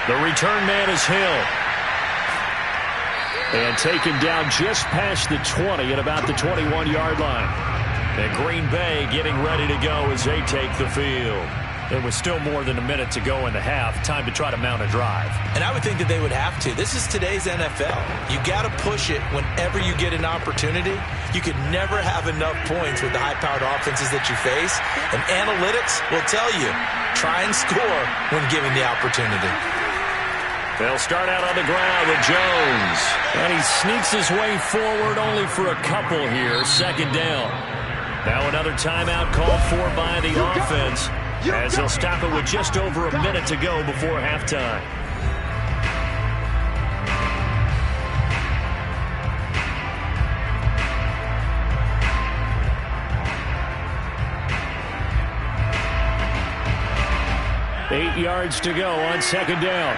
The return man is Hill. And taken down just past the 20 at about the 21-yard line. And Green Bay getting ready to go as they take the field. There was still more than a minute to go in the half. Time to try to mount a drive. And I would think that they would have to. This is today's NFL. You got to push it whenever you get an opportunity. You could never have enough points with the high-powered offenses that you face. And analytics will tell you, try and score when given the opportunity. They'll start out on the ground with Jones. And he sneaks his way forward only for a couple here. 2nd down. Now another timeout called for by the offense, as they'll stop it with just over a minute to go before halftime. 8 yards to go on second down.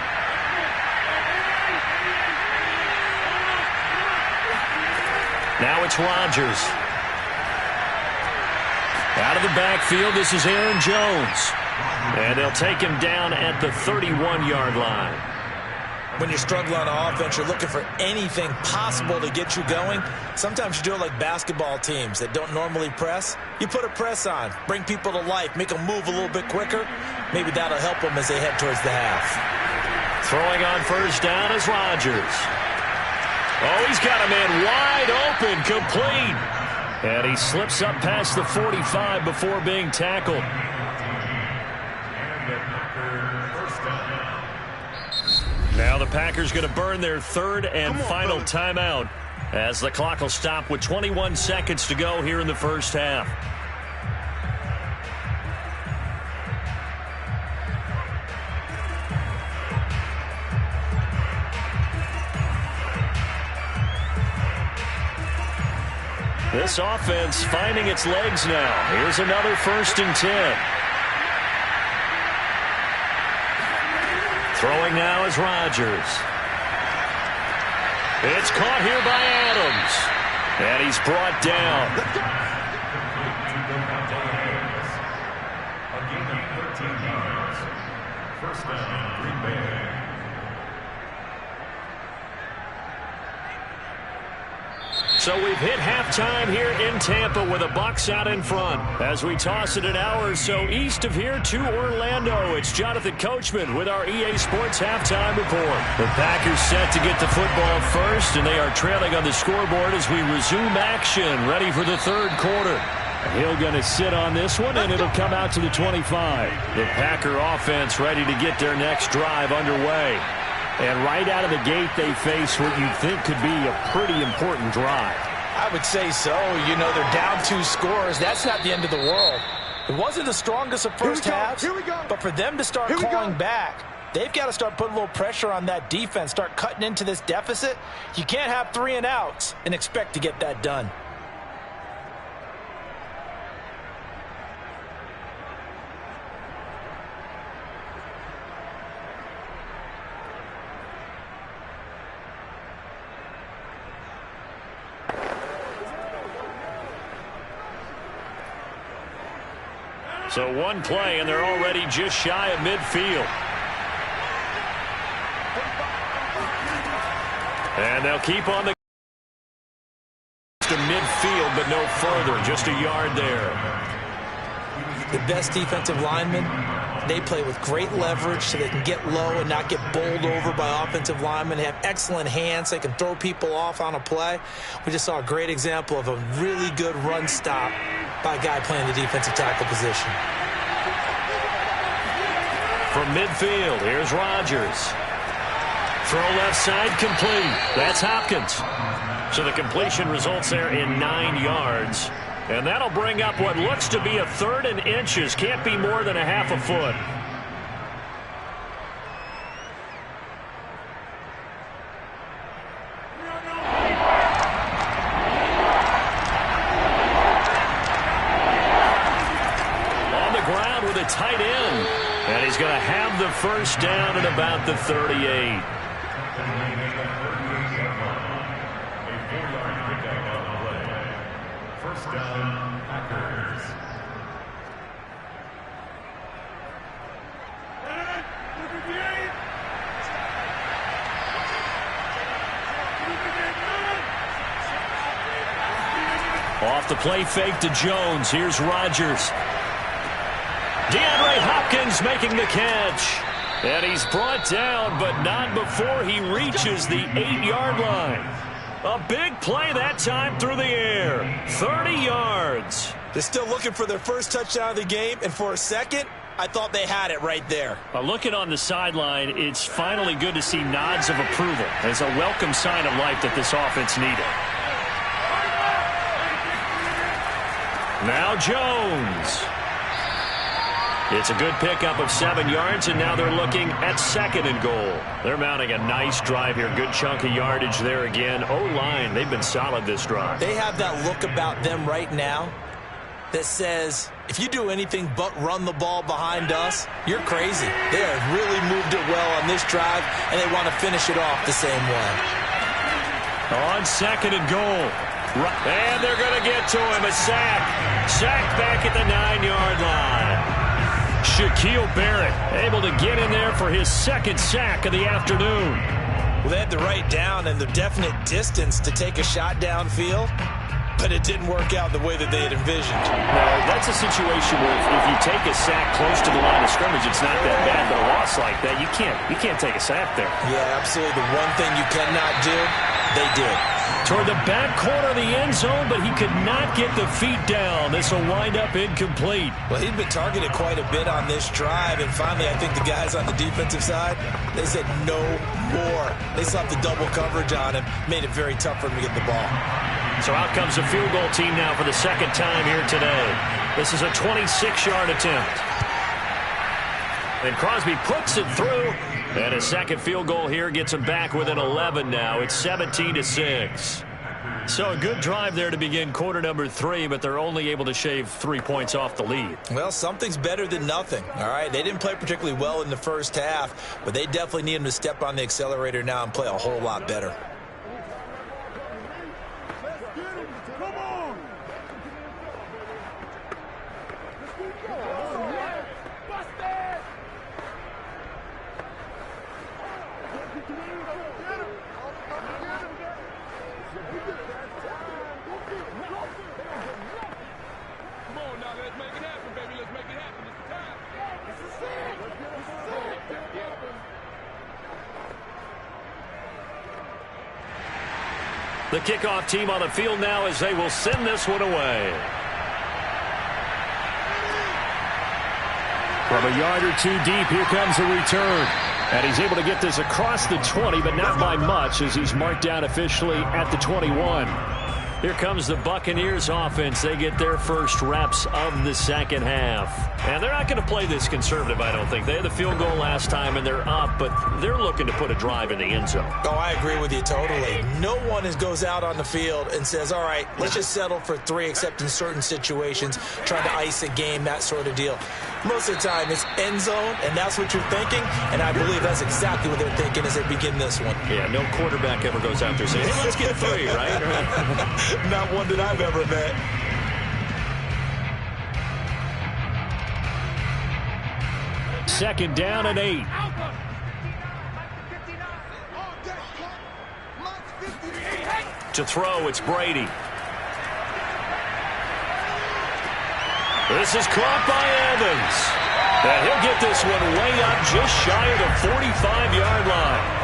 Now it's Rodgers. Out of the backfield, this is Aaron Jones. And they'll take him down at the 31-yard line. When you're struggling on offense, you're looking for anything possible to get you going. Sometimes you do it like basketball teams that don't normally press. You put a press on, bring people to life, make them move a little bit quicker. Maybe that'll help them as they head towards the half. Throwing on first down is Rodgers. Oh, he's got a man wide open, complete. And he slips up past the 45 before being tackled. Now the Packers going to burn their third and final timeout as the clock will stop with 21 seconds to go here in the first half. This offense finding its legs now. Here's another 1st and 10. Throwing now is Rodgers. It's caught here by Adams. And he's brought down. A gain of 13 yards. First down, Green Bay. So we've hit halftime here in Tampa with the Bucs out in front. As we toss it an hour or so east of here to Orlando, it's Jonathan Coachman with our EA Sports Halftime Report. The Packers set to get the football first, and they are trailing on the scoreboard as we resume action, ready for the third quarter. Hill going to sit on this one, and it'll come out to the 25. The Packer offense ready to get their next drive underway. And right out of the gate, they face what you'd think could be a pretty important drive. I would say so. You know, they're down 2 scores. That's not the end of the world. It wasn't the strongest of first halves, but for them to start calling back, they've got to start putting a little pressure on that defense, start cutting into this deficit. You can't have 3 and outs and expect to get that done. So one play, and they're already just shy of midfield. And they'll keep on the to midfield, but no further. Just a yard there. The best defensive linemen, they play with great leverage so they can get low and not get bowled over by offensive linemen. They have excellent hands. They can throw people off on a play. We just saw a great example of a really good run stop by a guy playing the defensive tackle position. From midfield, here's Rodgers. Throw left side, complete. That's Hopkins. So the completion results there in 9 yards. And that'll bring up what looks to be a 3rd and inches. Can't be more than a half a foot. On the ground with a tight end. And he's going to have the first down at about the 38. First down, Packers. Off the play fake to Jones. Here's Rodgers. DeAndre Hopkins making the catch. And he's brought down, but not before he reaches the 8-yard line. A big play that time through the air. 30 yards. They're still looking for their first touchdown of the game, and for a second, I thought they had it right there. Looking on the sideline, it's finally good to see nods of approval as a welcome sign of life that this offense needed. Now Jones. It's a good pickup of 7 yards, and now they're looking at 2nd and goal. They're mounting a nice drive here. Good chunk of yardage there again. O-line, they've been solid this drive. They have that look about them right now that says, if you do anything but run the ball behind us, you're crazy. They have really moved it well on this drive, and they want to finish it off the same way. On second and goal. And they're going to get to him. A sack. Sack back at the 9-yard line. Shaquille Barrett able to get in there for his second sack of the afternoon. Well, they had the right down and the definite distance to take a shot downfield, but it didn't work out the way that they had envisioned. No, that's a situation where if you take a sack close to the line of scrimmage, it's not that bad, but a loss like that, you can't take a sack there. Yeah, absolutely. The one thing you cannot do, they did. Toward the back corner of the end zone, but he could not get the feet down. This will wind up incomplete. Well, he'd been targeted quite a bit on this drive, and finally I think the guys on the defensive side, they said no more. They slapped the double coverage on him, made it very tough for him to get the ball. So out comes the field goal team now for the second time here today. This is a 26-yard attempt. And Crosby puts it through. And a second field goal here gets him back within 11 now. It's 17-6. So a good drive there to begin quarter number 3, but they're only able to shave 3 points off the lead. Well, something's better than nothing, all right? They didn't play particularly well in the first half, but they definitely need him to step on the accelerator now and play a whole lot better. The kickoff team on the field now as they will send this one away. From a yard or two deep, here comes a return. And he's able to get this across the 20, but not by much as he's marked down officially at the 21. Here comes the Buccaneers offense. They get their first reps of the second half. And they're not going to play this conservative, I don't think. They had the field goal last time, and they're up, but they're looking to put a drive in the end zone. Oh, I agree with you totally. No one goes out on the field and says, all right, let's just settle for 3, except in certain situations, trying to ice a game, that sort of deal. Most of the time, it's end zone, and that's what you're thinking, and I believe that's exactly what they're thinking as they begin this one. Yeah, no quarterback ever goes out there saying, hey, let's get 3, right? Not one that I've ever met. Second down and 8. To throw, it's Brady. This is caught by Evans. And he'll get this one way up just shy of the 45-yard line.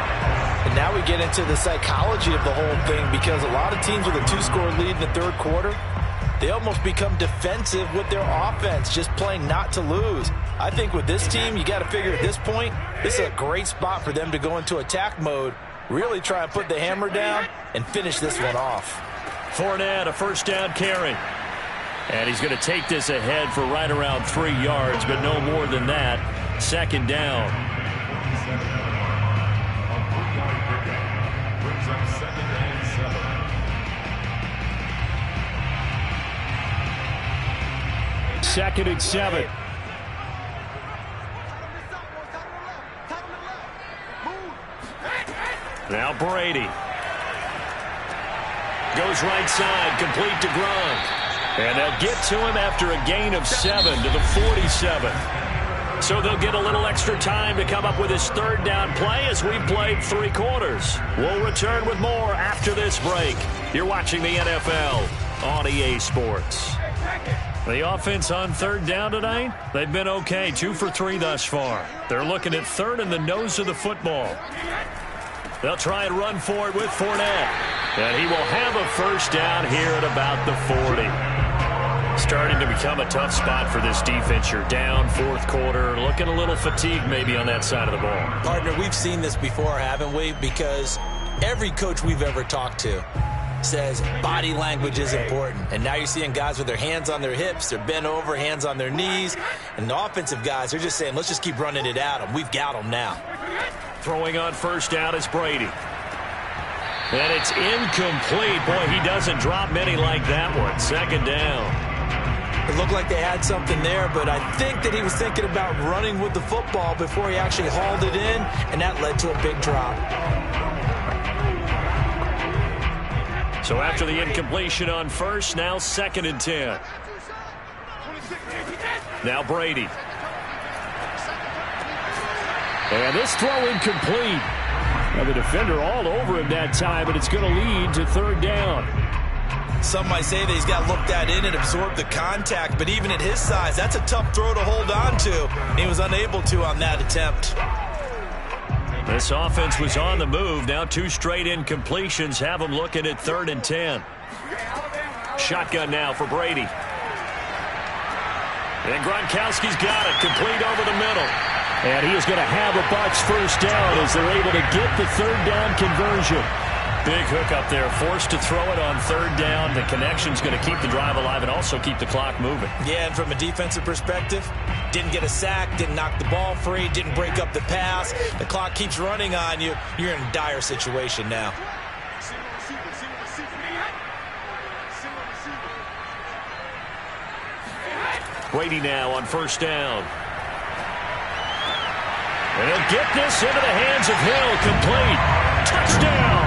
And now we get into the psychology of the whole thing, because a lot of teams with a 2-score lead in the third quarter, they almost become defensive with their offense, just playing not to lose. I think with this team, you got to figure at this point, this is a great spot for them to go into attack mode, really try and put the hammer down and finish this one off. Fournette, a first down carry. And he's going to take this ahead for right around 3 yards, but no more than that. Second down. Second and 7. Now Brady. Goes right side, complete to Gronk. And they'll get to him after a gain of 7 to the 47. So they'll get a little extra time to come up with his third down play as we've played 3 quarters. We'll return with more after this break. You're watching the NFL on EA Sports. The offense on third down tonight, they've been okay, 2 for 3 thus far. They're looking at third in the nose of the football. They'll try and run for it with Fournette. And he will have a first down here at about the 40. Starting to become a tough spot for this defense. You're down fourth quarter, looking a little fatigued maybe on that side of the ball. Partner, we've seen this before, haven't we? Because every coach we've ever talked to says body language is important. And now you're seeing guys with their hands on their hips, they're bent over, hands on their knees. And the offensive guys, they're just saying, let's just keep running it at them. We've got them now. Throwing on first down is Brady. And it's incomplete. Boy, he doesn't drop many like that one. Second down. It looked like they had something there, but I think that he was thinking about running with the football before he actually hauled it in, and that led to a big drop. So after the incompletion on first, now 2nd and 10. Now Brady. And this throw incomplete. Now the defender all over him that time, but it's going to lead to 3rd down. Some might say that he's got to look that in and absorb the contact, but even at his size, that's a tough throw to hold on to. And he was unable to on that attempt. This offense was on the move. Now 2 straight incompletions have them looking at 3rd and 10. Shotgun now for Brady. And Gronkowski's got it, complete over the middle. And he is going to have a Bucs 1st down as they're able to get the 3rd down conversion. Big hook up there, forced to throw it on 3rd down. The connection's going to keep the drive alive and also keep the clock moving. Yeah, and from a defensive perspective, didn't get a sack, didn't knock the ball free, didn't break up the pass. The clock keeps running on you. You're in a dire situation now. Brady now on 1st down. And he'll get this into the hands of Hill, complete. Touchdown!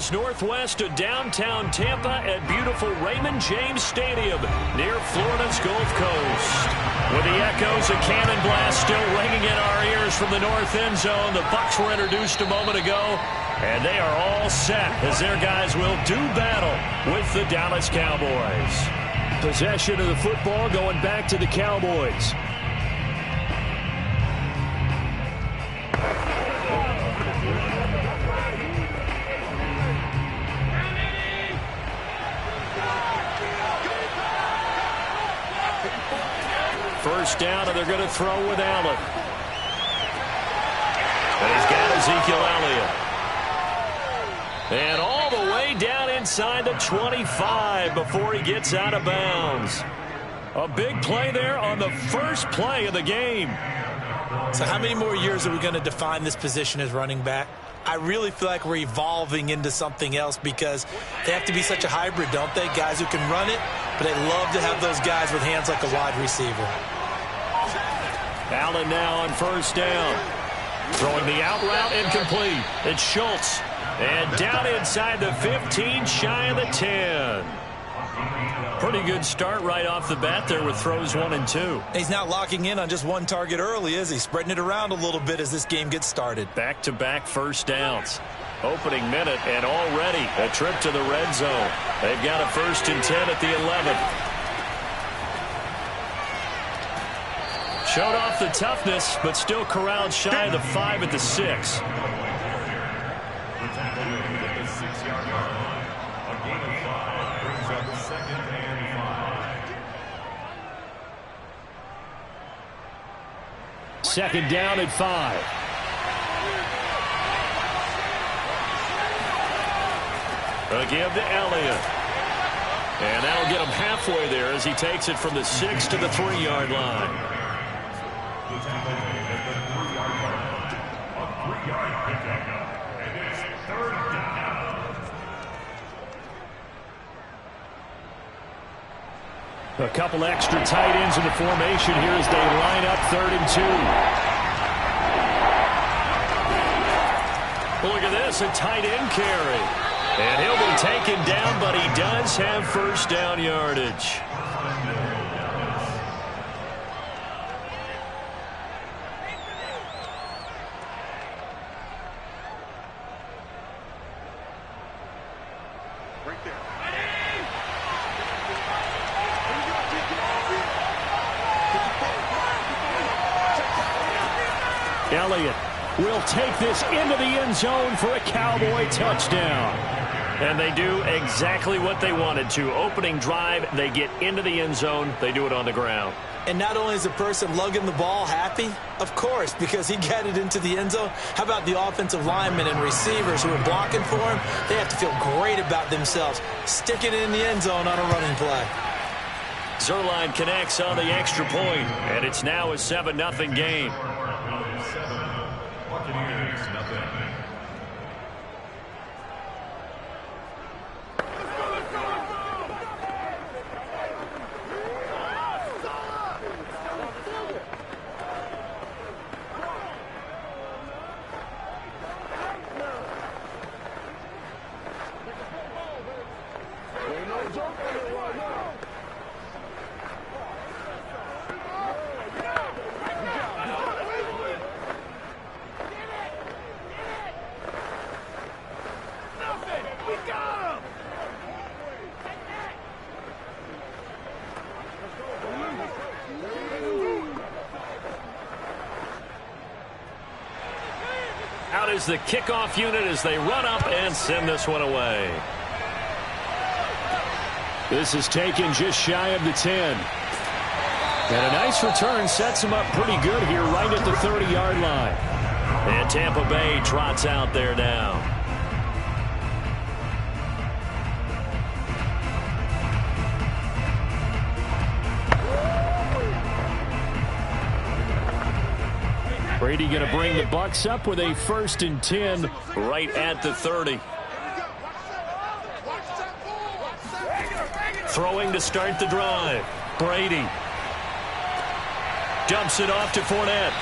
miles northwest of downtown Tampa at beautiful Raymond James Stadium near Florida's Gulf Coast. With the echoes of cannon blast still ringing in our ears from the north end zone, the Bucs were introduced a moment ago, and they are all set as their guys will do battle with the Dallas Cowboys. Possession of the football going back to the Cowboys. First down, and they're going to throw with Allen. And he's got Ezekiel Elliott. And all the way down inside the 25 before he gets out of bounds. A big play there on the first play of the game. So how many more years are we going to define this position as running back? I really feel like we're evolving into something else because they have to be such a hybrid, don't they? Guys who can run it, but they love to have those guys with hands like a wide receiver. Allen now on first down. Throwing the out route incomplete. It's Schultz. And down inside the 15, shy of the 10. Pretty good start right off the bat there with throws 1 and 2. He's not locking in on just one target early, is he? Spreading it around a little bit as this game gets started. Back-to-back first downs. Opening minute and already a trip to the red zone. They've got a 1st and 10 at the 11. Showed off the toughness, but still corralled shy of the 5 at the 6. Second down at 5. A give to Elliott. And that'll get him halfway there as he takes it from the 6 to the 3-yard line. A couple extra tight ends in the formation here as they line up 3rd and 2. Look at this, a tight end carry. And he'll be taken down, but he does have first down yardage. Elliott will take this into the end zone for a Cowboy touchdown. And they do exactly what they wanted to. Opening drive, they get into the end zone. They do it on the ground. And not only is the person lugging the ball happy, of course, because he got it into the end zone. How about the offensive linemen and receivers who are blocking for him? They have to feel great about themselves, sticking it in the end zone on a running play. Zerline connects on the extra point, and it's now a 7-0 game. Buccaneers, nothing. Out is the kickoff unit as they run up and send this one away. This is taken just shy of the 10. And a nice return sets them up pretty good here right at the 30-yard line. And Tampa Bay trots out there now. Brady going to bring the Bucs up with a 1st and 10 right at the 30. Throwing to start the drive. Brady dumps it off to Fournette.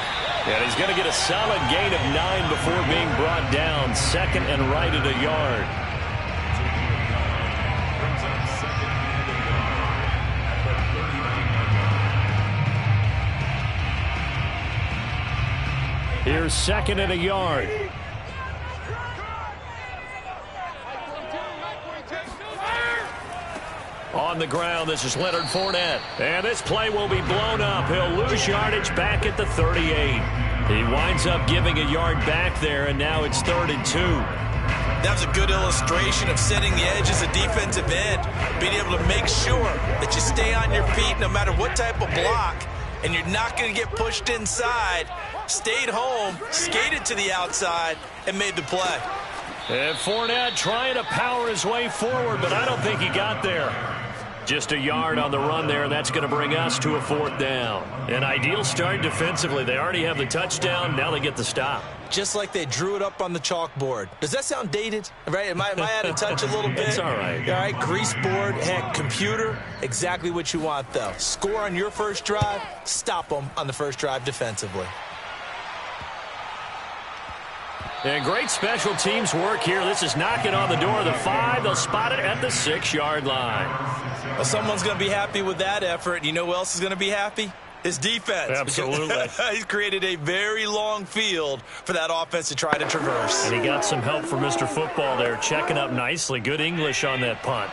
And he's going to get a solid gain of 9 before being brought down. 2nd and right at a yard. They're second and a yard. On the ground, this is Leonard Fournette. And this play will be blown up. He'll lose yardage back at the 38. He winds up giving a yard back there, and now it's 3rd and 2. That was a good illustration of setting the edge as a defensive end, being able to make sure that you stay on your feet no matter what type of block, and you're not going to get pushed inside. Stayed home, skated to the outside, and made the play. And Fournette trying to power his way forward, but I don't think he got there. Just a yard on the run there. That's going to bring us to a 4th down. An ideal start defensively. They already have the touchdown. Now they get the stop. Just like they drew it up on the chalkboard. Does that sound dated? Right? Am I out of touch a little bit? It's all right. All right, grease board, heck, computer, exactly what you want, though. Score on your first drive, stop them on the first drive defensively. And great special teams work here. This is knocking on the door of the 5. They'll spot it at the 6-yard line. Well, someone's going to be happy with that effort. You know who else is going to be happy? His defense. Absolutely. He's created a very long field for that offense to try to traverse. And he got some help from Mr. Football there, checking up nicely. Good English on that punt.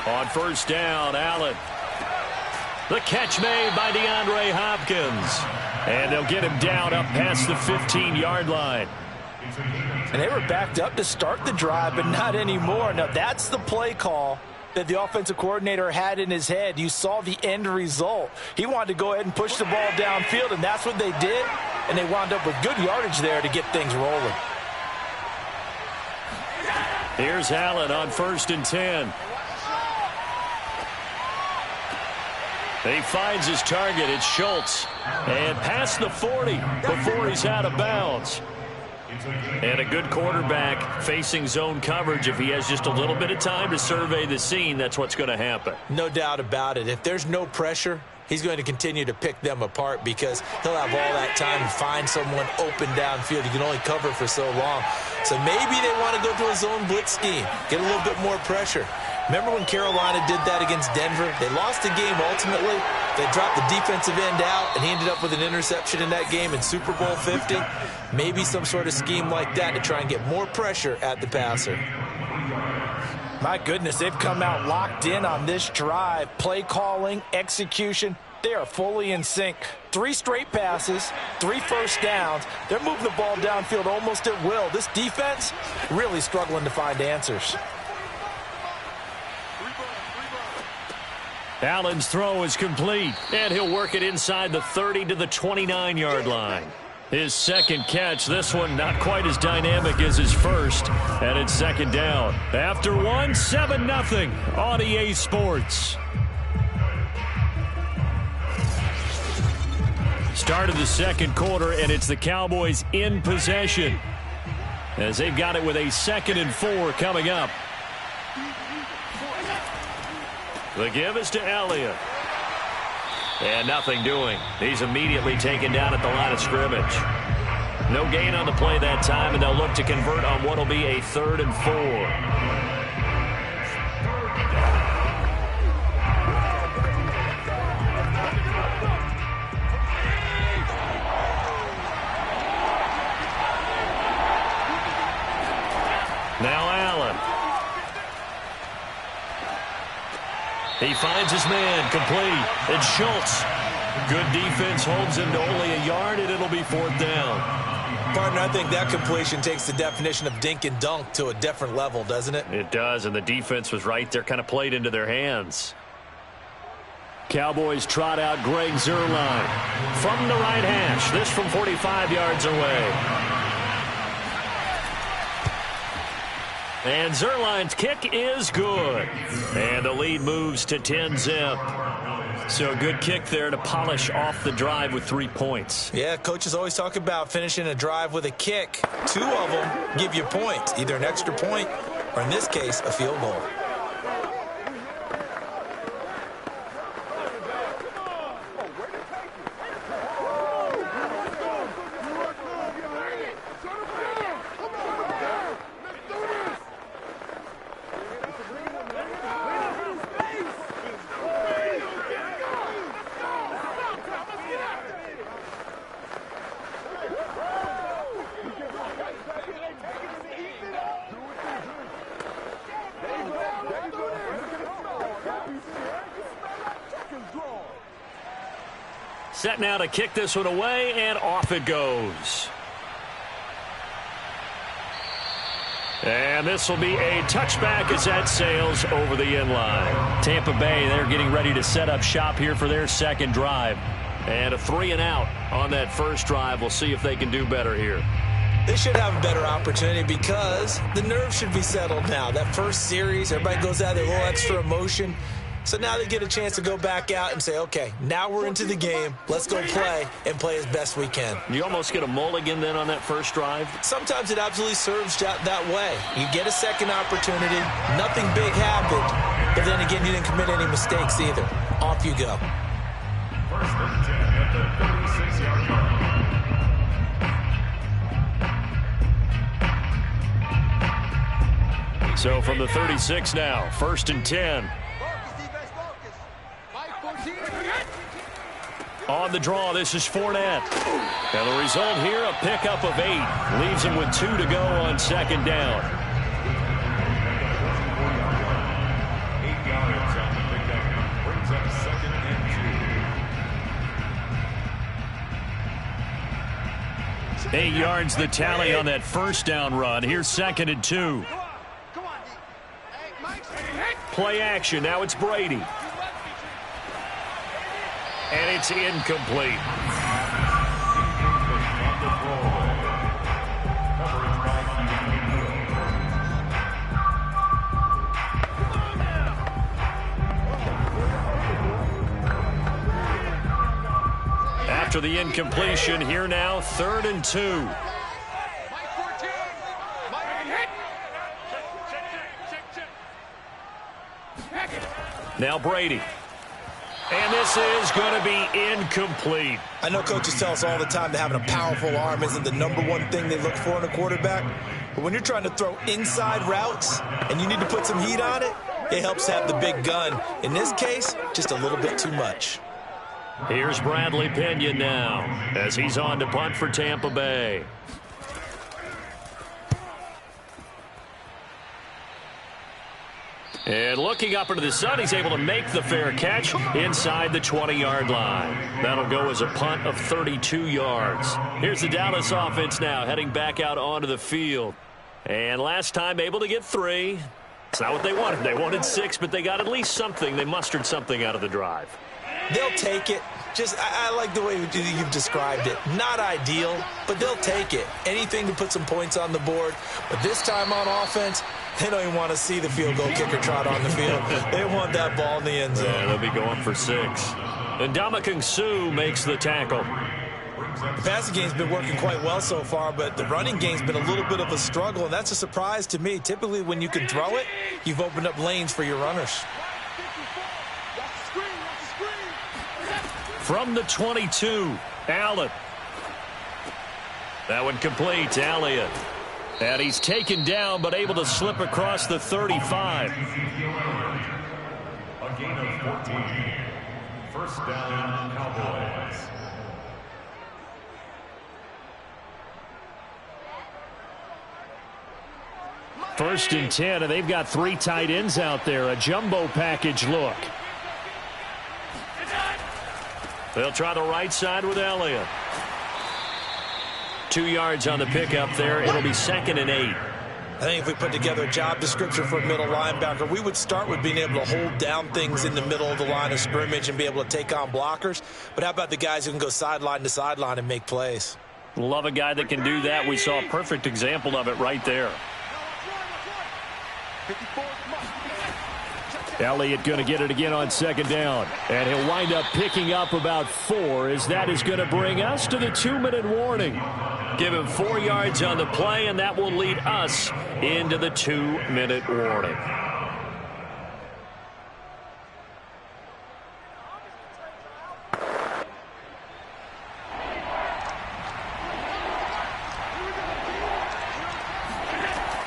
On first down, Allen. The catch made by DeAndre Hopkins. And they'll get him down up past the 15-yard line. And they were backed up to start the drive, but not anymore. Now, that's the play call that the offensive coordinator had in his head. You saw the end result. He wanted to go ahead and push the ball downfield, and that's what they did. And they wound up with good yardage there to get things rolling. Here's Allen on 1st and 10. He finds his target. It's Schultz. And past the 40 before he's out of bounds. And a good quarterback facing zone coverage. If he has just a little bit of time to survey the scene, that's what's going to happen. No doubt about it. If there's no pressure, he's going to continue to pick them apart because he'll have all that time to find someone open downfield. You can only cover for so long. So maybe they want to go to a zone blitz scheme, get a little bit more pressure. Remember when Carolina did that against Denver? They lost the game ultimately. They dropped the defensive end out, and he ended up with an interception in that game in Super Bowl 50. Maybe some sort of scheme like that to try and get more pressure at the passer. My goodness, they've come out locked in on this drive. Play calling, execution, they are fully in sync. 3 straight passes, 3 first downs. They're moving the ball downfield almost at will. This defense really struggling to find answers. Allen's throw is complete, and he'll work it inside the 30 to the 29-yard line. His second catch, this one not quite as dynamic as his first, and it's 2nd down. After 1, 7-0 on EA Sports. Start of the 2nd quarter, and it's the Cowboys in possession as they've got it with a 2nd and 4 coming up. The give is to Elliott. And nothing doing. He's immediately taken down at the line of scrimmage. No gain on the play that time, and they'll look to convert on what will be a 3rd and 4. Now Allen. He finds his man, complete. It's Schultz. Good defense holds him to only a yard, and it'll be 4th down. Partner, I think that completion takes the definition of dink and dunk to a different level, doesn't it? It does, and the defense was right there, kind of played into their hands. Cowboys trot out Greg Zuerlein from the right hash. This from 45 yards away. And Zuerlein's kick is good. And the lead moves to 10-zip. So a good kick there to polish off the drive with 3 points. Yeah, coaches always talk about finishing a drive with a kick. 2 of them give you points, either an extra point or, in this case, a field goal. Set now to kick this one away, and off it goes. And this will be a touchback as that sails over the end line. Tampa Bay, they're getting ready to set up shop here for their second drive. And a 3-and-out on that first drive. We'll see if they can do better here. They should have a better opportunity because the nerves should be settled now. That first series, everybody goes out there, a little extra emotion. So now they get a chance to go back out and say, okay, now we're into the game. Let's go play and play as best we can. You almost get a mulligan then on that first drive? Sometimes it absolutely serves that way. You get a second opportunity. Nothing big happened. But then again, you didn't commit any mistakes either. Off you go. First and 10 at the 36-yard line. So from the 36 now, first and 10. On the draw, this is Fournette. And the result here, a pickup of 8. Leaves him with 2 to go on second down. 8 yards on the pickup. Brings up second and 2. 8 yards the tally on that first down run. Here's second and 2. Play action. Now it's Brady. And it's incomplete. After the incompletion, here now, third and 2. Now Brady. And this is going to be incomplete. I know coaches tell us all the time that having a powerful arm isn't the #1 thing they look for in a quarterback. But when you're trying to throw inside routes and you need to put some heat on it, it helps to have the big gun. In this case, just a little bit too much. Here's Bradley Pinion now as he's on to punt for Tampa Bay. And looking up into the sun, he's able to make the fair catch inside the 20-yard line. That'll go as a punt of 32 yards. Here's the Dallas offense now heading back out onto the field. And last time able to get 3. It's not what they wanted. They wanted 6, but they got at least something. They mustered something out of the drive. They'll take it. I like the way you've described it. Not ideal, but they'll take it. Anything to put some points on the board. But this time on offense, they don't even want to see the field goal kicker trot on the field. They want that ball in the end zone. Yeah, they'll be going for 6. And Ndamukong Suh makes the tackle. The passing game's been working quite well so far, but the running game's been a little bit of a struggle, and that's a surprise to me. Typically, when you can throw it, you've opened up lanes for your runners. From the 22, Allen. That one complete, Elliott. And he's taken down, but able to slip across the 35. A gain of 14. First down, Cowboys. First and 10, and they've got 3 tight ends out there. A jumbo package look. They'll try the right side with Elliott. 2 yards on the pickup there. It'll be second and 8. I think if we put together a job description for a middle linebacker, we would start with being able to hold down things in the middle of the line of scrimmage and be able to take on blockers. But how about the guys who can go sideline to sideline and make plays? Love a guy that can do that. We saw a perfect example of it right there. Elliott going to get it again on second down. And he'll wind up picking up about 4 as that is going to bring us to the 2-minute warning. Give him 4 yards on the play, and that will lead us into the 2-minute warning.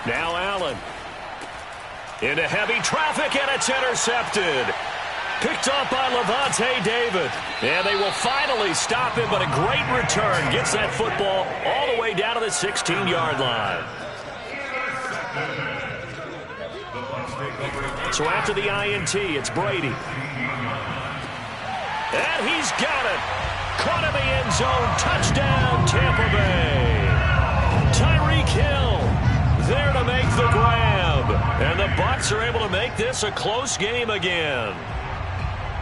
Now Allen. Into heavy traffic, and it's intercepted. Picked up by Levante David. And they will finally stop him, but a great return. Gets that football all the way down to the 16-yard line. So after the INT, it's Brady. And he's got it. Caught in the end zone. Touchdown, Tampa Bay. Tyreek Hill there to make the grab. And the Bucs are able to make this a close game again.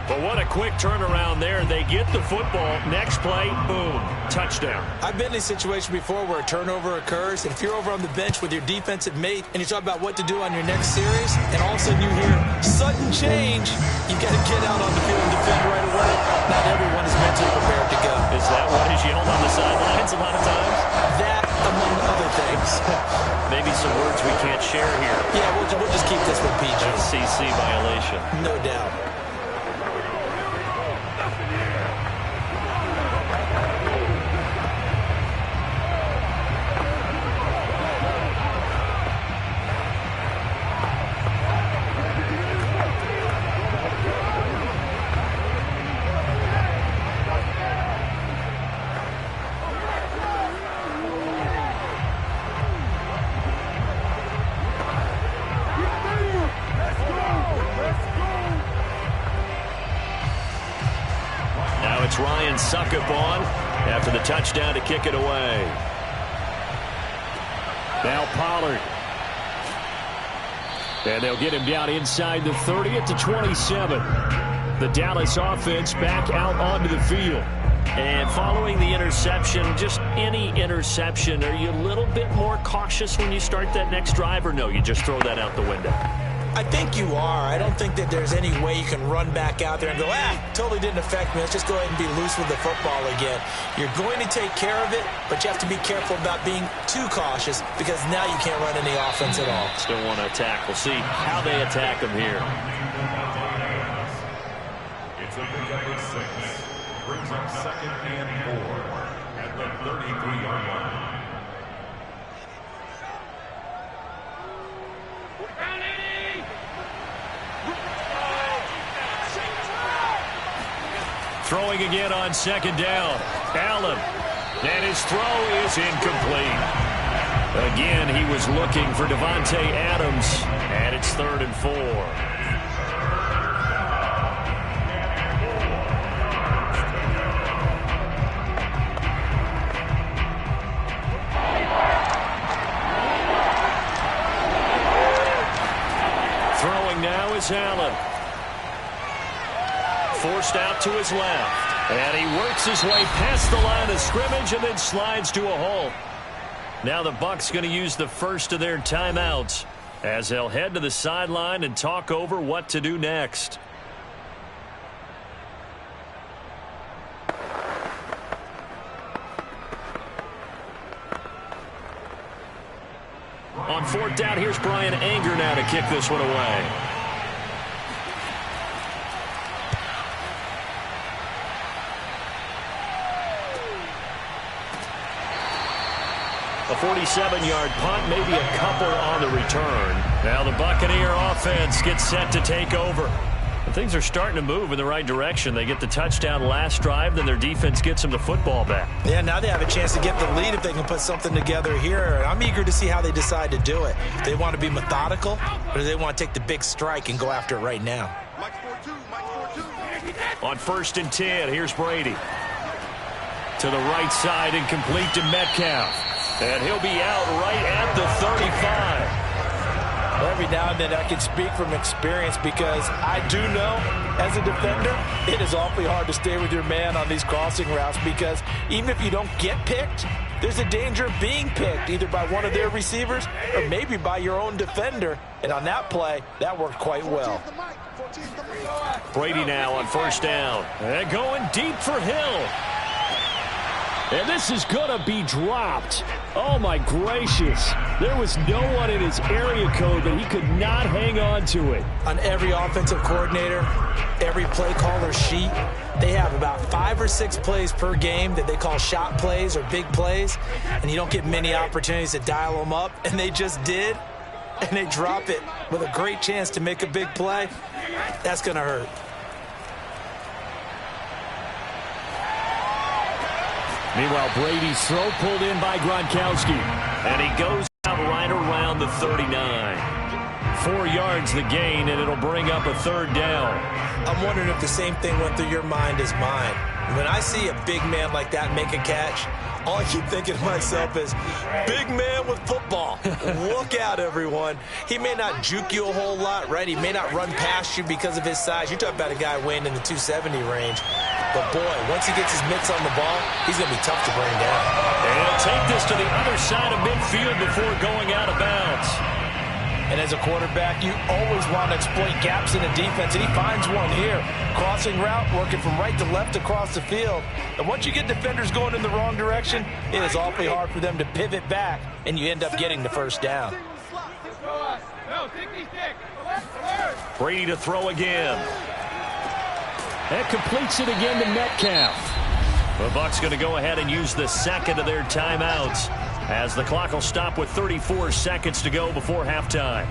But what a quick turnaround there. They get the football. Next play, boom, touchdown. I've been in a situation before where a turnover occurs, and if you're over on the bench with your defensive mate and you talk about what to do on your next series, and all of a sudden you hear sudden change, you've got to get out on the field and defend right away. Not everyone is mentally prepared to go. Is that what is yelled on the sidelines a lot of times? That, among other things. Maybe some words we can't share here. Yeah, we'll just keep this with PG. FCC violation. No doubt. It's Ryan Suckup on after the touchdown to kick it away. Now Pollard. And they'll get him down inside the 30 at the 27. The Dallas offense back out onto the field. And following the interception, just any interception, are you a little bit more cautious when you start that next drive, or no, you just throw that out the window? I think you are. I don't think that there's any way you can run back out there and go, totally didn't affect me. Let's just go ahead and be loose with the football again. You're going to take care of it, but you have to be careful about being too cautious because now you can't run any offense at all. Still want to attack. We'll see how they attack them here. It's a big up 6. Brings up 2nd and 4 at the 33-yard line. Throwing again on 2nd down. Allen. And his throw is incomplete. Again, he was looking for Devontae Adams. And it's 3rd and 4. Throwing now is Allen. Forced out to his left. And he works his way past the line of scrimmage and then slides to a halt. Now the Bucs going to use the first of their timeouts as they'll head to the sideline and talk over what to do next. On 4th down, here's Brian Anger now to kick this one away. A 47-yard punt, maybe a couple on the return. Now the Buccaneer offense gets set to take over. And things are starting to move in the right direction. They get the touchdown last drive, then their defense gets them the football back. Yeah, now they have a chance to get the lead if they can put something together here. I'm eager to see how they decide to do it. If they want to be methodical, or do they want to take the big strike and go after it right now? On 1st and 10, here's Brady. To the right side and complete to Metcalf. And he'll be out right at the 35. Every now and then I can speak from experience because I do know as a defender it is awfully hard to stay with your man on these crossing routes because even if you don't get picked, there's a danger of being picked either by one of their receivers or maybe by your own defender. And on that play, that worked quite well. Brady now on 1st down. And going deep for Hill. And this is going to be dropped. Oh, my gracious. There was no one in his area code, but he could not hang on to it. On every offensive coordinator, every play caller sheet, they have about 5 or 6 plays per game that they call shot plays or big plays, and you don't get many opportunities to dial them up, and they just did, and they drop it with a great chance to make a big play. That's going to hurt. Meanwhile, Brady's throw pulled in by Gronkowski. And he goes out right around the 39. 4 yards the gain, and it'll bring up a 3rd down. I'm wondering if the same thing went through your mind as mine. When I see a big man like that make a catch, all I keep thinking to myself is, big man with football. Look out, everyone. He may not juke you a whole lot, right? He may not run past you because of his size. You're talking about a guy weighing in the 270 range. But, boy, once he gets his mitts on the ball, he's going to be tough to bring down. And he'll take this to the other side of midfield before going out of bounds. And as a quarterback, you always want to exploit gaps in the defense, and he finds one here. Crossing route, working from right to left across the field. And once you get defenders going in the wrong direction, it is awfully hard for them to pivot back, and you end up getting the 1st down. Brady to throw again. That completes it again to Metcalf. The Bucs going to go ahead and use the 2nd of their timeouts, as the clock will stop with 34 seconds to go before halftime.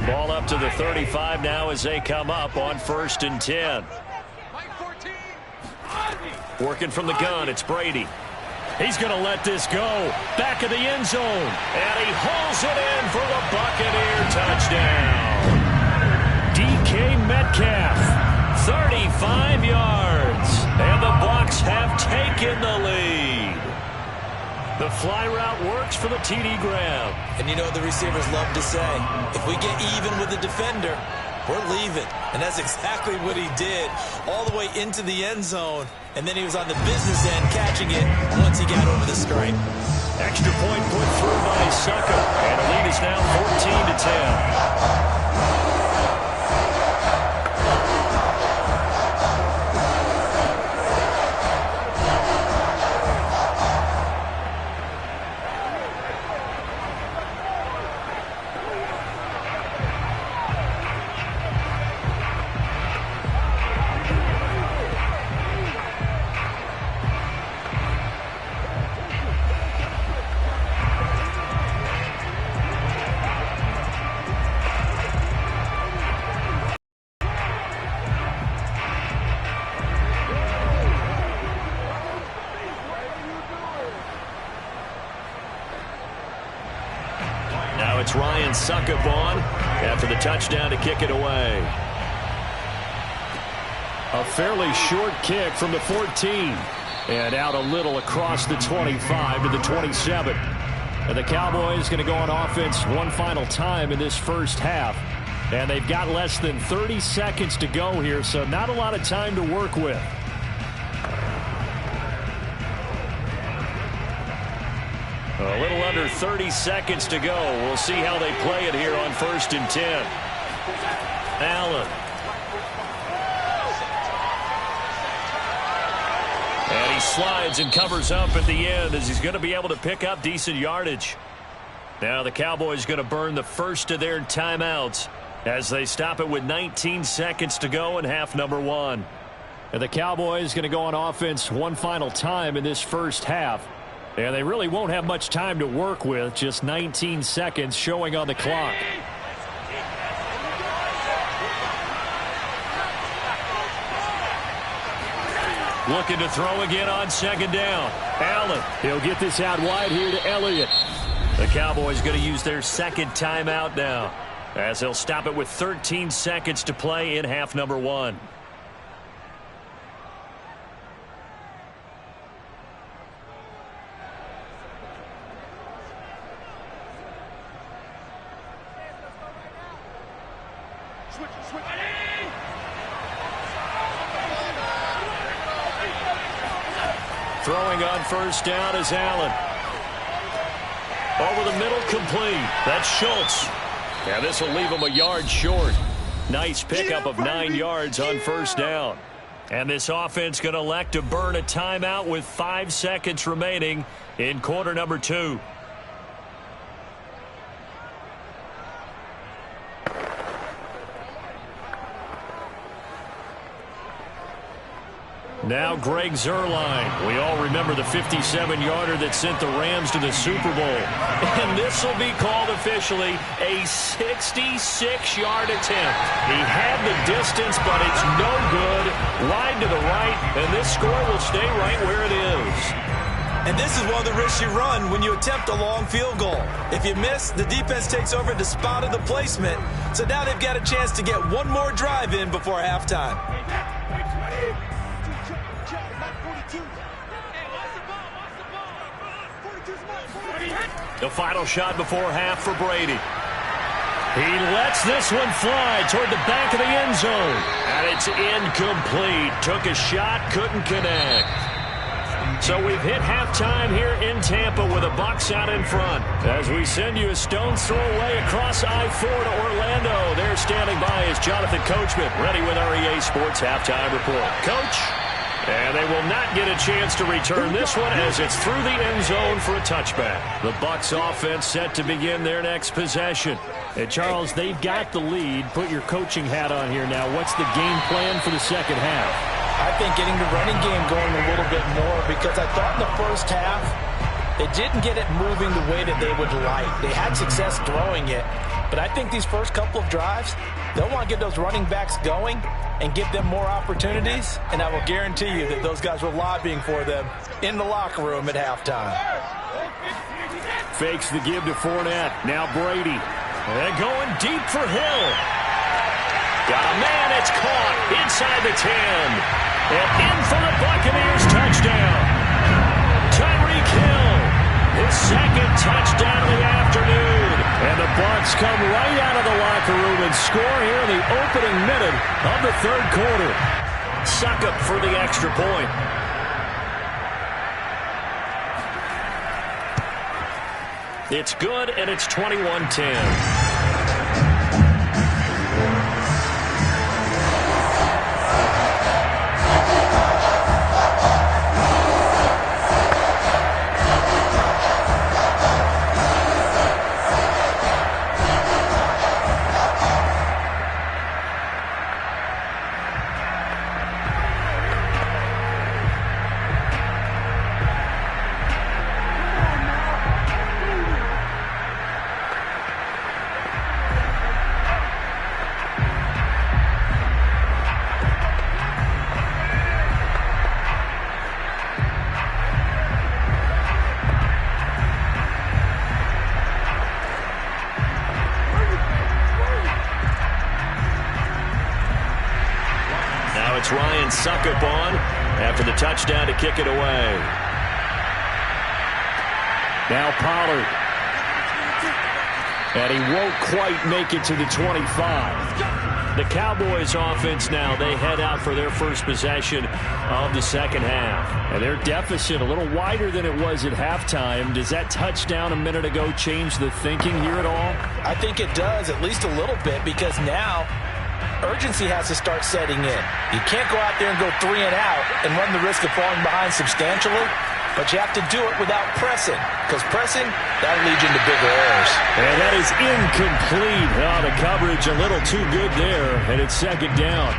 Ball up to the 35 now as they come up on 1st and 10. Working from the gun, it's Brady. He's going to let this go. Back of the end zone. And he hauls it in for the Buccaneer touchdown. DK Metcalf, 35 yards. And the Bucs have taken the lead. The fly route works for the TD grab. And you know what the receivers love to say? If we get even with the defender, we're leaving. And that's exactly what he did, all the way into the end zone. And then he was on the business end catching it once he got over the stripe. Extra point put through by Sucker. And the lead is now 14-10. It's Ryan Suckup on after the touchdown to kick it away. A fairly short kick from the 14. And out a little across the 25 to the 27. And the Cowboys going to go on offense one final time in this first half. And they've got less than 30 seconds to go here, so not a lot of time to work with. A little under 30 seconds to go. We'll see how they play it here on 1st and 10. Allen. And he slides and covers up at the end as he's going to be able to pick up decent yardage. Now the Cowboys going to burn the first of their timeouts as they stop it with 19 seconds to go in half number 1. And the Cowboys going to go on offense one final time in this first half. And they really won't have much time to work with, just 19 seconds showing on the clock. Looking to throw again on 2nd down. Allen, he'll get this out wide here to Elliott. The Cowboys going to use their 2nd timeout now, as they'll stop it with 13 seconds to play in half number 1. Throwing on 1st down is Allen. Over the middle, complete. That's Schultz. And this will leave him a yard short. Nice pickup of 9 yards on 1st down. And this offense going to elect to burn a timeout with 5 seconds remaining in quarter number 2. Now Greg Zuerlein. We all remember the 57-yarder that sent the Rams to the Super Bowl. And this will be called officially a 66-yard attempt. He had the distance, but it's no good. Wide to the right, and this score will stay right where it is. And this is one of the risks you run when you attempt a long field goal. If you miss, the defense takes over the spot of the placement. So now they've got a chance to get one more drive in before halftime. The final shot before half for Brady. He lets this one fly toward the back of the end zone. And it's incomplete. Took a shot, couldn't connect. So we've hit halftime here in Tampa with the Bucs out in front. As we send you a stone's throw away across I-4 to Orlando. There standing by is Jonathan Coachman, ready with our EA Sports Halftime Report. Coach, and they will not get a chance to return this one as it's through the end zone for a touchback. The Bucs offense set to begin their next possession. And Charles, they've got the lead. Put your coaching hat on here now. What's the game plan for the second half? I think getting the running game going a little bit more, because I thought in the first half they didn't get it moving the way that they would like. They had success throwing it, but I think these first couple of drives, they'll want to get those running backs going and give them more opportunities, and I will guarantee you that those guys were lobbying for them in the locker room at halftime. Fakes the give to Fournette. Now Brady. And going deep for Hill. Got a man, it's caught inside the 10. And in for the Buccaneers touchdown. Tyreek Hill, his second touchdown of the afternoon. And the Bucs come right out of the locker room and score here in the opening minute of the third quarter. Succop for the extra point. It's good, and it's 21-10. Succop on after the touchdown to kick it away. Now Pollard. And he won't quite make it to the 25. The Cowboys offense now, they head out for their first possession of the second half. And their deficit a little wider than it was at halftime. Does that touchdown a minute ago change the thinking here at all? I think it does, at least a little bit, because now urgency has to start setting in. You can't go out there and go 3 and out and run the risk of falling behind substantially, but you have to do it without pressing, because pressing, that'll lead you into bigger errors. And that is incomplete. Oh, the coverage a little too good there, and it's second down.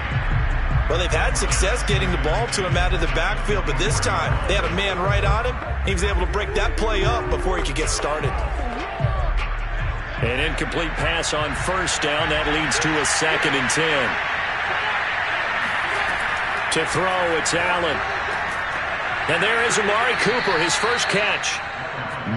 Well, they've had success getting the ball to him out of the backfield, but this time they had a man right on him. He was able to break that play up before he could get started. An incomplete pass on first down. That leads to a 2nd and 10. To throw, it's Allen. And there is Amari Cooper, his first catch.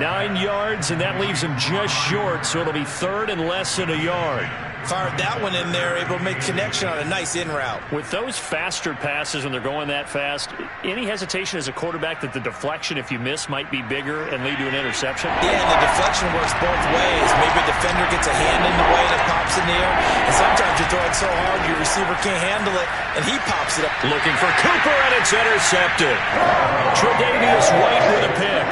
9 yards, and that leaves him just short, so it'll be 3rd and less than a yard. Fired that one in there, able to make connection on a nice in route. With those faster passes when they're going that fast, any hesitation as a quarterback that the deflection, if you miss, might be bigger and lead to an interception? Yeah, and the deflection works both ways. Maybe a defender gets a hand in the way that pops in the air, and sometimes you throw it so hard your receiver can't handle it, and he pops it up. Looking for Cooper, and it's intercepted. Tre'Davious White with a pick.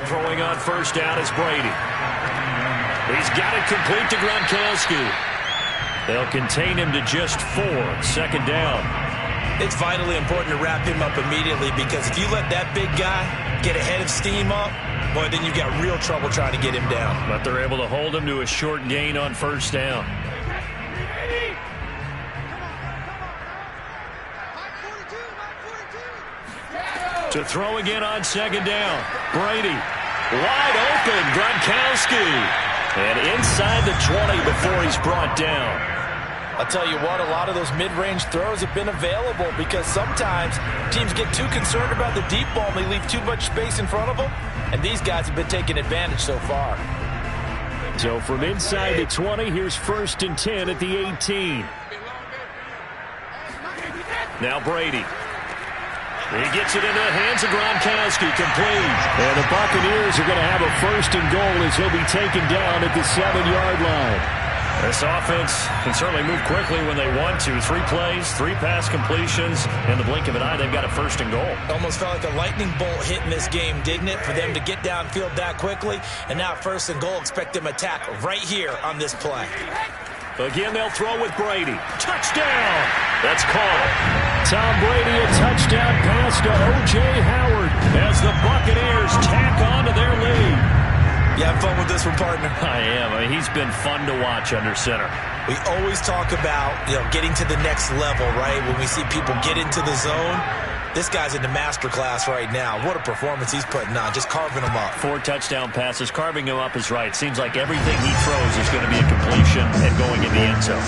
Throwing on first down is Brady. He's got it complete to Gronkowski. They'll contain him to just 4. 2nd down. It's vitally important to wrap him up immediately, because if you let that big guy get a head of steam up, boy, then you've got real trouble trying to get him down. But they're able to hold him to a short gain on first down. To throw again on second down. Brady. Wide open. Gronkowski. And inside the 20 before he's brought down. I'll tell you what, a lot of those mid-range throws have been available because sometimes teams get too concerned about the deep ball and they leave too much space in front of them. And these guys have been taking advantage so far. So from inside the 20, here's 1st and 10 at the 18. Now Brady. He gets it into the hands of Gronkowski, complete. And the Buccaneers are going to have a 1st and goal as he'll be taken down at the 7-yard line. This offense can certainly move quickly when they want to. 3 plays, 3 pass completions. In the blink of an eye, they've got a 1st and goal. Almost felt like a lightning bolt hit in this game, didn't it? For them to get downfield that quickly. And now 1st and goal, expect them to attack right here on this play. Again, they'll throw with Brady. Touchdown! That's called. Tom Brady, a touchdown pass to O.J. Howard as the Buccaneers tack on to their lead. You having fun with this one, partner? I am. I mean, he's been fun to watch under center. We always talk about, getting to the next level, right? When we see people get into the zone, this guy's in the master class right now. What a performance he's putting on, just carving them up. 4 touchdown passes. Carving him up is right. Seems like everything he throws is going to be a completion and going in the end zone.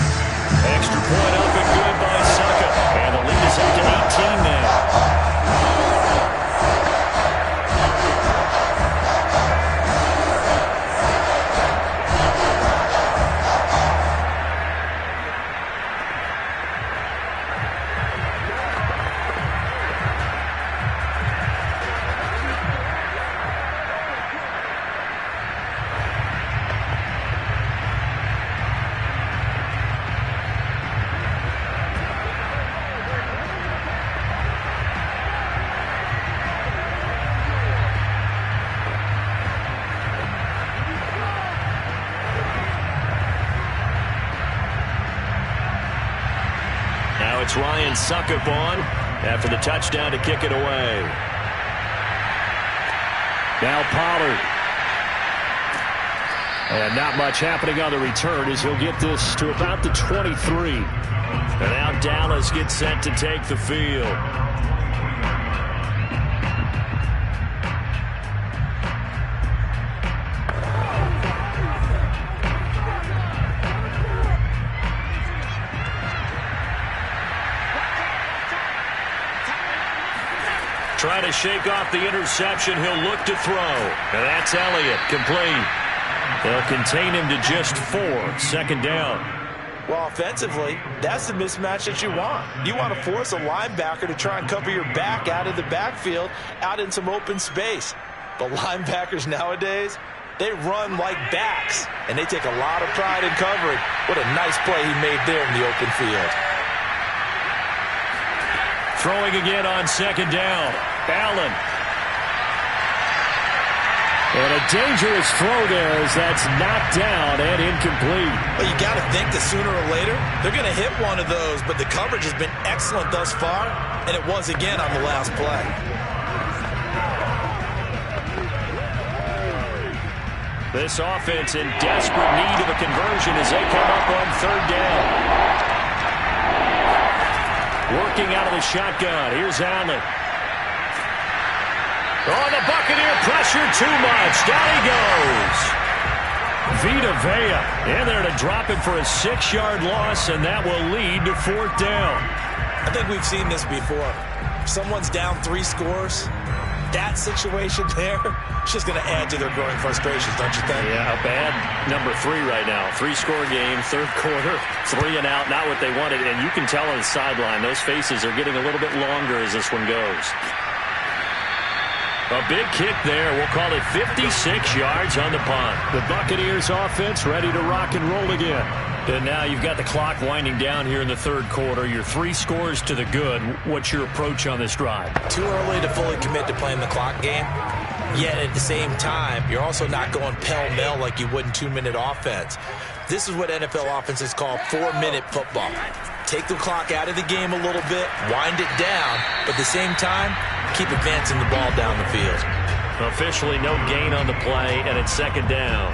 Extra point up and good by Saka. And the lead is up to 18 now. It's Ryan Suckup on after the touchdown to kick it away. Now Pollard. And not much happening on the return as he'll get this to about the 23. And now Dallas gets set to take the field. Trying to shake off the interception. He'll look to throw. And that's Elliott, complete. They'll contain him to just 4. 2nd down. Well, offensively, that's the mismatch that you want. You want to force a linebacker to try and cover your back out of the backfield, out in some open space. But linebackers nowadays, they run like backs, and they take a lot of pride in covering. What a nice play he made there in the open field. Throwing again on 2nd down. Allen. And a dangerous throw there as that's knocked down and incomplete. Well, you got to think that sooner or later they're going to hit one of those, but the coverage has been excellent thus far, and it was again on the last play. This offense in desperate need of a conversion as they come up on 3rd down. Working out of the shotgun. Here's Allen. Oh, the Buccaneer pressure too much. Down he goes. Vita Vea in there to drop him for a 6-yard loss, and that will lead to 4th down. I think we've seen this before. Someone's down 3 scores. That situation there, it's just going to add to their growing frustrations, don't you think? Yeah, a bad number 3 right now. 3-score game, 3rd quarter, 3 and out, not what they wanted. And you can tell on the sideline, those faces are getting a little bit longer as this one goes. A big kick there. We'll call it 56 yards on the punt. The Buccaneers offense ready to rock and roll again. And now you've got the clock winding down here in the 3rd quarter. You're 3 scores to the good. What's your approach on this drive? Too early to fully commit to playing the clock game. Yet at the same time, you're also not going pell-mell like you would in 2-minute offense. This is what NFL offenses call 4-minute football. Take the clock out of the game a little bit, wind it down, but at the same time, keep advancing the ball down the field. Officially no gain on the play, and it's 2nd down.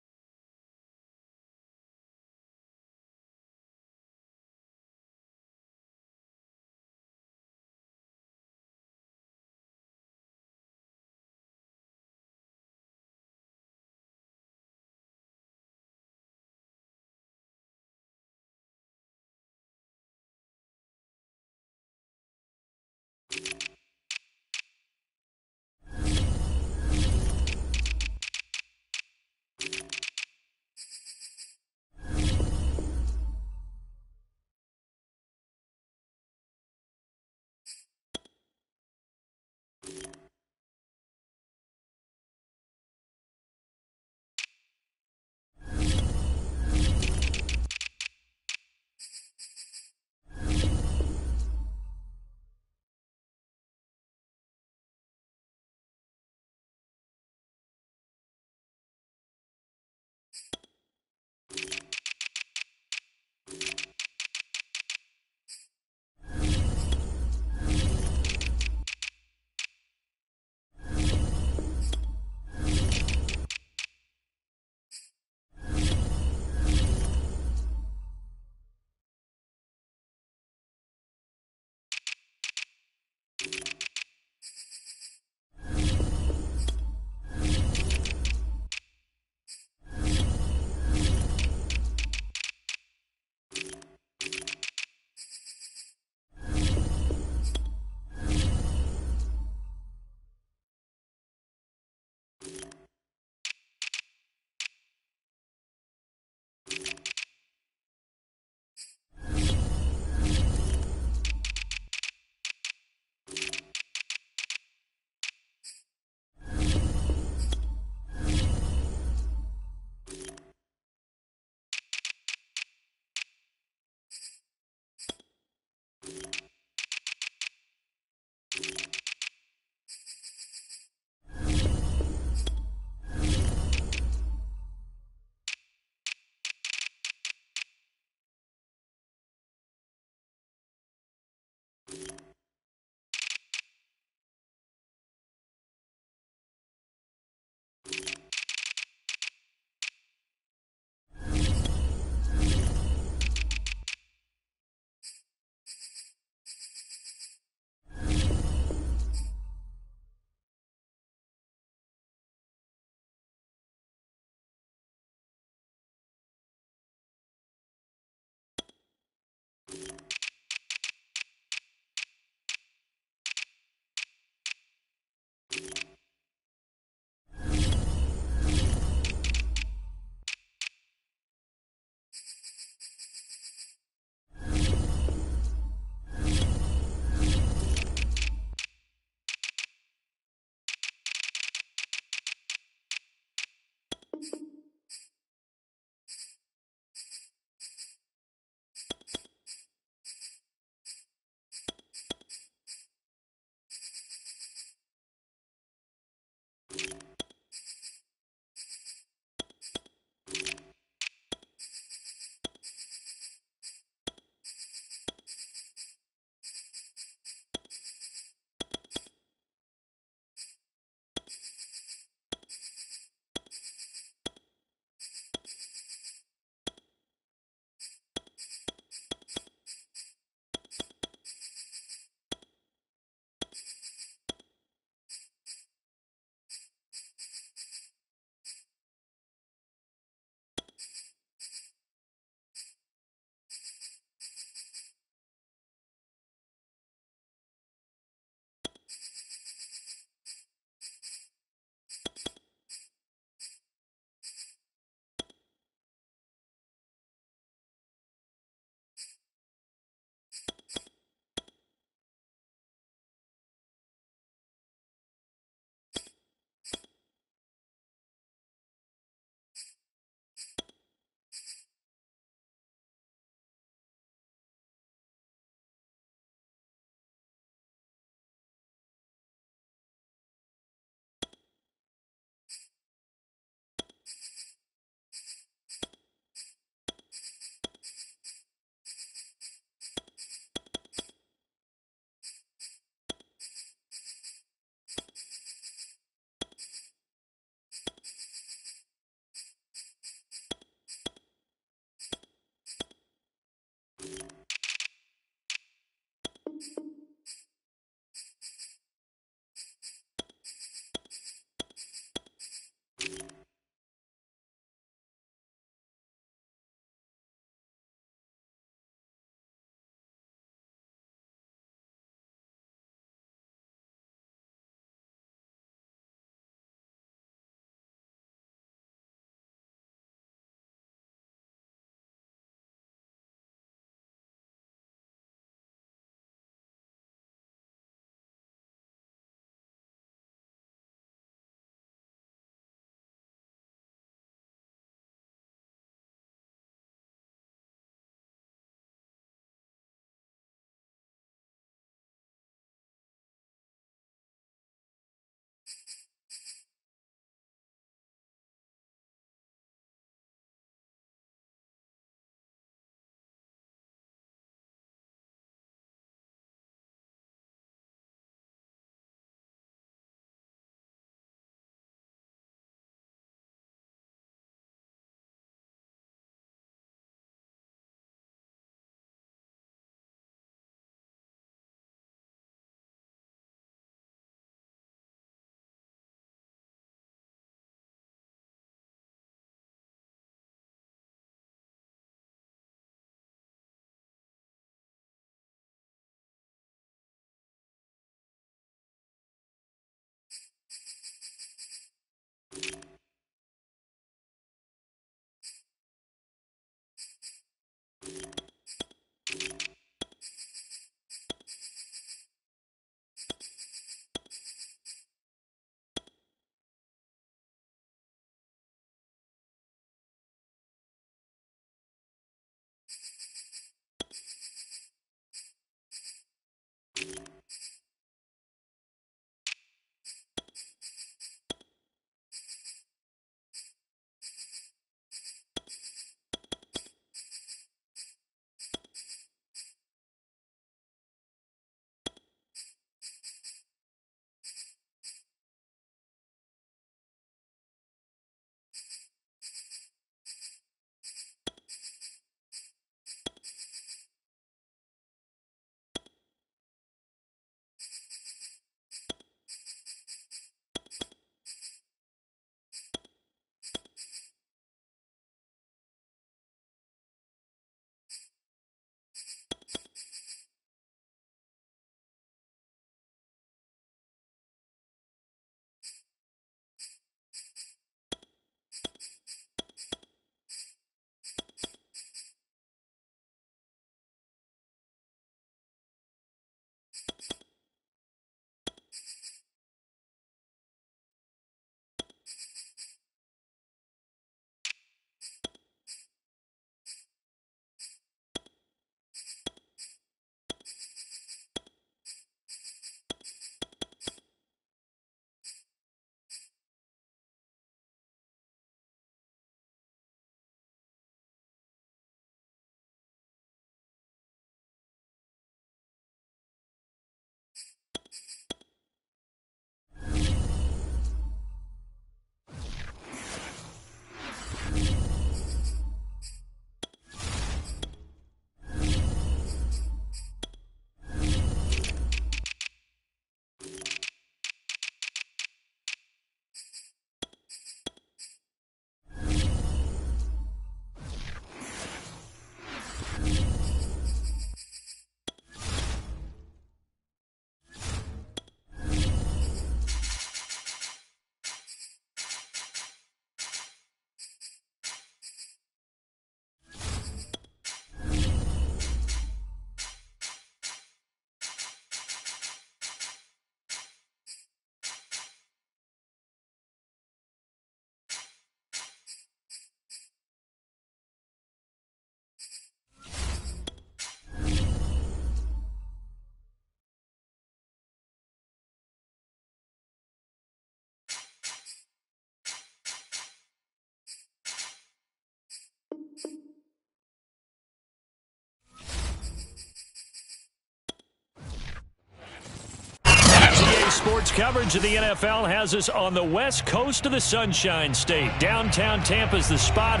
Sports coverage of the NFL has us on the west coast of the Sunshine State. Downtown Tampa's the spot,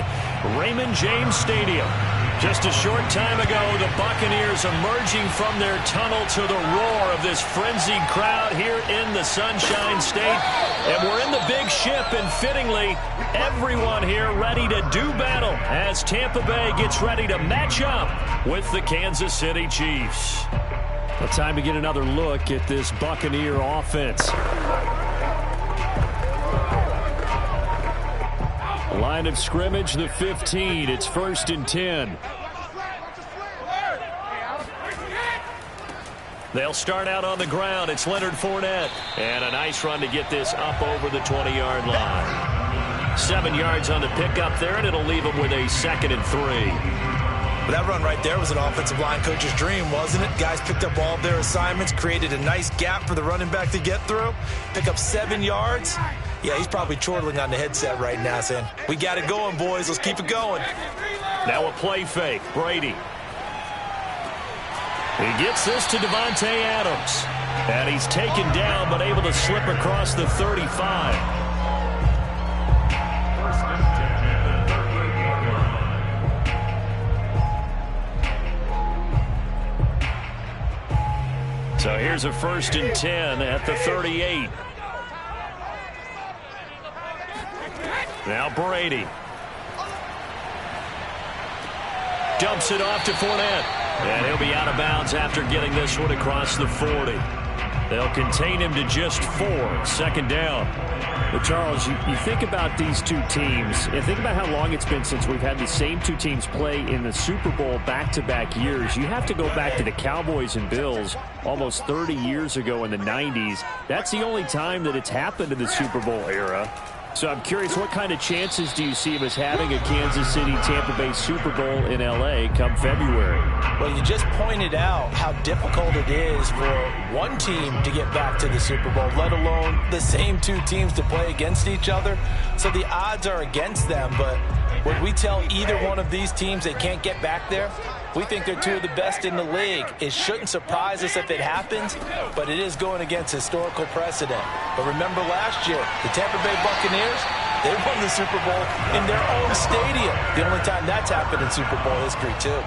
Raymond James Stadium. Just a short time ago, the Buccaneers emerging from their tunnel to the roar of this frenzied crowd here in the Sunshine State. And we're in the big ship, and fittingly, everyone here ready to do battle as Tampa Bay gets ready to match up with the Kansas City Chiefs. Well, time to get another look at this Buccaneer offense. Line of scrimmage, the 15. It's 1st and 10. They'll start out on the ground. It's Leonard Fournette. And a nice run to get this up over the 20-yard line. 7 yards on the pickup there, and it'll leave them with a 2nd and 3. That run right there was an offensive line coach's dream, wasn't it? Guys picked up all of their assignments, created a nice gap for the running back to get through, pick up 7 yards. Yeah, he's probably chortling on the headset right now saying, we got it going, boys. Let's keep it going. Now a play fake. Brady. He gets this to Devontae Adams. And he's taken down but able to slip across the 35. So here's a 1st and 10 at the 38. Now Brady. Dumps it off to Fournette. And he'll be out of bounds after getting this one across the 40. They'll contain him to just 4. Second down. Well, Charles, you think about these two teams, and think about how long it's been since we've had the same two teams play in the Super Bowl back-to-back years. You have to go back to the Cowboys and Bills almost 30 years ago in the 90s. That's the only time that it's happened in the Super Bowl era. So I'm curious, what kind of chances do you see of us having a Kansas City-Tampa Bay Super Bowl in L.A. come February? Well, you just pointed out how difficult it is for one team to get back to the Super Bowl, let alone the same two teams to play against each other. So the odds are against them, but would we tell either one of these teams they can't get back there? We think they're two of the best in the league. It shouldn't surprise us if it happens, but it is going against historical precedent. But remember last year, the Tampa Bay Buccaneers, they won the Super Bowl in their own stadium. The only time that's happened in Super Bowl history, too.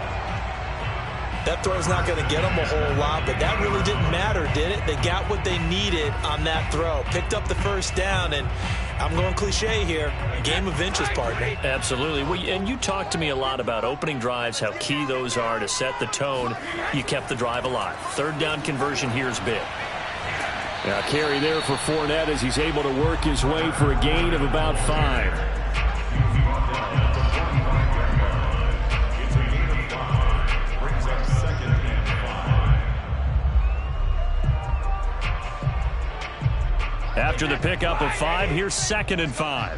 That throw's not going to get them a whole lot, but that really didn't matter, did it? They got what they needed on that throw. Picked up the first down, and I'm going cliche here. Game of inches, partner. Absolutely. Well, and you talked to me a lot about opening drives, how key those are to set the tone. You kept the drive alive. Third down conversion here is big. Now, carry there for Fournette as he's able to work his way for a gain of about 5. After the pickup of 5, here's 2nd and 5.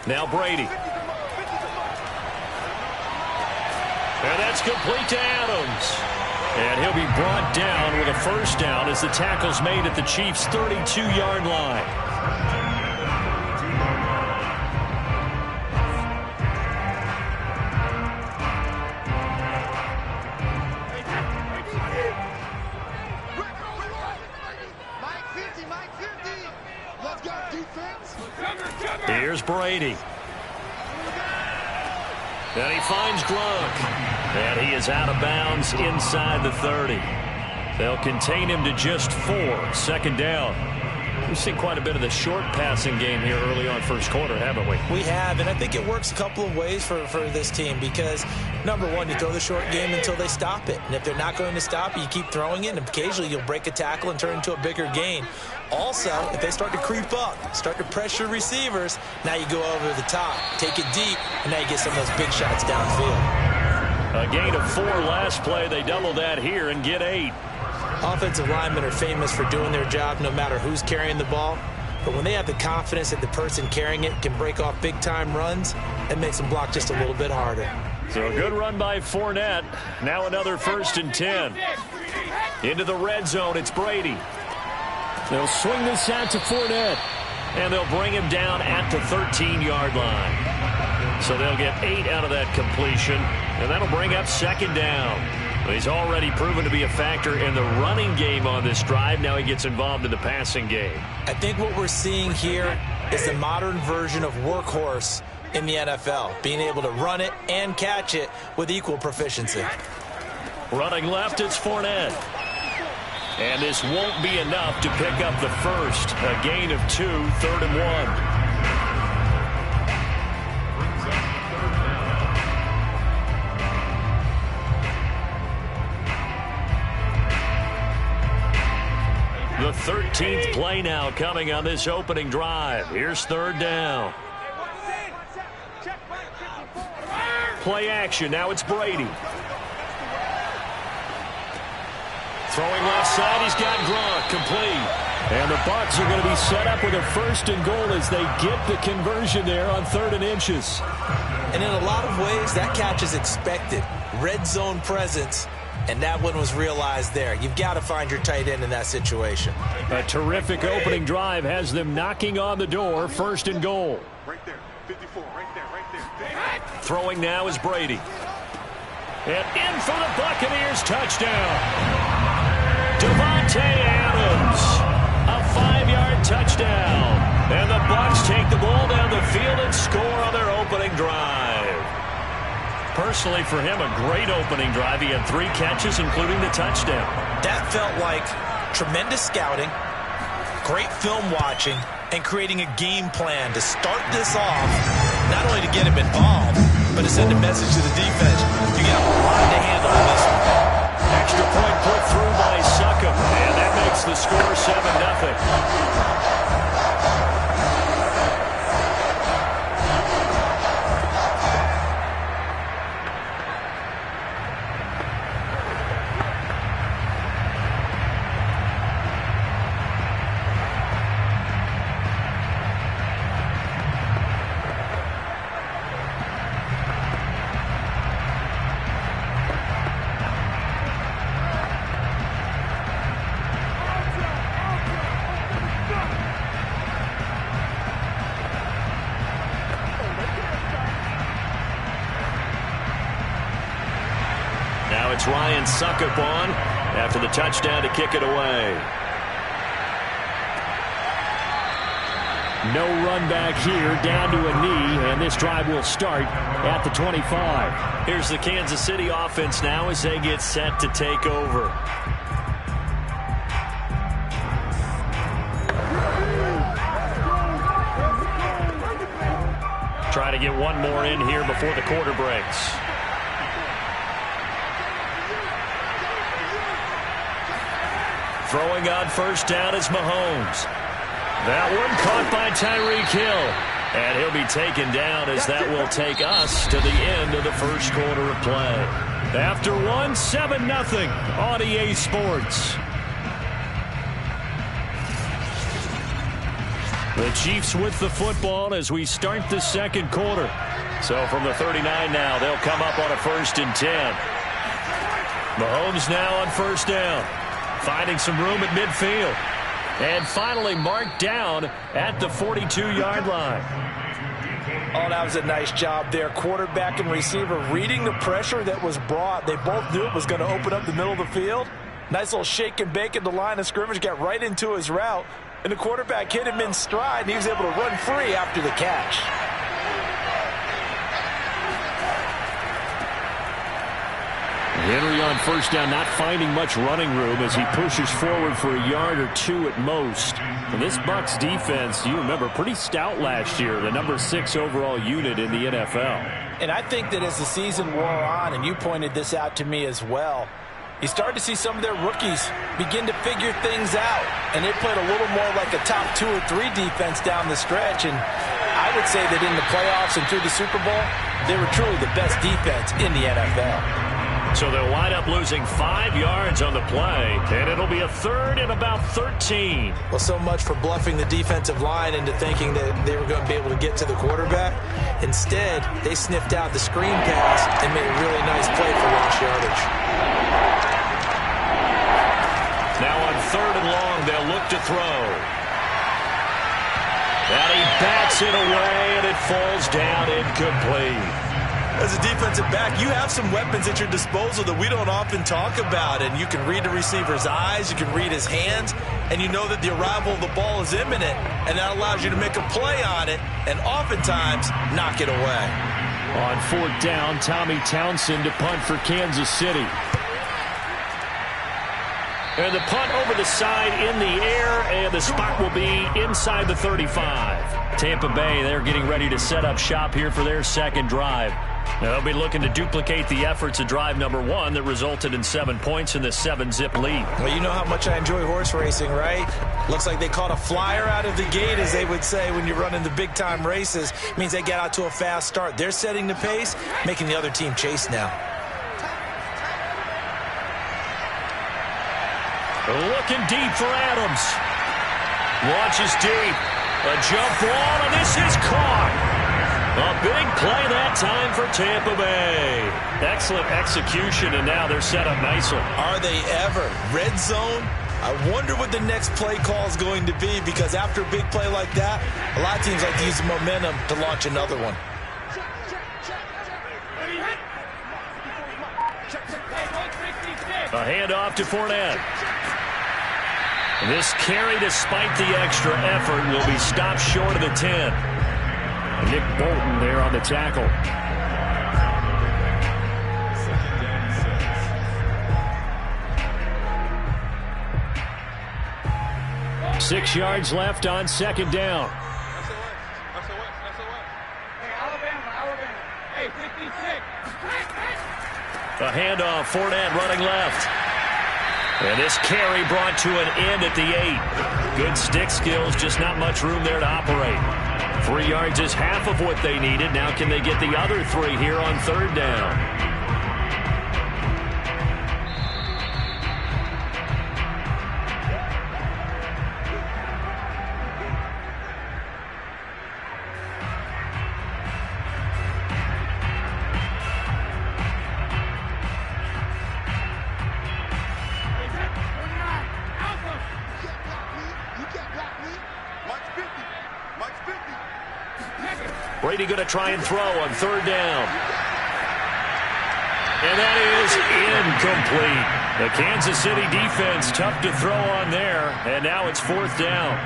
Now Brady. And that's complete to Adams. And he'll be brought down with a first down as the tackle's made at the Chiefs' 32-yard line. Here's Brady. And he finds Gronk. And he is out of bounds inside the 30. They'll contain him to just 4. Second down. We've seen quite a bit of the short passing game here early on first quarter, haven't we? We have, and I think it works a couple of ways for this team because, number one, you throw the short game until they stop it. And if they're not going to stop it, you keep throwing it, and occasionally you'll break a tackle and turn into a bigger gain. Also, if they start to creep up, start to pressure receivers, now you go over the top, take it deep, and now you get some of those big shots downfield. A gain of 4 last play. They double that here and get 8. Offensive linemen are famous for doing their job no matter who's carrying the ball. But when they have the confidence that the person carrying it can break off big-time runs, it makes them block just a little bit harder. So a good run by Fournette. Now another 1st and 10. Into the red zone, it's Brady. They'll swing this out to Fournette. And they'll bring him down at the 13-yard line. So they'll get 8 out of that completion. And that'll bring up 2nd down. He's already proven to be a factor in the running game on this drive. Now he gets involved in the passing game. I think what we're seeing here is the modern version of workhorse in the NFL, being able to run it and catch it with equal proficiency. Running left, it's Fournette. And this won't be enough to pick up the first. A gain of 2, 3rd and 1. The 13th play now coming on this opening drive. Here's 3rd down. Play action. Now it's Brady. Throwing left side. He's got Gronk. Complete. And the Bucs are going to be set up with a 1st and goal as they get the conversion there on 3rd and inches. And in a lot of ways, that catch is expected. Red zone presence. And that one was realized there. You've got to find your tight end in that situation. A terrific opening drive has them knocking on the door. 1st and goal. Right there. 54. Right there. Throwing now is Brady. And in for the Buccaneers. Touchdown. Devontae Adams. A 5-yard touchdown. And the Bucs take the ball down the field and score on their opening drive. Personally, for him, a great opening drive. He had 3 catches, including the touchdown. That felt like tremendous scouting, great film watching, and creating a game plan to start this off, not only to get him involved, but to send a message to the defense. You got a lot to handle in this one. Extra the score 7-0. Now it's Ryan Suckup on after the touchdown to kick it away. No run back here, down to a knee, and this drive will start at the 25. Here's the Kansas City offense now as they get set to take over. Try to get one more in here before the quarter breaks. Throwing on first down is Mahomes. That one caught by Tyreek Hill. And he'll be taken down as that will take us to the end of the first quarter of play. After one, 7-0 on EA Sports. The Chiefs with the football as we start the second quarter. So from the 39 now, they'll come up on a 1st and 10. Mahomes now on first down. Finding some room at midfield. And finally marked down at the 42-yard line. Oh, that was a nice job there. Quarterback and receiver reading the pressure that was brought. They both knew it was going to open up the middle of the field. Nice little shake and bake at the line of scrimmage. Got right into his route. And the quarterback hit him in stride, and he was able to run free after the catch. Henry on first down, not finding much running room as he pushes forward for a yard or two at most. And this Bucs defense, you remember, pretty stout last year, the number 6 overall unit in the NFL. And I think that as the season wore on, and you pointed this out to me as well, you started to see some of their rookies begin to figure things out. And they played a little more like a top 2 or 3 defense down the stretch. And I would say that in the playoffs and through the Super Bowl, they were truly the best defense in the NFL. So they'll wind up losing 5 yards on the play, and it'll be a 3rd and about 13. Well, so much for bluffing the defensive line into thinking that they were going to be able to get to the quarterback. Instead, they sniffed out the screen pass and made a really nice play for lost yardage. Now on 3rd and long, they'll look to throw. And he bats it away, and it falls down incomplete. As a defensive back, you have some weapons at your disposal that we don't often talk about. And you can read the receiver's eyes, you can read his hands, and you know that the arrival of the ball is imminent. And that allows you to make a play on it and oftentimes knock it away. On 4th down, Tommy Townsend to punt for Kansas City. And the punt over the side in the air, and the spot will be inside the 35. Tampa Bay, they're getting ready to set up shop here for their second drive. They'll be looking to duplicate the efforts of drive number 1 that resulted in 7 points in the 7-zip lead. Well, you know how much I enjoy horse racing, right? Looks like they caught a flyer out of the gate, as they would say when you're running the big-time races. It means they get out to a fast start. They're setting the pace, making the other team chase now. Looking deep for Adams. Launches deep. A jump ball, and this is caught. A big play that time for Tampa Bay. Excellent execution, and now they're set up nicely. Are they ever? Red zone? I wonder what the next play call is going to be, because after a big play like that, a lot of teams like to use the momentum to launch another one. A handoff to Fournette. This carry, despite the extra effort, will be stopped short of the 10. Nick Bolton there on the tackle. Six yards left on 2nd down. A handoff, Fournette running left. And this carry brought to an end at the 8. Good stick skills, just not much room there to operate. 3 yards is half of what they needed. Now can they get the other 3 here on 3rd down? Brady going to try and throw on 3rd down. And that is incomplete. The Kansas City defense tough to throw on there. And now it's 4th down.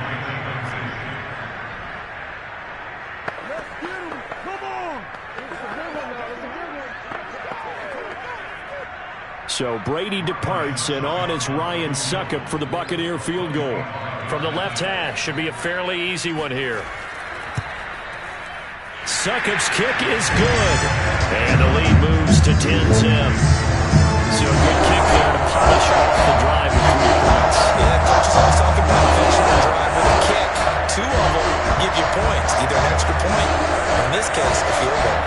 So Brady departs, and on is Ryan Succop for the Buccaneer field goal. From the left hash, should be a fairly easy one here. Succop's kick is good. And the lead moves to 10-10. So a good kick there to polish off the drive with 3 points. Yeah, coaches always talk about finishing the drive with a kick. 2 of them give you points, either an extra point, or in this case, a field goal.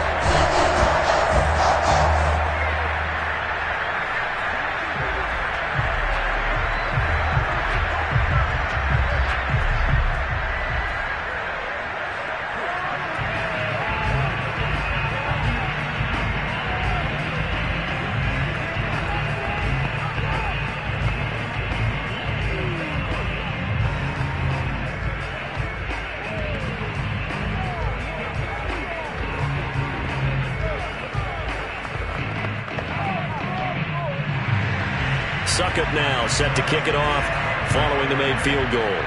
Succop now set to kick it off following the made field goal.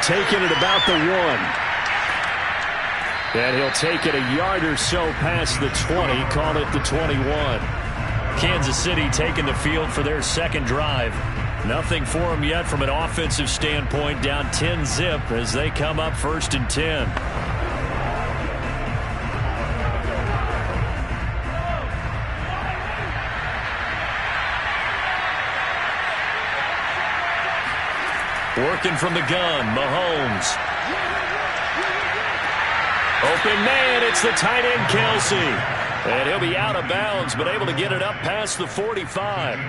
Taking it about the 1. And he'll take it a yard or so past the 20, call it the 21. Kansas City taking the field for their 2nd drive. Nothing for them yet from an offensive standpoint, down 10-zip as they come up 1st and 10. Working from the gun, Mahomes. Open man, it's the tight end, Kelsey. And he'll be out of bounds, but able to get it up past the 45.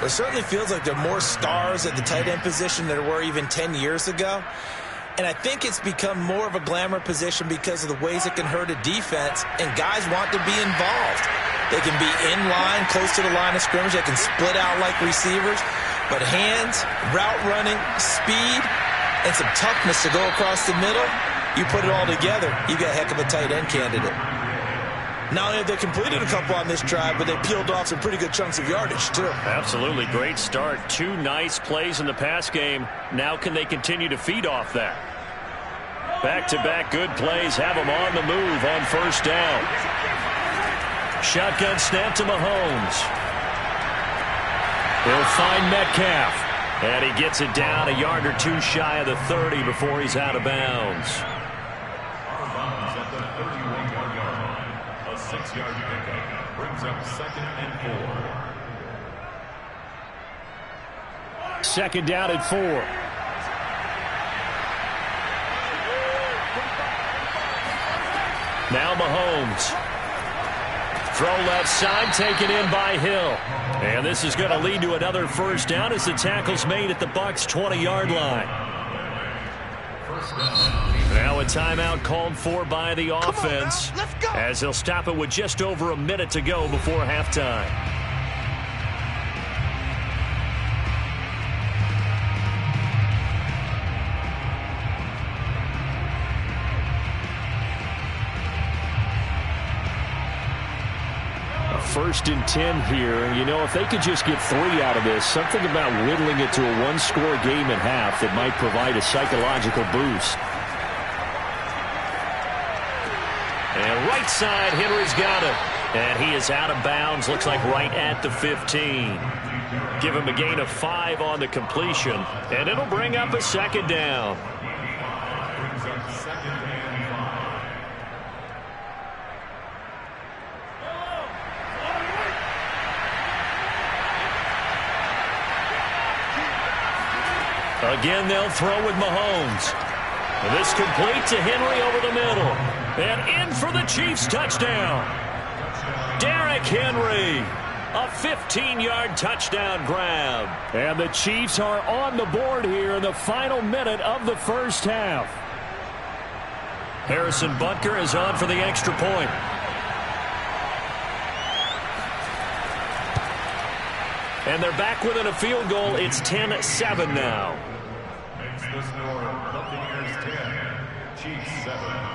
It certainly feels like there are more stars at the tight end position than there were even 10 years ago. And I think it's become more of a glamour position because of the ways it can hurt a defense, and guys want to be involved. They can be in line, close to the line of scrimmage. They can split out like receivers. But hands, route running, speed, and some toughness to go across the middle, you put it all together, you got a heck of a tight end candidate. Not only have they completed a couple on this drive, but they peeled off some pretty good chunks of yardage, too. Absolutely. Great start. 2 nice plays in the pass game. Now can they continue to feed off that? Back-to-back good plays have them on the move on 1st down. Shotgun snap to Mahomes. He'll find Metcalf. And he gets it down a yard or 2 shy of the 30 before he's out of bounds. At the 31-yard line, a 6-yard pickup brings up 2nd and 4. 2nd down and 4. Now Mahomes. Throw left side, taken in by Hill. And this is going to lead to another 1st down as the tackle's made at the Bucs' 20-yard line. Now a timeout called for by the offense as they'll stop it with just over a minute to go before halftime. First and 10 here. You know, if they could just get 3 out of this, something about whittling it to a 1-score game at half that might provide a psychological boost. And right side, Henry's got it. And he is out of bounds, looks like right at the 15. Give him a gain of 5 on the completion, and it'll bring up a 2nd down. Again, they'll throw with Mahomes. This complete to Henry over the middle. And in for the Chiefs touchdown. Derrick Henry. A 15-yard touchdown grab. And the Chiefs are on the board here in the final minute of the first half. Harrison Butker is on for the extra point. And they're back within a field goal. It's 10-7 now. Makes the score Buccaneers 10, Chiefs 7.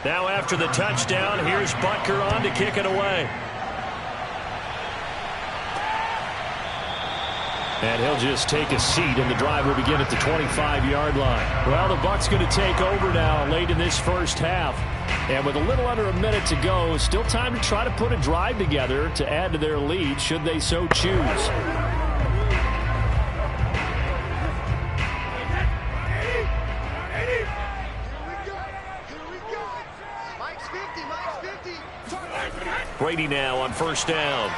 Now after the touchdown, here's Butker on to kick it away. And he'll just take a seat, and the drive will begin at the 25-yard line. Well, the Bucs going to take over now late in this first half. And with a little under a minute to go, still time to try to put a drive together to add to their lead should they so choose. Brady now on first down.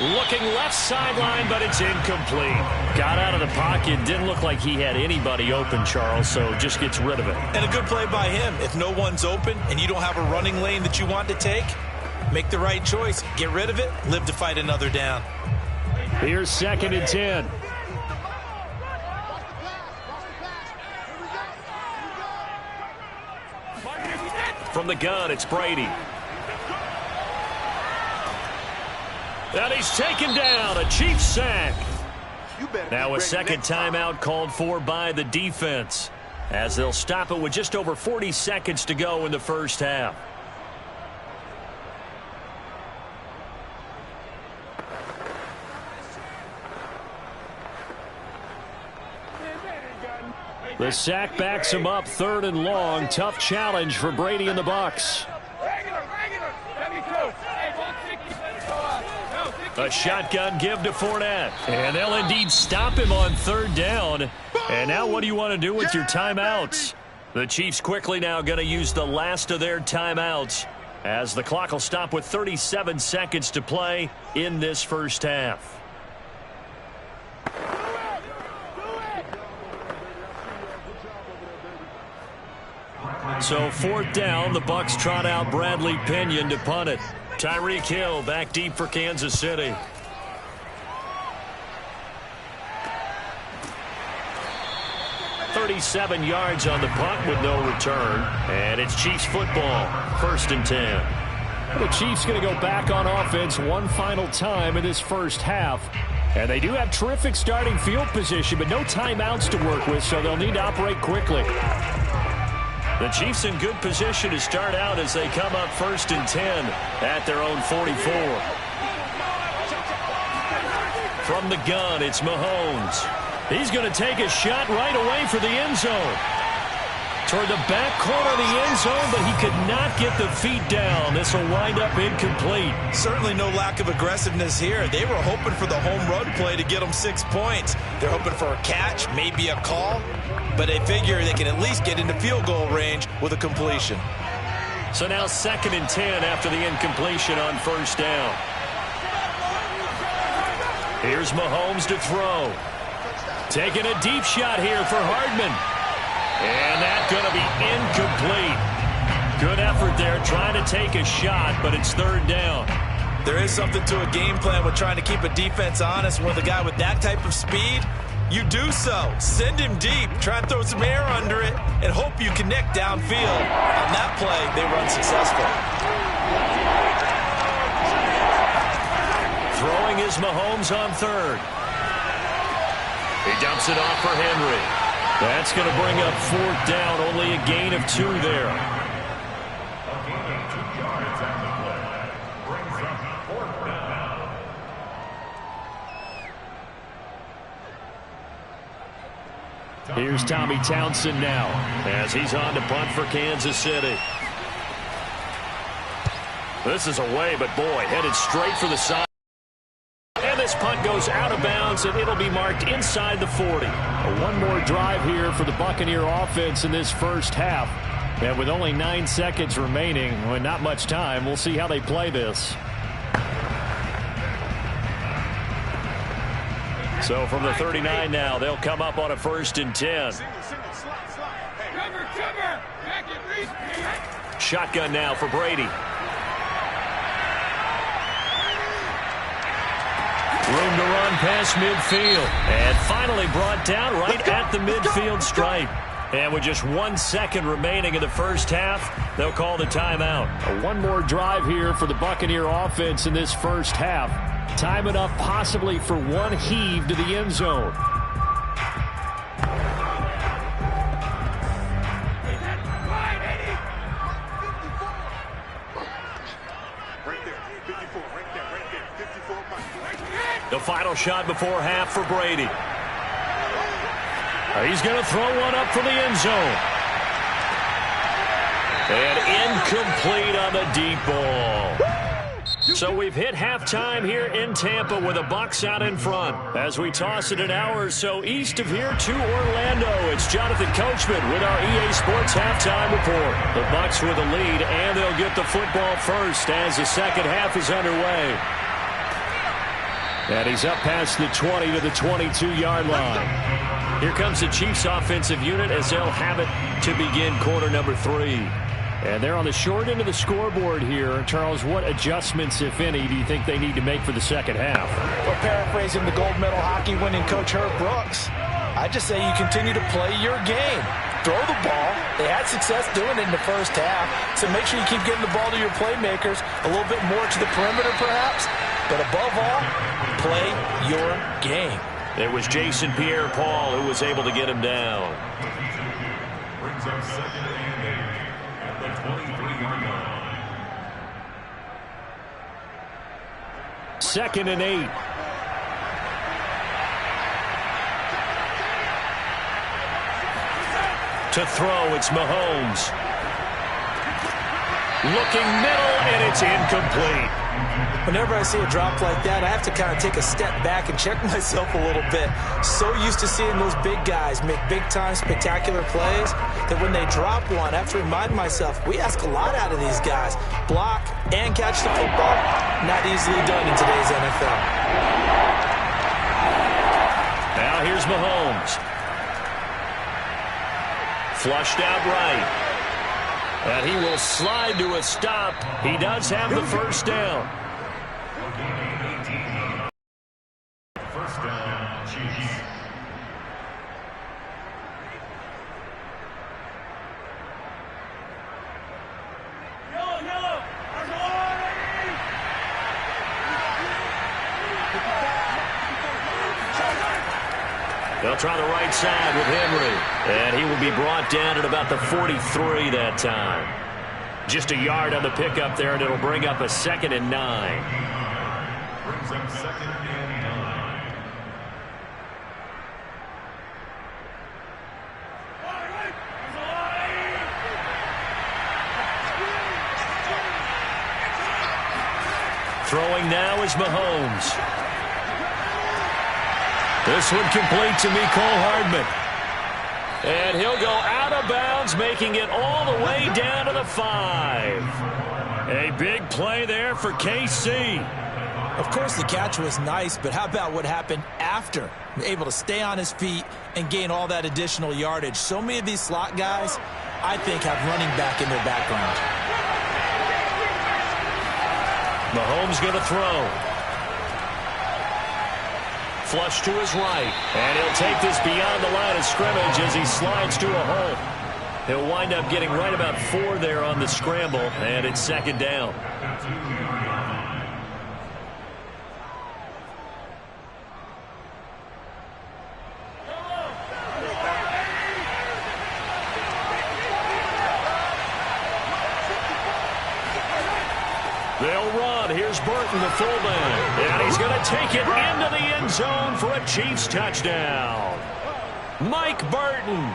Looking left sideline, but it's incomplete. Got out of the pocket. Didn't look like he had anybody open, Charles, so just gets rid of it. And a good play by him. If no one's open and you don't have a running lane that you want to take, make the right choice. Get rid of it. Live to fight another down. Here's 2nd and 10. From the gun, it's Brady. And he's taken down. A Chiefs sack. Now a second timeout called for by the defense, as they'll stop it with just over 40 seconds to go in the first half. The sack backs him up, 3rd and long. Tough challenge for Brady and the Bucs. A shotgun give to Fournette. And they'll indeed stop him on 3rd down. And now what do you want to do with your timeouts? The Chiefs quickly now going to use the last of their timeouts, as the clock will stop with 37 seconds to play in this first half. So 4th down, the Bucs trot out Bradley Pinion to punt it. Tyreek Hill back deep for Kansas City. "37 yards on the punt with no return. And it's Chiefs football, 1st and 10. The Chiefs going to go back on offense one final time in this first half. And they do have terrific starting field position, but no timeouts to work with, so they'll need to operate quickly. The Chiefs in good position to start out as they come up 1st and 10 at their own 44. From the gun, it's Mahomes. He's going to take a shot right away for the end zone. Toward the back corner of the end zone, but he could not get the feet down. This will wind up incomplete. Certainly no lack of aggressiveness here. They were hoping for the home run play to get them 6 points. They're hoping for a catch, maybe a call, but they figure they can at least get into field goal range with a completion. So now 2nd and 10 after the incompletion on 1st down. Here's Mahomes to throw. Taking a deep shot here for Hardman. And that's going to be incomplete. Good effort there trying to take a shot, but it's 3rd down. There is something to a game plan with trying to keep a defense honest. With a guy with that type of speed, you do so. Send him deep. Try and throw some air under it and hope you connect downfield. On that play, they run successful. Throwing is Mahomes on 3rd. He dumps it off for Henry. That's going to bring up 4th down. Only a gain of 2 there. A gain of 2 yards on the play. Brings up 4th down. Here's Tommy Townsend now as he's on to punt for Kansas City. This is away, but boy, headed straight for the side. And this punt goes out of bounds, and it'll be marked inside the 40. One more drive here for the Buccaneer offense in this first half. And with only 9 seconds remaining, well, not much time, we'll see how they play this. So from the 39 now, they'll come up on a 1st and 10. Shotgun now for Brady. Room to run past midfield. And finally brought down right at the midfield stripe. And with just 1 second remaining in the first half, they'll call the timeout. One more drive here for the Buccaneer offense in this first half. Time enough possibly for one heave to the end zone. The final shot before half for Brady. He's going to throw one up for the end zone. And incomplete on the deep ball. So we've hit halftime here in Tampa with the Bucs out in front. As we toss it an hour or so east of here to Orlando, it's Jonathan Coachman with our EA Sports halftime report. The Bucs with the lead, and they'll get the football first as the second half is underway. And he's up past the 20 to the 22-yard line. Here comes the Chiefs offensive unit as they'll have it to begin quarter number 3. And they're on the short end of the scoreboard here. Charles, what adjustments, if any, do you think they need to make for the second half? Well, paraphrasing the gold medal hockey winning coach Herb Brooks, I just say you continue to play your game. Throw the ball. They had success doing it in the first half, so make sure you keep getting the ball to your playmakers, a little bit more to the perimeter perhaps, but above all, play your game. It was Jason Pierre-Paul who was able to get him down. Brings up 2nd and 8 at the 23-yard line. 2nd and 8. To throw, it's Mahomes. Looking middle, and it's incomplete. Whenever I see a drop like that, I have to kind of take a step back and check myself a little bit. So used to seeing those big guys make big-time spectacular plays that when they drop one, I have to remind myself, we ask a lot out of these guys. Block and catch the football, not easily done in today's NFL. Now here's Mahomes. Flushed out right. And he will slide to a stop. He does have the first down. First down, Chiefs. They'll try the right side with Henry. And he will be brought down at about the 43 that time. Just a yard on the pickup there, and it'll bring up a 2nd and 9. Brings up 2nd and 9. Throwing now is Mahomes. This one complete to Mecole Hardman. And he'll go out of bounds, making it all the way down to the 5. A big play there for KC. Of course, the catch was nice, but how about what happened after? Able to stay on his feet and gain all that additional yardage. So many of these slot guys, I think, have running back in their background. Mahomes going to throw. Flush to his right. And he'll take this beyond the line of scrimmage as he slides to a hole. He'll wind up getting right about 4 there on the scramble, and it's 2nd down. They'll run. Here's Burton, the fullback. And he's going to take it into the end zone for a Chiefs touchdown. Mike Burton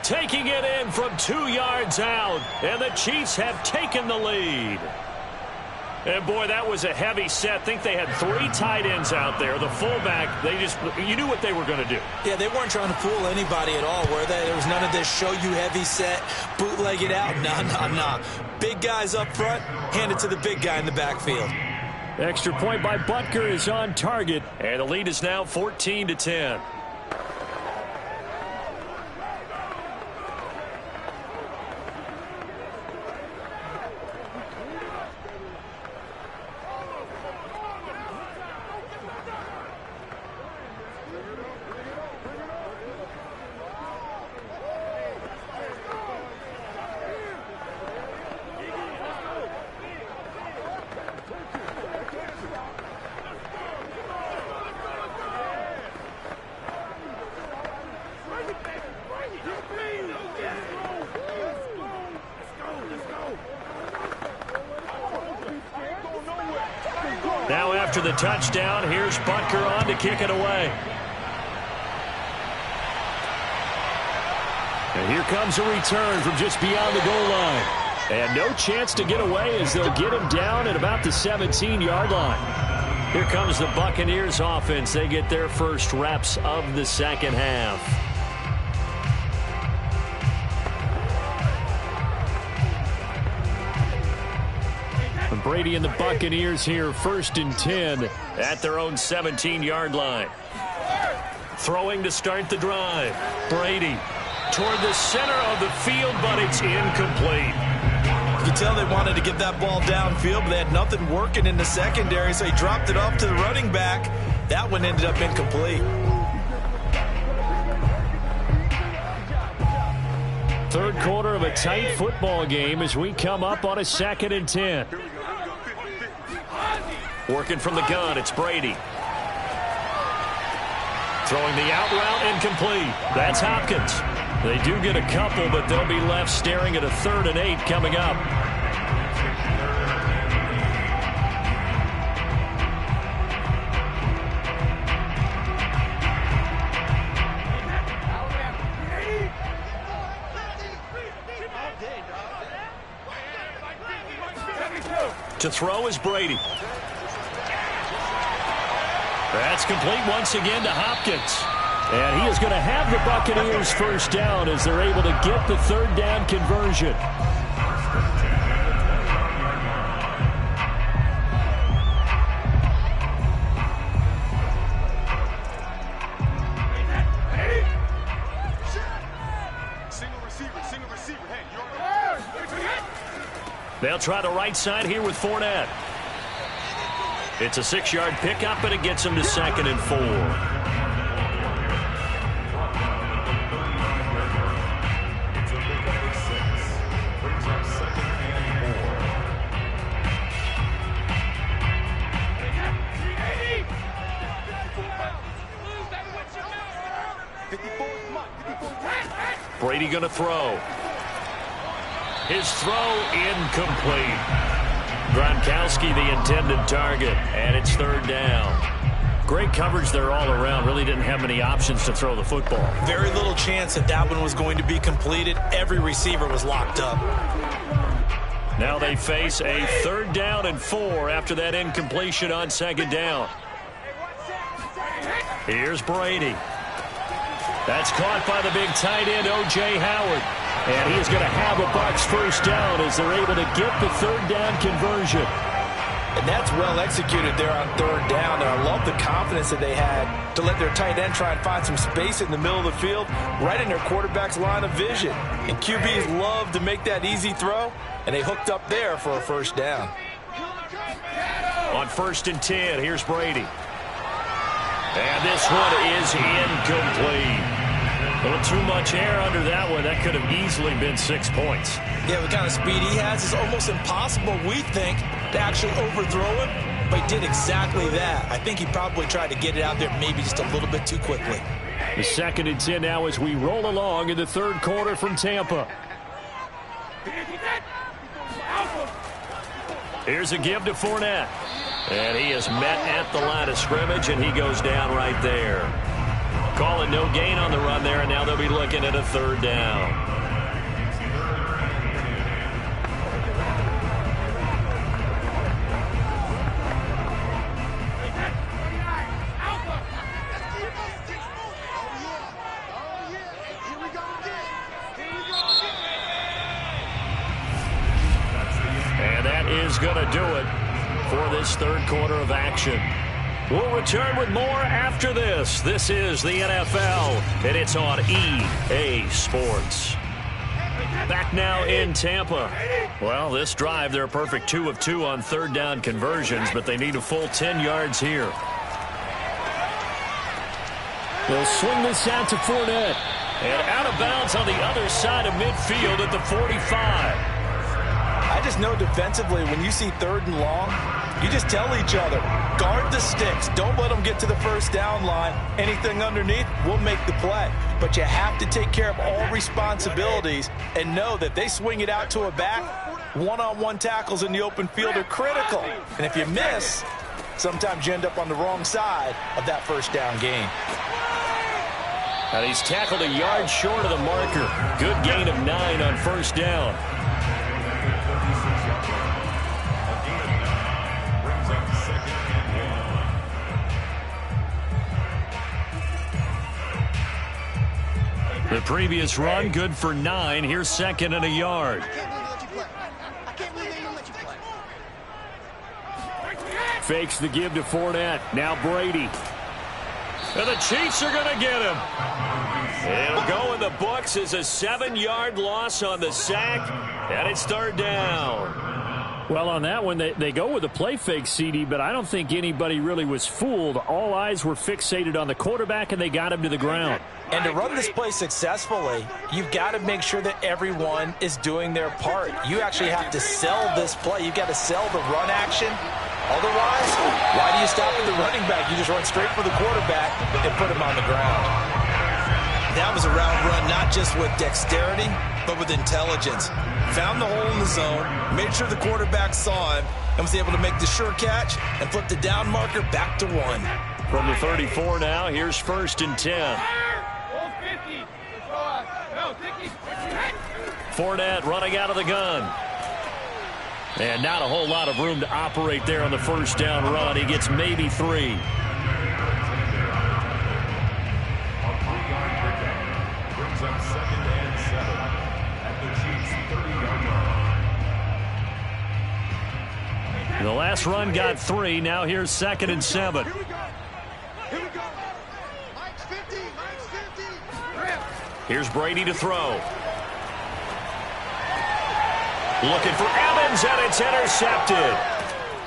taking it in from 2 yards out. And the Chiefs have taken the lead. And, boy, that was a heavy set. I think they had 3 tight ends out there. The fullback, you knew what they were going to do. Yeah, they weren't trying to fool anybody at all, were they? There was none of this show-you-heavy set, bootleg it out. No. Big guys up front, hand it to the big guy in the backfield. Extra point by Butker is on target, and the lead is now 14-10. Now after the touchdown, here's Butker on to kick it away. And here comes a return from just beyond the goal line. And no chance to get away as they'll get him down at about the 17-yard line. Here comes the Buccaneers offense. They get their first reps of the second half. Brady and the Buccaneers here, 1st and 10 at their own 17-yard line. Throwing to start the drive. Brady toward the center of the field, but it's incomplete. You can tell they wanted to get that ball downfield, but they had nothing working in the secondary, so he dropped it off to the running back. That one ended up incomplete. Third quarter of a tight football game as we come up on a 2nd and 10. Working from the gun, it's Brady. Throwing the out route, incomplete. That's Hopkins. They do get a couple, but they'll be left staring at a 3rd and 8 coming up. To throw is Brady. That's complete once again to Hopkins. And he is going to have the Buccaneers first down as they're able to get the 3rd down conversion. They'll try the right side here with Fournette. It's a 6-yard pickup, and it gets him to 2nd and 4. Brady going to throw. His throw incomplete. Gronkowski the intended target, and it's 3rd down. Great coverage there all around. Really didn't have many options to throw the football. Very little chance that one was going to be completed. Every receiver was locked up. Now they face a 3rd down and 4 after that incompletion on 2nd down. Here's Brady. That's caught by the big tight end, O.J. Howard. And he is going to have a Bucs first down as they're able to get the 3rd down conversion. And that's well executed there on 3rd down. And I love the confidence that they had to let their tight end try and find some space in the middle of the field, right in their quarterback's line of vision. And QBs love to make that easy throw, and they hooked up there for a first down. On 1st and 10, here's Brady. And this one is incomplete. A little too much air under that one. That could have easily been 6 points. Yeah, the kind of speed he has is almost impossible, we think, to actually overthrow him. But he did exactly that. I think he probably tried to get it out there maybe just a little bit too quickly. The 2nd and 10 now as we roll along in the 3rd quarter from Tampa. Here's a give to Fournette. And he is met at the line of scrimmage, and he goes down right there. Calling no gain on the run there, and now they'll be looking at a third down. And that is going to do it for this third quarter of action. We'll return with more after this. This is the NFL, and it's on EA Sports. Back now in Tampa. Well, this drive, they're a perfect 2 of 2 on third down conversions, but they need a full 10 yards here. They'll swing this out to Fournette. And out of bounds on the other side of midfield at the 45. I just know defensively, when you see third and long, you just tell each other, guard the sticks. Don't let them get to the first down line. Anything underneath will make the play. But you have to take care of all responsibilities and know that they swing it out to a back. One-on-one tackles in the open field are critical. And if you miss, sometimes you end up on the wrong side of that first down gain. And he's tackled a yard short of the marker. Good gain of 9 on first down. The previous run, good for 9. Here's second and a yard. Fakes the give to Fournette. Now Brady. And the Chiefs are going to get him. It'll go in the books as a 7-yard loss on the sack. And it's third down. Well, on that one, they go with a play fake, CD, but I don't think anybody really was fooled. All eyes were fixated on the quarterback, and they got him to the ground. And to run this play successfully, you've got to make sure that everyone is doing their part. You actually have to sell this play. You've got to sell the run action. Otherwise, why do you stop at the running back? You just run straight for the quarterback and put him on the ground. That was a route run, not just with dexterity, but with intelligence. Found the hole in the zone, made sure the quarterback saw him, and was able to make the sure catch and flip the down marker back to 1. From the 34 now, here's first and 10. Fournette running out of the gun. And not a whole lot of room to operate there on the first down run. He gets maybe 3. The last run got 3. Now here's second and 7. Here we go. Mike's 50. Here's Brady to throw. Looking for Evans, and it's intercepted.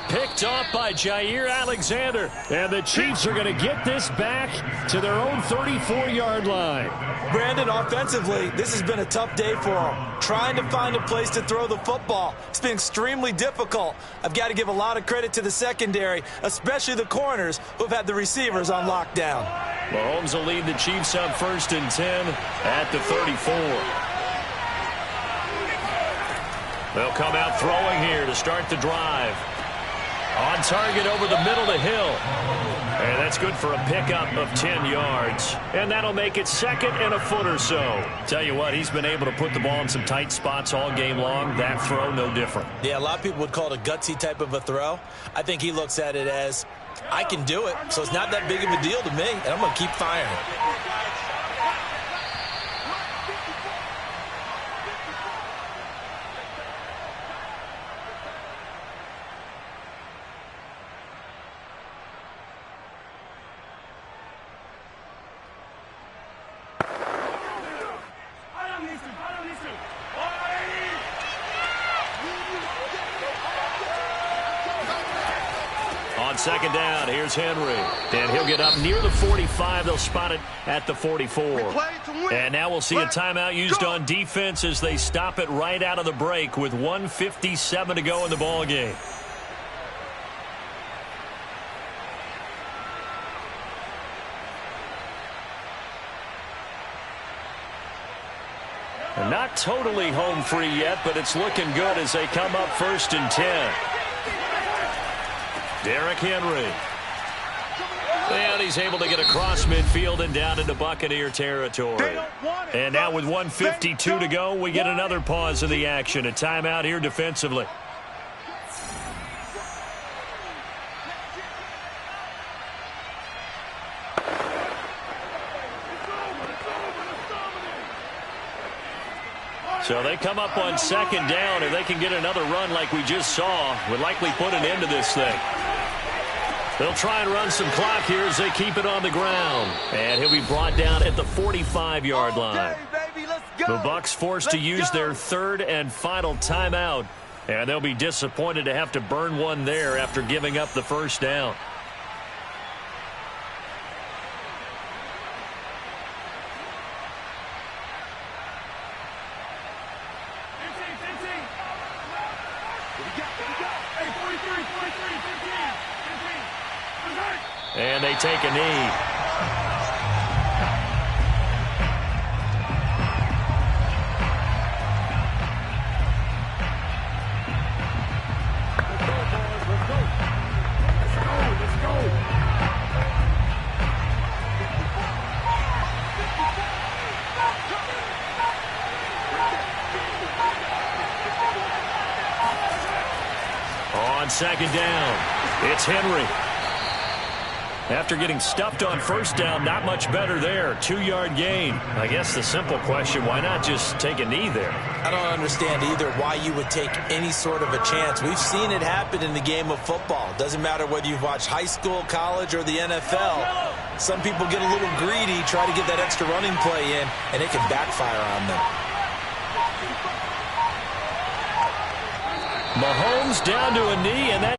Picked off by Jair Alexander. And the Chiefs are going to get this back to their own 34-yard line. Brandon, offensively, this has been a tough day for them. Trying to find a place to throw the football. It's been extremely difficult. I've got to give a lot of credit to the secondary, especially the corners who've had the receivers on lockdown. Mahomes will lead the Chiefs on first and 10 at the 34. They'll come out throwing here to start the drive. On target over the middle to Hill. And that's good for a pickup of 10 yards. And that'll make it second and a foot or so. Tell you what, he's been able to put the ball in some tight spots all game long. That throw, no different. Yeah, a lot of people would call it a gutsy type of a throw. I think he looks at it as, I can do it, so it's not that big of a deal to me, and I'm going to keep firing. On second down, here's Henry. And he'll get up near the 45. They'll spot it at the 44. And now we'll see a timeout used on defense as they stop it right out of the break with 1:57 to go in the ball game. Not totally home free yet, but it's looking good as they come up first and 10. Derrick Henry. And he's able to get across midfield and down into Buccaneer territory. And now with 1:52 to go, we get another pause in the action. A timeout here defensively. So they come up on second down. If they can get another run like we just saw, would likely put an end to this thing. They'll try and run some clock here as they keep it on the ground. And he'll be brought down at the 45-yard line. The Bucs forced to use their third and final timeout. And they'll be disappointed to have to burn one there after giving up the first down. And they take a knee. On second down, it's Henry. After getting stuffed on first down, not much better there. 2-yard gain. I guess the simple question, why not just take a knee there? I don't understand either why you would take any sort of a chance. We've seen it happen in the game of football. Doesn't matter whether you've watched high school, college, or the NFL. Some people get a little greedy, try to get that extra running play in, and it can backfire on them. Mahomes down to a knee, and that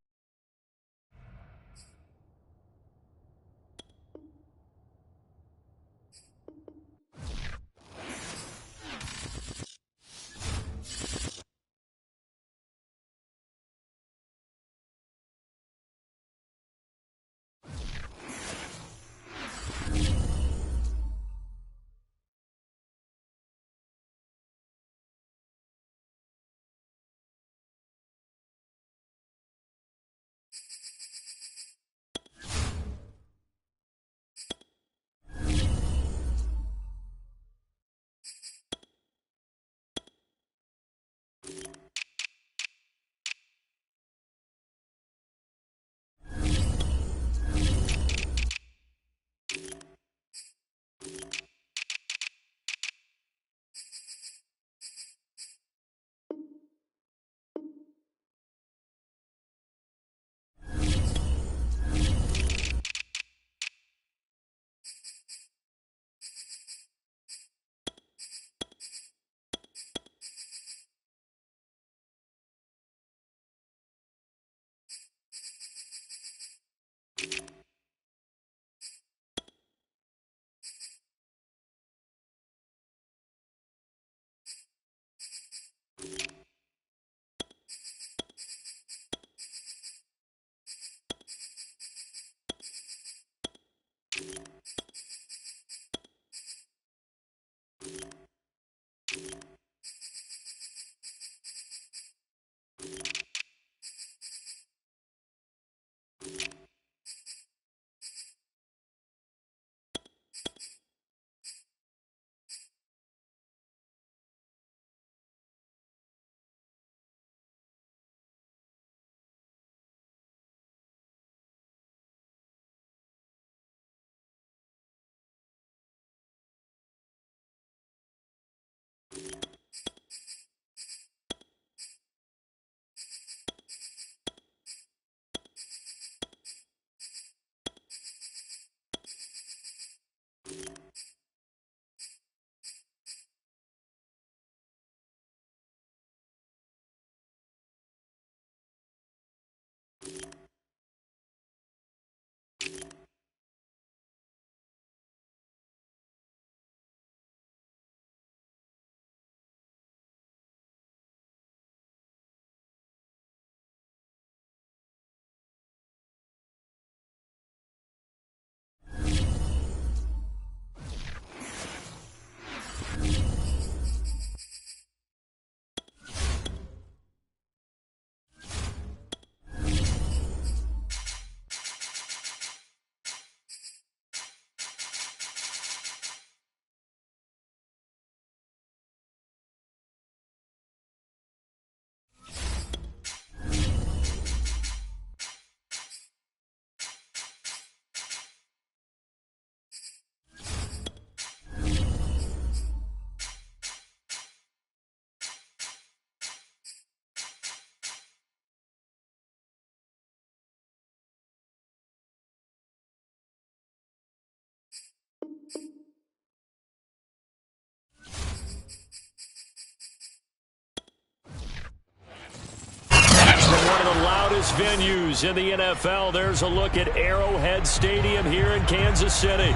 venues in the NFL, there's a look at Arrowhead Stadium here in Kansas City.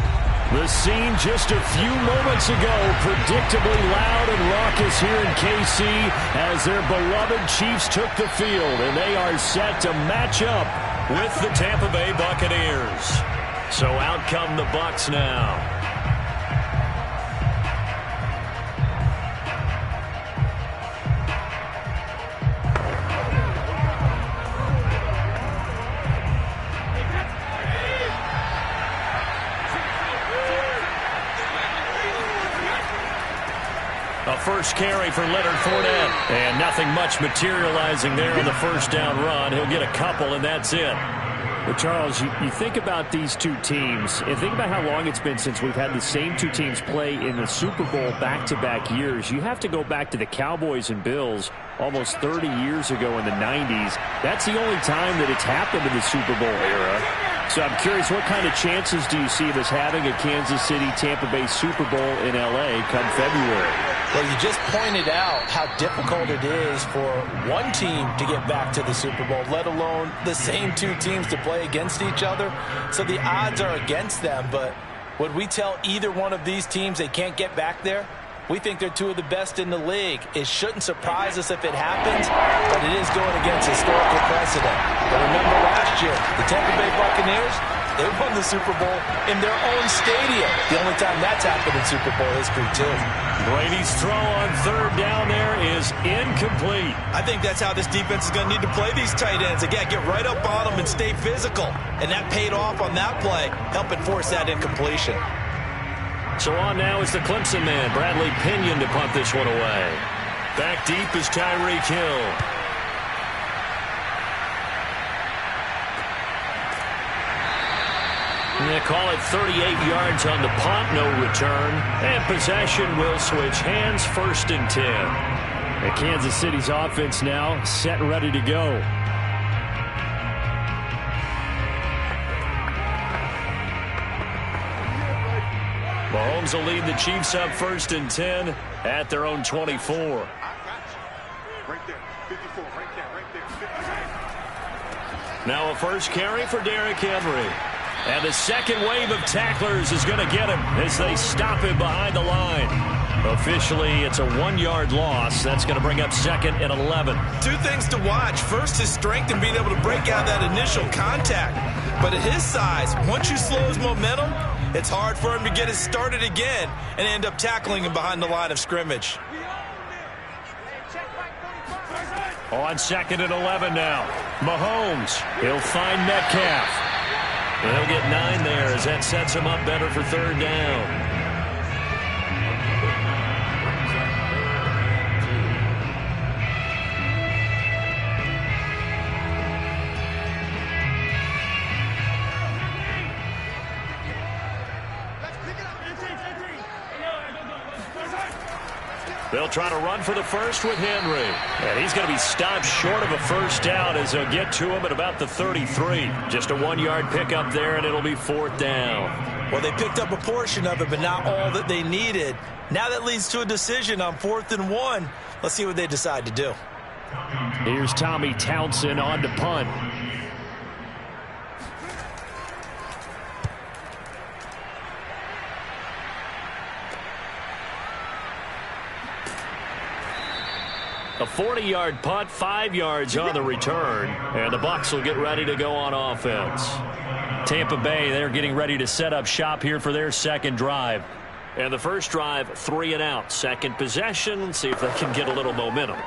The scene just a few moments ago, predictably loud and raucous here in KC as their beloved Chiefs took the field, and they are set to match up with the Tampa Bay Buccaneers. So out come the Bucs now. A first carry for Leonard Fournette. And nothing much materializing there on the first down run. He'll get a couple, and that's it. Well, Charles, you think about these two teams, and think about how long it's been since we've had the same two teams play in the Super Bowl back-to-back years. You have to go back to the Cowboys and Bills almost 30 years ago in the 90s. That's the only time that it's happened in the Super Bowl era. So I'm curious, what kind of chances do you see of us having a Kansas City-Tampa Bay Super Bowl in L.A. come February? Well, you just pointed out how difficult it is for one team to get back to the Super Bowl, let alone the same two teams to play against each other. So the odds are against them, but would we tell either one of these teams they can't get back there? We think they're two of the best in the league. It shouldn't surprise us if it happens, but it is going against historical precedent. But remember last year, the Tampa Bay Buccaneers, they won the Super Bowl in their own stadium. The only time that's happened in Super Bowl history, too. Brady's throw on third down there is incomplete. I think that's how this defense is going to need to play these tight ends. They got to get right up on them and stay physical. And that paid off on that play, helping force that incompletion. So on now is the Clemson man, Bradley Pinion, to punt this one away. Back deep is Tyreek Hill. And they call it 38 yards on the punt, no return. And possession will switch hands, 1st and 10. And Kansas City's offense now set and ready to go. Mahomes will lead the Chiefs up 1st and 10 at their own 24. I got you. Right there. 54. Right there. Right there. 54. Now a first carry for Derrick Henry. And the second wave of tacklers is going to get him as they stop him behind the line. Officially, it's a 1-yard loss. That's going to bring up 2nd and 11. Two things to watch. First, his strength and being able to break out that initial contact. But at his size, once you slow his momentum, it's hard for him to get it started again and end up tackling him behind the line of scrimmage. On 2nd and 11 now. Mahomes, he'll find Metcalf. And he'll get 9 there as that sets him up better for 3rd down. They'll try to run for the first with Henry. And he's going to be stopped short of a first down as they'll get to him at about the 33. Just a 1-yard pickup there, and it'll be 4th down. Well, they picked up a portion of it, but not all that they needed. Now that leads to a decision on 4th and 1. Let's see what they decide to do. Here's Tommy Townsend on to punt. A 40-yard punt, 5 yards on the return, and the Bucs will get ready to go on offense. Tampa Bay, they're getting ready to set up shop here for their second drive. And the first drive, 3 and out. Second possession, see if they can get a little momentum.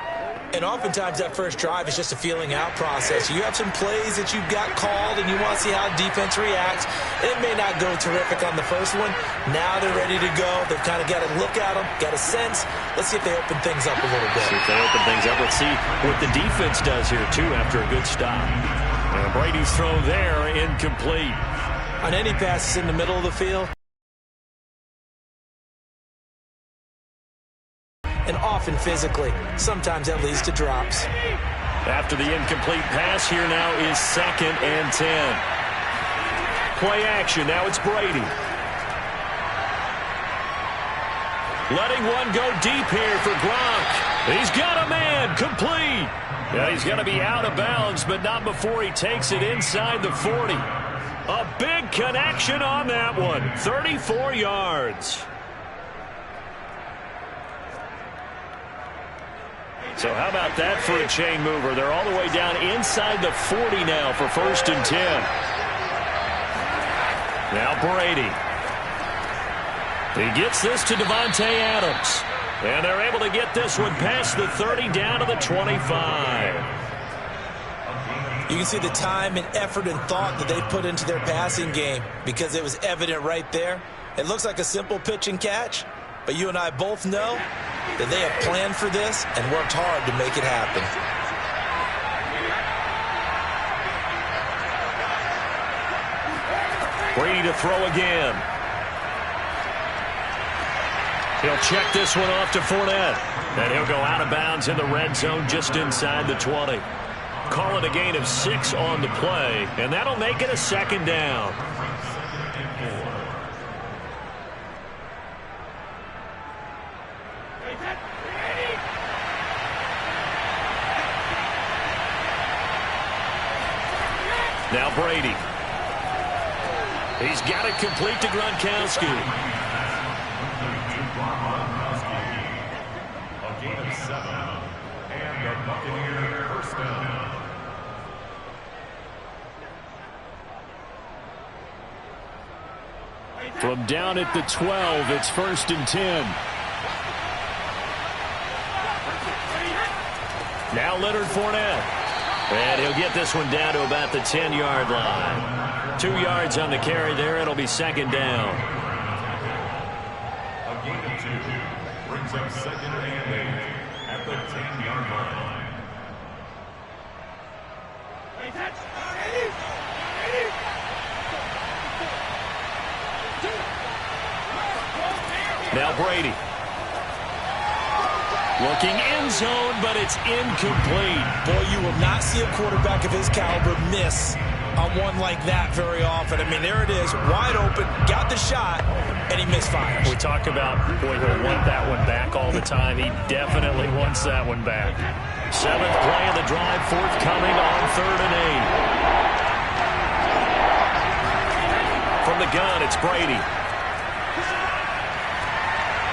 And oftentimes that first drive is just a feeling out process. You have some plays that you've got called and you want to see how defense reacts. It may not go terrific on the first one. Now they're ready to go. They've kind of got to look at them, got a sense. Let's see if they open things up a little bit. See if they open things up. Let's see what the defense does here, too, after a good stop. And Brady's throw there, incomplete. On any passes in the middle of the field, and often physically. Sometimes that leads to drops. After the incomplete pass, here now is 2nd and 10. Play action. Now it's Brady. Letting one go deep here for Gronk. He's got a man. Complete. Yeah, he's going to be out of bounds, but not before he takes it inside the 40. A big connection on that one. 34 yards. So how about that for a chain mover? They're all the way down inside the 40 now for 1st and 10. Now Brady. He gets this to Devontae Adams. And they're able to get this one past the 30 down to the 25. You can see the time and effort and thought that they put into their passing game because it was evident right there. It looks like a simple pitch and catch, but you and I both know that they have planned for this and worked hard to make it happen. Brady to throw again. He'll check this one off to Fournette. And he'll go out of bounds in the red zone just inside the 20. Call it a gain of 6 on the play, and that'll make it a 2nd down. Now Brady. He's got it complete to Gronkowski. A gain of 7. And the Buccaneers 1st down. From down at the 12, it's 1st and 10. Now Leonard Fournette. And he'll get this one down to about the 10-yard line. 2 yards on the carry there. It'll be 2nd down. A gain of 2 brings up 2nd and 8 at the 10-yard line. Now Brady. Looking end zone, but it's incomplete. Boy, you will not see a quarterback of his caliber miss on one like that very often. I mean, there it is, wide open, got the shot, and he misfires. We talk about, boy, he'll want that one back all the time. He definitely wants that one back. 7th play of the drive, forthcoming on 3rd and 8. From the gun, it's Brady.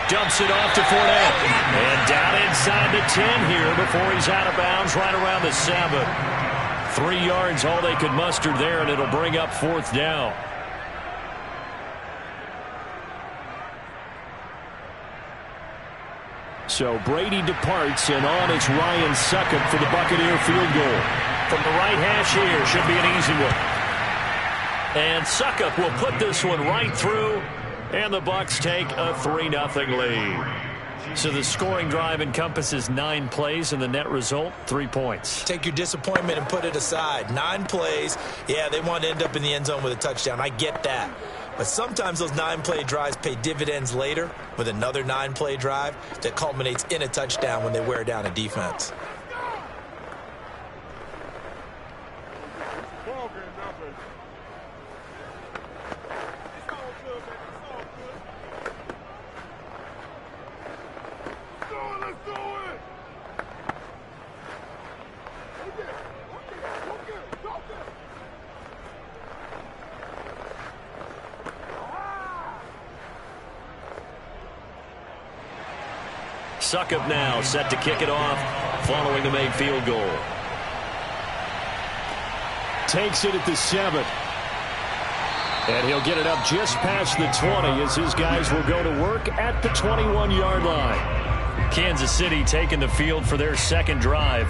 Dumps it off to Fournette. And down inside the 10 here before he's out of bounds right around the 7. 3 yards, all they could muster there, and it'll bring up 4th down. So Brady departs, and on it's Ryan Succop for the Buccaneer field goal. From the right hash here, should be an easy one. And Succop will put this one right through. And the Bucs take a 3-0 lead. So the scoring drive encompasses 9 plays, and the net result, 3 points. Take your disappointment and put it aside. 9 plays. Yeah, they want to end up in the end zone with a touchdown. I get that. But sometimes those 9-play drives pay dividends later with another 9-play drive that culminates in a touchdown when they wear down a defense. Succop now set to kick it off following the made field goal. Takes it at the 7. And he'll get it up just past the 20 as his guys will go to work at the 21-yard line. Kansas City taking the field for their 2nd drive.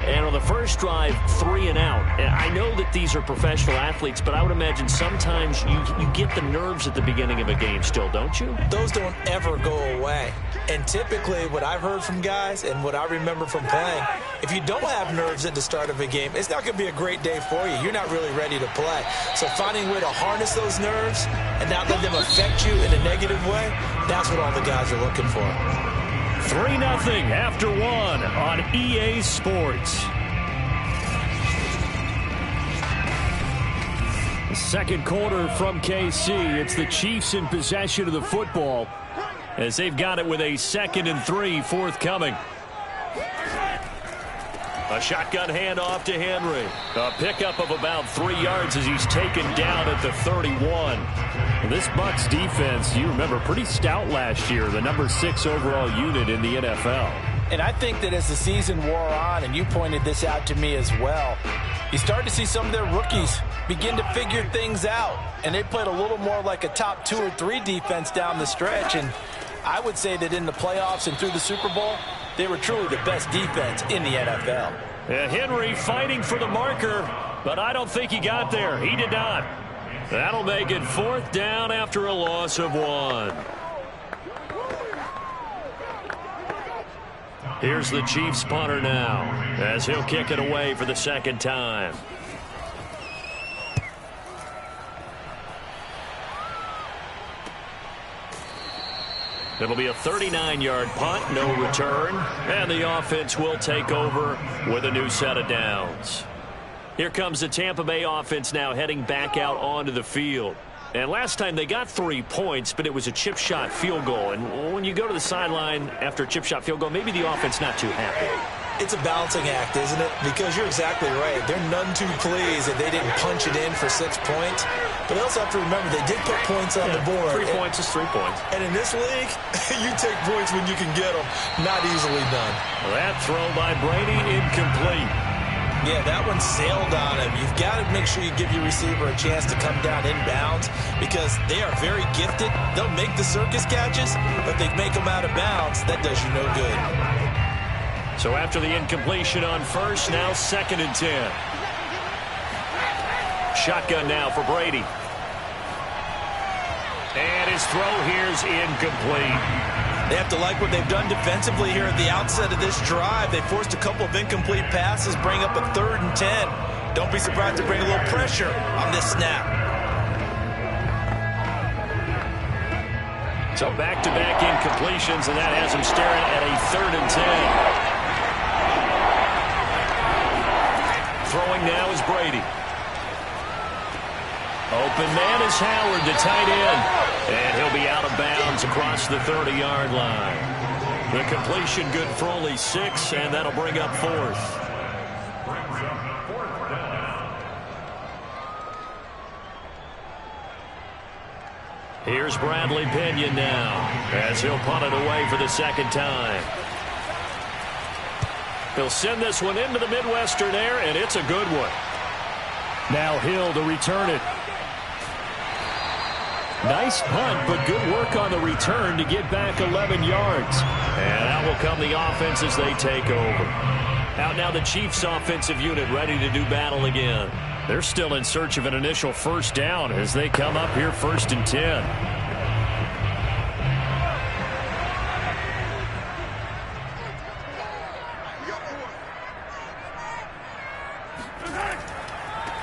And on the first drive, 3 and out. And I know that these are professional athletes, but I would imagine sometimes you get the nerves at the beginning of a game still, don't you? Those don't ever go away. And typically what I've heard from guys and what I remember from playing, if you don't have nerves at the start of a game, it's not going to be a great day for you. You're not really ready to play. So finding a way to harness those nerves and not let them affect you in a negative way, that's what all the guys are looking for. 3-0 after 1 on EA Sports. The 2nd quarter from KC. It's the Chiefs in possession of the football as they've got it with a 2nd and 3 forthcoming. A shotgun handoff to Henry. A pickup of about 3 yards as he's taken down at the 31. This Bucs defense, you remember, pretty stout last year, the number 6 overall unit in the NFL. And I think that as the season wore on, and you pointed this out to me as well, you start to see some of their rookies begin to figure things out. And they played a little more like a top 2 or 3 defense down the stretch. And I would say that in the playoffs and through the Super Bowl, they were truly the best defense in the NFL. Henry fighting for the marker, but I don't think he got there. He did not. That'll make it 4th down after a loss of 1. Here's the Chiefs punter now as he'll kick it away for the 2nd time. It'll be a 39-yard punt, no return, and the offense will take over with a new set of downs. Here comes the Tampa Bay offense now heading back out onto the field. And last time they got 3 points, but it was a chip shot field goal. And when you go to the sideline after a chip shot field goal, maybe the offense not too happy. It's a balancing act, isn't it? Because you're exactly right. They're none too pleased that they didn't punch it in for 6 points. But they also have to remember they did put points on the board. 3 points is 3 points. And in this league, you take points when you can get them. Not easily done. That throw by Brady incomplete. Yeah, that one sailed on him. You've got to make sure you give your receiver a chance to come down inbounds because they are very gifted. They'll make the circus catches, but if they make them out of bounds, that does you no good. So after the incompletion on first, now 2nd and 10. Shotgun now for Brady. And his throw here's incomplete. They have to like what they've done defensively here at the outset of this drive. They forced a couple of incomplete passes, bring up a 3rd and 10. Don't be surprised to bring a little pressure on this snap. So back-to-back incompletions, and that has him staring at a 3rd and 10. Throwing now is Brady. Open man is Howard, the tight end. And he'll be out of bounds across the 30-yard line. The completion good for only 6, and that'll bring up 4th. Here's Bradley Pinion now as he'll punt it away for the 2nd time. He'll send this one into the Midwestern air, and it's a good one. Now Hill to return it. Nice punt, but good work on the return to get back 11 yards. And out will come the offense as they take over. Out now the Chiefs offensive unit ready to do battle again. They're still in search of an initial 1st down as they come up here 1st and 10.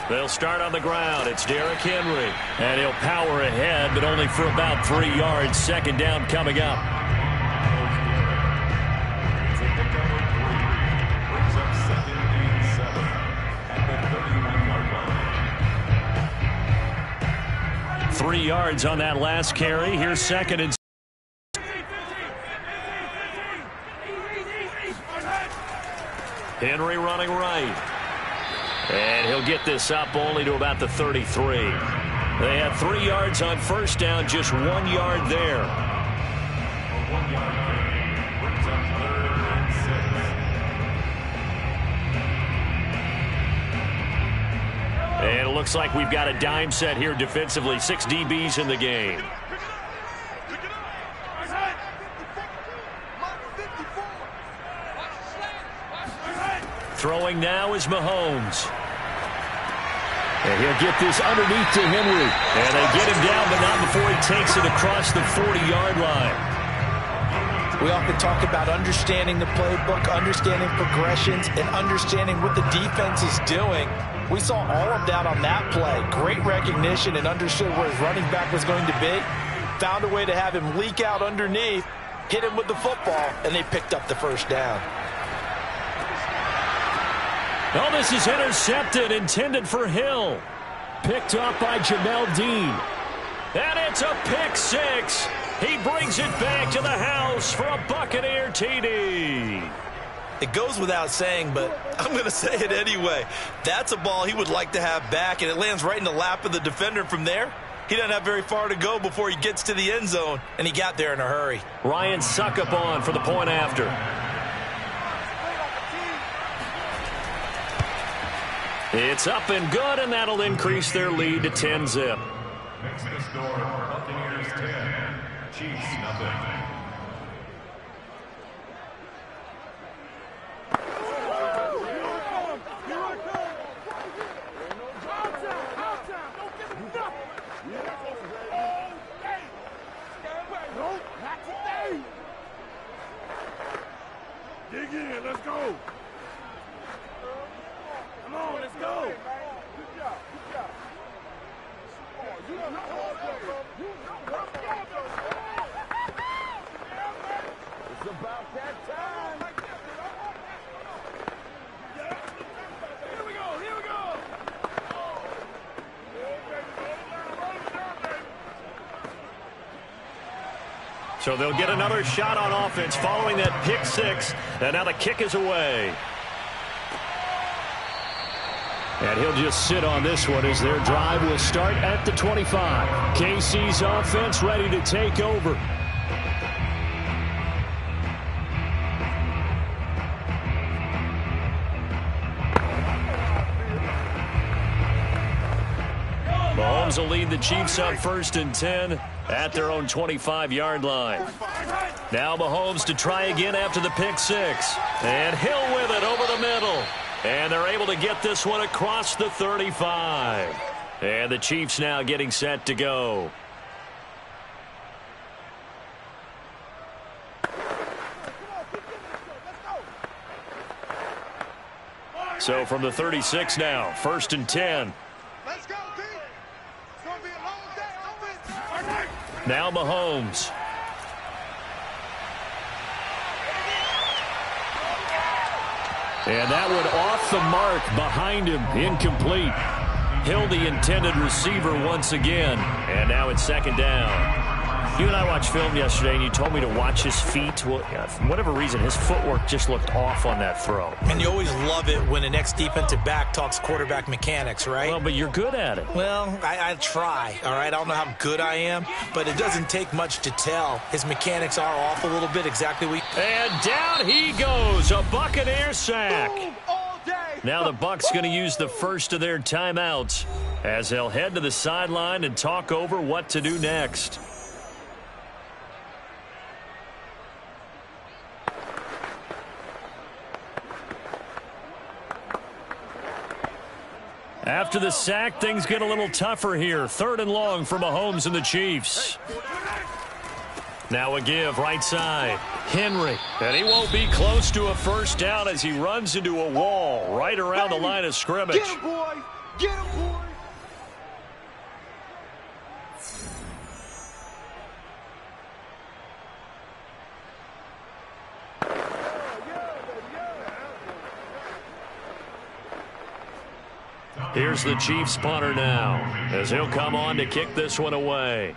They'll start on the ground. It's Derrick Henry. And he'll power ahead, but only for about 3 yards. 2nd down coming up. Brings up 2nd and 7 at the 31-yard line. 3 yards on that last carry. Here's 2nd and 7. Henry running right. And he'll get this up only to about the 33. They had 3 yards on 1st down, just 1 yard there. A 1-yard gain brings up 3rd and 6. And it looks like we've got a dime set here defensively. 6 DBs in the game. Throwing now is Mahomes. And he'll get this underneath to Henry. And they get him down, but not before he takes it across the 40-yard line. We often talk about understanding the playbook, understanding progressions, and understanding what the defense is doing. We saw all of that on that play. Great recognition and understood where his running back was going to be. Found a way to have him leak out underneath, hit him with the football, and they picked up the 1st down. Oh, this is intercepted, intended for Hill. Picked up by Jamel Dean. And it's a pick 6. He brings it back to the house for a Buccaneer TD. It goes without saying, but I'm going to say it anyway. That's a ball he would like to have back, and it lands right in the lap of the defender from there. He doesn't have very far to go before he gets to the end zone, and he got there in a hurry. Ryan Suckup on for the point after. It's up and good, and that'll increase their lead to 10-zip. Next to the score, Buccaneers 10, Chiefs nothing. Dig in, let's go. Come on, let's go. Good job, good job. It's about that time. Here we go, here we go. So they'll get another shot on offense following that pick six. And now the kick is away. And he'll just sit on this one as their drive will start at the 25. KC's offense ready to take over. Mahomes will lead the Chiefs on 1st and 10 at their own 25-yard line. Now Mahomes to try again after the pick six. And Hill with it over the middle. And they're able to get this one across the 35. And the Chiefs now getting set to go. So from the 36 now, 1st and 10. Let's go, Pete. It's going to be a long day offense. Now Mahomes. And that one off the mark behind him, incomplete. Hill, the intended receiver once again. And now it's 2nd down. You and I watched film yesterday, and you told me to watch his feet. Well, for whatever reason, his footwork just looked off on that throw. And you always love it when an ex-defensive back talks quarterback mechanics, right? Well, but you're good at it. Well, I try, all right? I don't know how good I am, but it doesn't take much to tell. His mechanics are off a little bit, exactly what... And down he goes, a Buccaneer sack. Now the Bucs going to use the first of their timeouts as they'll head to the sideline and talk over what to do next. After the sack, things get a little tougher here. 3rd and long for Mahomes and the Chiefs. Now a give, right side. Henry. And he won't be close to a first down as he runs into a wall right around the line of scrimmage. Get him, boy. Get him, boy. Here's the Chiefs punter now as he'll come on to kick this one away.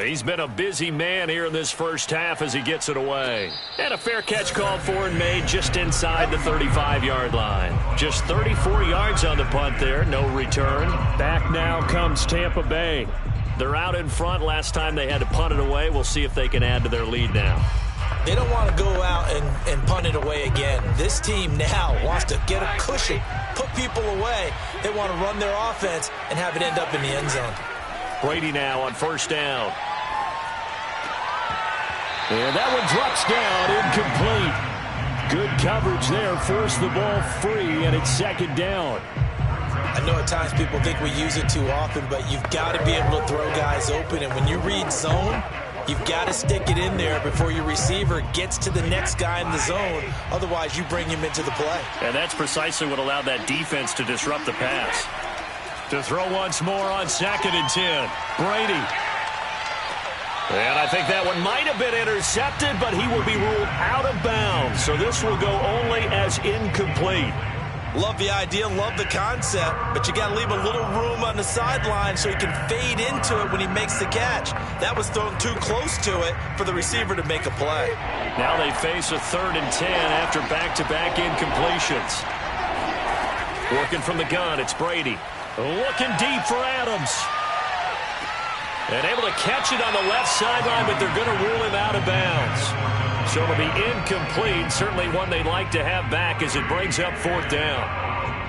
He's been a busy man here in this first half as he gets it away. And a fair catch called for and made just inside the 35-yard line. Just 34 yards on the punt there, no return. Back now comes Tampa Bay. They're out in front. Last time they had to punt it away. We'll see if they can add to their lead now. They don't want to go out and punt it away again. This team now wants to get a cushion, put people away. They want to run their offense and have it end up in the end zone. Brady now on 1st down. And that one drops down, incomplete. Good coverage there, forced the ball free, and it's 2nd down. I know at times people think we use it too often, but you've got to be able to throw guys open. And when you read zone, you've got to stick it in there before your receiver gets to the next guy in the zone. Otherwise, you bring him into the play. And that's precisely what allowed that defense to disrupt the pass. To throw once more on 2nd and 10. Brady. And I think that one might have been intercepted, but he will be ruled out of bounds. So this will go only as incomplete. Love the idea, love the concept, but you got to leave a little room on the sideline so he can fade into it when he makes the catch. That was thrown too close to it for the receiver to make a play. Now they face a 3rd and 10 after back-to-back incompletions. Working from the gun, it's Brady. Looking deep for Adams. And able to catch it on the left sideline, but they're going to rule him out of bounds. So it'll be incomplete. Certainly one they'd like to have back as it brings up 4th down.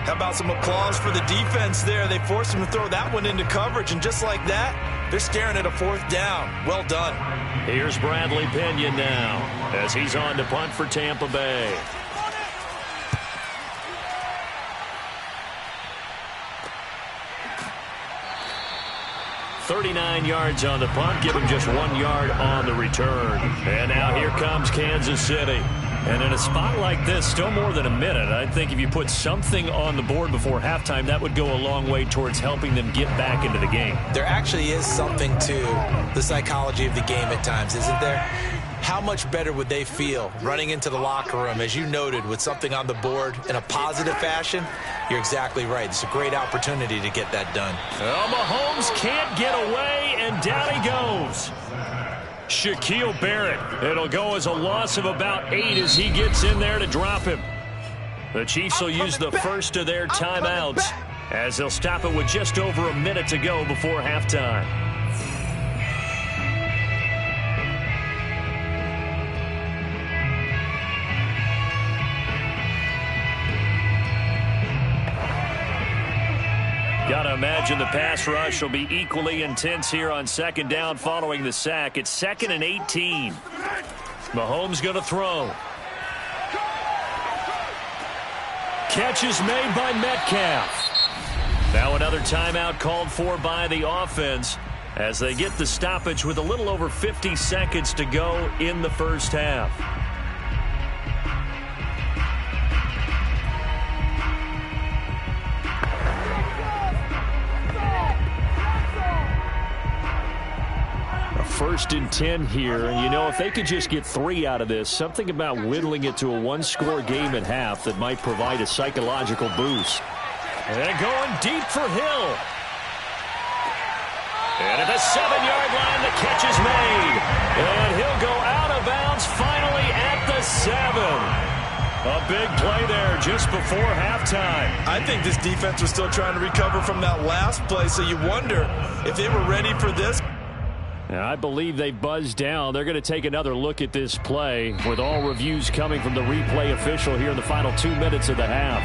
How about some applause for the defense there? They forced him to throw that one into coverage, and just like that, they're staring at a 4th down. Well done. Here's Bradley Pinion now as he's on to punt for Tampa Bay. "39 yards on the punt, give him just 1 yard on the return." And now here comes Kansas City. And in a spot like this, still more than a minute, I think if you put something on the board before halftime, that would go a long way towards helping them get back into the game. There actually is something to the psychology of the game at times, isn't there? How much better would they feel running into the locker room, as you noted, with something on the board in a positive fashion? You're exactly right. It's a great opportunity to get that done. Well, Mahomes can't get away, and down he goes. Shaquille Barrett. It'll go as a loss of about 8 as he gets in there to drop him. The Chiefs will use the first of their timeouts as they'll stop it with just over a minute to go before halftime. Gotta imagine the pass rush will be equally intense here on 2nd down following the sack. It's 2nd and 18. Mahomes gonna throw. Catch is made by Metcalf. Now another timeout called for by the offense as they get the stoppage with a little over 50 seconds to go in the first half. First and 10 here, and you know, if they could just get 3 out of this, something about whittling it to a 1-score game at half that might provide a psychological boost. And going deep for Hill. And at the 7-yard line, the catch is made. And he'll go out of bounds finally at the 7. A big play there just before halftime. I think this defense was still trying to recover from that last play, so you wonder if they were ready for this. I believe they buzzed down. They're going to take another look at this play with all reviews coming from the replay official here in the final 2 minutes of the half.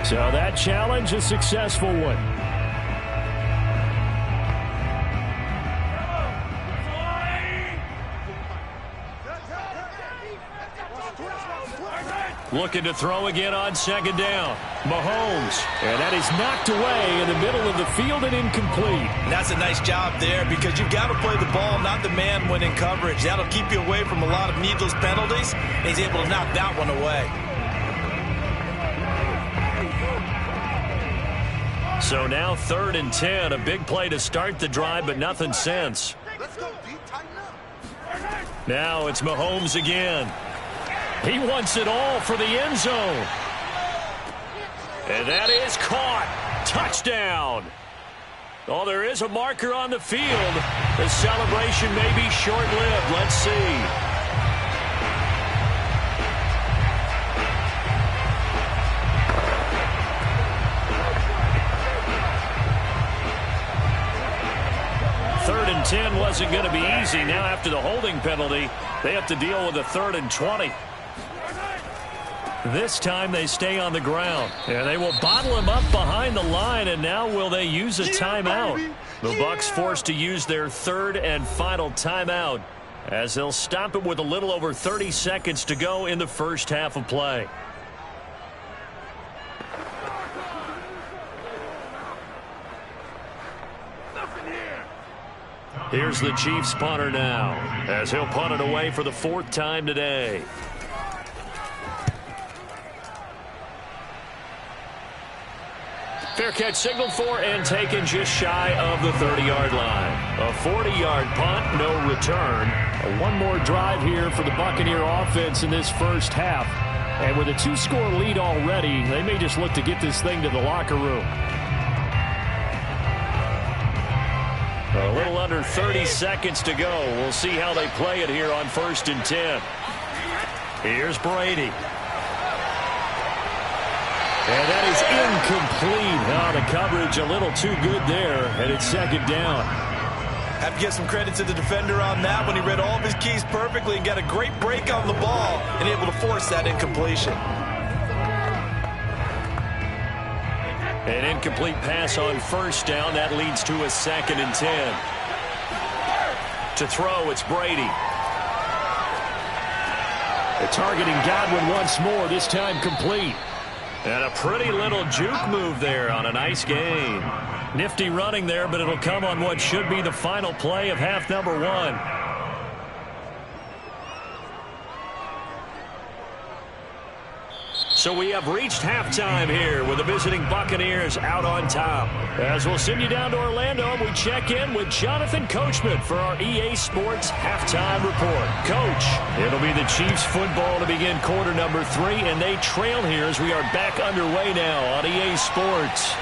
So that challenge, a successful one. Looking to throw again on 2nd down. Mahomes. And that is knocked away in the middle of the field and incomplete. And that's a nice job there because you've got to play the ball, not the man when in coverage. That'll keep you away from a lot of needless penalties. And he's able to knock that one away. So now 3rd and 10. A big play to start the drive, but nothing since. Now it's Mahomes again. He wants it all for the end zone. And that is caught. Touchdown. Oh, there is a marker on the field. The celebration may be short-lived. Let's see. Third and 10 wasn't going to be easy. Now after the holding penalty, they have to deal with a 3rd and 20. This time they stay on the ground. And they will bottle him up behind the line. And now will they use a timeout? The Bucs forced to use their 3rd and final timeout as they'll stop it with a little over 30 seconds to go in the first half of play. Here's the Chiefs punter now as he'll punt it away for the 4th time today. Fair catch signaled for and taken just shy of the 30-yard line. A 40-yard punt, no return. One more drive here for the Buccaneer offense in this first half. And with a 2-score lead already, they may just look to get this thing to the locker room. A little under 30 seconds to go. We'll see how they play it here on 1st and 10. Here's Brady. And that is incomplete. Oh, the coverage a little too good there, and it's 2nd down. Have to give some credit to the defender on that when he read all of his keys perfectly and got a great break on the ball and able to force that incompletion. An incomplete pass on 1st down. That leads to a 2nd and 10. To throw, it's Brady. They're targeting Godwin once more, this time complete. And a pretty little juke move there on a nice gain. Nifty running there, but it'll come on what should be the final play of half number 1. So we have reached halftime here with the visiting Buccaneers out on top. As we'll send you down to Orlando, we check in with Jonathan Coachman for our EA Sports Halftime Report. Coach, it'll be the Chiefs football to begin quarter number 3, and they trail here as we are back underway now on EA Sports.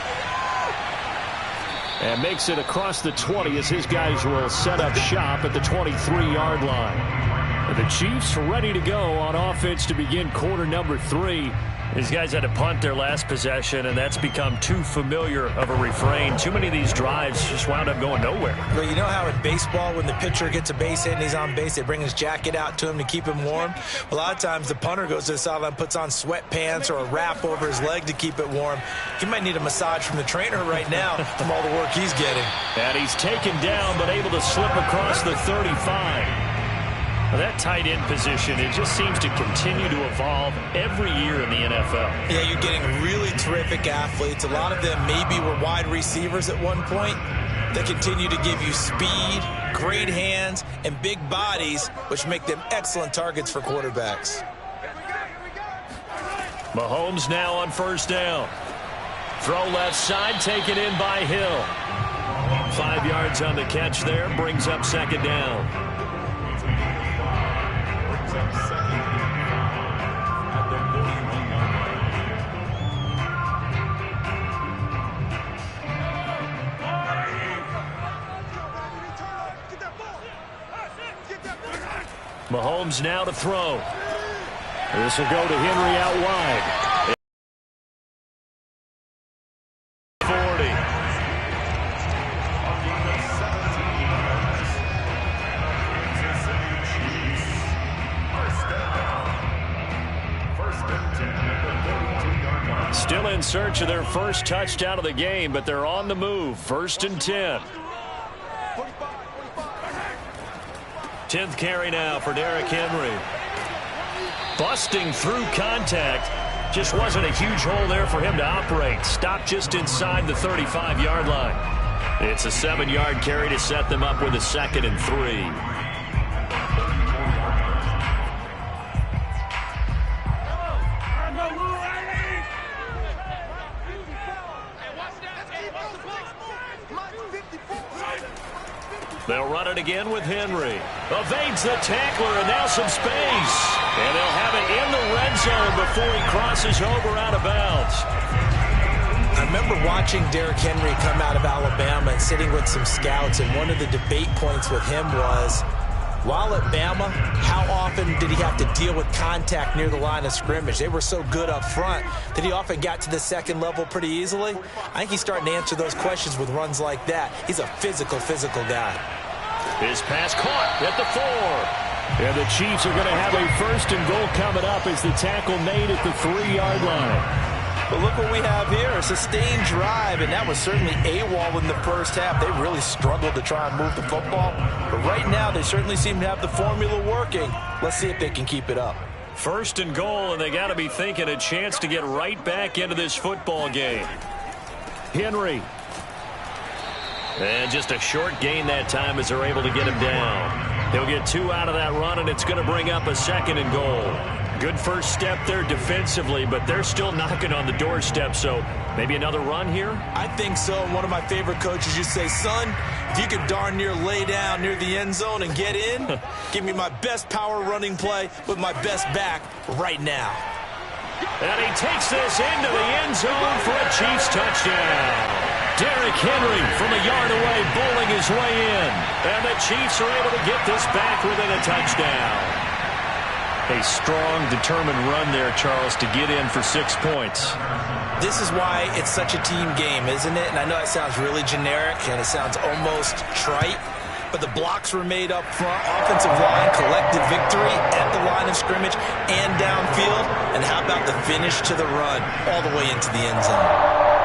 And makes it across the 20 as his guys will set up shop at the 23-yard line. The Chiefs ready to go on offense to begin quarter number 3. These guys had to punt their last possession, and that's become too familiar of a refrain. Too many of these drives just wound up going nowhere. Well, you know how in baseball, when the pitcher gets a base hit and he's on base, they bring his jacket out to him to keep him warm? A lot of times the punter goes to the sideline, puts on sweatpants or a wrap over his leg to keep it warm. He might need a massage from the trainer right now from all the work he's getting. And he's taken down but able to slip across the 35. That tight end position, it just seems to continue to evolve every year in the NFL. Yeah, you're getting really terrific athletes. A lot of them maybe were wide receivers at one point. They continue to give you speed, great hands, and big bodies, which make them excellent targets for quarterbacks. Mahomes now on 1st down. Throw left side, taken in by Hill. 5 yards on the catch there, brings up 2nd down. Mahomes now to throw. This will go to Henry out wide. 40. Still in search of their first touchdown of the game, but they're on the move. 1st and 10. 10th carry now for Derrick Henry. Busting through contact. Just wasn't a huge hole there for him to operate. Stopped just inside the 35-yard line. It's a 7-yard carry to set them up with a 2nd and 3. They'll run it again with Henry. Evades the tackler, and now some space. And they'll have it in the red zone before he crosses over out of bounds. I remember watching Derrick Henry come out of Alabama and sitting with some scouts, and one of the debate points with him was, while at Bama, how often did he have to deal with contact near the line of scrimmage? They were so good up front that he often got to the 2nd level pretty easily. I think he's starting to answer those questions with runs like that. He's a physical guy. His pass caught at the 4. And the Chiefs are going to have a 1st and goal coming up as the tackle made at the 3-yard line. But look what we have here, a sustained drive, and that was certainly AWOL in the first half. They really struggled to try and move the football. But right now, they certainly seem to have the formula working. Let's see if they can keep it up. 1st and goal, and they got to be thinking a chance to get right back into this football game. Henry. And just a short gain that time as they're able to get him down. He'll get 2 out of that run, and it's going to bring up a 2nd and goal. Good first step there defensively, but they're still knocking on the doorstep, so maybe another run here? I think so. One of my favorite coaches used to say, son, if you could darn near lay down near the end zone and get in, give me my best power running play with my best back right now. And he takes this into the end zone for a Chiefs touchdown. Derrick Henry from a yard away bowling his way in. And the Chiefs are able to get this back within a touchdown. A strong, determined run there, Charles, to get in for 6 points. This is why it's such a team game, isn't it? And I know it sounds really generic and it sounds almost trite, but the blocks were made up front. Offensive line, collective victory at the line of scrimmage and downfield. And how about the finish to the run all the way into the end zone?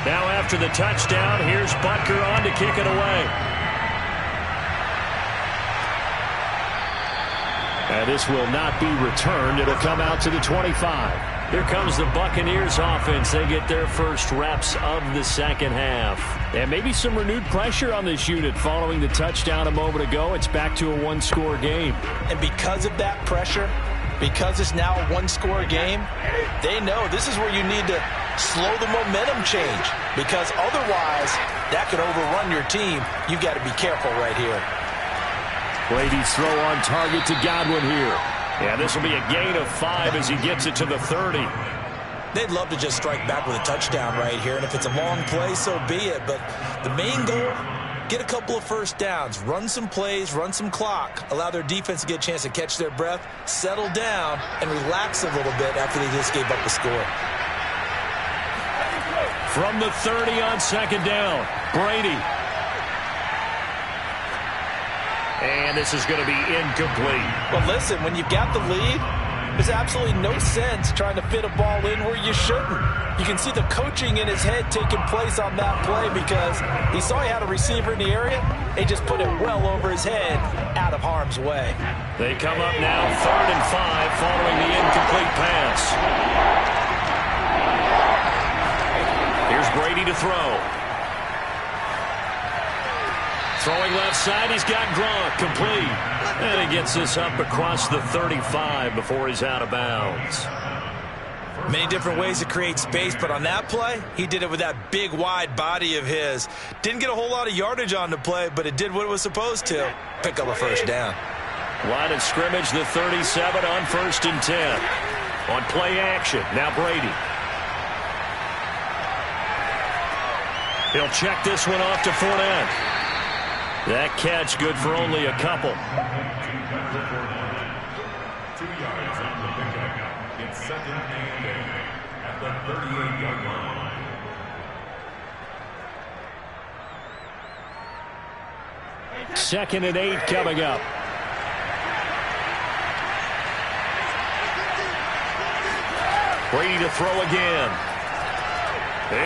Now after the touchdown, here's Butker on to kick it away. And this will not be returned. It'll come out to the 25. Here comes the Buccaneers offense. They get their first reps of the second half. And maybe some renewed pressure on this unit following the touchdown a moment ago. It's back to a one-score game. And because of that pressure, because it's now a one-score game, they know this is where you need to slow the momentum change, because otherwise that could overrun your team. You've got to be careful right here. Brady's throw on target to Godwin here. Yeah, this will be a gain of 5 as he gets it to the 30. They'd love to just strike back with a touchdown right here, and if it's a long play, so be it. But the main goal, get a couple of first downs, run some plays, run some clock, allow their defense to get a chance to catch their breath, settle down, and relax a little bit after they just gave up the score. From the 30 on second down, Brady. And this is going to be incomplete. But listen, when you've got the lead, there's absolutely no sense trying to fit a ball in where you shouldn't. You can see the coaching in his head taking place on that play because he saw he had a receiver in the area. He just put it well over his head, out of harm's way. They come up now 3rd and 5 following the incomplete pass. Here's Brady to throw. Throwing left side, he's got Gronk, complete. And he gets this up across the 35 before he's out of bounds. Many different ways to create space, but on that play, he did it with that big, wide body of his. Didn't get a whole lot of yardage on the play, but it did what it was supposed to. Pick up a first down. Line of scrimmage, the 37 on 1st and 10. On play action, now Brady. He'll check this one off to Fournette. That catch good for only a couple. 2 yards on the pickup. It's 2nd and 8 at the 38-yard line. 2nd and 8 coming up. Brady to throw again.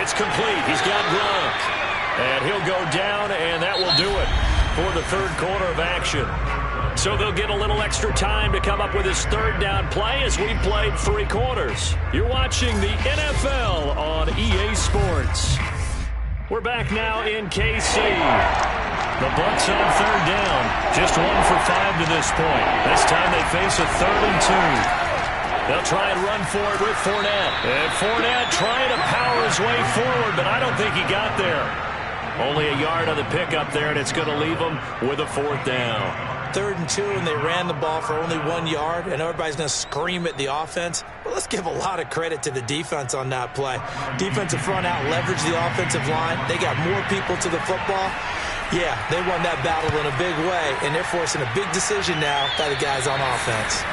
It's complete. He's got Gronk. And he'll go down, and that will do it for the 3rd quarter of action. So they'll get a little extra time to come up with his 3rd down play as we played 3 quarters. You're watching the NFL on EA Sports. We're back now in KC. The Bucs on 3rd down. Just 1 for 5 to this point. This time they face a 3rd and 2. They'll try and run for it with Fournette. And Fournette trying to power his way forward, but I don't think he got there. Only a yard on the pickup there, and it's going to leave him with a 4th down. 3rd and 2, and they ran the ball for only 1 yard, and everybody's going to scream at the offense. Well, let's give a lot of credit to the defense on that play. Defensive front out leveraged the offensive line. They got more people to the football. Yeah, they won that battle in a big way, and they're forcing a big decision now by the guys on offense.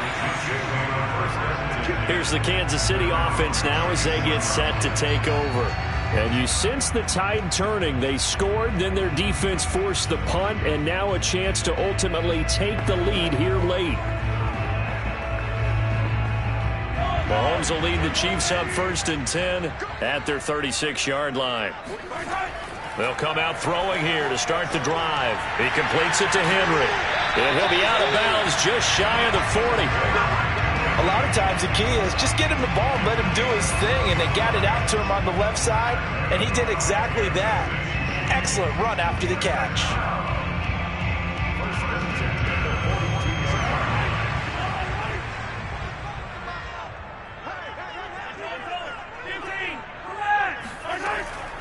Here's the Kansas City offense now as they get set to take over. And you sense the tide turning. They scored, then their defense forced the punt, and now a chance to ultimately take the lead here late. Mahomes will lead the Chiefs up 1st and 10 at their 36-yard line. They'll come out throwing here to start the drive. He completes it to Henry. And he'll be out of bounds just shy of the 40. A lot of times the key is just get him the ball and let him do his thing, and they got it out to him on the left side, and he did exactly that. Excellent run after the catch.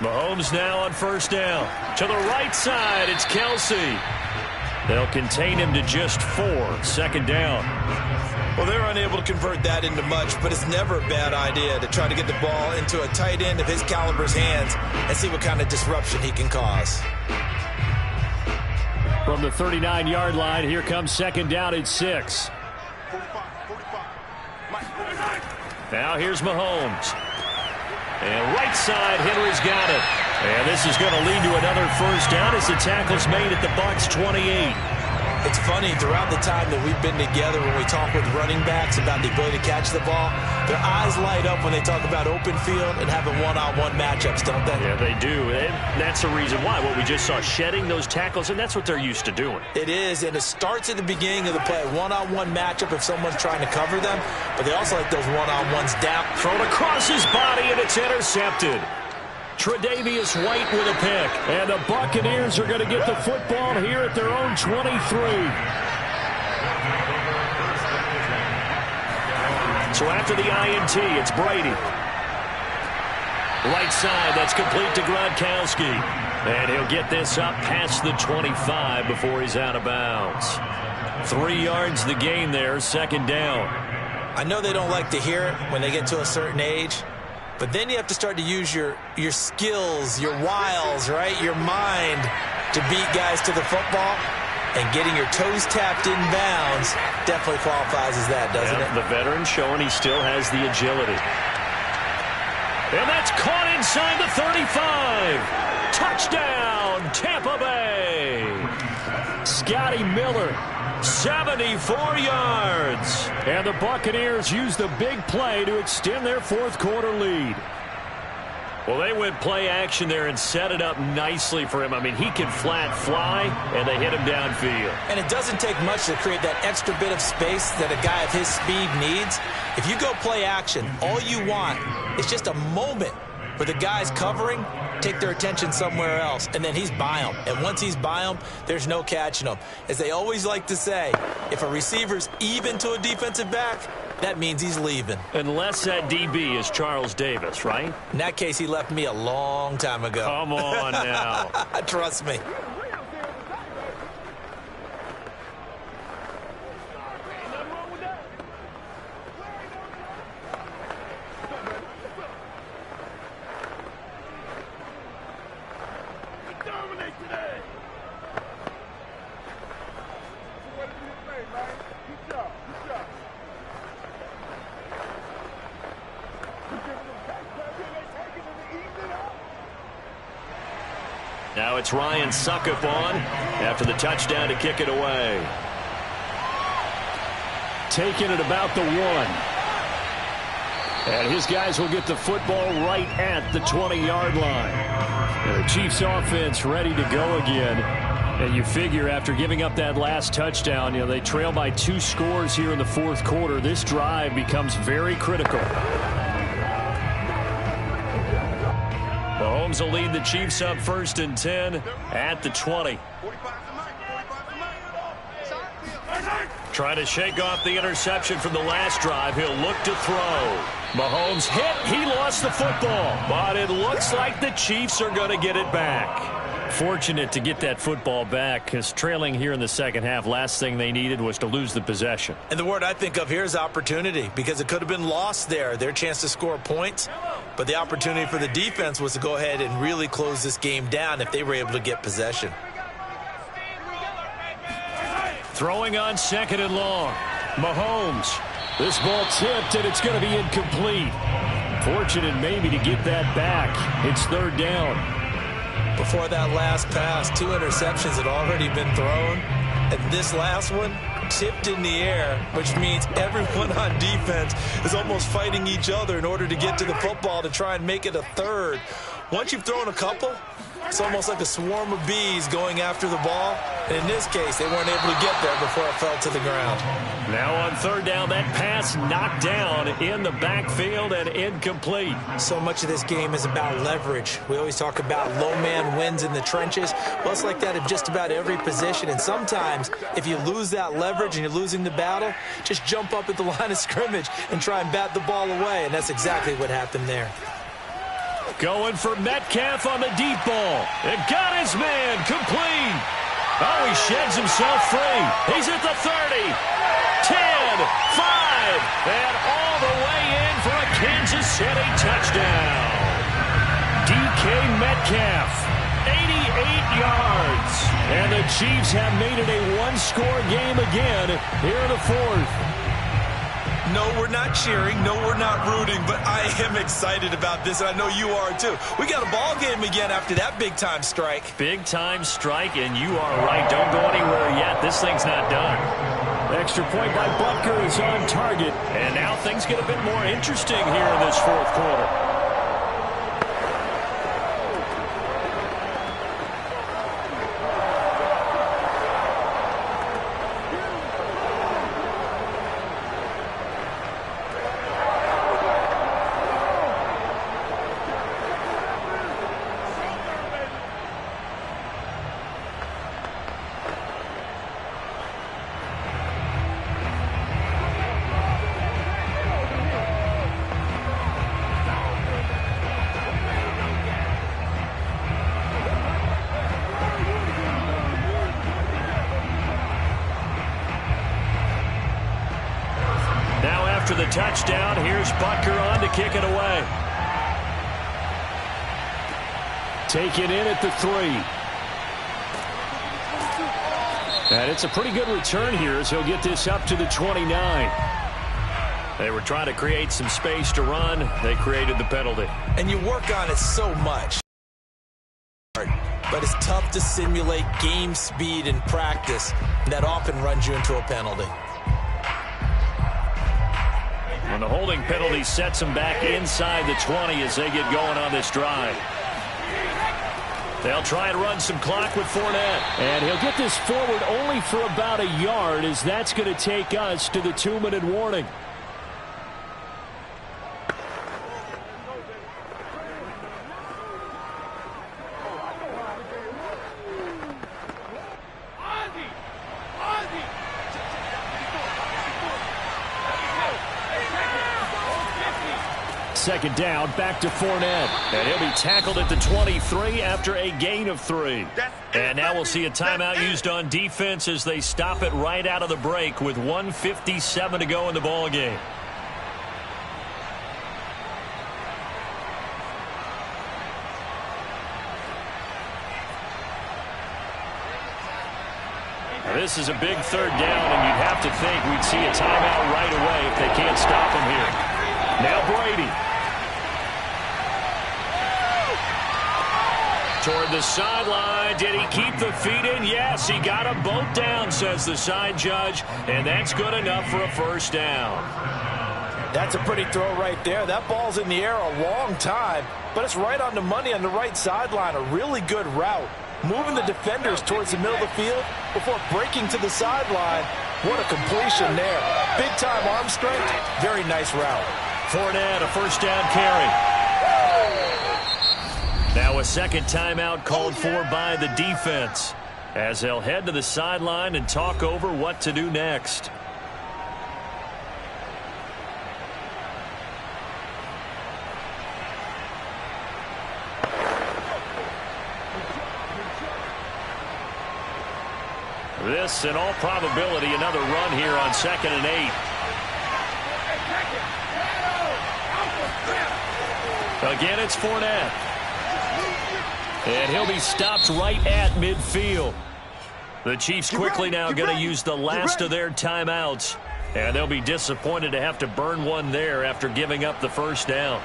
Mahomes now on 1st down. To the right side, it's Kelsey. They'll contain him to just 4. 2nd down. Well, they're unable to convert that into much, but it's never a bad idea to try to get the ball into a tight end of his caliber's hands and see what kind of disruption he can cause. From the 39-yard line, here comes 2nd down at 6. Now here's Mahomes. And right side, Henry's got it. And this is going to lead to another 1st down as the tackle's made at the Bucs 28. It's funny, throughout the time that we've been together when we talk with running backs about the ability to catch the ball, their eyes light up when they talk about open field and having one-on-one matchups, don't they? Yeah, they do. And that's the reason why. What we just saw, shedding those tackles, and that's what they're used to doing. It is, and it starts at the beginning of the play. One-on-one matchup if someone's trying to cover them, but they also like those one-on-ones down. Thrown across his body, and it's intercepted. Tre'Davious White with a pick. And the Buccaneers are going to get the football here at their own 23. So after the INT, it's Brady. Right side, that's complete to Gronkowski. And he'll get this up past the 25 before he's out of bounds. 3 yards the gain there, 2nd down. I know they don't like to hear it when they get to a certain age, but then you have to start to use your skills, your wiles, right? Your mind to beat guys to the football. And getting your toes tapped in bounds definitely qualifies as that, doesn't it? The veteran showing he still has the agility. And that's caught inside the 35. Touchdown, Tampa Bay. Scotty Miller. 74 yards. And the Buccaneers use the big play to extend their 4th quarter lead. Well, they went play action there and set it up nicely for him. I mean, he can flat fly, and they hit him downfield. And it doesn't take much to create that extra bit of space that a guy of his speed needs. If you go play action, all you want is just a moment where the guys covering take their attention somewhere else, and then he's by them. And once he's by them, there's no catching them. As they always like to say, if a receiver's even to a defensive back, that means he's leaving. Unless that DB is Charles Davis, right? In that case, he left me a long time ago. Come on now. Trust me. Now it's Ryan Suckup on after the touchdown to kick it away. Taking it about the 1. And his guys will get the football right at the 20-yard line. The Chiefs offense ready to go again. And you figure after giving up that last touchdown, they trail by 2 scores here in the 4th quarter. This drive becomes very critical. Mahomes will lead the Chiefs up 1st and 10 at the 20. Trying to shake off the interception from the last drive. He'll look to throw. Mahomes hit. He lost the football. But it looks like the Chiefs are going to get it back. Fortunate to get that football back, because trailing here in the 2nd half, last thing they needed was to lose the possession. And the word I think of here is opportunity, because it could have been lost there, their chance to score points. But the opportunity for the defense was to go ahead and really close this game down if they were able to get possession. Throwing on 2nd and long. Mahomes This ball tipped, and it's going to be incomplete. Fortunate maybe to get that back. It's third down. Before that last pass, 2 interceptions had already been thrown. And this last one tipped in the air, which means everyone on defense is almost fighting each other in order to get to the football to try and make it a third. Once you've thrown a couple, it's almost like a swarm of bees going after the ball. And in this case, they weren't able to get there before it fell to the ground. Now on third down, that pass knocked down in the backfield and incomplete. So much of this game is about leverage. We always talk about low man wins in the trenches. Well, it's like that in just about every position. And sometimes, if you lose that leverage and you're losing the battle, just jump up at the line of scrimmage and try and bat the ball away. And that's exactly what happened there. Going for Metcalf on the deep ball. It got his man complete. Oh, he sheds himself free. He's at the 30, 10, 5, and all the way in for a Kansas City touchdown. DK Metcalf, 88 yards. And the Chiefs have made it a one-score game again here in the fourth. No, we're not cheering. No, we're not rooting. But I am excited about this, and I know you are too. We got a ball game again after that big-time strike. Big-time strike, and you are right. Don't go anywhere yet. This thing's not done. Extra point by Butker is on target. And now things get a bit more interesting here in this fourth quarter. After the touchdown, here's Butker on to kick it away. Take it in at the 3. And it's a pretty good return here as he'll get this up to the 29. They were trying to create some space to run. They created the penalty. And you work on it so much. But it's tough to simulate game speed in practice. That often runs you into a penalty. And the holding penalty sets them back inside the 20 as they get going on this drive. They'll try and run some clock with Fournette. And he'll get this forward only for about a yard, as that's going to take us to the 2-minute warning. Second down, back to Fournette. And he'll be tackled at the 23 after a gain of 3. And now we'll see a timeout used on defense as they stop it right out of the break with 1:57 to go in the ball game. This is a big third down, and you'd have to think we'd see a timeout right away if they can't stop him here. Now Brady. Toward the sideline. Did he keep the feet in? Yes, he got them both down, says the side judge, and that's good enough for a first down. That's a pretty throw right there. That ball's in the air a long time, but it's right on the money on the right sideline. A really good route. Moving the defenders towards the middle of the field before breaking to the sideline. What a completion there. Big-time arm strength. Very nice route. Fournette, a first down carry. Now a second timeout called for by the defense as they'll head to the sideline and talk over what to do next. This, in all probability, another run here on 2nd and 8. Again, it's Fournette. And he'll be stopped right at midfield. The Chiefs quickly now going to use the last of their timeouts And they'll be disappointed to have to burn one there after giving up the first down.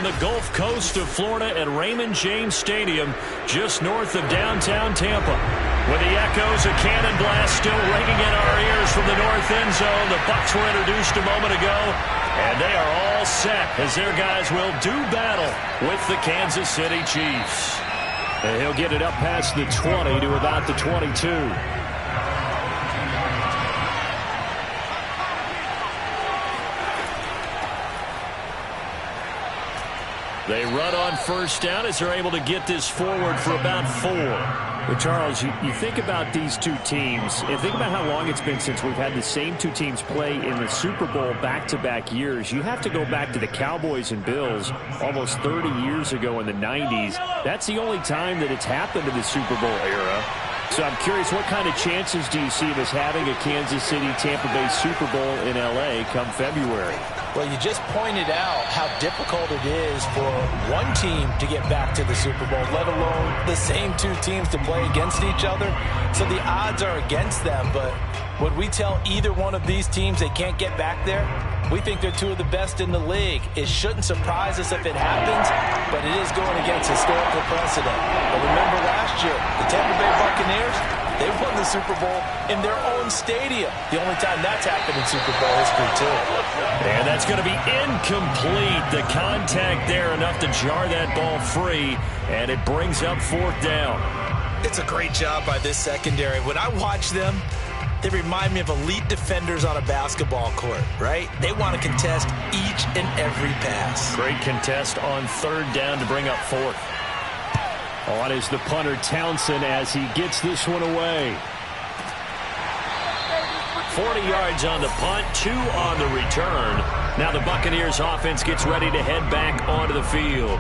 the Gulf Coast of Florida at Raymond James Stadium, just north of downtown Tampa. With the echoes of cannon blast still ringing in our ears from the north end zone, the Bucs were introduced a moment ago, and they are all set as their guys will do battle with the Kansas City Chiefs. And he'll get it up past the 20 to about the 22. They run on first down as they're able to get this forward for about 4. Well, Charles, you think about these two teams and think about how long it's been since we've had the same two teams play in the Super Bowl back-to-back years. You have to go back to the Cowboys and Bills almost 30 years ago in the 90s. That's the only time that it's happened in the Super Bowl era. So I'm curious, what kind of chances do you see of us having a Kansas City-Tampa Bay Super Bowl in L.A. come February? Well, you just pointed out how difficult it is for one team to get back to the Super Bowl, let alone the same two teams to play against each other. So the odds are against them, but would we tell either one of these teams they can't get back there? We think they're two of the best in the league. It shouldn't surprise us if it happens, but it is going against historical precedent. But remember last year, the Tampa Bay Buccaneers, they won the Super Bowl in their own stadium. The only time that's happened in Super Bowl history, too. And that's going to be incomplete. The contact there enough to jar that ball free, and it brings up 4th down. It's a great job by this secondary. When I watch them, they remind me of elite defenders on a basketball court, right? They want to contest each and every pass. Great contest on 3rd down to bring up 4th. On is the punter Townsend as he gets this one away. 40 yards on the punt, 2 on the return. Now the Buccaneers offense gets ready to head back onto the field.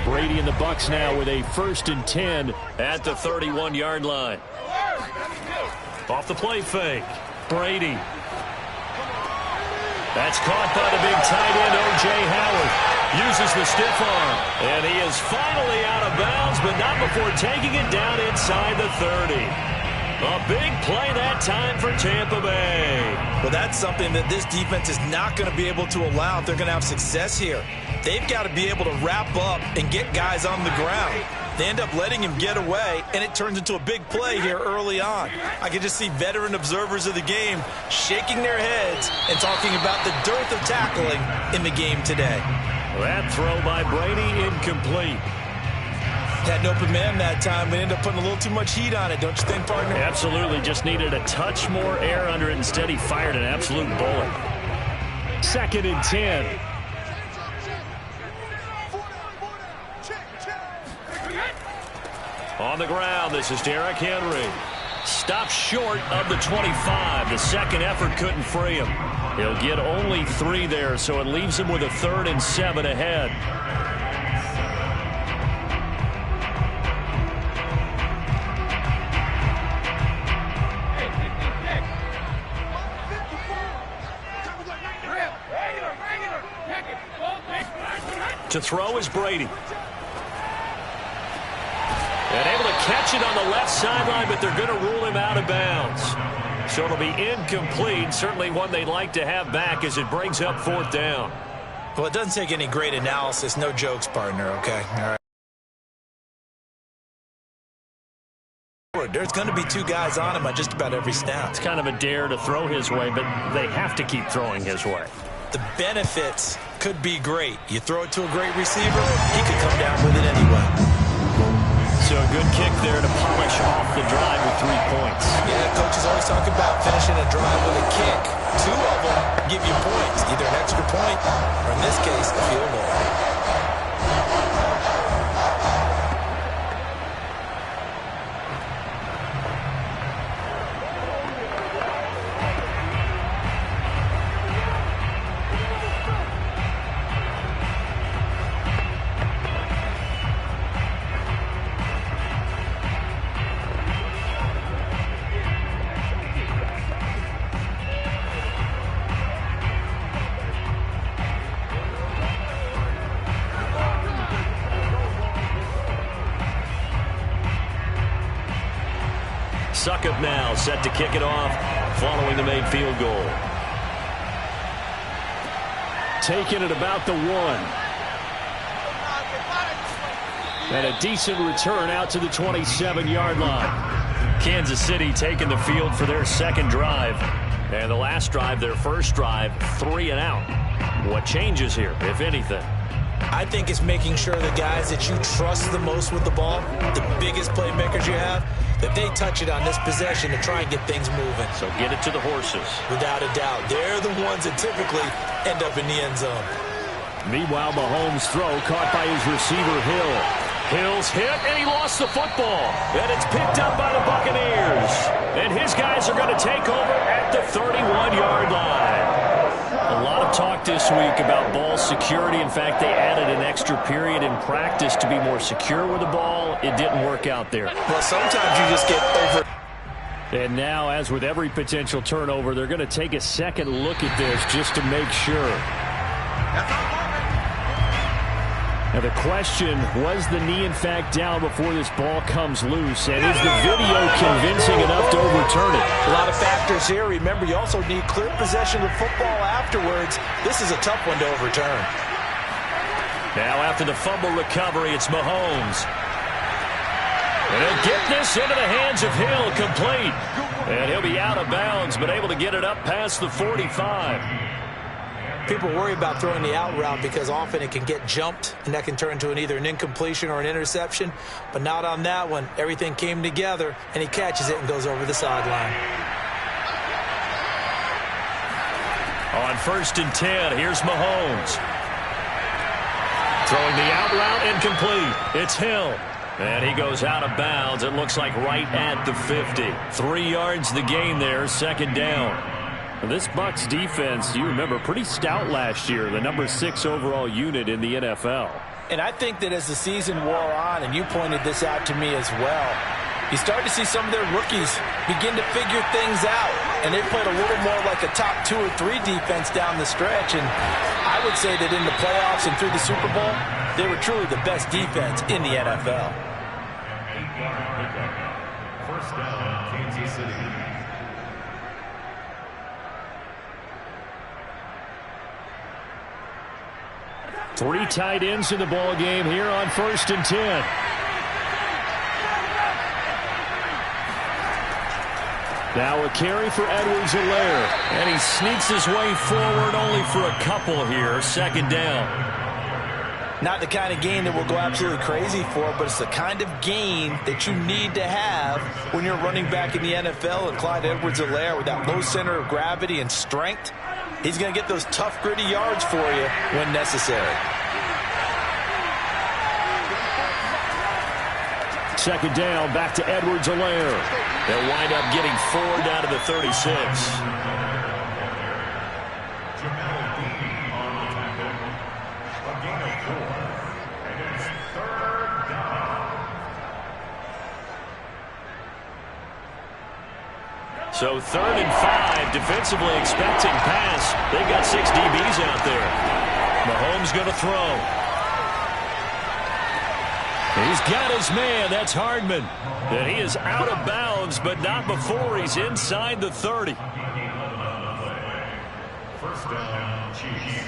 Brady and the Bucs now with a 1st and 10 at the 31-yard line. Off the play fake. Brady. That's caught by the big tight end, O.J. Howard. Uses the stiff arm. And he is finally out of bounds, but not before taking it down inside the 30. A big play that time for Tampa Bay. Well, that's something that this defense is not going to be able to allow if they're going to have success here. They've got to be able to wrap up and get guys on the ground. They end up letting him get away, and it turns into a big play here early on. I can just see veteran observers of the game shaking their heads and talking about the dearth of tackling in the game today. That throw by Brady incomplete. Had an open man that time. We ended up putting a little too much heat on it, don't you think, partner? Absolutely. Just needed a touch more air under it. Instead, he fired an absolute bullet. 2nd and 10. On the ground, this is Derrick Henry. Stopped short of the 25. The second effort couldn't free him. He'll get only 3 there, so it leaves him with a 3rd and 7 ahead. To throw is Brady. And able to catch it on the left sideline, but they're going to rule him out of bounds. So it'll be incomplete. Certainly one they'd like to have back as it brings up 4th down. Well, it doesn't take any great analysis. No jokes, partner, okay? All right. There's going to be 2 guys on him on just about every snap. It's kind of a dare to throw his way, but they have to keep throwing his way. The benefits could be great. You throw it to a great receiver, he could come down with it anyway. So a good kick there to polish off the drive with 3 points. Yeah, coaches always talk about finishing a drive with a kick. 2 of them give you points, either an extra point or, in this case, a field goal. Succop now set to kick it off following the made field goal. Taking it about the 1. And a decent return out to the 27-yard line. Kansas City taking the field for their second drive. And the last drive, their first drive, 3 and out. What changes here, if anything? I think it's making sure the guys that you trust the most with the ball, the biggest playmakers you have, that they touch it on this possession to try and get things moving. So get it to the horses. Without a doubt. They're the ones that typically end up in the end zone. Meanwhile, Mahomes' throw caught by his receiver, Hill. Hill's hit, and he lost the football. And it's picked up by the Buccaneers. And his guys are going to take over at the 31-yard line. A lot of talk this week about ball security. In fact, they added an extra period in practice to be more secure with the ball. It didn't work out there. Well, sometimes you just get over. And now, as with every potential turnover, they're going to take a second look at this just to make sure. Now the question, was the knee in fact down before this ball comes loose? And is the video convincing enough to overturn it? A lot of factors here. Remember, you also need clear possession of football afterwards. This is a tough one to overturn. Now after the fumble recovery, it's Mahomes. And he'll get this into the hands of Hill, complete. And he'll be out of bounds, but able to get it up past the 45. People worry about throwing the out route because often it can get jumped, and that can turn into either an incompletion or an interception. But not on that one. Everything came together, and he catches it and goes over the sideline. On 1st and 10, here's Mahomes. Throwing the out route incomplete. It's Hill. And he goes out of bounds. It looks like right at the 50. 3 yards the gain there, second down. This Bucs defense, you remember, pretty stout last year, the number 6 overall unit in the NFL. And I think that as the season wore on, and you pointed this out to me as well, you start to see some of their rookies begin to figure things out. And they played a little more like a top 2 or 3 defense down the stretch. And I would say that in the playoffs and through the Super Bowl, they were truly the best defense in the NFL. First down, Kansas City. Three tight ends in the ball game here on 1st and 10. Now a carry for Edwards-Helaire. And he sneaks his way forward only for a couple here. Second down. Not the kind of gain that we'll go absolutely crazy for, but it's the kind of gain that you need to have when you're running back in the NFL. And Clyde Edwards-Helaire, with that low center of gravity and strength, he's going to get those tough, gritty yards for you when necessary. Second down, back to Edwards-Helaire. They'll wind up getting 4 down to the 36. So 3rd and 5, defensively expecting pass. They've got 6 DBs out there. Mahomes going to throw. He's got his man. That's Hardman. And he is out of bounds, but not before he's inside the 30. First down, Chiefs.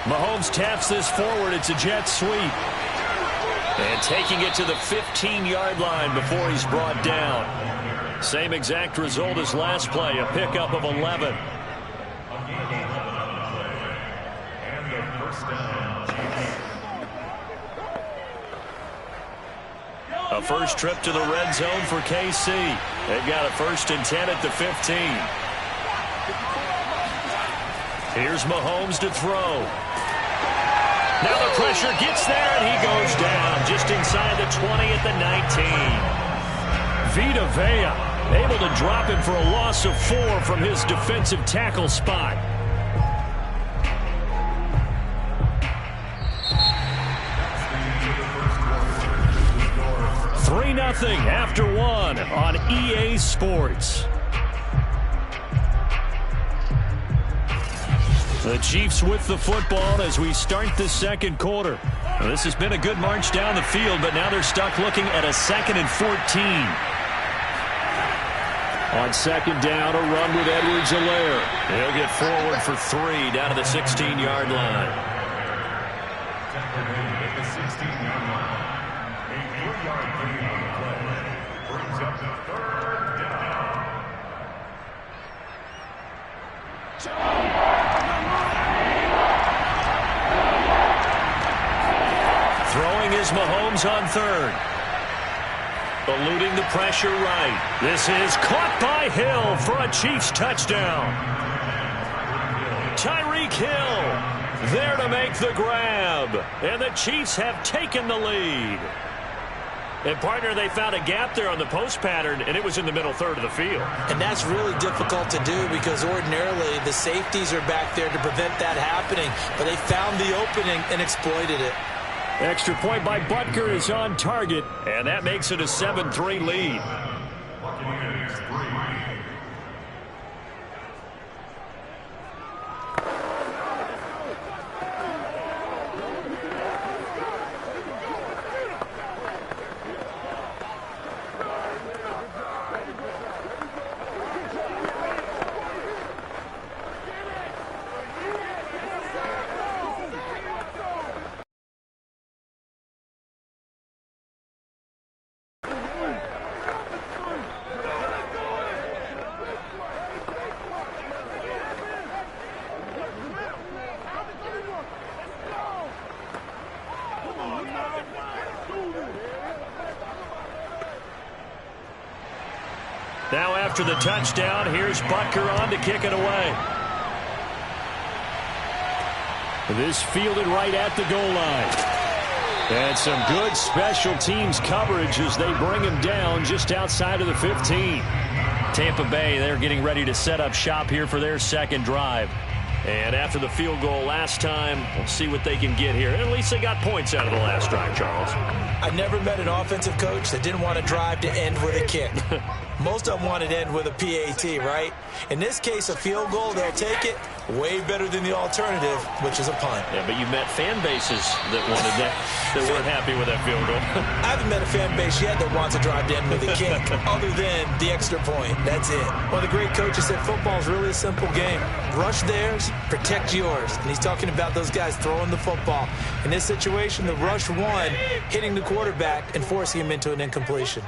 Mahomes taps this forward. It's a jet sweep. And taking it to the 15-yard line before he's brought down. Same exact result as last play, a pickup of 11. A first trip to the red zone for KC. They've got a 1st and 10 at the 15. Here's Mahomes to throw. Now the pressure gets there, and he goes down just inside the 20 at the 19. Vita Vea able to drop him for a loss of 4 from his defensive tackle spot. Three 3-0 after 1 on EA Sports. The Chiefs with the football as we start the second quarter. Well, this has been a good march down the field, but now they're stuck looking at a 2nd and 14. On second down, a run with Edwards-Helaire. He'll get forward for 3 down to the 16-yard line. At the 16-yard line. A 3-yard gain on the play brings up the 3rd down. Throwing is Mahomes on 3rd. Eluding the pressure right. This is caught by Hill for a Chiefs touchdown. Tyreek Hill there to make the grab. And the Chiefs have taken the lead. And, partner, they found a gap there on the post pattern, and it was in the middle third of the field. And that's really difficult to do because ordinarily the safeties are back there to prevent that happening. But they found the opening and exploited it. Extra point by Butker is on target, and that makes it a 7-3 lead. Buccaneers 3. Now after the touchdown, here's Butker on to kick it away. This fielded right at the goal line. And some good special teams coverage as they bring him down just outside of the 15. Tampa Bay, they're getting ready to set up shop here for their second drive. And after the field goal last time, we'll see what they can get here. At least they got points out of the last drive, Charles. I never met an offensive coach that didn't want to drive to end with a kick. Most of them wanted to end with a PAT, right? In this case, a field goal, they'll take it. Way better than the alternative, which is a punt. Yeah, but you met fan bases that wanted that weren't happy with that field goal. I haven't met a fan base yet that wants to drive to end with a kick, other than the extra point. That's it. One of the great coaches said football is really a simple game. Rush theirs, protect yours. And he's talking about those guys throwing the football. In this situation, the rush one, hitting the quarterback and forcing him into an incompletion.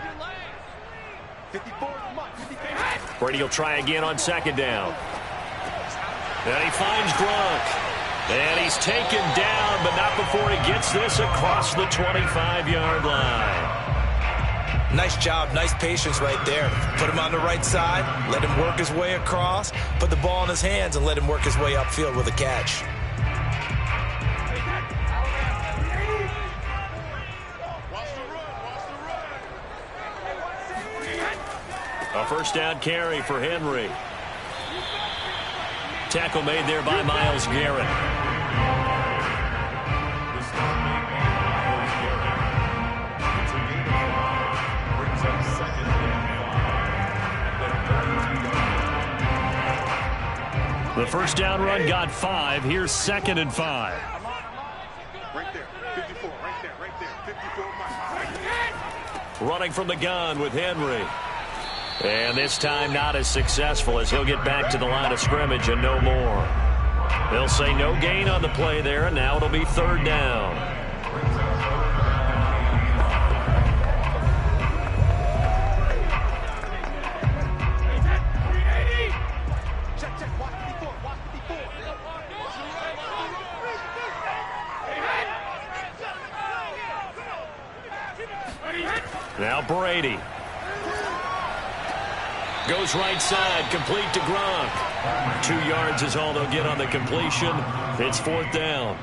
Brady will try again on second down. And he finds Gronk. And he's taken down, but not before he gets this across the 25-yard line. Nice job, nice patience right there. Put him on the right side, let him work his way across, put the ball in his hands, and let him work his way upfield with a catch. A first down carry for Henry. Tackle made there by Myles Garrett. The first down run got 5. Here's 2nd and 5. Right there, 54, right there, 54. Running from the gun with Henry. And this time not as successful as he'll get back to the line of scrimmage and no more. They'll say no gain on the play there, and now it'll be 3rd down. Now Brady. Goes right side, complete to Gronk. 2 yards is all they'll get on the completion. It's 4th down.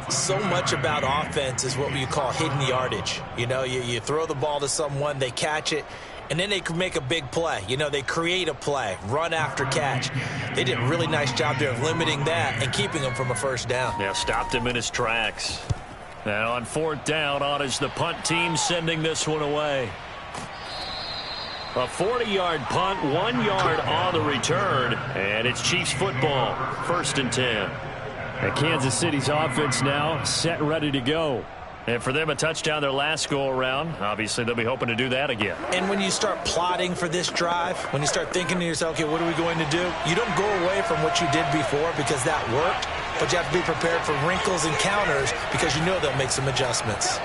So much about offense is what you call hidden yardage. You know, you throw the ball to someone, they catch it, and then they can make a big play. You know, they create a play, run after catch. They did a really nice job there of limiting that and keeping him from a first down. Yeah, stopped him in his tracks. And on 4th down, on is the punt team sending this one away. A 40-yard punt, 1 yard on the return, and it's Chiefs football, 1st and 10. And Kansas City's offense now set ready to go. And for them, a touchdown their last go-around. Obviously, they'll be hoping to do that again. And when you start plotting for this drive, when you start thinking to yourself, okay, what are we going to do? You don't go away from what you did before because that worked, but you have to be prepared for wrinkles and counters because you know they'll make some adjustments.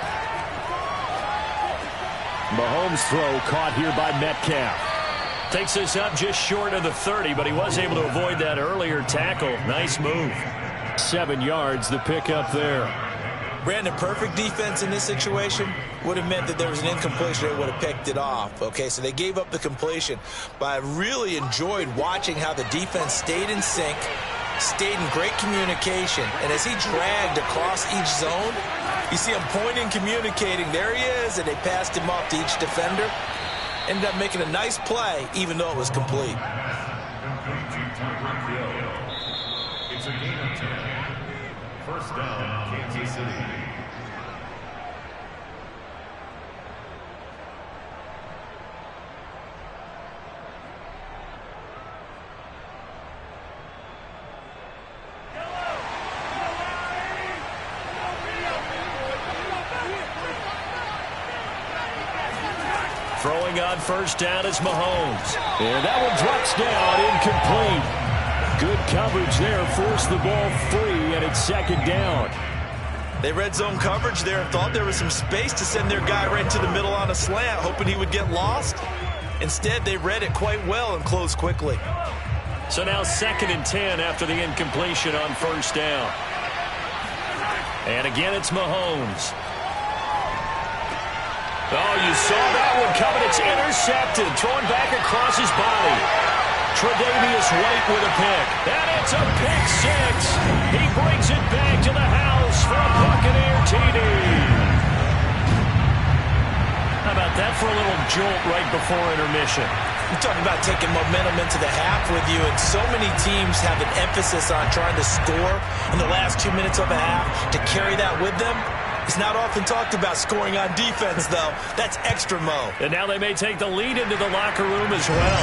Mahomes' throw caught here by Metcalf. Takes this up just short of the 30, but he was able to avoid that earlier tackle. Nice move. 7 yards, the pickup there. Brandon, perfect defense in this situation would have meant that there was an incompletion. They would have picked it off. Okay, so they gave up the completion. But I really enjoyed watching how the defense stayed in sync, stayed in great communication. And as he dragged across each zone, you see him pointing, communicating. There he is, and they passed him off to each defender. Ended up making a nice play, even though it was complete. It's a gain of 10. 1st down, Kansas City. Throwing on 1st down is Mahomes. And that one drops down, incomplete. Good coverage there, forced the ball free, and it's 2nd down. They red zone coverage there and thought there was some space to send their guy right to the middle on a slant, hoping he would get lost. Instead, they read it quite well and closed quickly. So now 2nd and 10 after the incompletion on 1st down. And again, it's Mahomes. Oh, you saw that one coming. It's intercepted, thrown back across his body. Tre'Davious White with a pick. And it's a pick 6. He brings it back to the house for a Buccaneer TD. How about that for a little jolt right before intermission? You're talking about taking momentum into the half with you, and so many teams have an emphasis on trying to score in the last 2 minutes of a half. To carry that with them, it's not often talked about scoring on defense, though. That's extra mo. And now they may take the lead into the locker room as well.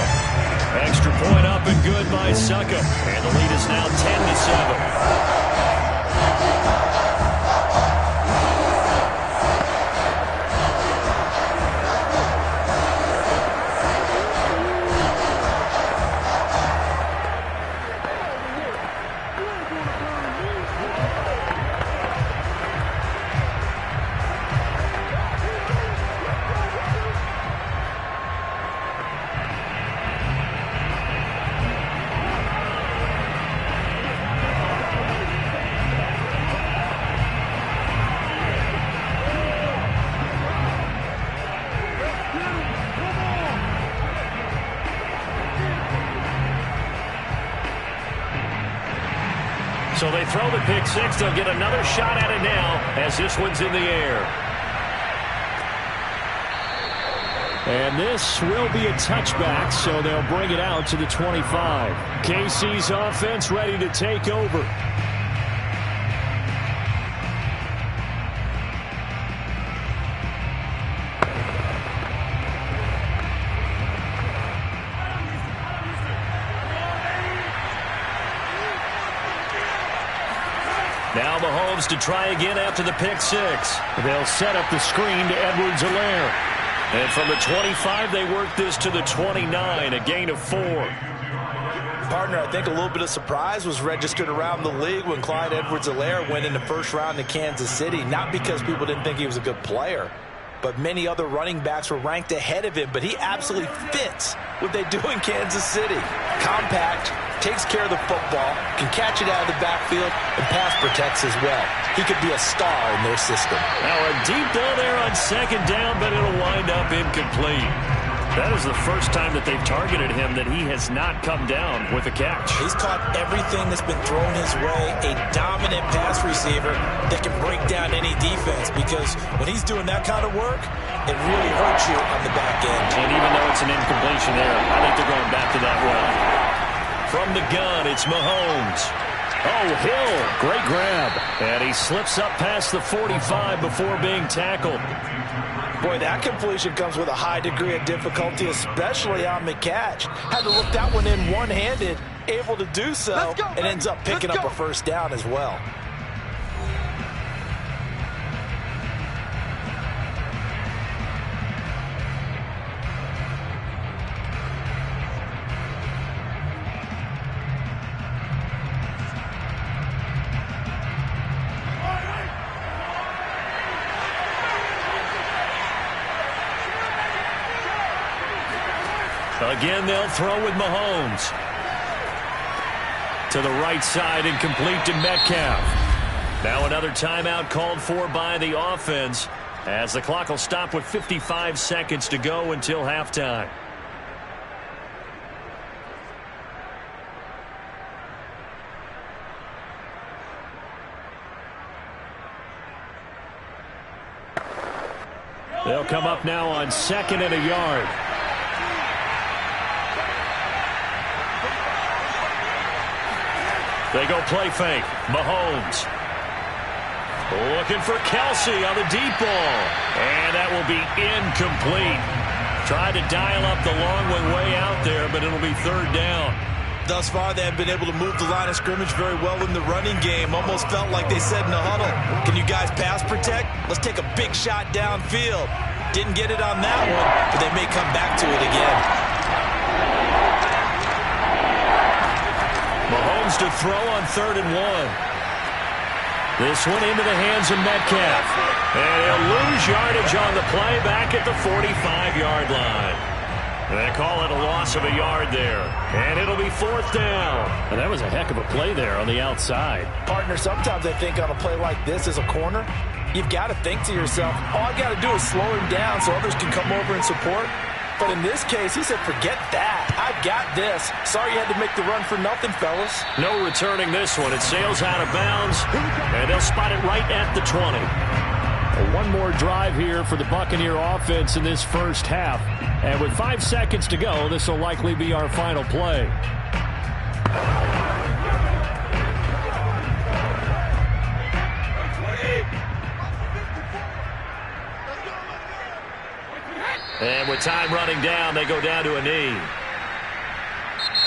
Extra point up and good by Succop. And the lead is now 10-7. So they throw the pick 6. They'll get another shot at it now as this one's in the air. And this will be a touchback, so they'll bring it out to the 25. KC's offense ready to take over. Now Mahomes to try again after the pick 6. They'll set up the screen to Edwards-Helaire. And from the 25, they work this to the 29, a gain of 4. Partner, I think a little bit of surprise was registered around the league when Clyde Edwards-Helaire went in the 1st round to Kansas City. Not because people didn't think he was a good player, but many other running backs were ranked ahead of him. But he absolutely fits what they do in Kansas City. Compact, takes care of the football, can catch it out of the backfield, and pass protects as well. He could be a star in their system. Now a deep ball there on 2nd down, but it'll wind up incomplete. That is the first time that they've targeted him that he has not come down with a catch. He's caught everything that's been thrown his way. A dominant pass receiver that can break down any defense, because when he's doing that kind of work, it really hurts you on the back end. And even though it's an incompletion there, I think they're going back to that well. From the gun, it's Mahomes. Oh, Hill, great grab. And he slips up past the 45 before being tackled. Boy, that completion comes with a high degree of difficulty, especially on the catch. Had to look that one in one-handed, able to do so, and ends up picking up a first down as well. Again, they'll throw with Mahomes. To the right side and complete to Metcalf. Now another timeout called for by the offense as the clock will stop with 55 seconds to go until halftime. They'll come up now on 2nd and a yard. They go play fake. Mahomes. Looking for Kelsey on the deep ball. And that will be incomplete. Tried to dial up the long one way out there, but it'll be 3rd down. Thus far, they have been able to move the line of scrimmage very well in the running game. Almost felt like they said in the huddle, can you guys pass protect? Let's take a big shot downfield. Didn't get it on that one, but they may come back to it again. Mahomes to throw on 3rd and 1. This one into the hands of Metcalf. And he'll lose yardage on the play back at the 45-yard line. They call it a loss of a yard there. And it'll be 4th down. And that was a heck of a play there on the outside. Partner, sometimes I think on a play like this as a corner, you've got to think to yourself, all I got to do is slow him down so others can come over and support. But in this case, he said, forget that. I've got this. Sorry you had to make the run for nothing, fellas. No returning this one. It sails out of bounds, and they'll spot it right at the 20. One more drive here for the Buccaneer offense in this first half. And with 5 seconds to go, this will likely be our final play. And with time running down, they go down to a knee.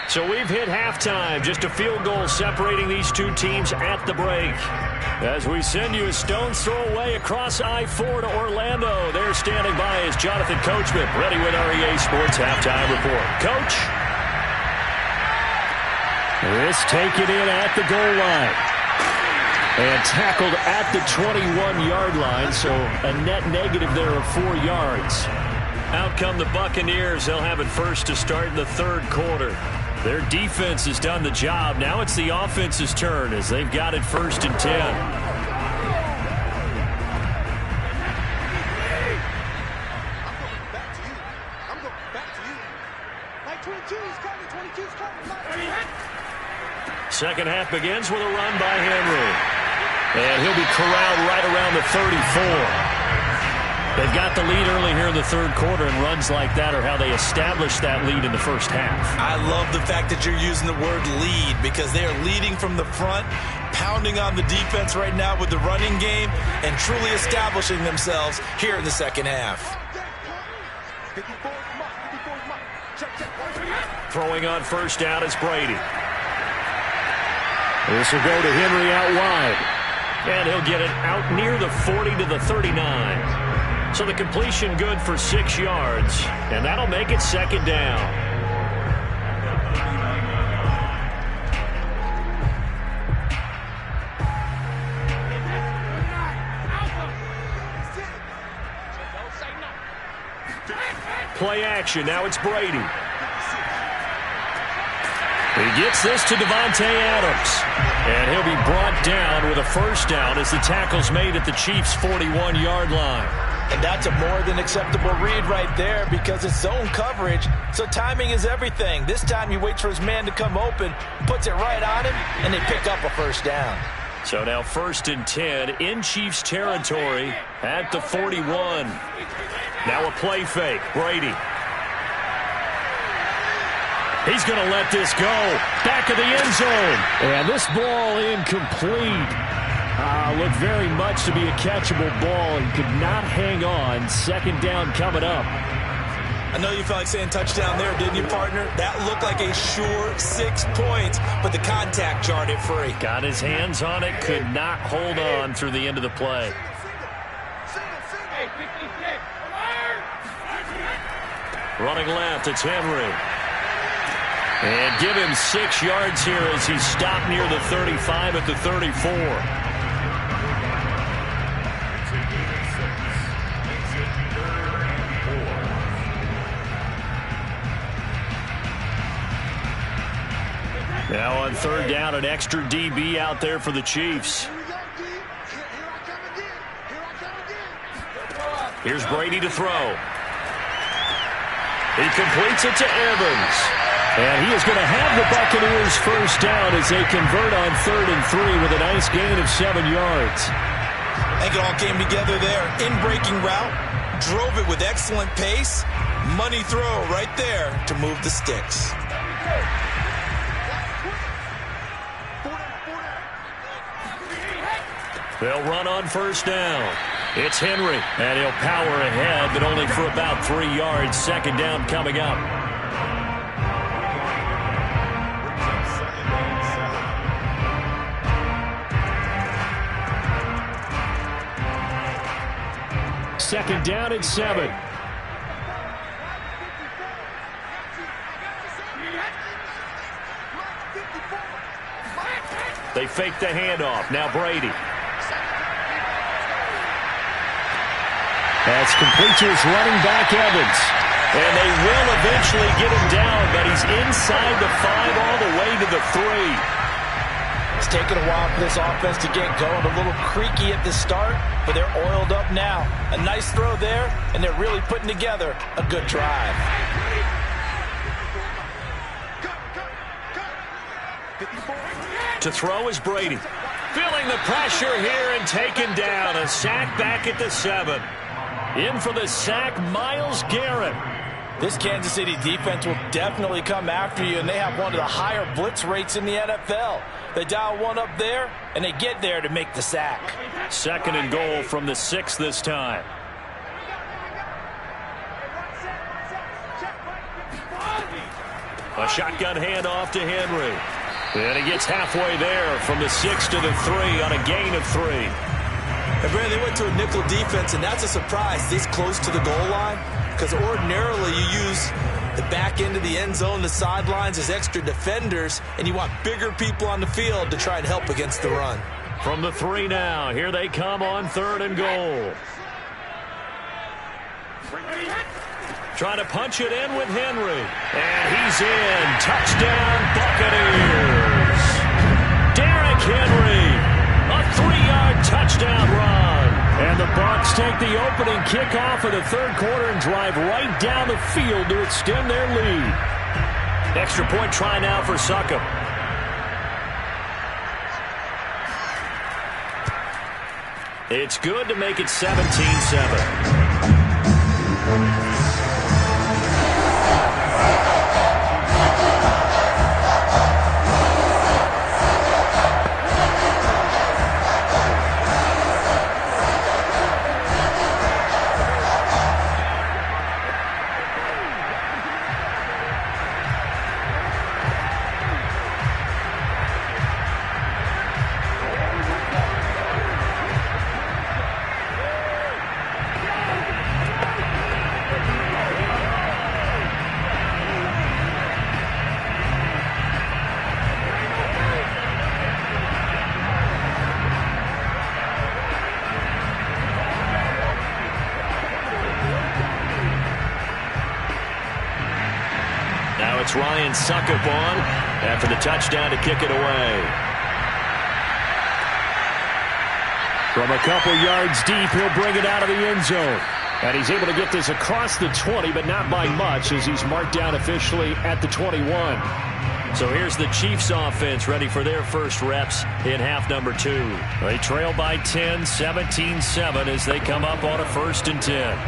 So we've hit halftime. Just a field goal separating these two teams at the break. As we send you a stone's throw away across I-4 to Orlando. There standing by is Jonathan Coachman, ready with REA Sports Halftime Report. Coach? This taken in at the goal line. And tackled at the 21-yard line, so a net negative there of 4 yards. Out come the Buccaneers. They'll have it first to start in the 3rd quarter. Their defense has done the job. Now it's the offense's turn as they've got it 1st and 10. I'm going back to you. Like 22's coming, 22's coming. Second half begins with a run by Henry. And he'll be corralled right around the 34. They've got the lead early here in the 3rd quarter, and runs like that are how they establish that lead in the first half. I love the fact that you're using the word lead because they are leading from the front, pounding on the defense right now with the running game, and truly establishing themselves here in the second half. Throwing on first down is Brady. This will go to Henry out wide. And he'll get it out near the 40 to the 39. So the completion good for 6 yards. And that'll make it 2nd down. Play action. Now it's Brady. He gets this to Devontae Adams. And he'll be brought down with a first down as the tackle's made at the Chiefs' 41-yard line. And that's a more than acceptable read right there because it's zone coverage, so timing is everything. This time he waits for his man to come open, puts it right on him, and they pick up a first down. So now 1st and 10 in Chiefs territory at the 41. Now a play fake. Brady. He's going to let this go. Back of the end zone. And this ball incomplete. Looked very much to be a catchable ball. He could not hang on. Second down coming up. I know you felt like saying touchdown there, didn't you, partner? That looked like a sure 6 points, but the contact jarred it free. Got his hands on it, could not hold on through the end of the play. Running left, it's Henry. And give him 6 yards here as he stopped near the 35 at the 34. Now on third down, an extra DB out there for the Chiefs. Here's Brady to throw. He completes it to Evans. And he is going to have the Buccaneers first down as they convert on 3rd and 3 with a nice gain of 7 yards. I think it all came together there. In-breaking route, drove it with excellent pace. Money throw right there to move the sticks. They'll run on first down. It's Henry, and he'll power ahead, but only for about 3 yards. Second down coming up. Second down and 7. They fake the handoff. Now Brady. That's complete to his running back, Evans. And they will eventually get him down, but he's inside the 5 all the way to the 3. It's taken a while for this offense to get going. A little creaky at the start, but they're oiled up now. A nice throw there, and they're really putting together a good drive. To throw is Brady. Feeling the pressure here and taken down. A sack back at the 7. In for the sack, Myles Garrett. This Kansas City defense will definitely come after you, and they have one of the higher blitz rates in the NFL. They dial one up there, and they get there to make the sack. Second and goal from the 6 this time. A shotgun handoff to Henry. And he gets halfway there from the 6 to the 3 on a gain of 3. And Brandon, they went to a nickel defense, and that's a surprise this close to the goal line, because ordinarily you use the back end of the end zone, the sidelines as extra defenders, and you want bigger people on the field to try and help against the run. From the 3 now, here they come on 3rd and goal. Trying to punch it in with Henry. And he's in. Touchdown, Buccaneers. Derrick Henry. A 3-yard touchdown run. And the Bucs take the opening kickoff of the 3rd quarter and drive right down the field to extend their lead. Extra point try now for Succop. It's good to make it 17-7. It's Ryan Succop on after the touchdown to kick it away. From a couple yards deep, he'll bring it out of the end zone. And he's able to get this across the 20, but not by much, as he's marked down officially at the 21. So here's the Chiefs offense ready for their first reps in half number 2. They trail by 10, 17-7 as they come up on a 1st and 10.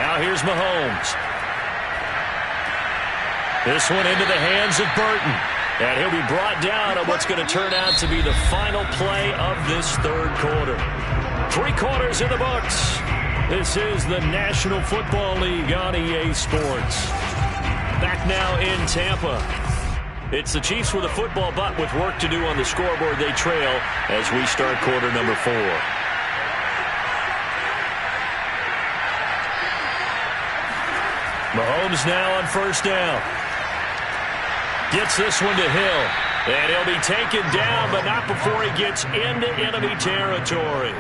Now here's Mahomes. This one into the hands of Burton. And he'll be brought down on what's going to turn out to be the final play of this third quarter. 3 quarters in the books. This is the National Football League on EA Sports. Back now in Tampa. It's the Chiefs with a football, but with work to do on the scoreboard, they trail as we start quarter number 4. Mahomes now on first down. Gets this one to Hill. And he'll be taken down, but not before he gets into enemy territory.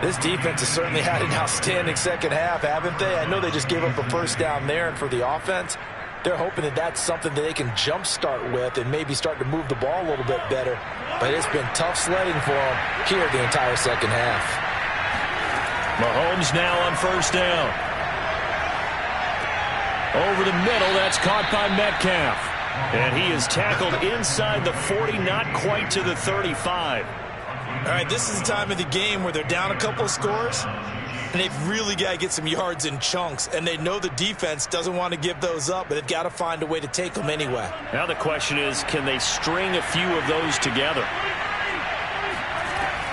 This defense has certainly had an outstanding second half, haven't they? I know they just gave up a first down there, and for the offense, they're hoping that that's something that they can jumpstart with and maybe start to move the ball a little bit better. But it's been tough sledding for them here the entire second half. Mahomes now on first down. Over the middle, that's caught by Metcalf. And he is tackled inside the 40, not quite to the 35. All right, this is the time of the game where they're down a couple of scores, and they've really got to get some yards in chunks, and they know the defense doesn't want to give those up, but they've got to find a way to take them anyway. Now the question is, can they string a few of those together?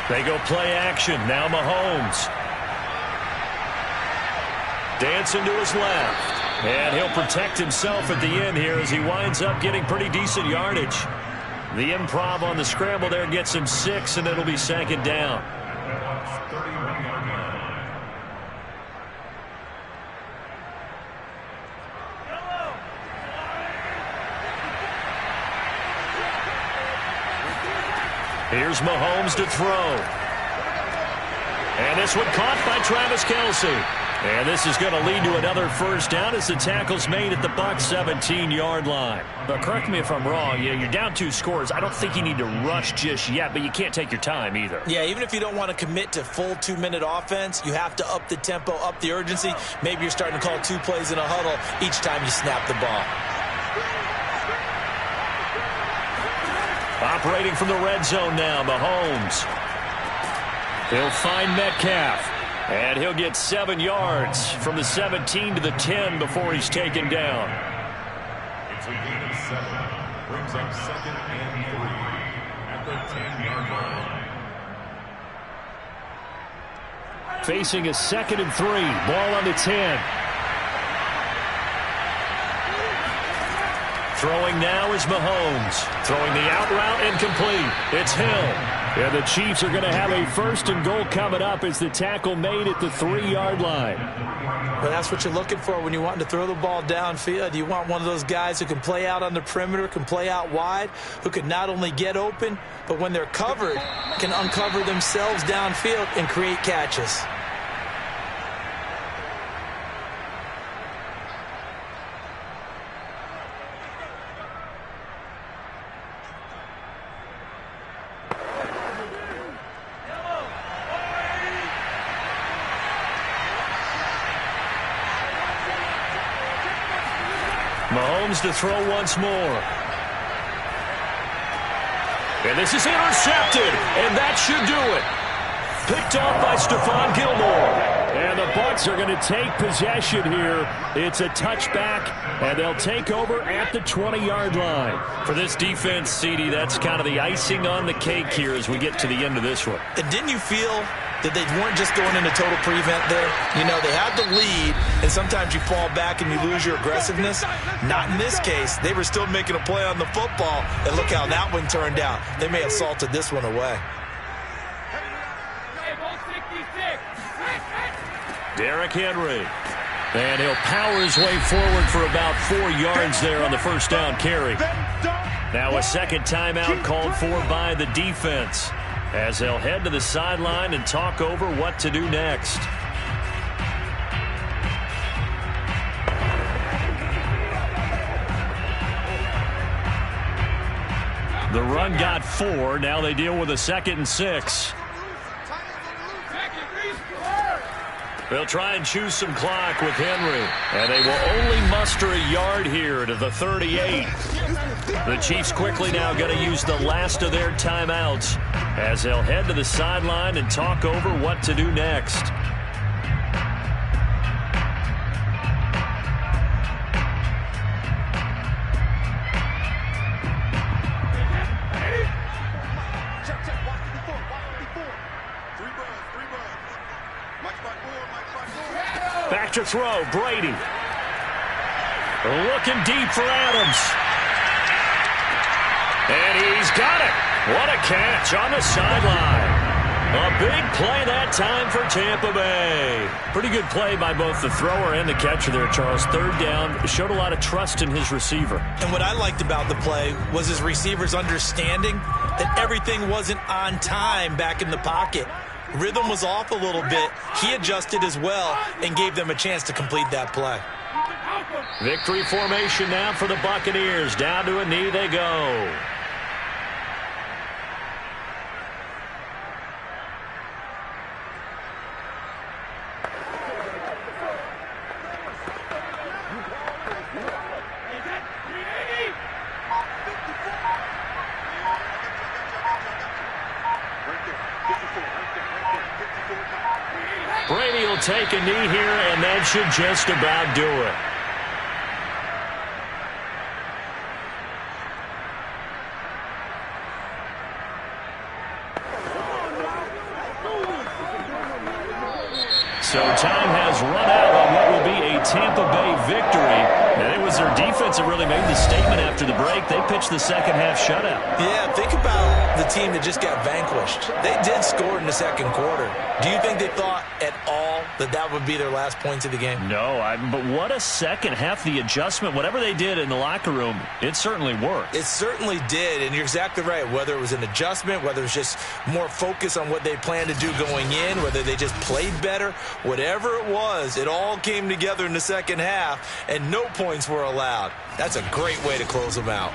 They go play action. Now Mahomes. Dancing to his left. And he'll protect himself at the end here as he winds up getting pretty decent yardage. The improv on the scramble there gets him 6, and it'll be second down. Here's Mahomes to throw. And this one caught by Travis Kelce. And this is going to lead to another first down as the tackle's made at the Bucs 17-yard line. But correct me if I'm wrong. You're down 2 scores. I don't think you need to rush just yet, but you can't take your time either. Yeah, even if you don't want to commit to full 2-minute offense, you have to up the tempo, up the urgency. Maybe you're starting to call 2 plays in a huddle each time you snap the ball. Operating from the red zone now, Mahomes. He'll find Metcalf. And he'll get 7 yards from the 17 to the 10 before he's taken down. It's a gain of 7. Brings up 2nd and 3 at the 10-yard line. Facing a 2nd and 3. Ball on the 10. Throwing now is Mahomes. Throwing the out route incomplete. It's Hill. And the Chiefs are going to have a 1st and goal coming up as the tackle made at the 3-yard line. Well, that's what you're looking for when you want to throw the ball downfield. You want one of those guys who can play out on the perimeter, can play out wide, who can not only get open, but when they're covered, can uncover themselves downfield and create catches. Mahomes to throw once more. And this is intercepted, and that should do it. Picked off by Stephon Gilmore. And the Bucs are going to take possession here. It's a touchback, and they'll take over at the 20-yard line. For this defense, CD, that's kind of the icing on the cake here as we get to the end of this one. And didn't you feel that they weren't just going into total prevent there? You know, they had the lead, and sometimes you fall back and you lose your aggressiveness. Not in this case. They were still making a play on the football, and look how that one turned out. They may have salted this one away. Derrick Henry. And he'll power his way forward for about 4 yards there on the first down carry. Now a second timeout called for by the defense as they'll head to the sideline and talk over what to do next. The run got 4. Now they deal with a 2nd and 6. They'll try and choose some clock with Henry. And they will only muster a yard here to the 38. The Chiefs quickly now going to use the last of their timeouts as they'll head to the sideline and talk over what to do next. Back to throw, Brady. Looking deep for Adams. And he's got it. What a catch on the sideline. A big play that time for Tampa Bay. Pretty good play by both the thrower and the catcher there, Charles. Third down, showed a lot of trust in his receiver. And what I liked about the play was his receiver's understanding that everything wasn't on time back in the pocket. Rhythm was off a little bit. He adjusted as well and gave them a chance to complete that play. Victory formation now for the Buccaneers. Down to a knee they go. Brady will take a knee here, and that should just about do it. So time has run out on what will be a Tampa Bay victory. And it was their defense that really made the statement after the break. They pitched the second half shutout. Yeah, think about the team that just got vanquished. They did score in the second quarter. Do you think they thought at all that that would be their last points of the game? No, but what a second half. The adjustment, whatever they did in the locker room, it certainly worked. It certainly did, and you're exactly right. Whether it was an adjustment, whether it was just more focus on what they planned to do going in, whether they just played better, whatever it was, it all came together in the second half, and no points were allowed. That's a great way to close them out.